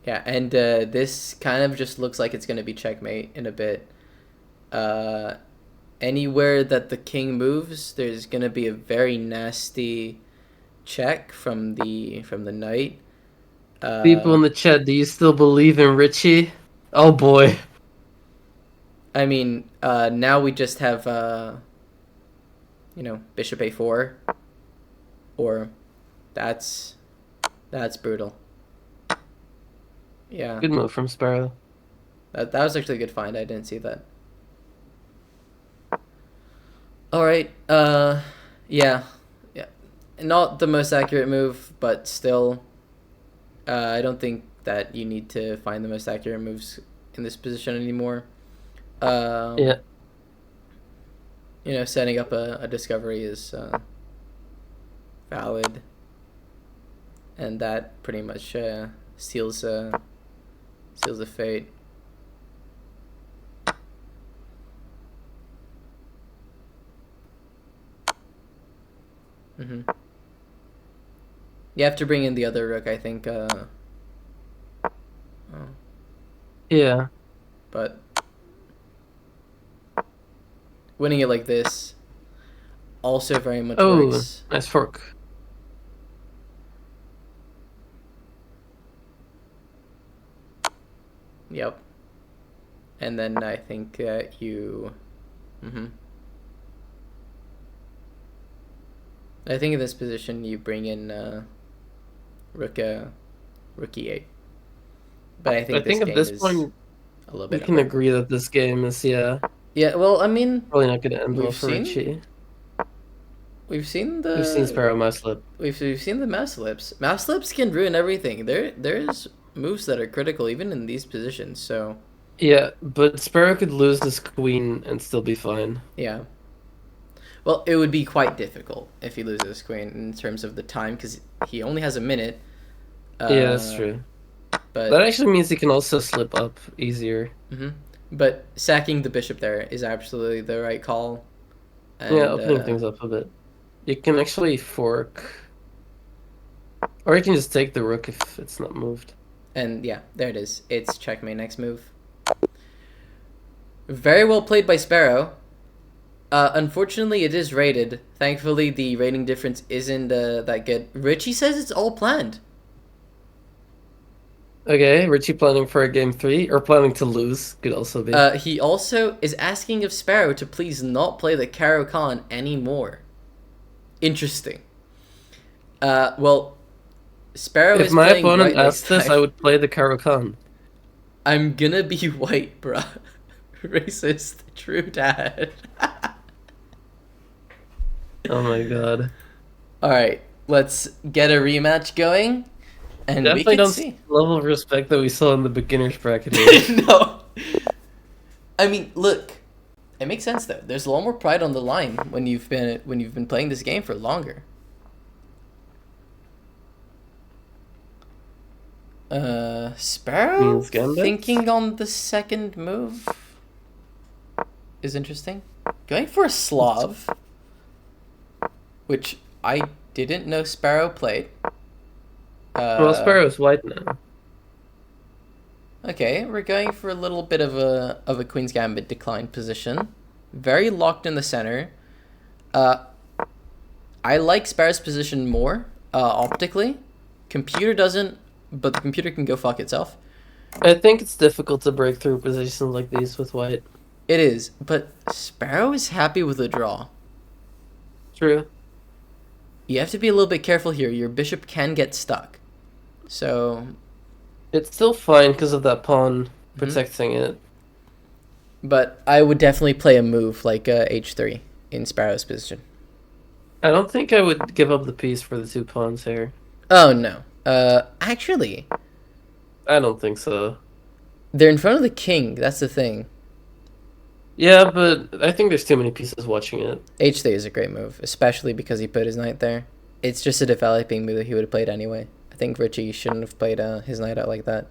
Yeah, and this kind of just looks like it's going to be checkmate in a bit. Anywhere that the king moves, there's going to be a very nasty check from the knight. People in the chat, do you still believe in Richie? Oh boy. I mean, now we just have, bishop a4, or that's brutal. Yeah. Good move from Sparrow. That was actually a good find. I didn't see that. All right. Yeah. Not the most accurate move, but still, I don't think that you need to find the most accurate moves in this position anymore. Yeah. Setting up a discovery is valid, and that pretty much seals the fate. Mm-hmm. You have to bring in the other rook, I think. Yeah. But winning it like this also very much works. Nice fork. Yep. And then I think that you... I think in this position you bring in rook e8. But I think at this point a little we bit can agree that this game is Yeah, well, I mean, probably not going to end well we've for seen Richie. We've seen Sparrow mouse slip. We've seen the mouse slips. Mouse slips can ruin everything. There's moves that are critical even in these positions. So Yeah, but Sparrow could lose this queen and still be fine. yeah. Well, it would be quite difficult if he loses his queen in terms of the time, because he only has a minute. Yeah, that's true. But that actually means he can also slip up easier. But sacking the bishop there is absolutely the right call. And, yeah, opening things up a bit. You can actually fork. Or you can just take the rook if it's not moved. And yeah, there it is. It's checkmate next move. Very well played by Sparrow. Unfortunately, it is rated. Thankfully, the rating difference isn't that good. Richie says it's all planned. Okay, Richie planning for a game 3 or planning to lose could also be. He also is asking of Sparrow to please not play the Caro-Kann anymore. Interesting. Well, Sparrow if is my playing opponent white asked this, I would play the Caro-Kann. I'm gonna be white, bruh. Racist. True dad. Oh my god. All right, let's get a rematch going, and we Definitely can don't see. see the level of respect that we saw in the beginner's bracket here. No. I mean, look. It makes sense though. There's a lot more pride on the line when you've been playing this game for longer. Sparrow Queen's Gambit? thinking on the second move is interesting. Going for a Slav, which I didn't know Sparrow played. Well, Sparrow's white now. Okay, we're going for a little bit of a Queen's Gambit decline position. Very locked in the center. I like Sparrow's position more optically. Computer doesn't, but the computer can go fuck itself. I think it's difficult to break through positions like these with white. It is, but Sparrow is happy with a draw. True. You have to be a little bit careful here. Your bishop can get stuck. So, It's still fine because of that pawn protecting it. but I would definitely play a move like h3 in Sparrow's position. I don't think I would give up the piece for the 2 pawns here. Oh no. Actually, I don't think so. they're in front of the king. That's the thing. Yeah, but I think there's too many pieces watching it. h3 is a great move, especially because he put his knight there. It's just a developing move that he would have played anyway. I think Richie shouldn't have played his knight out like that.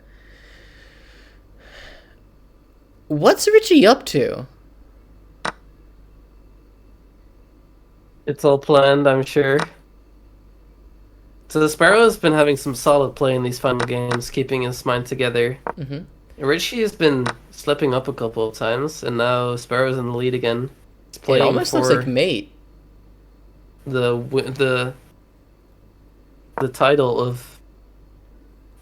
What's Richie up to? It's all planned, I'm sure. So the Sparrow's been having some solid play in these final games, keeping his mind together. Mm-hmm. Richie has been slipping up a couple of times, and now Sparrow's in the lead again. He's It playing almost looks for like mate. the title of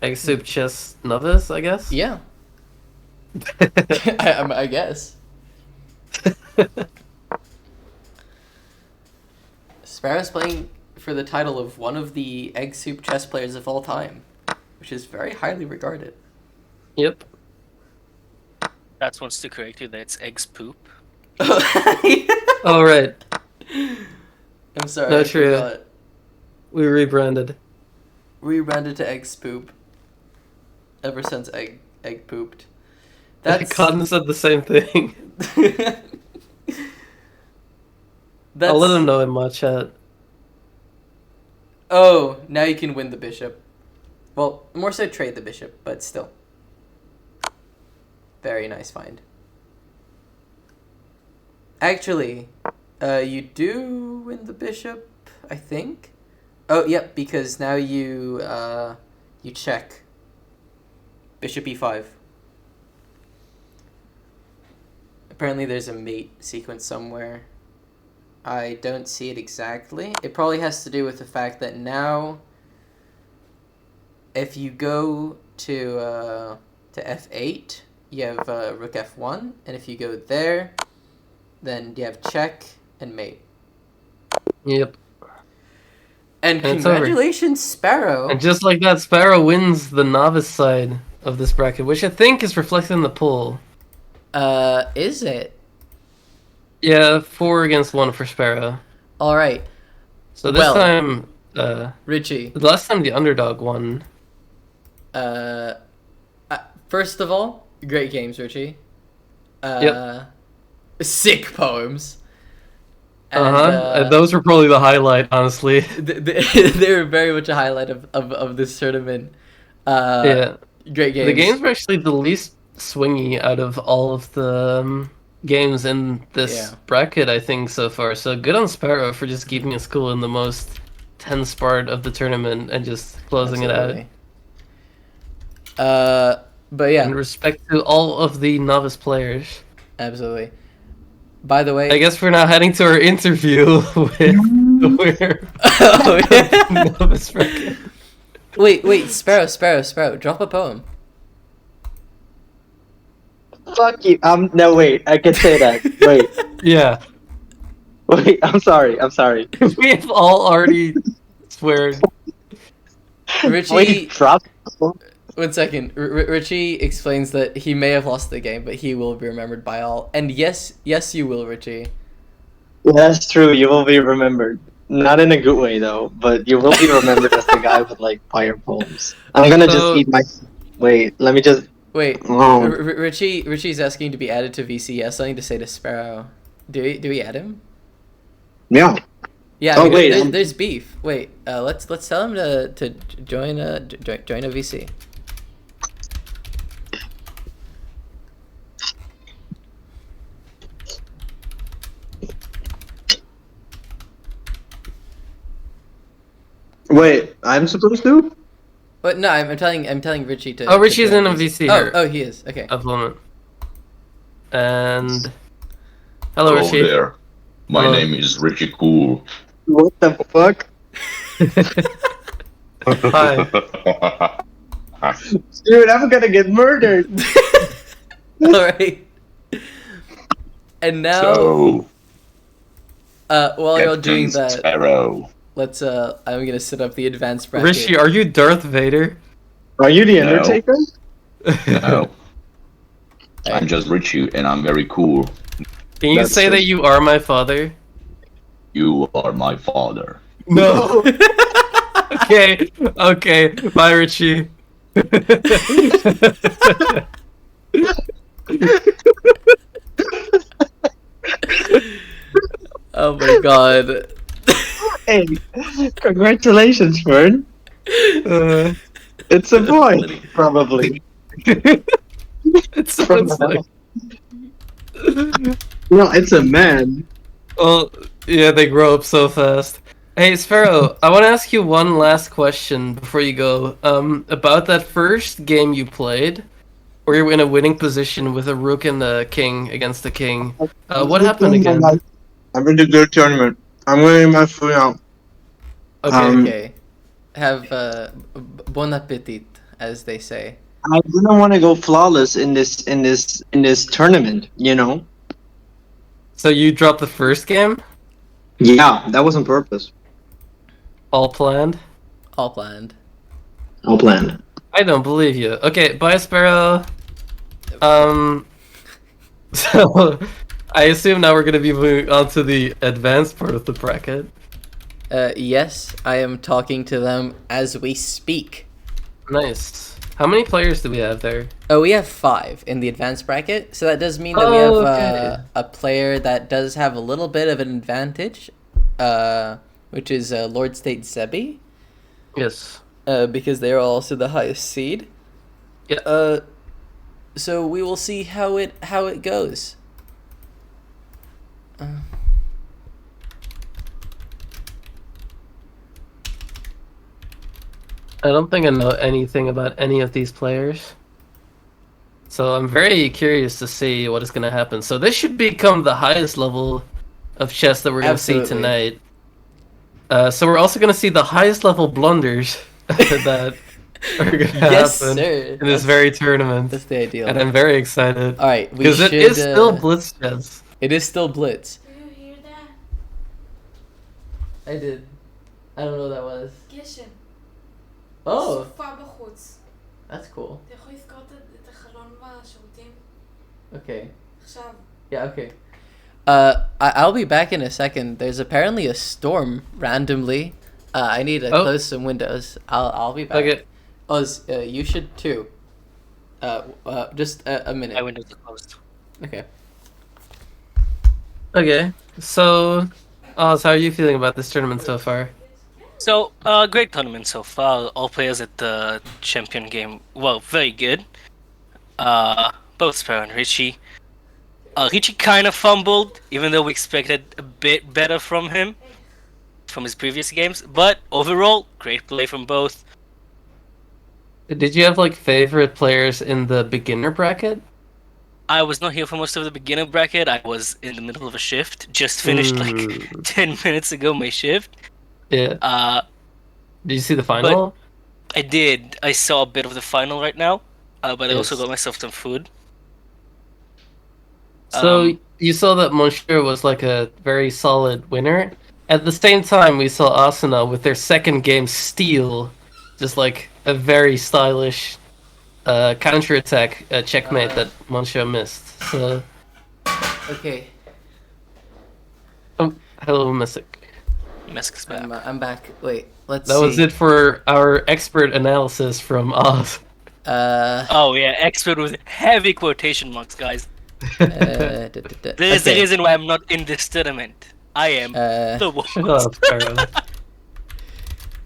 Eggsoup Chess Novice, I guess. Yeah. I guess. Sparrow's playing for the title of one of the Eggsoup chess players of all time, which is very highly regarded. Yep. That's wants to correct you that it's eggs poop. All right. I'm sorry. No, I true. forgot. We rebranded. Rebranded to eggs poop. Ever since egg pooped. That's Cotton said the same thing. That's... I'll let him know in my chat. Oh, now you can win the bishop. Well, more so trade the bishop, but still. Very nice find. Actually, you do win the bishop, I think. Oh, yep, because now you check. Bishop e5. Apparently there's a mate sequence somewhere. I don't see it exactly. It probably has to do with the fact that now, if you go to f8, you have rook f1, and if you go there, then you have check and mate. Yep. And And it's over. congratulations, Sparrow! And just like that, Sparrow wins the novice side of this bracket, which I think is reflected in the poll. Is it? Yeah, 4 against 1 for Sparrow. Alright, So this Well- time, Richie. the last time the underdog won. First of all, great games, Richie. Yep. Sick poems. And, Those were probably the highlight, honestly. they were very much a highlight of this tournament. Yeah. Great games. The games were actually the least swingy out of all of the games in this Yeah. bracket, I think, so far. So good on Sparrow for just keeping us cool in the most tense part of the tournament and just closing it Absolutely. out. But yeah, In respect to all of the novice players. absolutely. By the way, I guess we're now heading to our interview with the winner Oh, of yeah. the novice bracket. wait, Sparrow, drop a poem. Fuck you. No, wait. I can say that. Wait. Yeah. Wait. I'm sorry. We have all already sweared. Richie, Wait, drop. 1 second. Richie explains that he may have lost the game, but he will be remembered by all. And yes, you will, Richie. Yeah, that's true. You will be remembered. Not in a good way though, but you will be remembered as the guy with like fire poems. I'm gonna just So- eat my. Wait, let me just. Wait, Oh. Richie's asking to be added to VC. He has something to say to Sparrow. Do we add him? Yeah. Yeah. Oh, I mean, wait, there's beef. Wait. Let's tell him to join a VC. Wait, I'm supposed to? But no, I'm telling Richie to. Oh, Richie's join in a VC Oh, here. oh, he is. Okay. At the moment. And hello, Hello Richie. there. My Hello. name is Richie Cool. What the fuck? Hi. Dude, I'm gonna get murdered. All right. And now, So, while you're all doing Captain that, Sparrow. let's. I'm gonna set up the advanced bracket. Richie, are you Darth Vader? Are you the No. Undertaker? No, I'm just Richie, and I'm very cool. Can you That's say true. that you are my father? You are my father. No. Okay. Okay. Bye, Richie. Oh my god. Hey, congratulations, Fern. Uh, It's a boy, probably. it sounds like. No, it's a man. Oh, yeah, they grow up so fast. Hey, Sparrow, I want to ask you one last question before you go. About that first game you played, where you were in a winning position with a rook and a king against the king. What happened again? I'm in the good tournament. I'm getting my food out. Okay, okay. Have bon appetit, as they say. I didn't want to go flawless in this tournament. You know. So you dropped the first game? Yeah, that was on purpose. All planned? All planned. All planned. I don't believe you. Okay, bye, Sparrow. So I assume now we're gonna be moving on to the advanced part of the bracket. Yes, I am talking to them as we speak. Nice. How many players do we have there? Oh, we have 5 in the advanced bracket, so that does mean that we Oh, have okay. a player that does have a little bit of an advantage, which is Lord State Zebi, Yes. because they are also the highest seed. Yeah. So we will see how it goes. I don't think I know anything about any of these players. So I'm very curious to see what is going to happen. So this should become the highest level of chess that we're going to see Absolutely. tonight. So we're also going to see the highest level blunders that are going to Yes, happen sir. in this very tournament. That's the ideal. And I'm very excited. All right, we Because should. it is still blitz chess. It is still blitz. Do you hear that? I did. I don't know what that was. גשם. Oh, סופה בחוץ. that's cool. אתה יכול לסגור את החלון בשירותים? Okay. עכשיו. Yeah, okay. I'll be back in a second. There's apparently a storm randomly. I need to Oh. close some windows. I'll be back. Okay. Oz, you should too. Just a minute. My windows are closed. Okay. Okay. So, Oz, how are you feeling about this tournament so far? So, great tournament so far. All players at the champion game, well, very good. Both Sparrow and Richie. Richie kind of fumbled, even though we expected a bit better from him, from his previous games. But overall, great play from both. Did you have like favorite players in the beginner bracket? I was not here for most of the beginner bracket. I was in the middle of a shift. Just finished like 10 minutes ago my shift. Yeah. Did you see the final? I did. I saw a bit of the final right now, but I also Yes. got myself some food. So you saw that Monsieur was like a very solid winner. At the same time, we saw Asuna with their second game steal, just like a very stylish counter-attack checkmate that Monsieur missed. So, Okay, oh, hello, Mystic. Misk's back. I'm back. Wait, let's That see. was it for our expert analysis from Oz. Oh yeah, expert with heavy quotation marks, guys. There is the okay. reason why I'm not in this tournament. I am the Shut worst. up,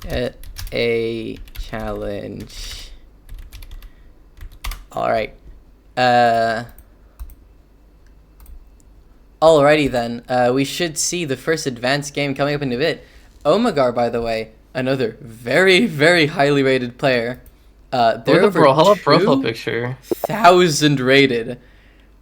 Pharaoh. A challenge. All right. Alrighty then. We should see the first advanced game coming up in a bit. Omegar, by the way, another very, very highly rated player. They're Look at over the profile picture. 2,000 rated.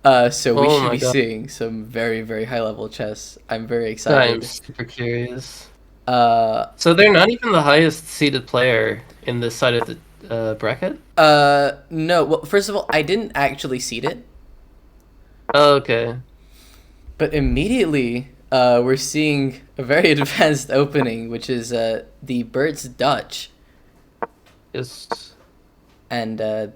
So we Oh should my be God. seeing some very, very high level chess. I'm very excited. I'm super curious. Uh, So they're not even the highest seeded player in this side of the bracket? no. Well, first of all, I didn't actually seed it, Oh, okay. but immediately, we're seeing a very advanced opening, which is the Birds Dutch, Just and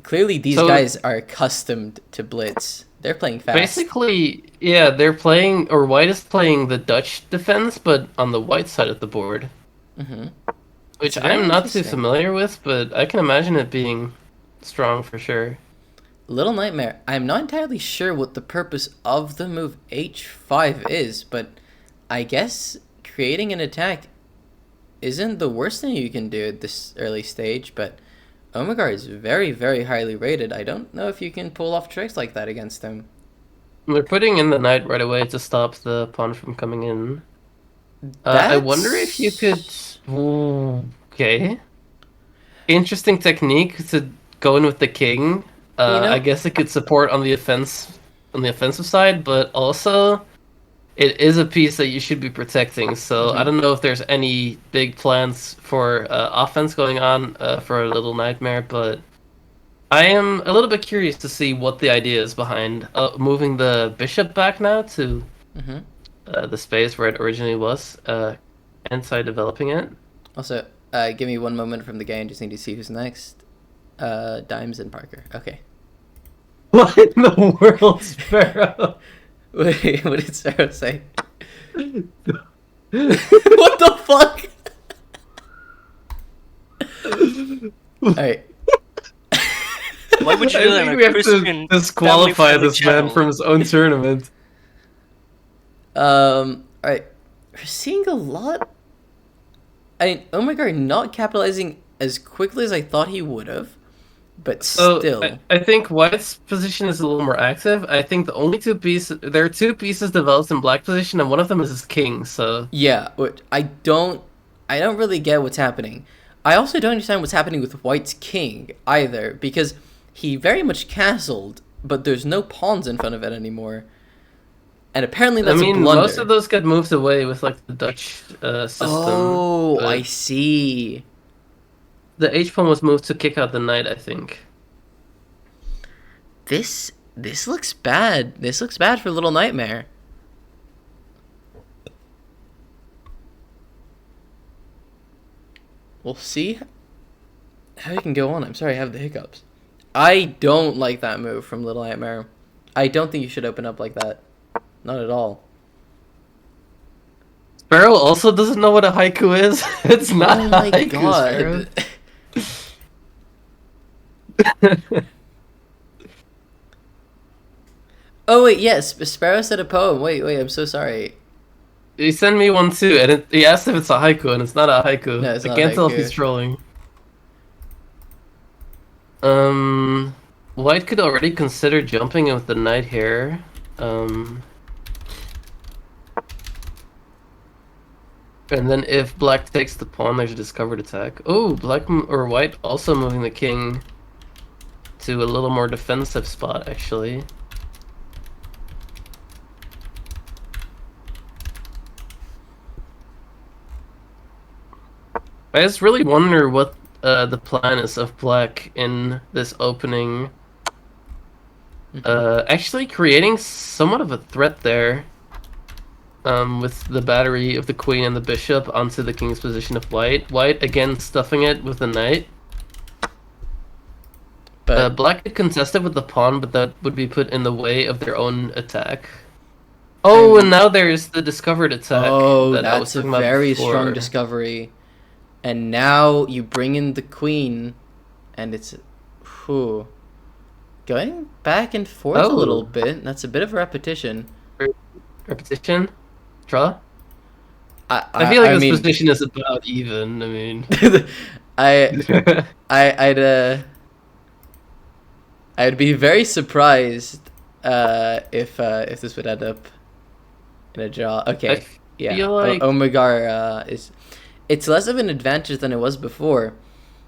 clearly these So- guys are accustomed to blitz. They're playing fast. basically, yeah, they're playing, or White is playing the Dutch defense, but on the white side of the board, Mm-hmm. which It's very I'm not too interesting. familiar with, but I can imagine it being strong for sure. Little Nightmare. I'm not entirely sure what the purpose of the move H5 is, but I guess creating an attack isn't the worst thing you can do at this early stage, but Omegar is very, very highly rated. I don't know if you can pull off tricks like that against him. They're putting in the knight right away to stop the pawn from coming in. I wonder if you could. Ooh, okay. Interesting technique to go in with the king. I guess it could support on the offensive side, but also it is a piece that you should be protecting. So I don't know if there's any big plans for offense going on for a Little Nightmare, but I am a little bit curious to see what the idea is behind moving the bishop back now to Mhm. the space where it originally was, anti-developing it. Also, give me one moment from the game. Just need to see who's next. Dimes and Parker. Okay. What in the world, Sparrow? Wait, what did Sarah say? What the fuck? Alright. Why would you I do that? think on we a have to Christian disqualify family-friendly this man channel? from his own tournament. Alright. We're seeing a lot. I mean, Omegar not capitalizing as quickly as I thought he would have, but So still. I think White's position is a little more active. I think the only two pieces there are two pieces developed in Black position, and one of them is his king. So Yeah, but I don't really get what's happening. I also don't understand what's happening with White's king either, because he very much castled, but there's no pawns in front of it anymore. And apparently I that's a mean, blunder. most of those get moved away with like the Dutch system. Oh, but I see. the H pawn was moved to kick out the knight, I think. This looks bad. This looks bad for Little Nightmare. We'll see how he can go on. I'm sorry, I have the hiccups. I don't like that move from Little Nightmare. I don't think you should open up like that. Not at all. Sparrow also doesn't know what a haiku is. It's not Oh a my haiku, god. Oh wait, yes, Sparrow said a poem. Wait, I'm so sorry. He sent me one too, and he asked if it's a haiku, and it's not a haiku. No, it's I not can't tell if haiku. he's trolling. White could already consider jumping in with the knight here. And then if Black takes the pawn, there's a discovered attack. Oh, or White also moving the king to a little more defensive spot, actually. I just really wonder what the plan is of Black in this opening. Actually creating somewhat of a threat there. With the battery of the queen and the bishop onto the king's position of White. White again stuffing it with the knight. Black could contest it with the pawn, but that would be put in the way of their own attack. Oh, and now there's the discovered attack Oh, that I was that's a talking about very strong before. discovery. And now you bring in the queen, and it's, whew, going back and forth a little Oh. bit. That's a bit of a repetition. Repetition? Draw? I I feel like I this mean, position is about even. I mean, I'd be very surprised if this would end up in a draw. Okay, yeah. feel like- Omegar is, it's less of an advantage than it was before,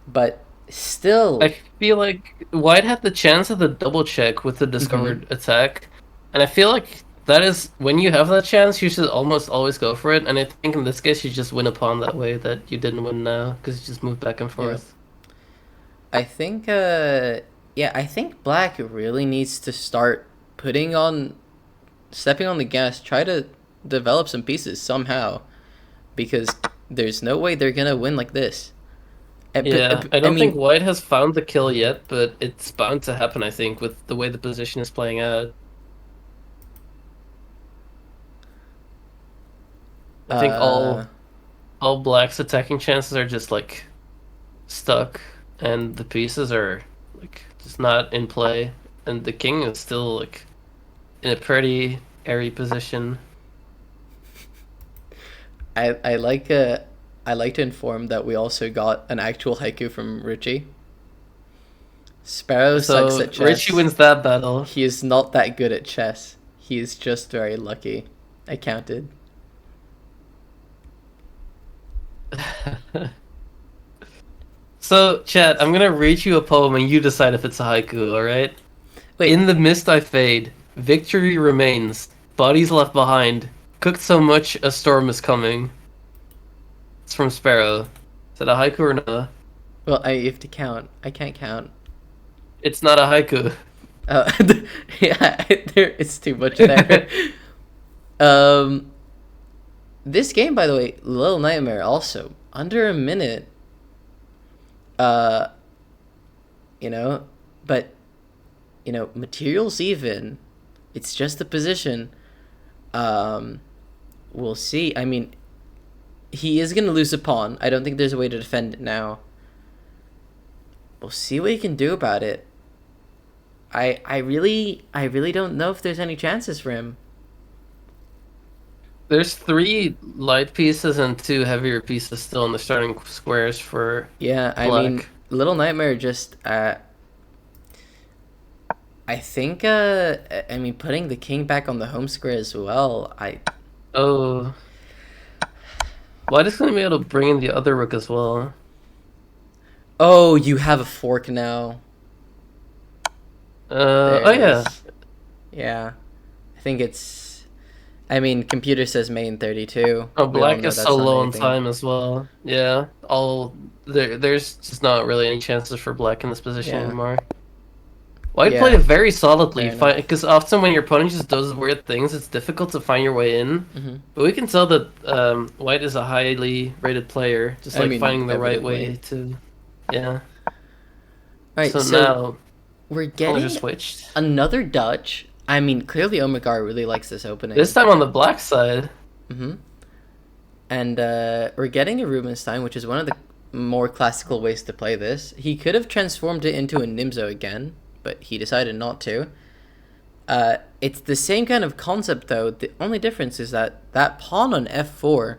but still. I feel like White had the chance of the double check with the discovered attack, and I feel like that is when you have that chance, you should almost always go for it. And I think in this case, you just win a pawn that way that you didn't win now because you just moved back and forth. I think I think Black really needs to start stepping on the gas, try to develop some pieces somehow, because there's no way they're gonna win like this. Yeah, I don't mean, think White has found the kill yet, but it's bound to happen, I think, with the way the position is playing out. I think all Black's attacking chances are just like stuck, and the pieces are like just not in play, and the king is still like in a pretty airy position. I like to inform that we also got an actual haiku from Richie. Sparrow sucks So at chess. Richie wins that battle. He is not that good at chess. He is just very lucky. I counted. So, chat, I'm gonna read you a poem and you decide if it's a haiku, alright? Wait. In the mist I fade, victory remains, bodies left behind, cooked so much a storm is coming. It's from Sparrow. Is it a haiku or not? Well, I have to count. I can't count. It's not a haiku. Yeah, it's too much there. This game, by the way, Little Nightmare, also under a minute. But materials even. It's just the position. We'll see. I mean, he is gonna lose a pawn. I don't think there's a way to defend it now. We'll see what he can do about it. I really don't know if there's any chances for him. There's 3 light pieces and 2 heavier pieces still in the starting squares for Yeah, I Black. mean, Little Nightmare just I think putting the king back on the home square as well. Oh. White is gonna be able to bring in the other rook as well. Oh, you have a fork now. Oh yeah. There's- Yeah. I think it's, I mean, computer says main 32. Oh, We all Black know is that's so not low on anything. time as well. Yeah, there's just not really any chances for Black in this position Yeah. anymore. White Yeah. played it very solidly, Fair enough. because often when your opponent just does weird things, it's difficult to find your way in. Mhm. But we can tell that White is a highly rated player, just I like mean, finding the right way evidently. to. Yeah. Right, So, so now we're colors getting are switched. another Dutch. I mean, clearly Omegar really likes this opening. This time on the Black side. Mm-hmm. And we're getting a Rubinstein, which is one of the more classical ways to play this. He could have transformed it into a Nimzo again, but he decided not to. It's the same kind of concept, though. The only difference is that pawn on f4,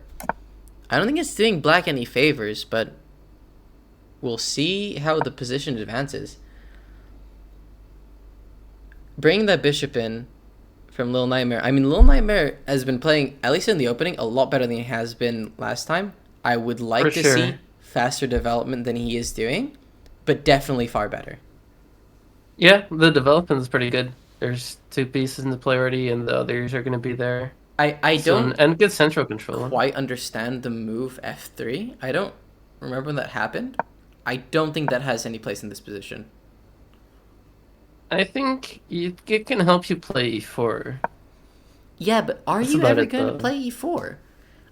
I don't think it's doing Black any favors, but we'll see how the position advances. Bring that bishop in from Little Nightmare. I mean, Little Nightmare has been playing, at least in the opening, a lot better than he has been last time. I would like For to sure. see faster development than he is doing, but definitely far better. Yeah, the development is pretty good. There's 2 pieces in the play already, and the others are going to be there. I soon. don't And good central control. quite understand the move f3. I don't remember when that happened. I don't think that has any place in this position. I think it can help you play e4. Yeah, but are That's you about ever it, going to though. play e4?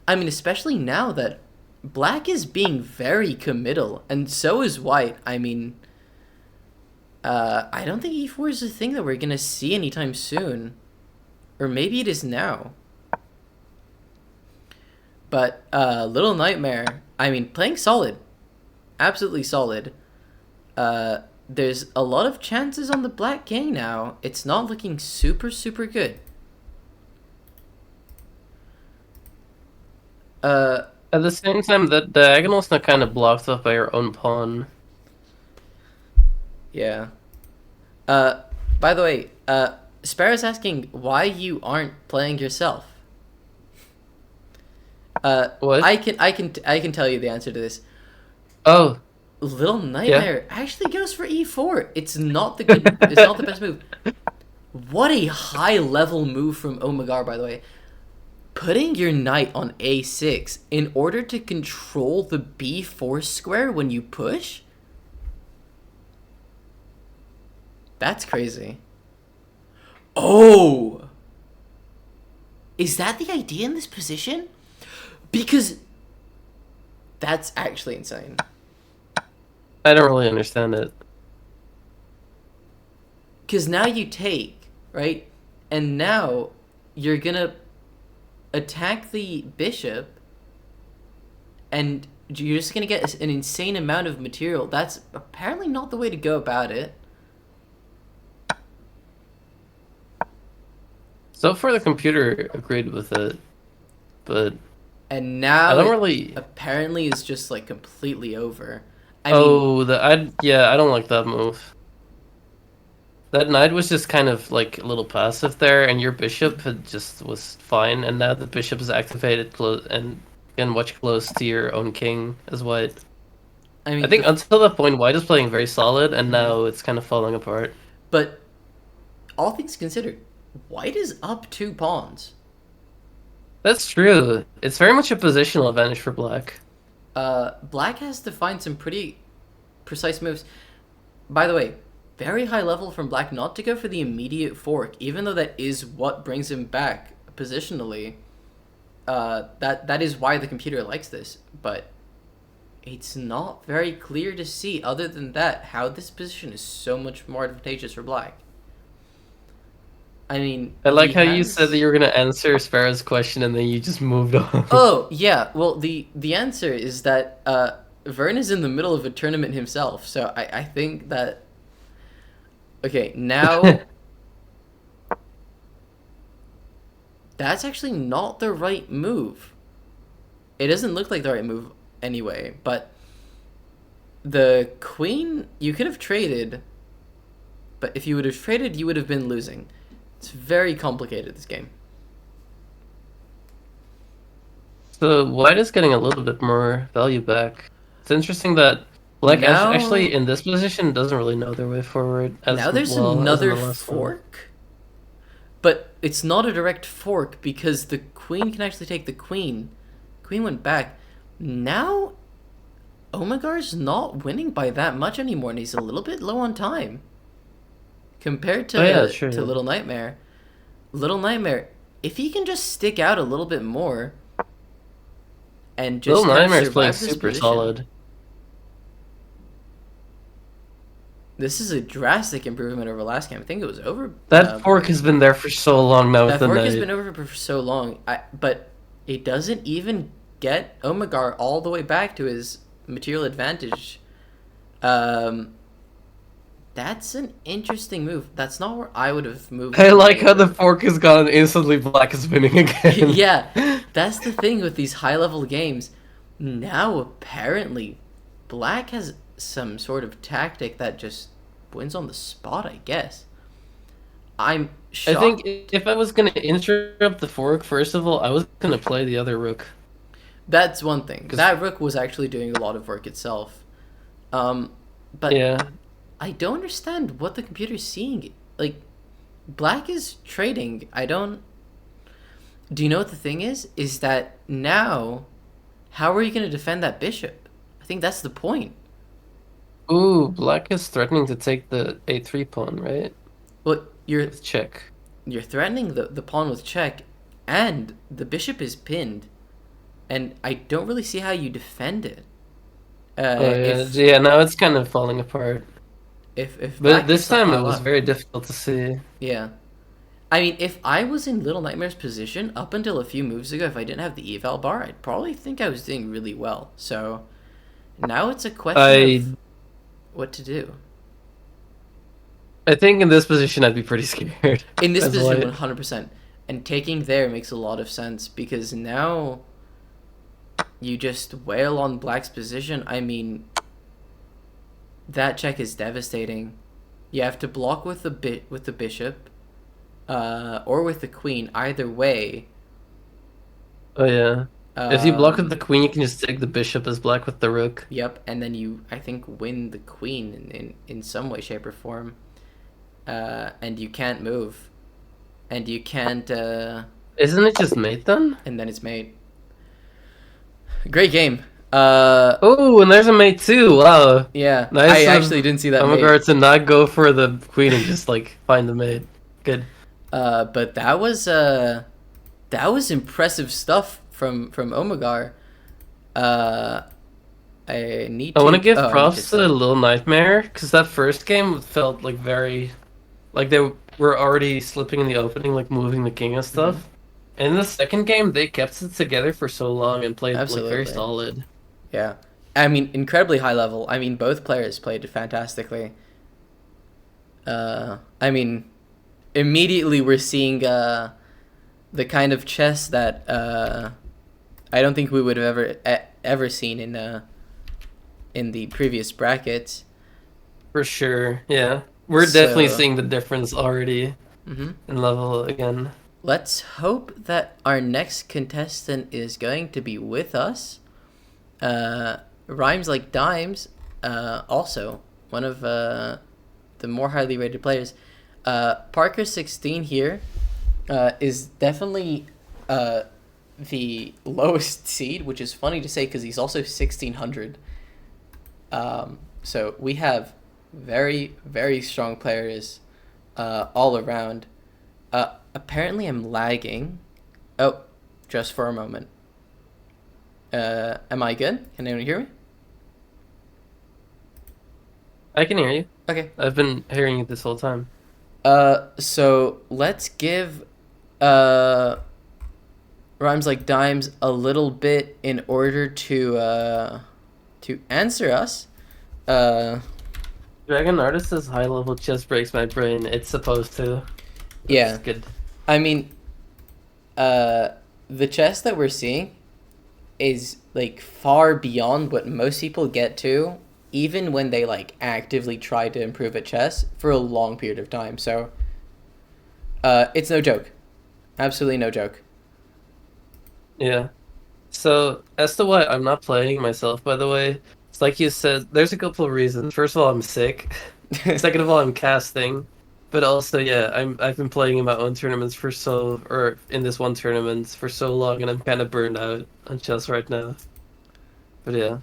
I mean, especially now that Black is being very committal, and so is White. I mean, I don't think e4 is a thing that we're gonna see anytime soon. Or maybe it is now. But Little Nightmare, I mean, playing solid. Absolutely solid. There's a lot of chances on the black king now. It's not looking super, super good. At the same time, the diagonal's not kind of blocked off by your own pawn. Yeah. By the way, Sparrow's asking why you aren't playing yourself. What? I can tell you the answer to this. Oh, Little Nightmare actually goes for e4. It's not the good. It's not the best move. What a high level move from Omegar, by the way. Putting your knight on a6 in order to control the b4 square when you push? That's crazy. Oh! Is that the idea in this position? Because that's actually insane. I don't really understand it. Because now you take, right? And now you're gonna attack the bishop, and you're just gonna get an insane amount of material. That's apparently not the way to go about it. So far, the computer agreed with it, but And now I don't it really. apparently is just like completely over. I I don't like that move. That knight was just kind of like a little passive there, and your bishop was fine, and now the bishop is activated close and can much close to your own king as white. mean, I think until that point, white is playing very solid, and now it's kind of falling apart. but all things considered, white is up 2 pawns. That's true. It's very much a positional advantage for black. Black has to find some pretty precise moves. By the way, very high level from black not to go for the immediate fork, even though that is what brings him back positionally. That is why the computer likes this, but it's not very clear to see, other than that, how this position is so much more advantageous for black. I mean, I like he how you has- said that you were gonna answer Sparrow's question, and then you just moved on. Oh, yeah. Well, the answer is that Vern is in the middle of a tournament himself, so I think that... Okay, now... That's actually not the right move. It doesn't look like the right move anyway, but... The queen, you could have traded, but if you would have traded, you would have been losing. It's very complicated, this game. So white is getting a little bit more value back. It's interesting that black Now- actually in this position doesn't really know their way forward. As Now there's well as in another the last one. fork, but it's not a direct fork because the queen can actually take the queen. Queen went back. Now, Omegar's not winning by that much anymore, and he's a little bit low on time compared to Oh, yeah, sure, to yeah. Little Nightmare. Little Nightmare, if he can just stick out a little bit more and just Little kind of Nightmare's playing survive this super position, solid. This is a drastic improvement over last game. I think it was over. That fork has been there for so long now with That the fork knight. has been over for so long, but it doesn't even get Omegar all the way back to his material advantage. That's an interesting move. That's not where I would have moved. I like how the fork has gone instantly black is winning again. Yeah, that's the thing with these high-level games. Now, apparently, black has some sort of tactic that just wins on the spot, I guess. I'm shocked. I think if I was gonna interrupt the fork, first of all, I was gonna play the other rook. That's one thing. 'Cause- That rook was actually doing a lot of work itself. But Yeah. I don't understand what the computer's seeing. Like, black is trading. I don't... Do you know what the thing is? Is that now, how are you going to defend that bishop? I think that's the point. Ooh, black is threatening to take the a3 pawn, right? Well, you're With check. threatening the pawn with check, and the bishop is pinned. And I don't really see how you defend it. Oh, yeah. If- Yeah, now it's kind of falling apart. If But Black this can time it pile was up. very difficult to see. Yeah. I mean, if I was in Little Nightmare's position up until a few moves ago, if I didn't have the eval bar, I'd probably think I was doing really well. So now it's a question of what to do. I think in this position I'd be pretty scared. In this as position, white. 100%. And taking there makes a lot of sense because now you just wail on Black's position. I mean, that check is devastating. You have to block with the bishop, or with the queen. Either way. Oh yeah. If you block with the Um, queen, you can just take the bishop as black with the rook. Yep, and then you, I think, win the queen in some way, shape, or form. And you can't move. And you can't, Isn't it just mate then? and then it's mate. Great game. Oh, and there's a mate too. Wow. Yeah, Nice I of actually didn't see that mate. Omegar to not go for the queen and just like find the mate. Good. But that was impressive stuff from Omegar. I need. I want to give oh, props to Little Nightmare because that first game felt like very, like they were already slipping in the opening, like moving the king and stuff. And in the second game, they kept it together for so long and played like very Absolutely. solid. Yeah, I mean, incredibly high level. I mean, both players played fantastically. I mean, immediately we're seeing the kind of chess that I don't think we would have ever seen in the previous brackets. For sure, yeah. We're definitely So- seeing the difference already Mhm. in level again. Let's hope that our next contestant is going to be with us. Rhymes Like Dimes, also one of the more highly rated players. Parker16 here is definitely the lowest seed, which is funny to say because he's also 1600. So we have very, very strong players all around. Apparently I'm lagging. Oh, just for a moment. Am I good? Can anyone hear me? I can hear you. Okay. I've been hearing you this whole time. So let's give Rhymes Like Dimes a little bit in order to answer us. Dragon Artist says high level chess breaks my brain. It's supposed to. Yeah. That's good. I mean, the chess that we're seeing is like far beyond what most people get to, even when they like actively try to improve at chess for a long period of time. So, it's no joke, absolutely no joke. Yeah. So as to why I'm not playing myself, by the way, it's like you said. There's a couple of reasons. First of all, I'm sick. Second of all, I'm casting. But also, yeah, I've been playing in my own tournaments or in this one tournament for so long, and I'm kind of burned out on chess right now. But yeah.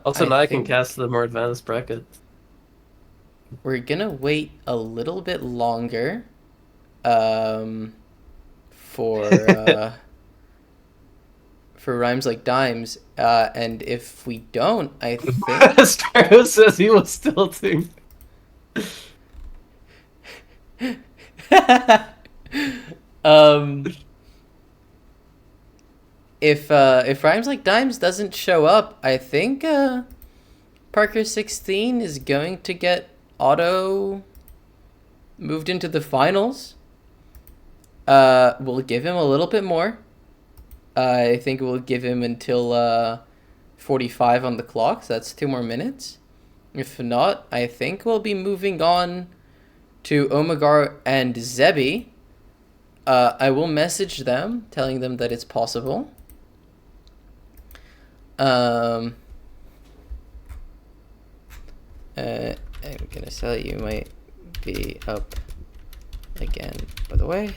Also, now I can think cast the more advanced bracket. we're gonna wait a little bit longer, for Rhymes Like Dimes, and if we don't, I think Sparrow says he was tilting. if Rhymes Like Dimes doesn't show up, I think Parker16 is going to get auto moved into the finals. We'll give him a little bit more. I think we'll give him until 45 on the clock, so that's 2 more minutes. If not, I think we'll be moving on to Omegar and Zebi. I will message them, telling them that it's possible. I'm gonna tell you might be up again, by the way.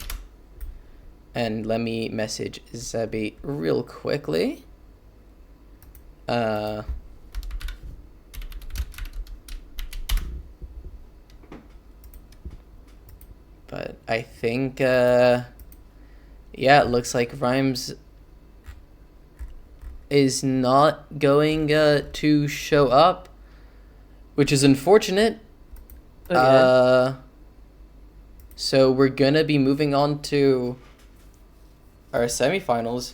And let me message Zebi real quickly. But I think, yeah, it looks like Rhymes is not going to show up, which is unfortunate. Okay. So we're gonna be moving on to our semifinals.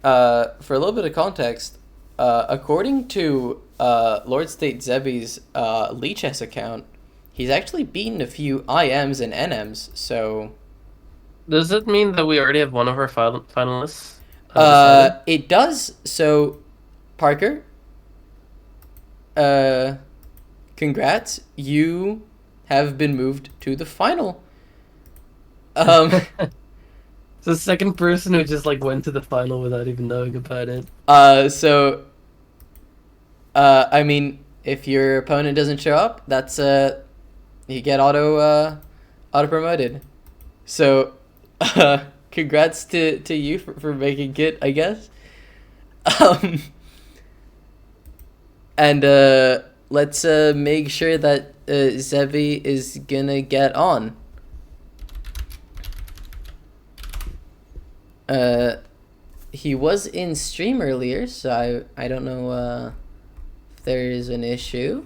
For a little bit of context, according to Lord State Zebi's Leechess account, he's actually beaten a few IMs and NMs. So Does it mean that we already have one of our finalists decided? it does. So Parker, congrats, you have been moved to the final. It's the second person who just like went to the final without even knowing about it. I mean, if your opponent doesn't show up, that's you get auto promoted. So, congrats to you for making it, I guess. And let's make sure that Zebi is gonna get on. He was in stream earlier, so I don't know if there is an issue.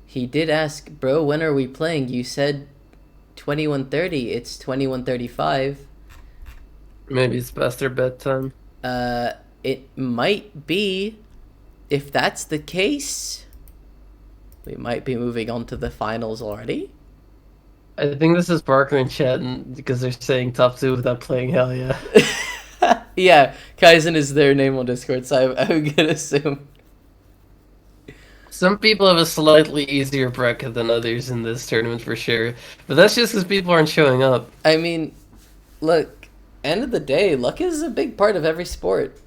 He did ask, bro, when are we playing? You said 21:30. It's 21:35. Maybe it's past their bedtime. It might be. If that's the case, we might be moving on to the finals already. I think this is Parker and chat because they're saying top 2 without playing hell yeah. Yeah, Kaizen is their name on Discord, so I'm gonna assume. Some people have a slightly easier bracket than others in this tournament for sure, but that's just because people aren't showing up. I mean, look, end of the day, luck is a big part of every sport.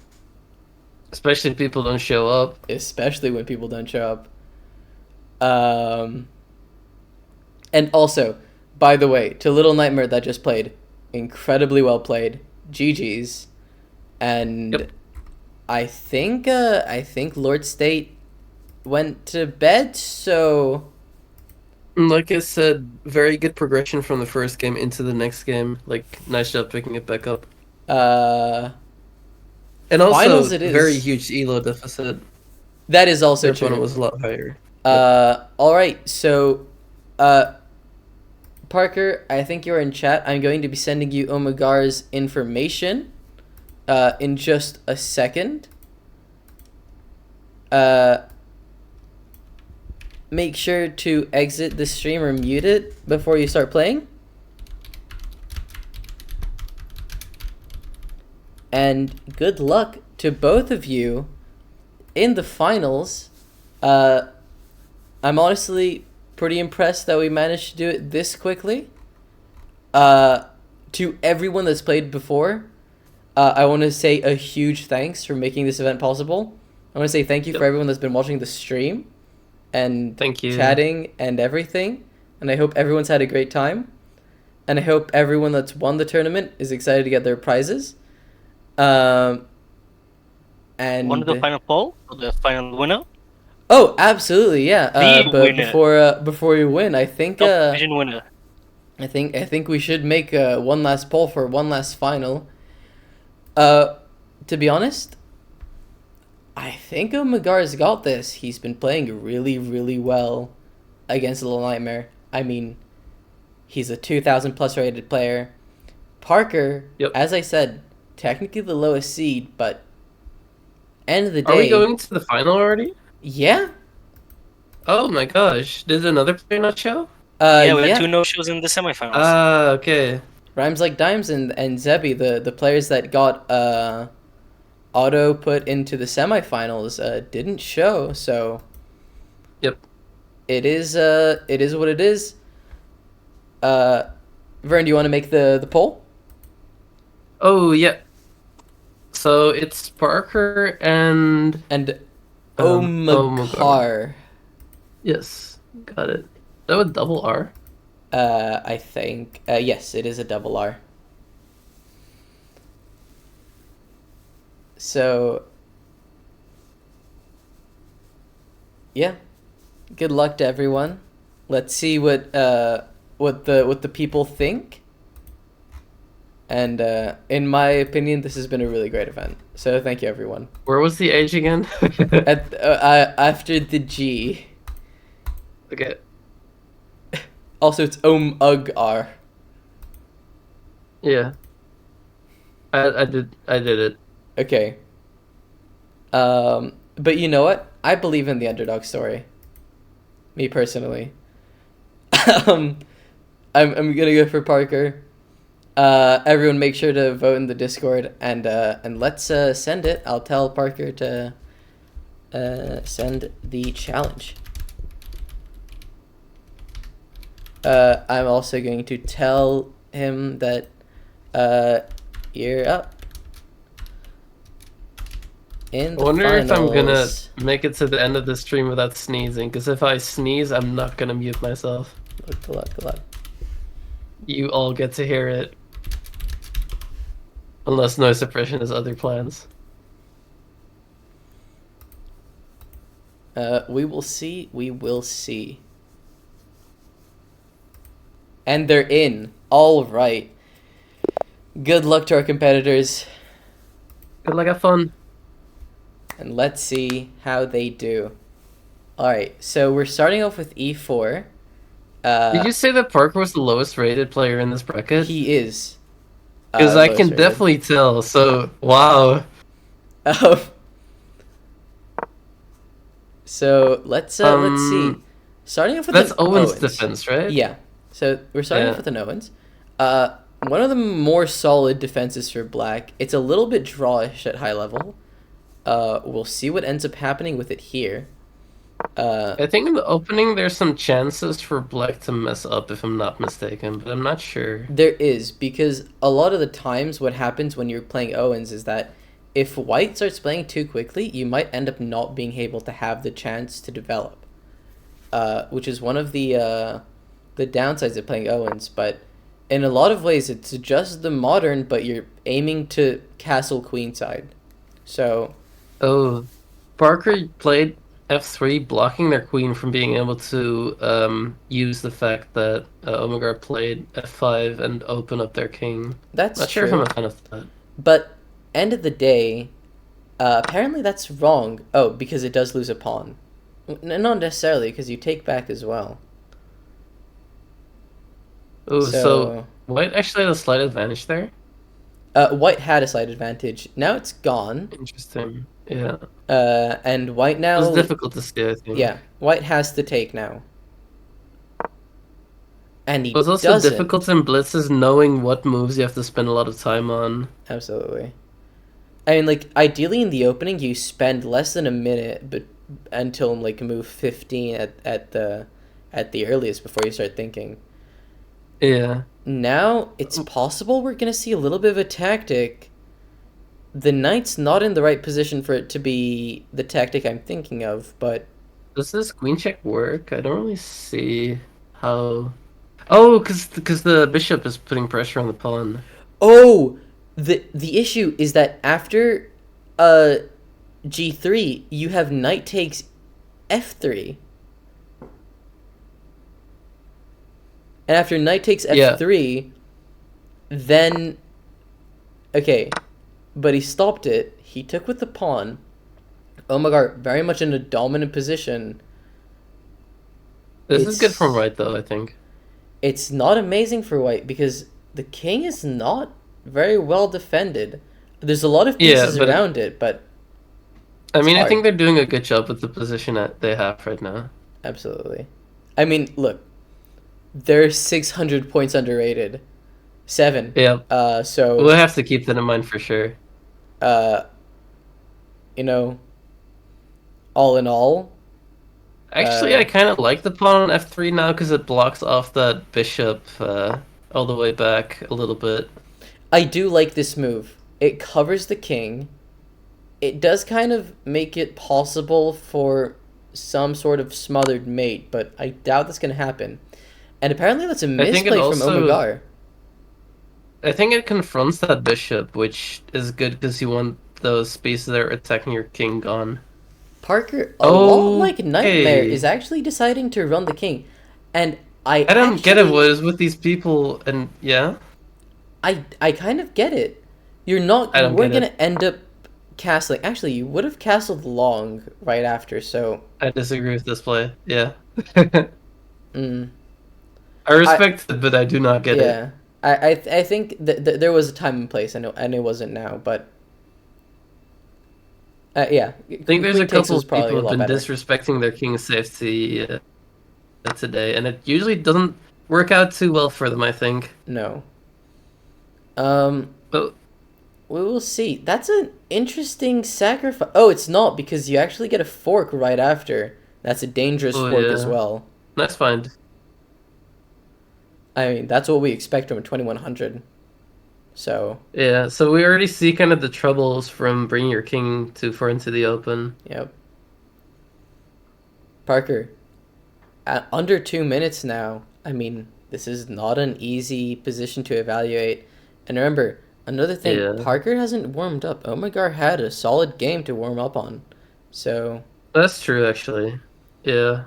Especially if people don't show up. Especially when people don't show up. And also, by the way, to Little Nightmare that just played, incredibly well played. GG's. And Yep. I think Lord State went to bed, so Like I said, very good progression from the first game into the next game. Like, nice job picking it back up. And also, finals it is. very huge elo deficit. That is also Their true. opponent was a lot higher. All right, so Parker, I think you're in chat. I'm going to be sending you Omegar's information in just a second. Make sure to exit the stream or mute it before you start playing. And good luck to both of you in the finals. I'm honestly pretty impressed that we managed to do it this quickly. To everyone that's played before, I want to say a huge thanks for making this event possible. I want to say thank you for everyone that's been watching the stream and Thank you. chatting and everything. And I hope everyone's had a great time. And I hope everyone that's won the tournament is excited to get their prizes. And One of the final poll, the final winner, oh, absolutely, yeah. The But winner. before we win, I think top division winner. I think we should make one last poll for one last final. To be honest, I think Omegar's got this. He's been playing really, really well against Little Nightmare. I mean, he's a 2,000 plus rated player. Parker, Yep. as I said, technically the lowest seed, but end of the day. Are we going to the final already? Yeah. Oh my gosh. Did another player not show? Yeah, we had 2 no-shows in the semifinals. Ah, okay. Rhymes Like Dimes and Zebi, the players that got auto put into the semifinals, didn't show, so Yep. it is what it is. Vern, do you want to make the poll? Oh, yeah. So it's Parker and... And Omegar. Omegar, Yes, got it. Is that with double R? I think. Yes, it is a double R. So, yeah, good luck to everyone. Let's see what the people think. And in my opinion, this has been a really great event. So thank you, everyone. Where was the age again? After the G. Okay. Also, it's R. Yeah. I did it. Okay. But you know what? I believe in the underdog story. Me personally. I'm gonna go for Parker. Everyone, make sure to vote in the Discord and let's send it. I'll tell Parker to send the challenge. I'm also going to tell him that you're up. In the I wonder if I'm gonna finals. make it to the end of the stream without sneezing, because if I sneeze, I'm not gonna mute myself. Good luck. You all get to hear it. Unless noise suppression has other plans. We will see. We will see. And they're in. All right. Good luck to our competitors. Good luck, have fun. And let's see how they do. Alright, so we're starting off with E4. Did you say that Parker was the lowest rated player in this bracket? He is. Because I lowest can rated. definitely tell, so wow. So let's see. Starting off with That's an Owen's Owens. defense, right? Yeah. So we're starting off with an Owens. One of the more solid defenses for black. It's a little bit drawish at high level. We'll see what ends up happening with it here. I think in the opening there's some chances for black to mess up, if I'm not mistaken, but I'm not sure. There is, because a lot of the times what happens when you're playing Owens is that if white starts playing too quickly, you might end up not being able to have the chance to develop. Which is one of the downsides of playing Owens, but in a lot of ways it's just the modern, but you're aiming to castle queenside. So... Oh, Parker played f3, blocking their queen from being able to use the fact that Omegar played f5 and open up their king. That's not true. sure if I'm a fan of that. But end of the day, apparently that's wrong. Oh, because it does lose a pawn. Not necessarily, because you take back as well. Oh, so white actually had a slight advantage there? White had a slight advantage. Now it's gone. Interesting. Yeah. And white now... It was difficult to see, I think. Yeah, white has to take now. And he It was also doesn't. difficult in blitzes knowing what moves you have to spend a lot of time on. Absolutely. I mean, like, ideally in the opening, you spend less than a minute but until, like, move 15 at the earliest before you start thinking. Yeah. Now, it's possible we're going to see a little bit of a tactic. The knight's not in the right position for it to be the tactic I'm thinking of, but... Does this queen check work? I don't really see how... Oh, because the bishop is putting pressure on the pawn. Oh! The issue is that after g3, you have knight takes f3. And after knight takes f3, then... Okay, but he stopped it. He took with the pawn. Omegar very much in a dominant position. This is good for white, though, I think. It's not amazing for white, because the king is not very well defended. There's a lot of pieces around it, but... I mean, I think they're doing a good job with the position that they have right now. Absolutely. I mean, look. They're 600 points underrated. 7. Yeah. So... We'll have to keep that in mind for sure. You know... All in all... Actually, I kind of like the pawn on f3 now because it blocks off that bishop all the way back a little bit. I do like this move. It covers the king. It does kind of make it possible for some sort of smothered mate, but I doubt that's going to happen. And apparently that's a misplay from Omegar. I think it confronts that bishop, which is good because you want those spaces that are attacking your king gone. Parker, a lot like Nightmare, is actually deciding to run the king. And I don't get it, what is with these people, and yeah? I kind of get it. You're not. I You don't weren't get gonna end up castling. Actually, you would have castled long right after. So, I disagree with this play. Yeah. mm, I respect it, but I do not get it. yeah. I think that there was a time and place. I know, and it wasn't now, but yeah. I think there's a Queen takes couple was of probably people a who lot have been better. disrespecting their king's safety today, and it usually doesn't work out too well for them, I think. No. But We will see. That's an interesting sacrifice. Oh, it's not because you actually get a fork right after. That's a dangerous oh fork as yeah, well. nice find. I mean, that's what we expect from a 2100. So, Yeah, so we already see kind of the troubles from bringing your king too far into the open. yep. Parker, at under 2 minutes now. I mean, this is not an easy position to evaluate. And remember, another thing, Yeah. Parker hasn't warmed up. Omegar had a solid game to warm up on. So, That's true, actually. Yeah.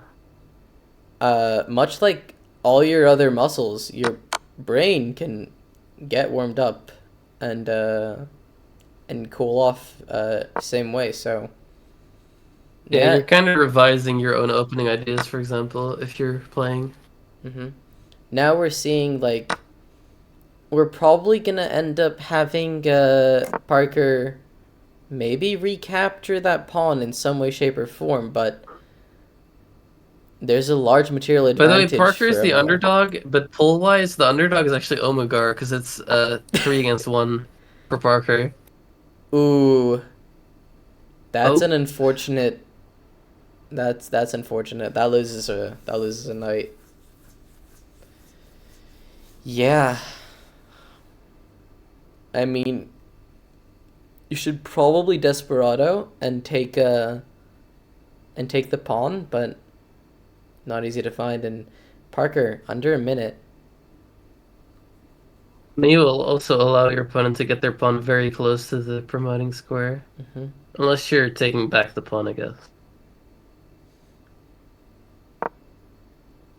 much like all your other muscles, your brain can get warmed up and cool off same way. So Yeah, you're kind of revising your own opening ideas, for example, if you're playing. hmm Now we're seeing like we're probably gonna end up having Parker maybe recapture that pawn in some way, shape, or form, but there's a large material By the advantage. way, Parker is for the Omegar. underdog, but pull-wise, the underdog is actually Omegar, because it's 3 against 1 for Parker. Ooh, that's Oh. an unfortunate. That's unfortunate. That loses a knight. Yeah. I mean, you should probably Desperado and take the pawn, but not easy to find. And Parker, under a minute. You will also allow your opponent to get their pawn very close to the promoting square. hmm Unless you're taking back the pawn, I guess.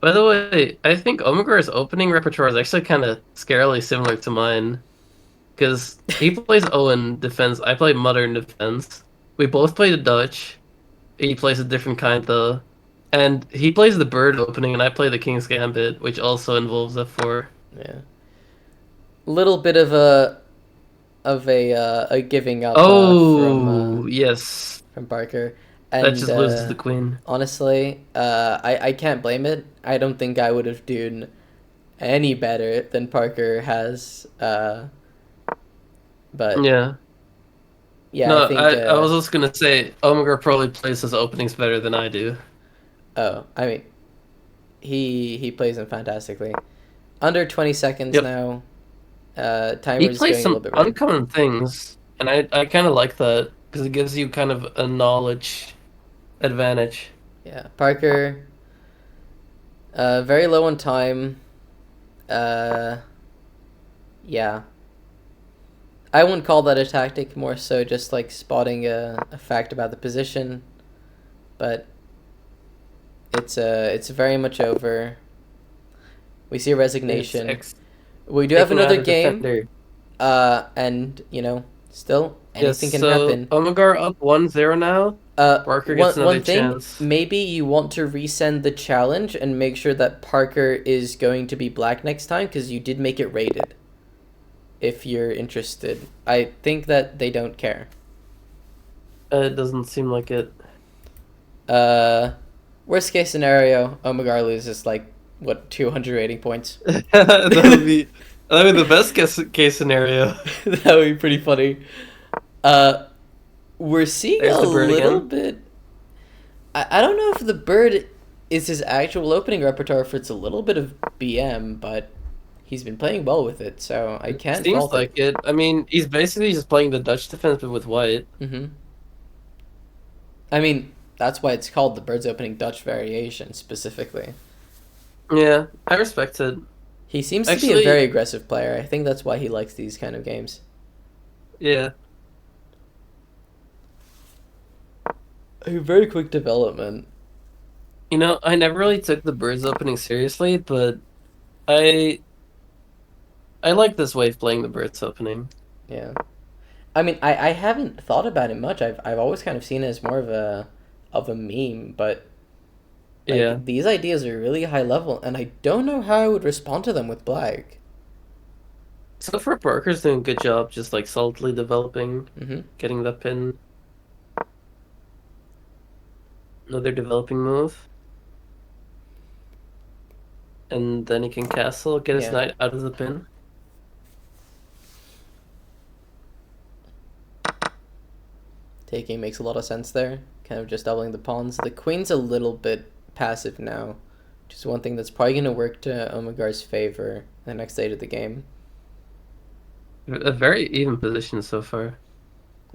By the way, I think Omegar's opening repertoire is actually kind of scarily similar to mine. Because he plays Owen defense, I play Modern defense. We both play the Dutch. He plays a different kind, though. And he plays the bird opening, and I play the King's Gambit, which also involves f4. Yeah. Little bit of a giving up Oh, yes. from Parker. And That just loses the queen. honestly, I can't blame it. I don't think I would have done any better than Parker has. But Yeah. yeah, I think. I was just gonna say, Omegar probably plays his openings better than I do. Oh, I mean, he plays them fantastically. Under 20 seconds Yep. now. He Timer's plays going a some little bit running. uncommon things, and I kind of like that, because it gives you kind of a knowledge advantage. Yeah, Parker. Very low on time. Yeah. I wouldn't call that a tactic, more so just like spotting a fact about the position. But it's very much over. We see a resignation. We do have Taking out another a game. defender. And still Yes, anything can so happen. Omegar up 1-0 now. Parker gets another one thing, chance. maybe you want to resend the challenge and make sure that Parker is going to be black next time, because you did make it rated. If you're interested. I think that they don't care. It doesn't seem like it. Worst case scenario, Omegar loses like, what, 200 rating points? That would be the best case scenario. That would be pretty funny. We're seeing There's a the bird little again. bit. I don't know if the bird is his actual opening repertoire, if it's a little bit of BM, but he's been playing well with it, so I can't Seems fault like it. I mean, he's basically just playing the Dutch defense, but with white. it. I mean, that's why it's called the bird's opening Dutch variation, specifically. Yeah, I respect it. He seems to be Actually- a very aggressive player. I think that's why he likes these kind of games. Yeah. A very quick development. You know, I never really took the birds opening seriously, but I I like this way of playing the Birds opening. Yeah. I mean, I haven't thought about it much. I've always kind of seen it as more of a meme, but like Yeah. these ideas are really high level, and I don't know how I would respond to them with black. So far, Parker's doing a good job just like solidly developing, Mm-hmm. getting the pin. Another developing move. And then he can castle, get his Yeah. knight out of the pin. Taking makes a lot of sense there. Kind of just doubling the pawns. The queen's a little bit passive now, which is one thing that's probably going to work to Omegar's favor the next stage of the game. A very even position so far.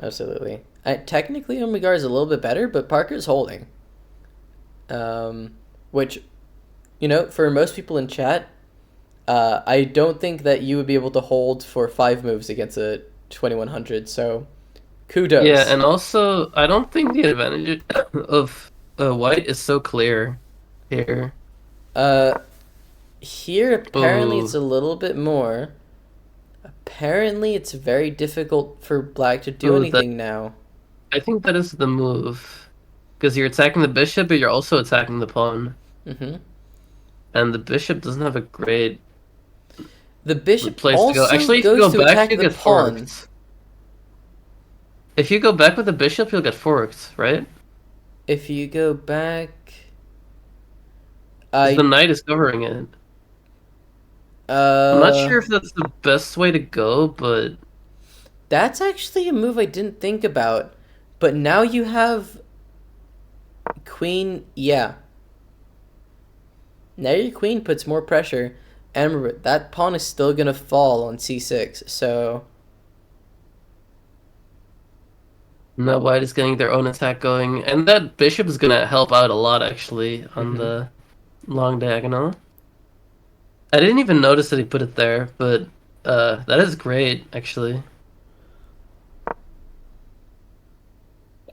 Absolutely. Technically, Omegar is a little bit better, but Parker's holding. Which, you know, for most people in chat, I don't think that you would be able to hold for 5 moves against a 2100, so kudos. Yeah, and also, I don't think the advantage of white is so clear here. Here, apparently, Ooh. it's a little bit more. Apparently, it's very difficult for black to do Ooh, anything now. I think that is the move. Because you're attacking the bishop, but you're also attacking the pawn. Mm-hmm. And the bishop doesn't have a great The bishop place to go. also Actually, if you goes go to back, attack you the get pawns. forked. If you go back with the bishop, you'll get forked, right? If you go back... 'Cause the knight is covering it. I'm not sure if that's the best way to go, but... That's actually a move I didn't think about. But now you have... Queen... Yeah. Now your queen puts more pressure. And remember, that pawn is still going to fall on c6, so... No, white is getting their own attack going. And that bishop is going to help out a lot, actually, on the long diagonal. I didn't even notice that he put it there, but that is great, actually.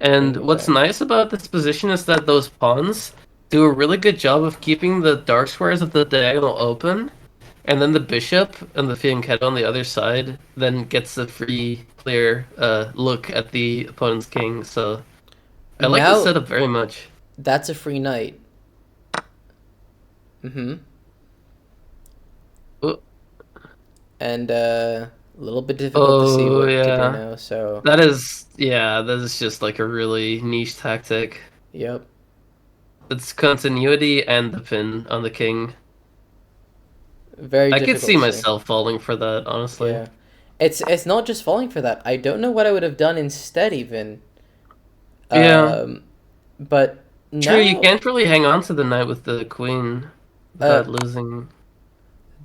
And what's nice about this position is that those pawns do a really good job of keeping the dark squares of the diagonal open, and then the bishop and the fianchetto on the other side then gets a free, clear look at the opponent's king. So I like Now- this setup very much. That's a free knight. Mm-hmm. Oh. And a little bit difficult to see what to do now, so... That is just like a really niche tactic. Yep. It's continuity and the pin on the king. Very I difficult could see to myself falling for that, honestly. Yeah. It's not just falling for that. I don't know what I would have done instead, even. Yeah. But True, now, you can't really hang on to the knight with the queen without losing.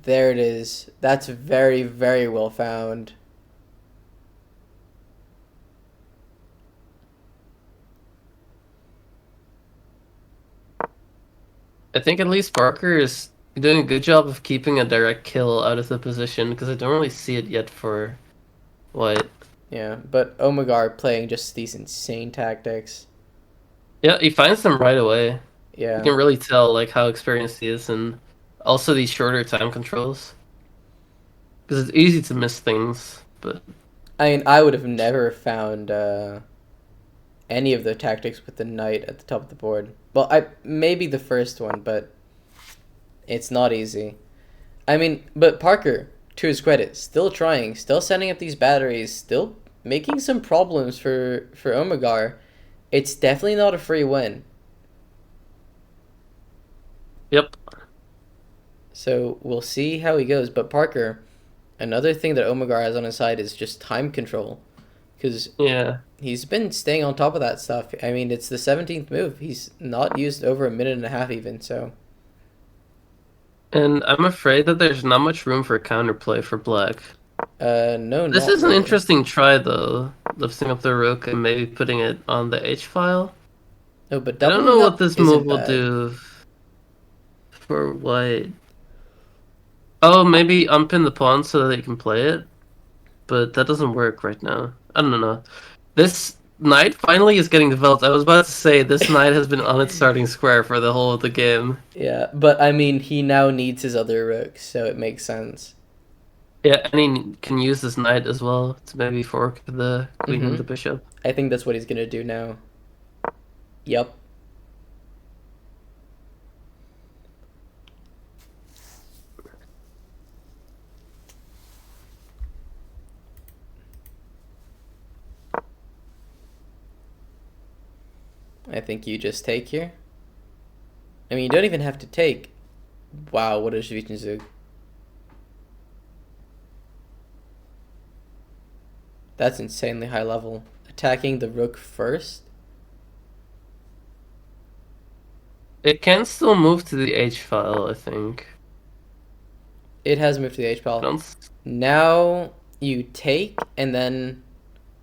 there it is. That's very, very well found. I think at least Parker is doing a good job of keeping a direct kill out of the position, because I don't really see it yet for white. Yeah, but Omegar playing just these insane tactics. Yeah, he finds them right away. Yeah. You can really tell like how experienced he is, and also these shorter time controls. Because it's easy to miss things, but... I mean, I would have never found any of the tactics with the knight at the top of the board. Well, maybe the first one, but it's not easy. I mean, but Parker, to his credit, still trying, still setting up these batteries, still making some problems for Omegar. It's definitely not a free win. Yep. So we'll see how he goes. But Parker, another thing that Omegar has on his side is just time control. Because Yeah. he's been staying on top of that stuff. I mean, it's the 17th move. He's not used over a minute and a half even, so... And I'm afraid that there's not much room for counterplay for black. No, This not is an really. interesting try, though. Lifting up the rook and maybe putting it on the H-file. No, but I don't doubling know up what this isn't move will bad. do for white. Oh, maybe unpin the pawn so that you can play it? But that doesn't work right now. I don't know. This knight finally is getting developed. I was about to say, this knight has been on its starting square for the whole of the game. Yeah, but I mean, he now needs his other rook, so it makes sense. Yeah, and he can use his knight as well to maybe fork the queen and the bishop. I think that's what he's gonna do now. Yep. I think you just take here. I mean, you don't even have to take. Wow, what is Zug? That's insanely high level. Attacking the rook first? It can still move to the H file, I think. It has moved to the H file. Don't- Now you take and then.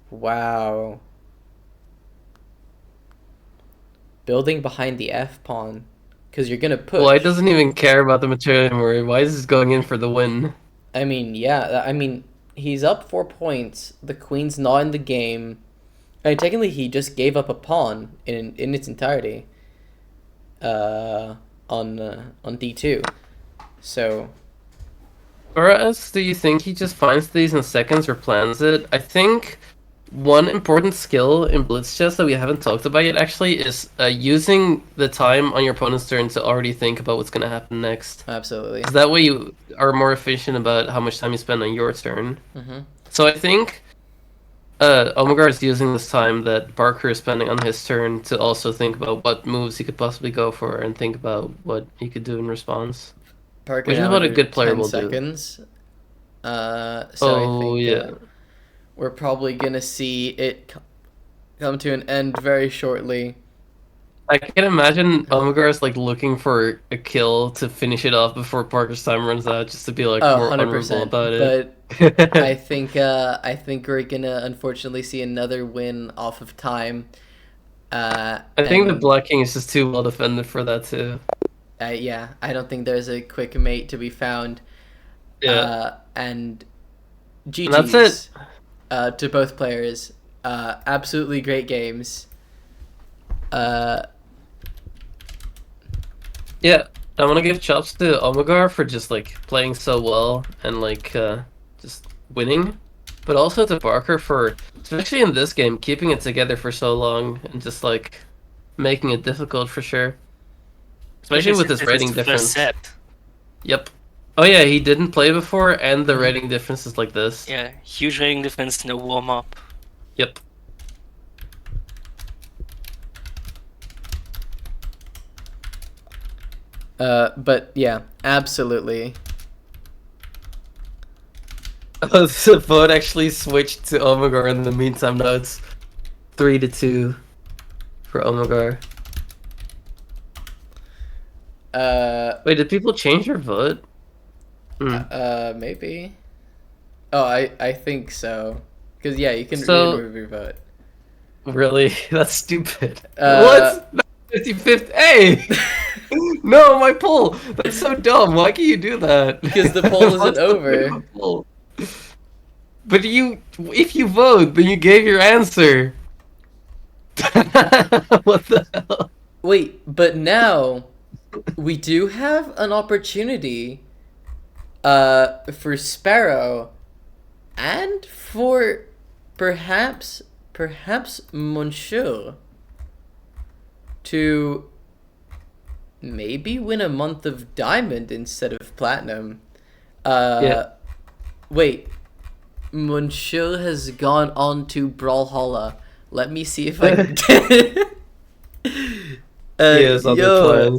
Wow. Building behind the F pawn. Because you're gonna push. Well, he doesn't even care about the material anymore. Why is he going in for the win? I mean, yeah. I mean, he's up 4 points. The queen's not in the game. I mean, technically, he just gave up a pawn in its entirety. On d2. So. Or else, do you think he just finds these in seconds or plans it? I think one important skill in Blitz chess that we haven't talked about yet actually is using the time on your opponent's turn to already think about what's going to happen next. Absolutely. 'Cause that way you are more efficient about how much time you spend on your turn. Mm-hmm. So I think Omegar is using this time that Barker is spending on his turn to also think about what moves he could possibly go for and think about what he could do in response. Parker Which is now what a under good player 10 will do. seconds. So I Oh, think yeah. we're probably gonna see it come to an end very shortly. I can imagine Omegar's like looking for a kill to finish it off before Parker's time runs out, just to be like Oh, more 100%. honorable about it. But I think we're gonna unfortunately see another win off of time. I think the and, Black King is just too well defended for that too. yeah, I don't think there's a quick mate to be found. Yeah. And And GG's that's it. to both players. Absolutely great games. Yeah, I want to give chops to Omegar for just like playing so well and like just winning, but also to Barker for, especially in this game, keeping it together for so long and just like making it difficult for sure. Especially with his rating difference. Set. Yep. Oh yeah, he didn't play before, and the rating difference is like this. Yeah, huge rating difference, no warm up. Yep. But yeah, absolutely. Oh, the vote actually switched to Omegar in the meantime. Now it's 3-2 for Omegar. Wait, did people change their vote? Maybe. Oh, I think so. Because yeah, you can So- remove your vote. Really? That's stupid. Uh, What? 55th? Hey! No, my poll! That's so dumb. Why can you do that? Because the poll isn't What's the over. point of a poll? But if you vote, then you gave your answer. What the hell? Wait, but now we do have an opportunity for Sparrow and for perhaps Monsieur to maybe win a month of diamond instead of platinum. Yeah. Wait, Monsieur has gone on to Brawlhalla. Let me see if I can get it. He has other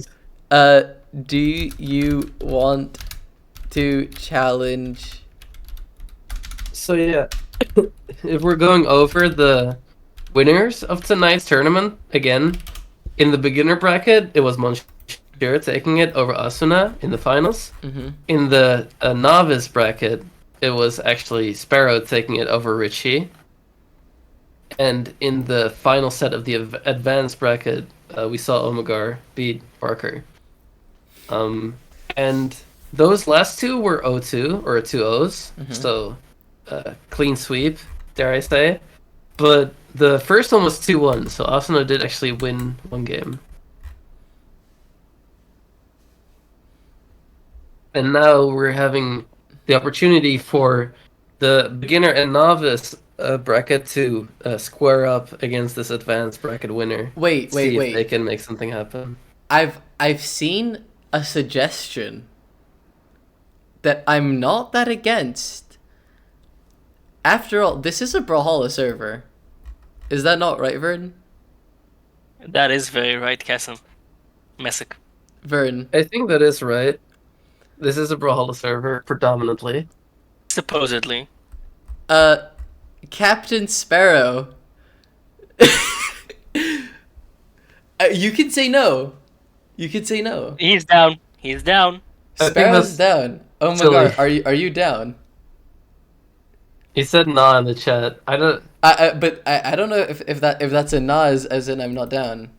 plans. Do you want to challenge? So yeah, if we're going over the winners of tonight's tournament again, in the beginner bracket, it was Monsieur taking it over Asuna in the finals. Mm-hmm. In the novice bracket, it was actually Sparrow taking it over Richie. And in the final set of the advanced bracket, we saw Omegar beat Barker. And those last two were 0-2, or 2-0s, so clean sweep, dare I say. But the first one was 2-1, so Asuna did actually win one game. And now we're having the opportunity for the beginner and novice bracket to square up against this advanced bracket winner. Wait, See wait, if they wait. can make something happen. I've seen a suggestion that I'm not that against. After all, this is a Brawlhalla server. Is that not right, Vern? That is very right, Kasim. Messick. Vern. I think that is right. This is a Brawlhalla server predominantly. Supposedly. Captain Sparrow. You can say no. You can say no. He's down. He's down. I think Sparrow's that's down. Oh my silly. god, are you down? He said nah in the chat. I don't. But I don't know if that's a nah as in I'm not down.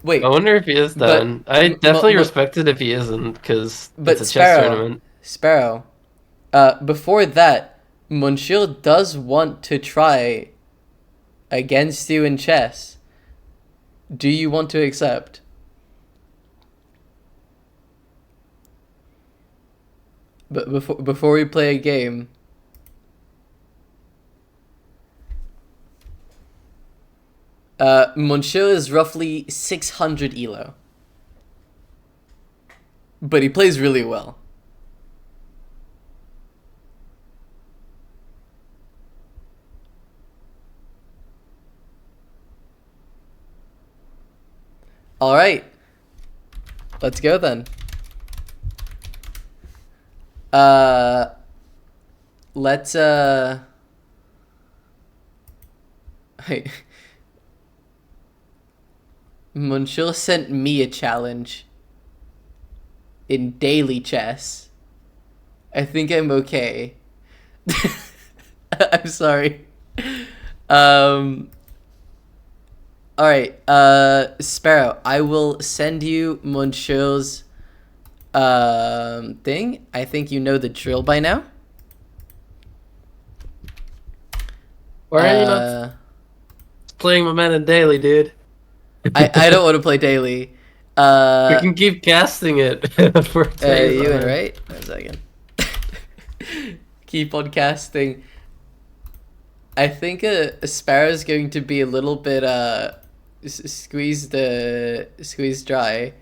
Wait. I wonder if he is But- down. I definitely respect it if he isn't, because But it's a chess Sparrow, tournament. Sparrow, before that, Monsieur does want to try against you in chess. Do you want to accept? But before we play a game, Monsieur is roughly 600 elo, but he plays really well. All right, let's go then. Let's Wait. Monsieur sent me a challenge in daily chess. I think I'm okay. I'm sorry. Alright, Sparrow, I will send you Monsieur's thing. I think you know the drill by now. Why are you not playing my man in daily, dude? I don't want to play daily. We can keep casting it for days. You in, right? One second. Keep on casting. I think a Sparrow's going to be a little bit squeezed dry.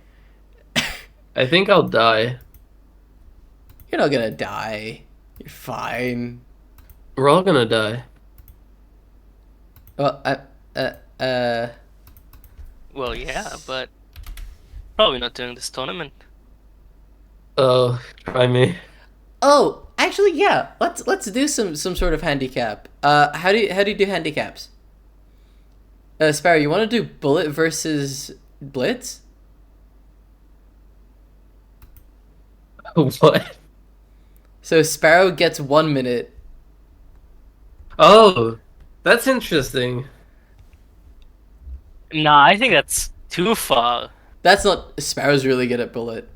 I think I'll die. You're not gonna die. You're fine. We're all gonna die. Well, Well, yeah, but probably not during this tournament. Oh, try me. Oh, actually, yeah. Let's do some sort of handicap. How do you do handicaps? Sparrow, you want to do bullet versus blitz? What? So Sparrow gets 1 minute. Oh, that's interesting. Nah, I think that's too far. That's not. Sparrow's really good at bullet.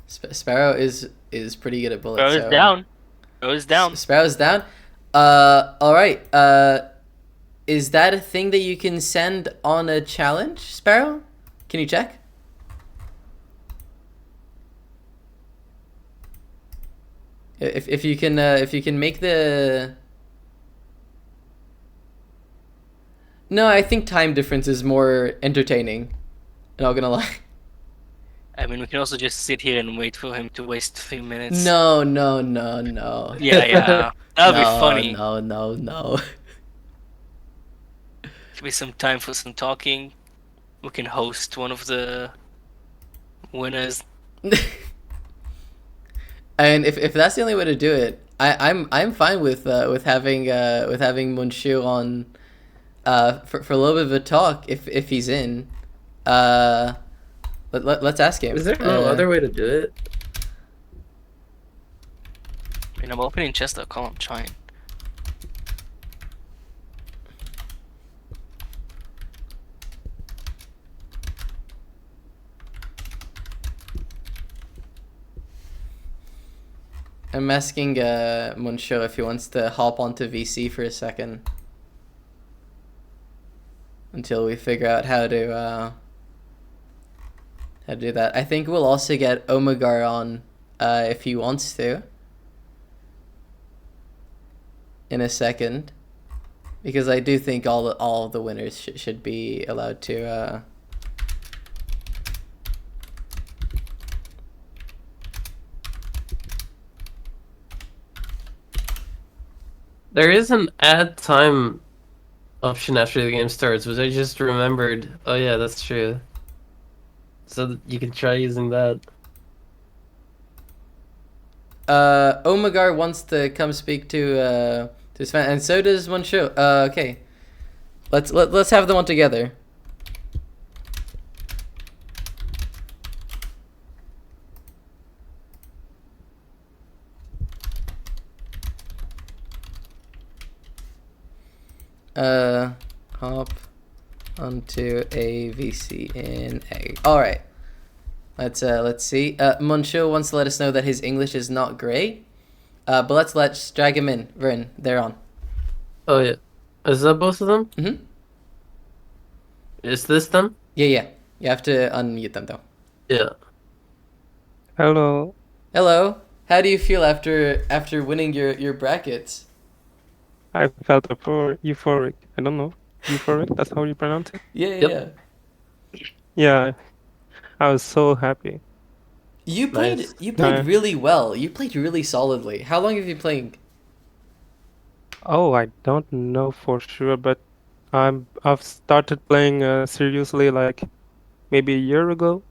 Sparrow is pretty good at bullet. Sparrow's down. Sparrow's down. Sparrow's down. All right. Is that a thing that you can send on a challenge, Sparrow? Can you check? If you can make the. No, I think time difference is more entertaining. I'm not gonna lie. I mean, we can also just sit here and wait for him to waste 3 minutes. No. Yeah. That'd be funny. No. Give me some time for some talking. We can host one of the winners. And if that's the only way to do it, I'm fine with having Monsieur on for a little bit of a talk if he's in. Let's ask him. Is there no other way to do it? I mean, I'm opening chess.com. I'm trying. I'm asking Monsieur if he wants to hop onto VC for a second until we figure out how to how to do that. I think we'll also get Omegar on if he wants to in a second, because I do think all of the winners should be allowed to. There is an add time option after the game starts, which I just remembered. Oh yeah, that's true. So you can try using that. Omegar wants to come speak to his fan, and so does Monsho. Okay, let's have them on together. Hop onto a VC in egg. All right. Let's see. Monsho wants to let us know that his English is not great. But let's drag him in. Vern, they're on. Oh yeah, is that both of them? Mm-hmm. Is this them? Yeah. You have to unmute them though. Yeah. Hello. Hello. How do you feel after winning your brackets? I felt euphoric. I don't know. Euphoric, that's how you pronounce it? Yeah. Yeah, I was so happy. You played Nice. really well. You played really solidly. How long have you playing? Oh, I don't know for sure, but I've started playing seriously like maybe a year ago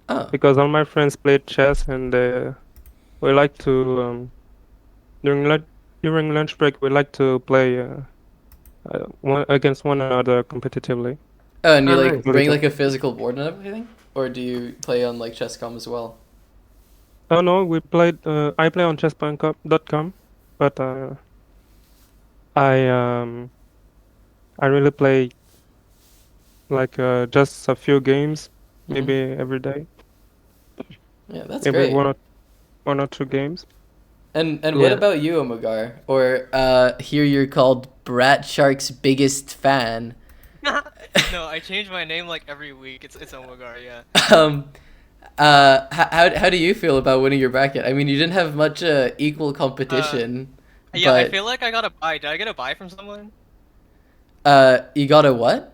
Oh. because all my friends played chess and we like to during lunch break we like to play against one another competitively. Oh, and you Oh, like nice. bring like a physical board and everything? Or do you play on like Chess.com as well? Oh no, we played. I play on chess.com, but I really play like just a few games, maybe every day, Yeah, that's maybe great. one or two games. And what Yeah. about you, Omegar? Or here you're called Brat Shark's biggest fan. No, I change my name like every week. It's Omegar, yeah. How do you feel about winning your bracket? I mean, you didn't have much equal competition. Yeah, I but, feel like I got a buy. Did I get a buy from someone? you got a what?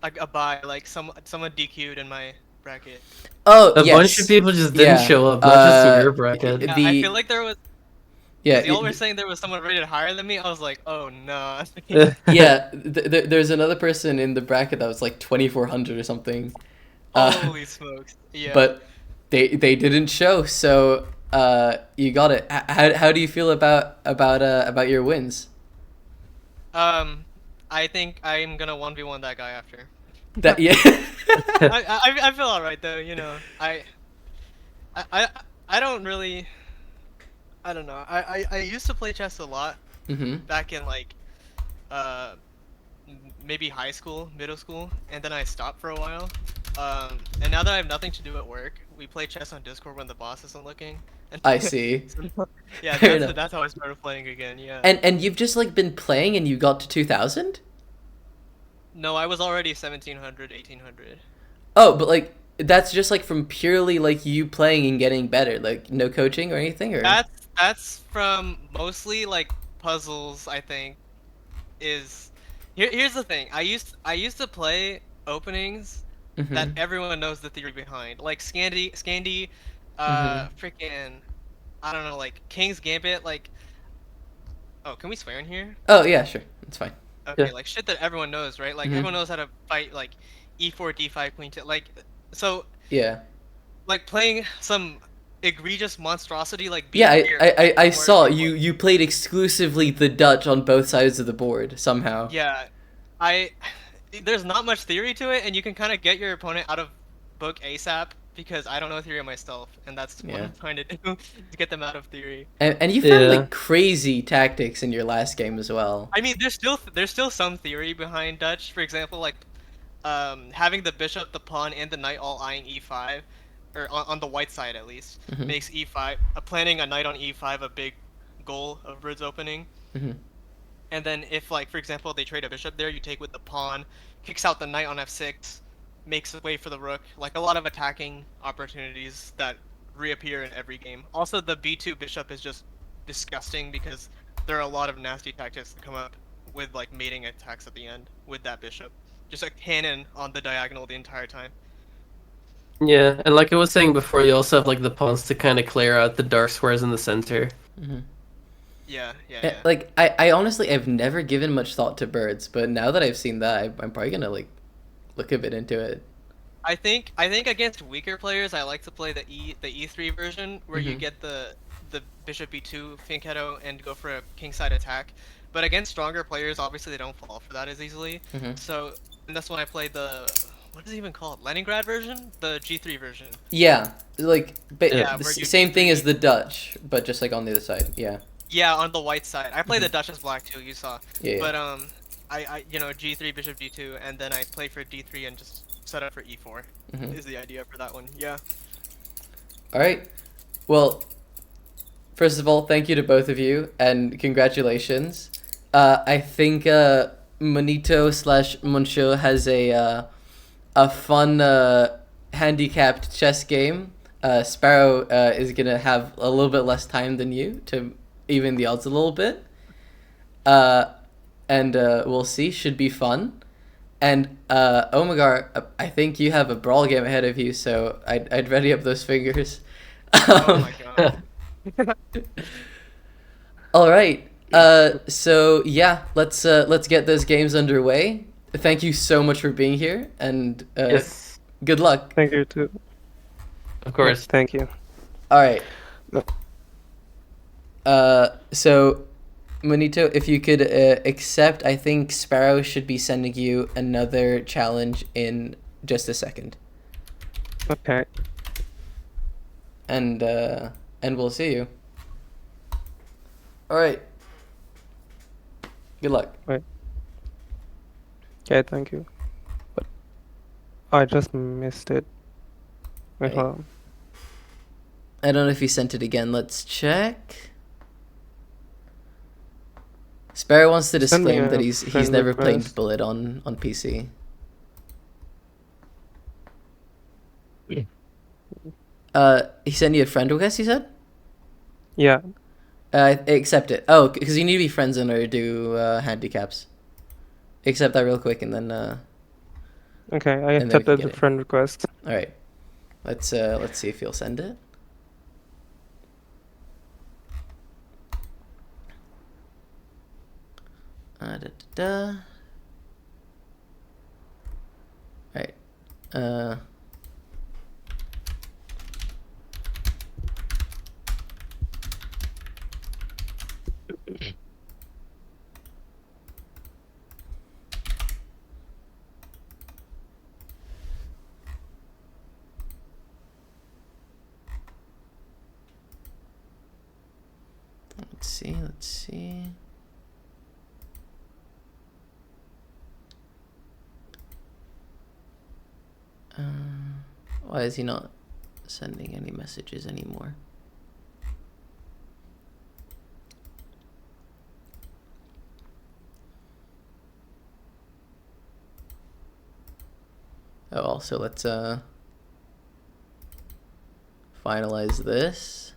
Like a buy, like someone DQ'd in my bracket. Oh, A yes. bunch of people just didn't Yeah, show up, not just your bracket. Yeah, The- I feel like there was. Yeah, Y'all were saying there was someone rated higher than me. I was like, oh no. yeah. There's another person in the bracket that was like 2,400 or something. Holy smokes! Yeah. But they didn't show, so you got it. How do you feel about your wins? I think I'm gonna 1v1 that guy after. That yeah. I feel alright though. You know, I don't really. I don't know. I used to play chess a lot Mhm. back in like maybe high school, middle school, and then I stopped for a while. And now that I have nothing to do at work, we play chess on Discord when the boss isn't looking. And I see. yeah, Fair enough. that's how I started playing again. Yeah. And you've just like been playing and you got to 2,000? No, I was already 1700, 1800. Oh, but like that's just like from purely like you playing and getting better, like no coaching or anything, or That's from mostly like puzzles. I think here's the thing. I used to play openings that Mhm. everyone knows the theory behind, like Scandy, freaking, I don't know, like King's Gambit, like. Oh, can we swear in here? Oh yeah, sure, it's fine. Okay, Yeah. like shit that everyone knows, right? Like Mhm. everyone knows how to fight like e4, d5, queen 2, like so Yeah. like playing some egregious monstrosity like Yeah, being I saw you played exclusively the Dutch on both sides of the board somehow. Yeah, there's not much theory to it, and you can kind of get your opponent out of book ASAP because I don't know theory myself, and that's what Yeah. I'm trying to do to get them out of theory. And you found Yeah. like crazy tactics in your last game as well. I mean, there's still some theory behind Dutch. For example, like having the bishop, the pawn, and the knight all eyeing e5, or on the white side at least, Mhm. makes e5 planning a knight on e5 a big goal of Bird's opening. Mhm. And then if, like, for example, they trade a bishop there, you take with the pawn, kicks out the knight on f6, makes way for the rook. Like a lot of attacking opportunities that reappear in every game. Also, the b2 bishop is just disgusting because there are a lot of nasty tactics that come up with like mating attacks at the end with that bishop. Just a cannon on the diagonal the entire time. Yeah, and like I was saying before, you also have like the pawns to kind of clear out the dark squares in the center. Yeah. Like I honestly I've never given much thought to birds, but now that I've seen that, I'm probably gonna like look a bit into it. I think against weaker players, I like to play the E3 version where you Mhm. get the bishop e2 fianchetto and go for a kingside attack. But against stronger players, obviously they don't fall for that as easily. Mhm. So and that's when I play the what is it even called? Leningrad version, the G3 version. Yeah, like Yeah, the where you same thing G3. as the Dutch, but just like on the other side. Yeah. Yeah, on the white side. I play the Dutch as black too. You saw. Yeah. But I G3 bishop D2 and then I play for D3 and just set up for E4 Mhm. is the idea for that one. Yeah. All right. Well, first of all, thank you to both of you and congratulations. I think Monito slash Moncho has a fun handicapped chess game. Sparrow is gonna have a little bit less time than you to even the odds a little bit. And we'll see. Should be fun. And Omegar, I think you have a brawl game ahead of you, so I'd ready up those fingers. Oh my god. All right. So yeah, let's get those games underway. Thank you so much for being here, and Yes, good luck. Thank you too. of course. Thank you. All right. So, Monito, if you could accept, I think Sparrow should be sending you another challenge in just a second, Okay. and we'll see you. All right. Good luck. Okay, thank you. But I just missed it. Wait, Right. hold on. I don't know if he sent it again. Let's check. Sparrow wants to Send me disclaim that a he's friend never played request. Bullet on PC. He sent you a friend request, you said? Yeah. Accept it. Oh, because you need to be friends in order to do handicaps. Accept that real quick and then Okay, I then we can accepted get the it. friend request. all right. Let's see if he'll send it. Da, da, da. All right. Let's see. Let's see. Why is he not sending any messages anymore? Oh, also let's finalize this.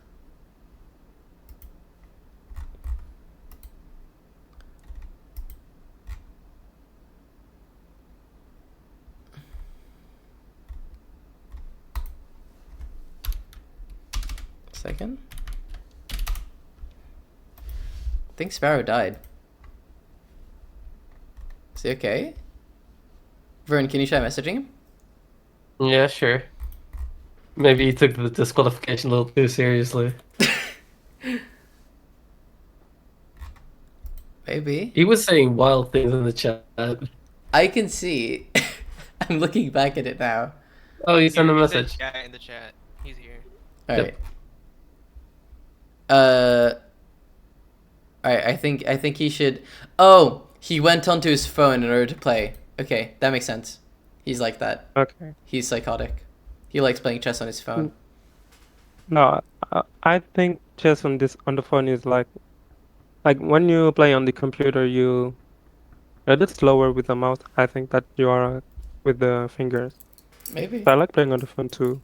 Second. I think Sparrow died. Is he okay? Vern, can you try messaging him? Yeah, sure. Maybe he took the disqualification a little too seriously. Maybe. He was saying wild things in the chat. I can see. I'm looking back at it now. Oh, he sent a He said message. yeah in the chat. He's here. All Yep. right. All right. I think he should. Oh, he went onto his phone in order to play. Okay, that makes sense. He's like that. Okay. He's psychotic. He likes playing chess on his phone. No, I think chess on the phone is like when you play on the computer, you're a bit slower with the mouse. I think that you are with the fingers. Maybe. I like playing on the phone too.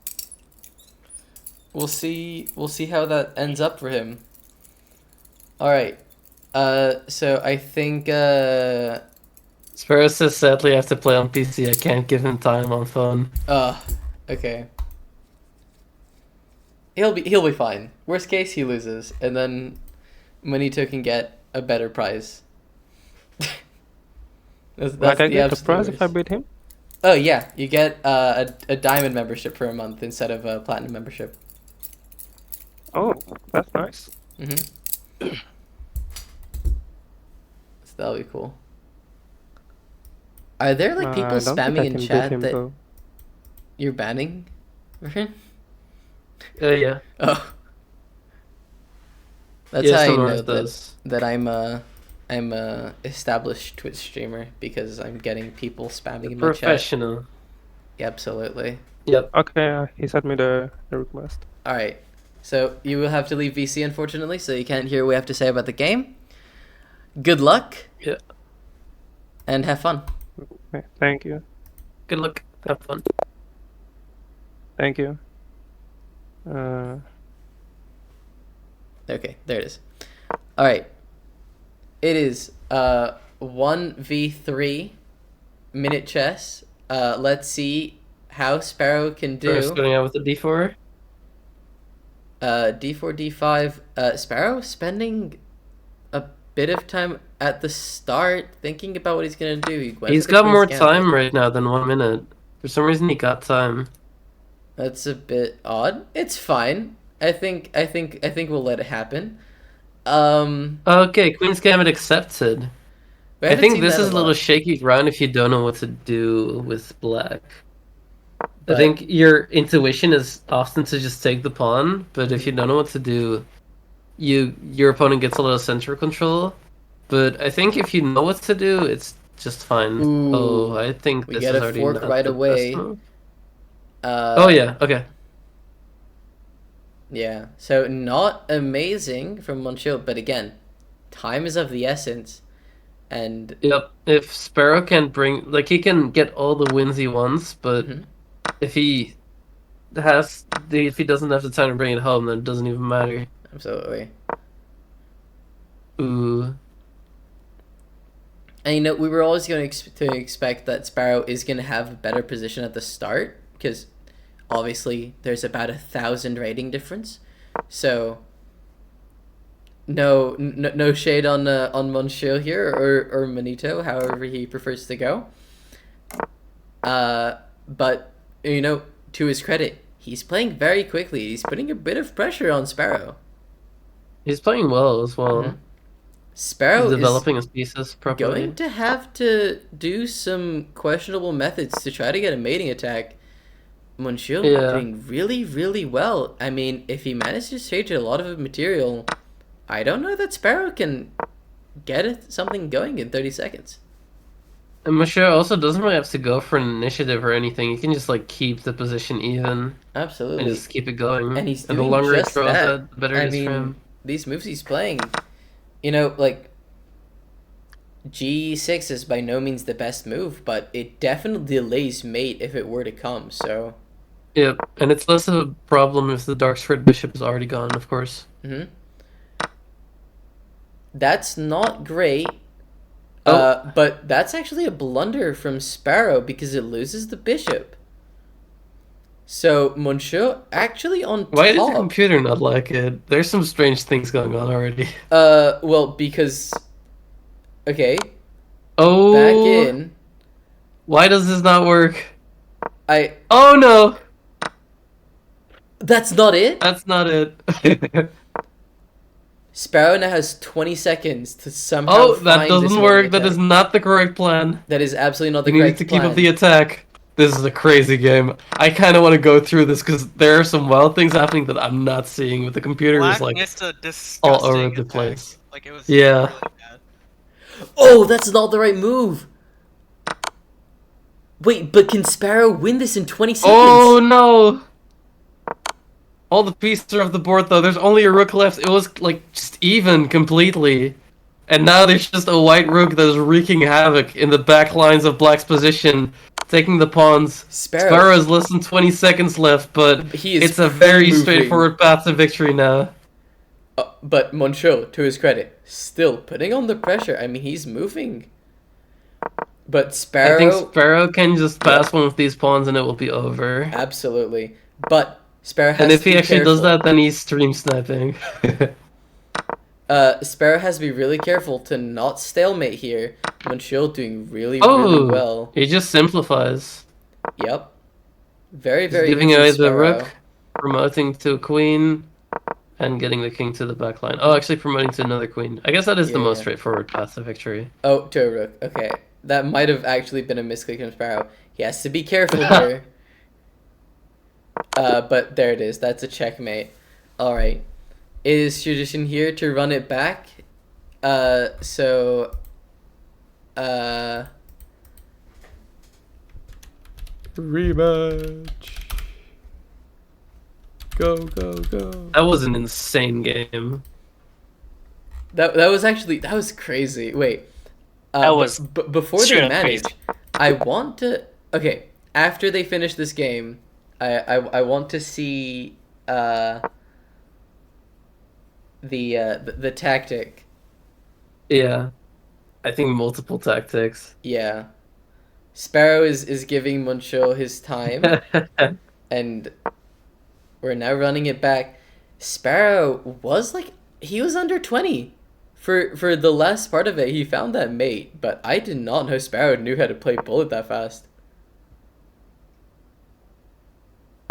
We'll see how that ends up for him. All right. So I think Sparrow says, sadly, I have to play on PC. I can't give him time on phone. okay. He'll be fine. Worst case, he loses, and then Manito can get a better prize. that's Like I the get the absolute prize if I worst. beat him. Oh yeah, you get a diamond membership for a month instead of a platinum membership. Oh, that's nice. So that'll be cool. Are there like people I don't think I spamming in can beat chat him, that though. you're banning? Yeah. Oh. That's Yeah, how I someone know else does. that I'm a established Twitch streamer because I'm getting people spamming in my chat. Professional. Yeah, absolutely. Yep. Okay, he sent me the request. All right. So you will have to leave VC unfortunately, so you can't hear what we have to say about the game. Good luck. Yeah. And have fun. Okay, thank you. Good luck. Have fun. Thank you. Okay, there it is. All right. It is 1v3 minute chess. Let's see how Sparrow can Sparrow's do. going out with the D4. D4, D5. Sparrow spending a bit of time at the start thinking about what he's gonna do. He's got more time right now than 1 minute. For some reason, he got time. That's a bit odd. It's fine. I think we'll let it happen. Okay, Queen's Gambit accepted. We I haven't think seen this that is a little lot. shaky ground if you don't know what to do with black. I But- think your intuition is often to just take the pawn, but if you don't know what to do, your opponent gets a lot of center control. But I think if you know what to do, it's just fine. Ooh, oh, I think we this get is a already fork not right the away. best move. Oh yeah, okay. Yeah, so not amazing from Monsieur, but again, time is of the essence, and Yep. If Sparrow can bring, like, he can get all the wins he wants, but if he if he doesn't have the time to bring it home, then it doesn't even matter. absolutely. Ooh. And you know, we were always going to expect that Sparrow is going to have a better position at the start because obviously there's about 1,000 rating difference. So no shade on Monsieur here or Manito, however he prefers to go. But you know, to his credit, he's playing very quickly. He's putting a bit of pressure on Sparrow. He's playing well as well. Mhm. Sparrow He's is developing his pieces properly. going to have to do some questionable methods to try to get a mating attack. Monsieur doing really, really well. I mean, if he manages to stage a lot of material, I don't know that Sparrow can get something going in 30 seconds. And Monsieur also doesn't really have to go for an initiative or anything. He can just like keep the position even. Absolutely. And just keep it going. And he's the doing longer just he draws that. the better I it is mean, for him. these moves he's playing, you know, like G6 is by no means the best move, but it definitely delays mate if it were to come. So. Yep, and it's less of a problem if the Dark Sword Bishop is already gone, of course. That's not great. But that's actually a blunder from Sparrow because it loses the bishop. So Monsieur actually on top. Why does the computer not like it? There's some strange things going on already. Well, because. Okay. Oh. Back in. Why does this not work? Oh no! That's not it? That's not it. Sparrow now has 20 seconds to somehow Oh, that find doesn't this work. mating That is attack. not the correct plan. That is absolutely not the You need correct to keep plan. up the attack. This is a crazy game. I kind of want to go through this because there are some wild things happening that I'm not seeing with the computer Black is like missed a all over disgusting the attack. place. Like it was Yeah. really bad. Oh, that's not the right move. Wait, but can Sparrow win this in 20 seconds? Oh no! All the pieces are off the board though. There's only a rook left. It was like just even completely. And now there's just a white rook that is wreaking havoc in the back lines of black's position taking the pawns. Sparrow has less than 20 seconds left, but He is it's a very moving. straightforward path to victory now. But Moncho, to his credit, still putting on the pressure. I mean, he's moving. But Sparrow... I think Sparrow can just pass one of these pawns and it will be over. Absolutely. But Sparrow has And if to he be actually careful. does that, then he's stream sniping. Sparrow has to be really careful to not stalemate here. Moncho doing really well. He just simplifies. Yep. Very, He's very giving easy, away the Sparrow. rook, promoting to a queen, and getting the king to the back line. Oh, actually promoting to another queen. I guess that is the most straightforward path to victory. Oh, to a rook. Okay. That might have actually been a misclick from Sparrow. He has to be careful here. But there it is. That's a checkmate. Alright. It is tradition here to run it back. Rematch. Go, go, go. That was an insane game. That was crazy. Wait. That was before they straight up manage. crazy. I want to. Okay, after they finish this game, I want to see the tactic. Yeah, I think multiple tactics. Yeah, Sparrow is giving Moncho his time, and we're now running it back. Sparrow was he was under 20. For the last part of it, he found that mate, but I did not know Sparrow knew how to play bullet that fast.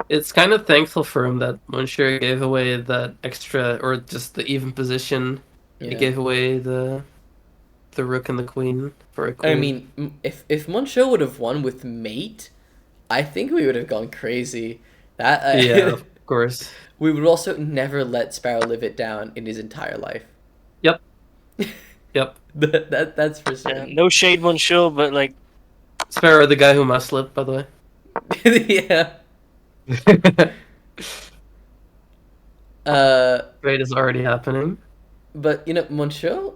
It's kind of thankful for him that Monsieur gave away that extra, or just the even position. He gave away the rook and the queen for a queen. I mean, if Moncho would have won with mate, I think we would have gone crazy. Yeah, of course. We would also never let Sparrow live it down in his entire life. Yep. Yep. That's for certain. Yeah, no shade, Monsieur, but like Sparrow, the guy who must slip, by the way. Yeah. Trade is already happening. But Moncho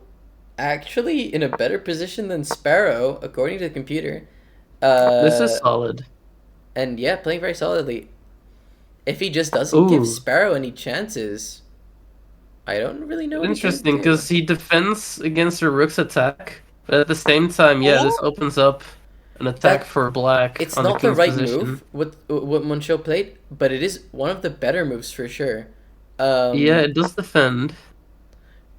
actually in a better position than Sparrow, according to the computer. This is solid. And yeah, playing very solidly. If he just doesn't give Sparrow any chances, I don't really know. Interesting, because he defends against the rook's attack, but at the same time, this opens up an attack for black. It's on not the the right position. move what Moncho played, but it is one of the better moves for sure. Yeah, it does defend.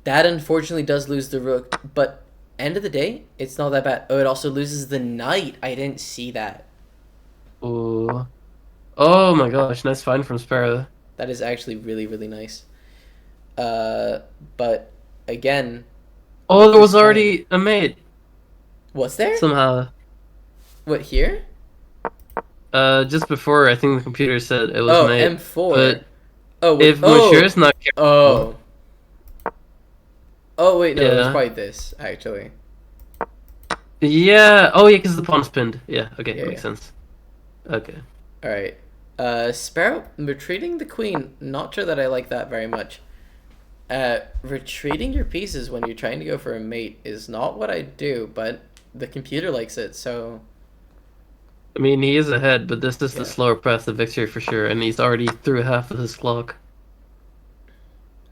That unfortunately does lose the rook, but end of the day, it's not that bad. Oh, it also loses the knight. I didn't see that. Ooh. Oh my gosh, nice find from Sparrow. That is actually really, really nice. But again... Oh, there was already a mate. Was there? Somehow. What, here? Just before, I think the computer said it was mate. M4. But if Monsieur's not careful... Oh, wait, no, it was probably this, actually. Yeah, because the pawn's pinned. Yeah, okay, makes sense. Okay. Alright. Sparrow, retreating the queen, not sure that I like that very much. Retreating your pieces when you're trying to go for a mate is not what I do, but the computer likes it, so... I mean, he is ahead, but this is the slower path to victory for sure, and he's already through half of his clock.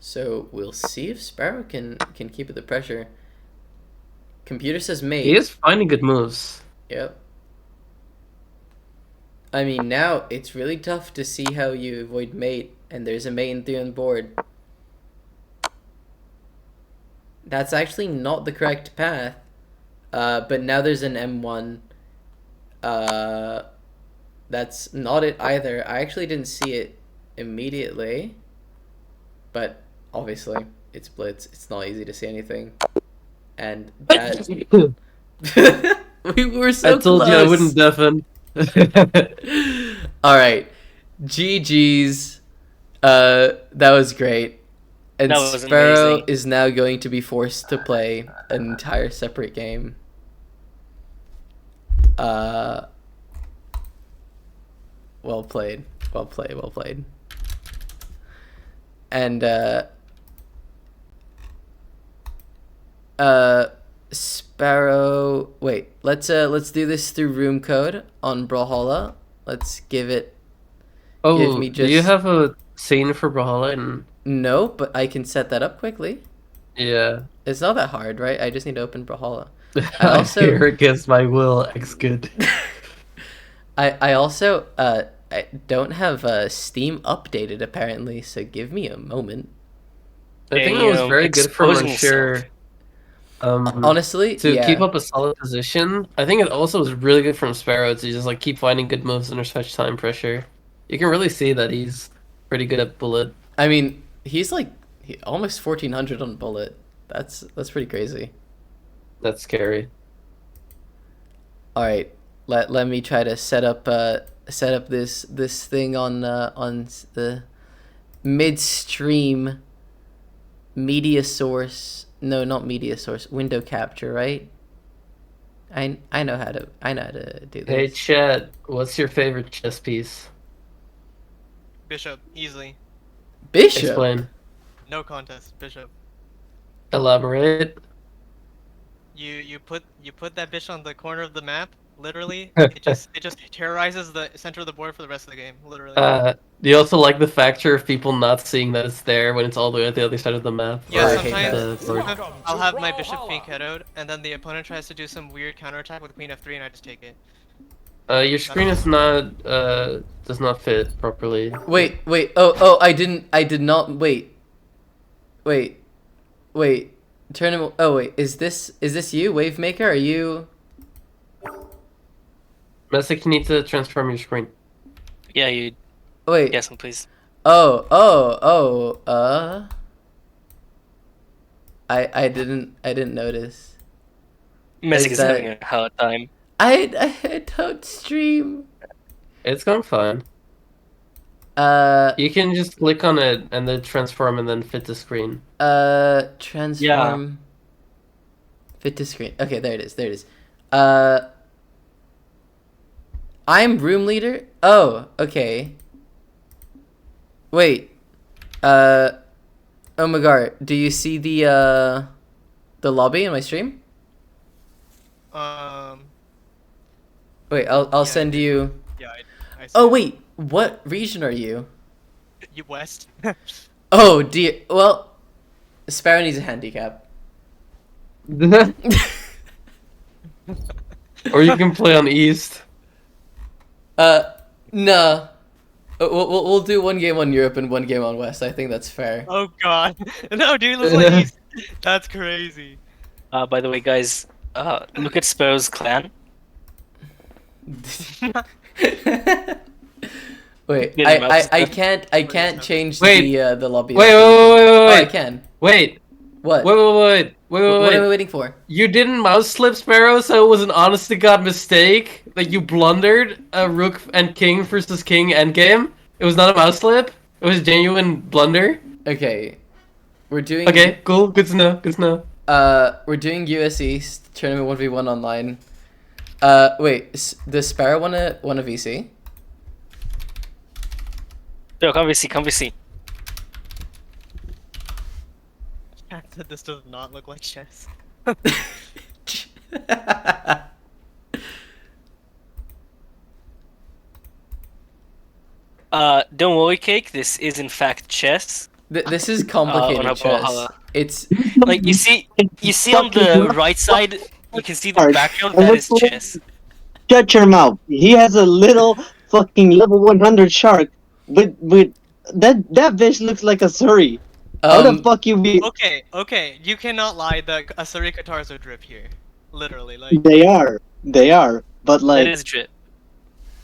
So, we'll see if Sparrow can keep up the pressure. Computer says mate. He is finding good moves. Yep. I mean, now it's really tough to see how you avoid mate, and there's a mate and 3 on board. That's actually not the correct path, but now there's an M1. That's not it either. I actually didn't see it immediately, but obviously it's blitz. It's not easy to see anything, and that we were so I told close. you I wouldn't deafen. All right, GG's. That was great. And That was Sparrow amazing. is now going to be forced to play an entire separate game. Well played. Well played. Well played. And Sparrow. Wait, let's do this through room code on Brawlhalla. Let's give it. Oh, me do you just- have a scene for Brawlhalla? And No, but I can set that up quickly. yeah, It's not that hard, right? I just need to open Brawlhalla. I also- fear against my will. X good. I also I don't have Steam updated apparently, so give me a moment. I think Hey, it was very good for exposing Monsieur. Honestly, To yeah. keep up a solid position. I think it also was really good from Sparrow to just like keep finding good moves under such time pressure. You can really see that he's pretty good at bullet. I mean, he's like almost 1400 on bullet. That's pretty crazy. That's scary. All right, let me try to set up this thing on the midstream media source. No, not media source. Window capture, right? I know how to do this. Hey Chet, what's your favorite chess piece? Bishop, easily. Bishop. Explain. No contest, Bishop. Elaborate. You put that bishop on the corner of the map, literally. it just terrorizes the center of the board for the rest of the game, literally. Do you also like the factor of people not seeing that it's there when it's all the way at the other side of the map? Yeah, I hate that. sometimes I'll have my bishop being KO'd, and then the opponent tries to do some weird counterattack with queen f3, and I just take it. Your screen is not does not fit properly. Wait. Oh, I did not. Wait. Turn him. Oh wait, is this you, Wavemaker? Are you? Messick, you need to transform your screen. Yeah, you. Wait. Yes, please. Oh. I didn't notice. Messick is that- having a hard time. I don't stream. It's going fine. You can just click on it and then transform and then fit the screen. Transform. Fit to screen. Okay, there it is. I'm room leader. Oh, okay. Wait. Oh my god. Do you see the lobby in my stream? Wait, I'll send you. Yeah, I see Oh it. wait, what region are you? You west. Oh dear. Well, Sparrow needs a handicap. Or you can play on East. Nah. We'll do one game on Europe and one game on West. I think that's fair. Oh god. No, dude, let's play east. That's crazy. By the way, guys, look at Sparrow's clan. Wait, Get him out. I can't change Wait. the lobby. Wait. Oh, I can. Wait. What? Wait. What am I waiting for? You didn't mouse slip Sparrow, so it was an honest to god mistake that you blundered a rook and king versus king endgame. It was not a mouse slip. It was a genuine blunder. Okay, we're doing. Okay, cool. Good to know. We're doing US East tournament 1v1 online. Wait, does Sparrow want a VC? Yo, come we see. This does not look like chess. Don't worry, Cake. This is in fact chess. This is complicated on a chess. Brawlhalla. It's Like you see on the right side, you can see the background. That is chess. Shut your mouth. He has a little fucking level 100 shark with that bitch looks like a Surrey. How the fuck you be? Okay, you cannot lie. The Asuri Katars are drip here, literally. Like They are, but That like is drip.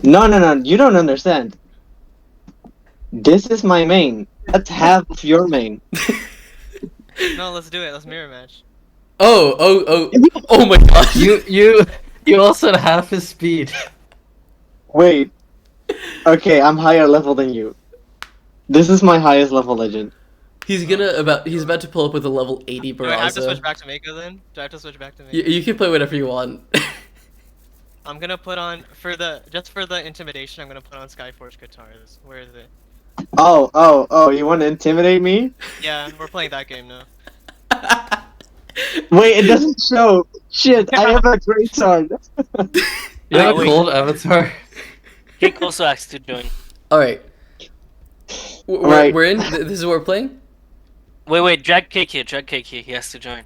no, you don't understand. This is my main. That's half of your main. no, let's do it. Let's mirror match. Oh my god. You also had half his speed. Wait. Okay, I'm higher level than you. This is my highest level legend. He's about to pull up with a level 80 Do I have to switch Barraza. back to Mako then? Do I have to switch back to Mako? You can play whatever you want. I'm gonna put on for the intimidation. I'm gonna put on Skyforge Katars. Where is it? Oh, you want to intimidate me? Yeah, we're playing that game now. Wait, it doesn't show. Shit, I have a great sword. You have a wait. gold avatar? Cake also asked to join. All right. Right. We're in. This is what we're playing. Wait, drag Cake here, drag Cake here. He has to join.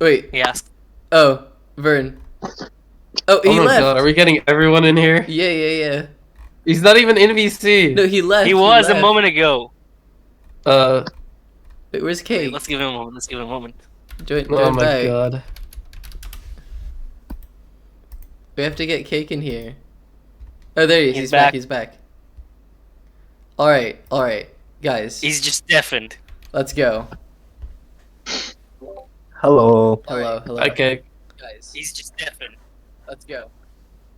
Wait. He asked. Oh, Vern. Oh, Oh he my left. god, are we getting everyone in here? Yeah. He's not even in VC. No, he left. He was a left. moment ago. Wait, where's Wait, Cake? let's give him a moment. Let's give him a moment. Join Oh my back. god. We have to get Cake in here. Oh, there he is. He's He's back. back. He's back. All right, guys. He's just deafened. Let's go. Hello. Hello. Okay. Guys. He's just deafened. Let's go.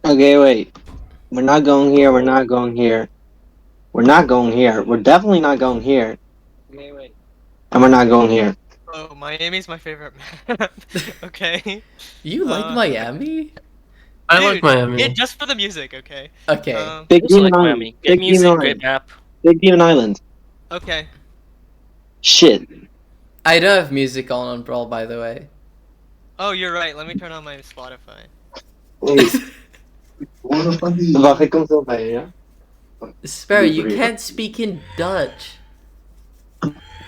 Okay, wait. We're not going here. We're not going here. We're not going here. We're definitely not going here. Wait. And we're not going here. Oh, Miami's my favorite map. Okay. You like Miami? I Dude, like Miami. Yeah, just for the music, okay. Okay. Big Also Demon like Island. Miami. Big Great music, Demon great Island. map. Big Demon Island. Okay. Shit. I don't have music on Brawl, by the way. Oh, you're right. Let me turn on my Spotify. Bakit kung saan tayo, yeah? Sparrow, you can't speak in Dutch.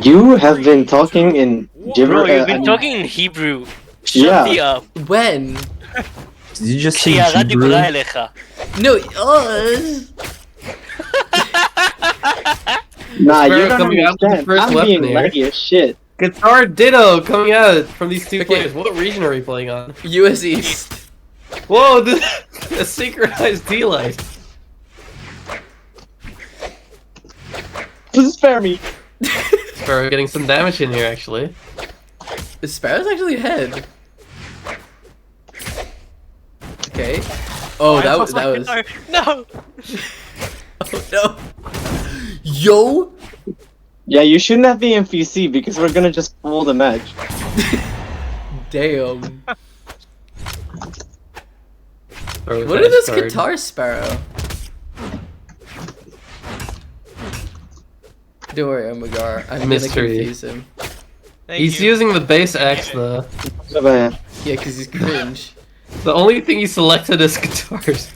You have been talking in Bro, you've been talking in Hebrew. Shut Yeah. me up. When? Did you just say כשירד Hebrew? דיברה אליך. No. Nah, you Sparrow don't coming out with the understand. first I'm weapon being here. laggy as shit. Guitar Ditto coming out from these two Okay. players. What region are we playing on? US East. Whoa, a synchronized D-Light. Spare me. Sparrow getting some damage in here, actually. Sparrow's actually ahead. Okay. Oh, that was. No. Oh no. Yo. Yeah, you shouldn't have been in VC because we're gonna just pull the match. Damn. Sparrow What are dash those card. guitars, Sparrow? Don't worry, Omegar. I'm Mystery. gonna confuse him. Thank He's you. using the bass axe, though. Yeah, cause he's cringe. The only thing he selected is guitars.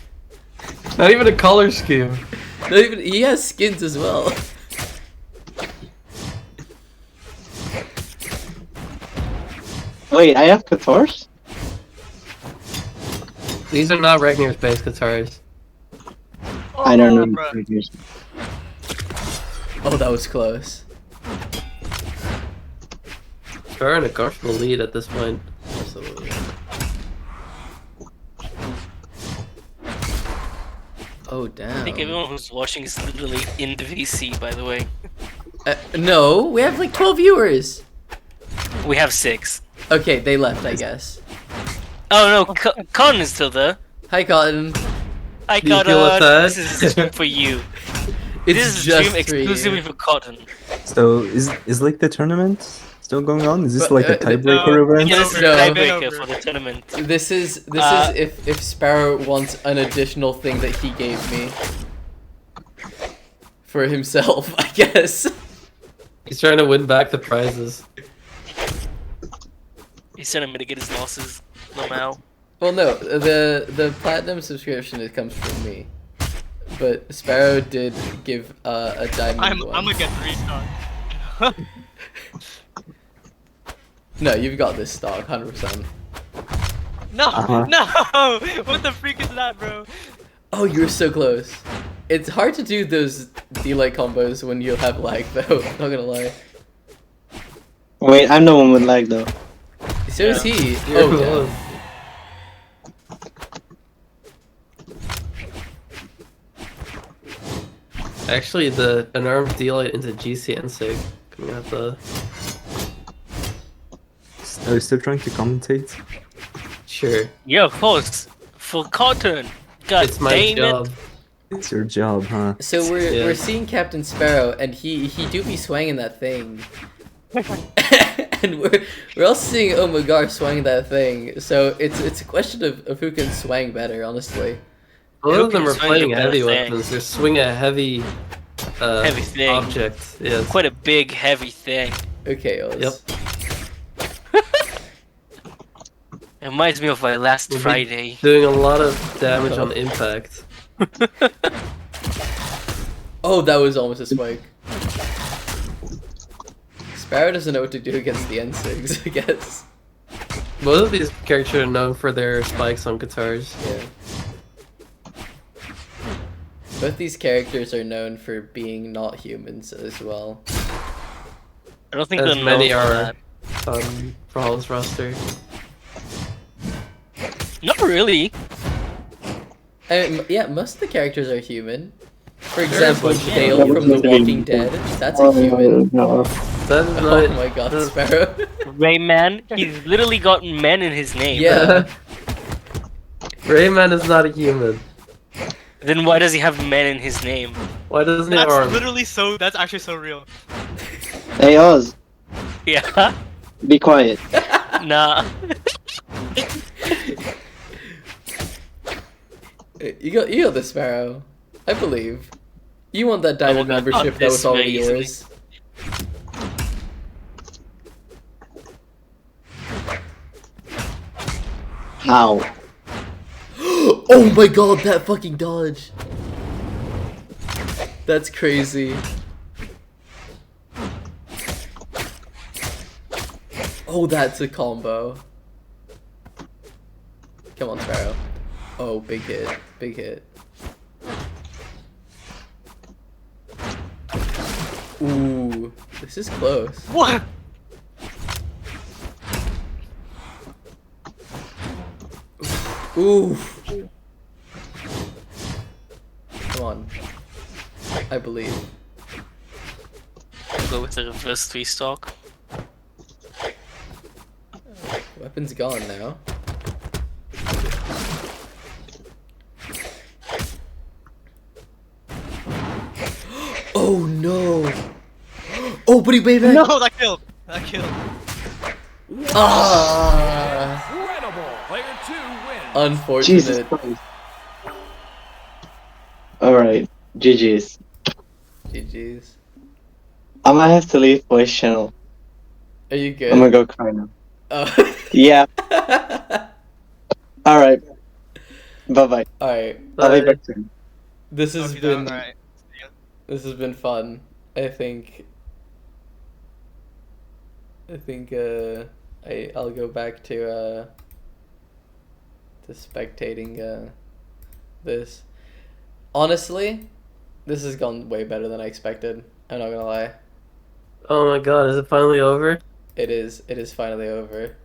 Not even a color scheme. Not even. He has skins as well. Wait, I have guitars? These are not Ragnar's bass guitars. I don't know. bruh. Oh, that was close. Sparrow in a comfortable lead at this point. Absolutely. Oh damn. I think everyone who's watching is literally in the VC, by the way. No, we have like 12 viewers. We have 6. Okay, they left, I guess. Oh no, Con is still there. Hi, Cotton. Hi, Do you feel Cotton. attacked? This is a stream for you. It's This is a just stream for you. exclusively for Cotton. So is like the tournament still going on? Is this like a But, tiebreaker event? Yeah, this is a No. tiebreaker for the tournament. This is Uh, if Sparrow wants an additional thing that he gave me for himself, I guess. He's trying to win back the prizes. He's trying to mitigate his losses. Normal. Well, no, the platinum subscription it comes from me, but Sparrow did give a diamond one. I'm gonna get 3 stock. No, you've got this stock, 100%. No, Uh-huh. no! What the freak is that, bro? Oh, you're so close. It's hard to do those D-Light combos when you have lag, though. Not gonna lie. Wait, I'm the one with lag though. So is he. You're Oh, close. damn. Actually, an armed D-Light into GCN sig coming out the. Are you still trying to commentate? Sure. Yeah, of course. For Cotton. God It's my damn job. It's your job, huh? So we're Yeah. we're seeing Captain Sparrow, and he do be swinging that thing. And we're also seeing Omegar swing that thing. So it's a question of who can swing better, honestly. Both Who of them can are swing playing the heavy better thing? weapons. They're swinging a heavy, Heavy thing. object. Yes. Quite a big, heavy thing. Okay, Oz. Yep. It reminds me of my last We'll be Friday. doing a lot of damage on impact. Oh, that was almost a spike. Sparrow doesn't know what to do against the N6, I guess. Most of these characters are known for their spikes on guitars. Yeah. Both these characters are known for being not humans as well. I don't think As they're many known for are that. on Brawl's roster. Not really. Yeah, most of the characters are human. For example, Yeah. Dale from The Walking Dead. That's a human. That is Oh not. my god, Sparrow. Rayman, he's literally got men in his name. Yeah. Rayman is not a human. Then why does he have men in his name? Why doesn't he have That's arms? literally so. That's actually so real. Hey Oz, Yeah. be quiet. Nah. You got the Sparrow. I believe. You want that diamond God, membership not that was this already very easily. yours. How? Oh my god, that fucking dodge. That's crazy. Oh, that's a combo. Come on, Sparrow. Oh, big hit. Big hit. Ooh, this is close. What? Ooh. Come on. I believe. Go with the reverse 3-stock. Weapon's gone now. Oh no! Oh, but he made back. No, that killed. That killed. Ah! Jesus Unfortunate. Christ. Alright, GG's. GG's. I might have to leave voice channel. Are you good? I'm gonna go cry now. Oh. Yeah. Alright. Bye bye. Alright. I'll be back soon. This has Okay, been alright. this has been fun. I think I'll go back to spectating this. Honestly, this has gone way better than I expected. I'm not gonna lie. Oh my god, is it finally over? It is finally over.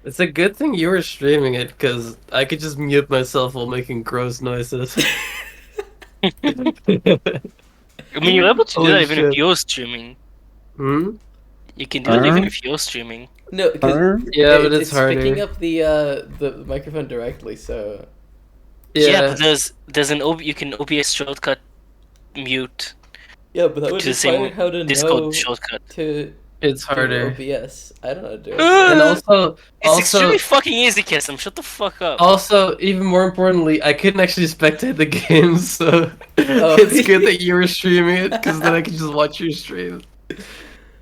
It's a good thing you were streaming it, because I could just mute myself while making gross noises. I mean, you're able to do Holy that even shit. if you're streaming. Hmm? You can do it even if you're streaming. No, because Yeah, but it's picking harder. up the microphone directly, so Yeah, but there's an you can OBS shortcut mute. yeah, but that would To the require same how to Discord know shortcut. to It's do harder. OBS. I don't know how to do it. And also, It's extremely fucking easy, Kism. Shut the fuck up. Also, even more importantly, I couldn't actually spectate the game, so Oh. it's good that you were streaming it, because then I could just watch your stream.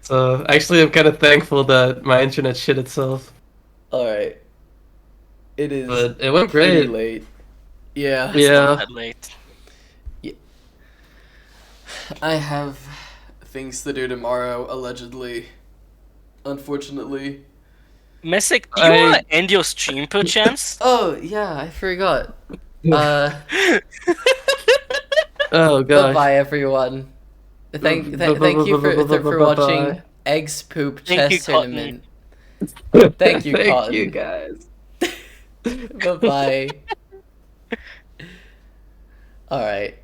So, actually, I'm kind of thankful that my internet shit itself. Alright. It is But it went pretty great. late. Yeah. It's not Yeah. that late. I have things to do tomorrow, allegedly. Unfortunately. Messick, do you I- want to end your stream perchance? Oh, yeah, I forgot. Oh, gosh. Bye-bye, everyone. Thank you for watching Eggs Poop Thank you, Chess Cotton. Tournament. Thank you, Thank Cotton. you, guys. Bye-bye. Alright.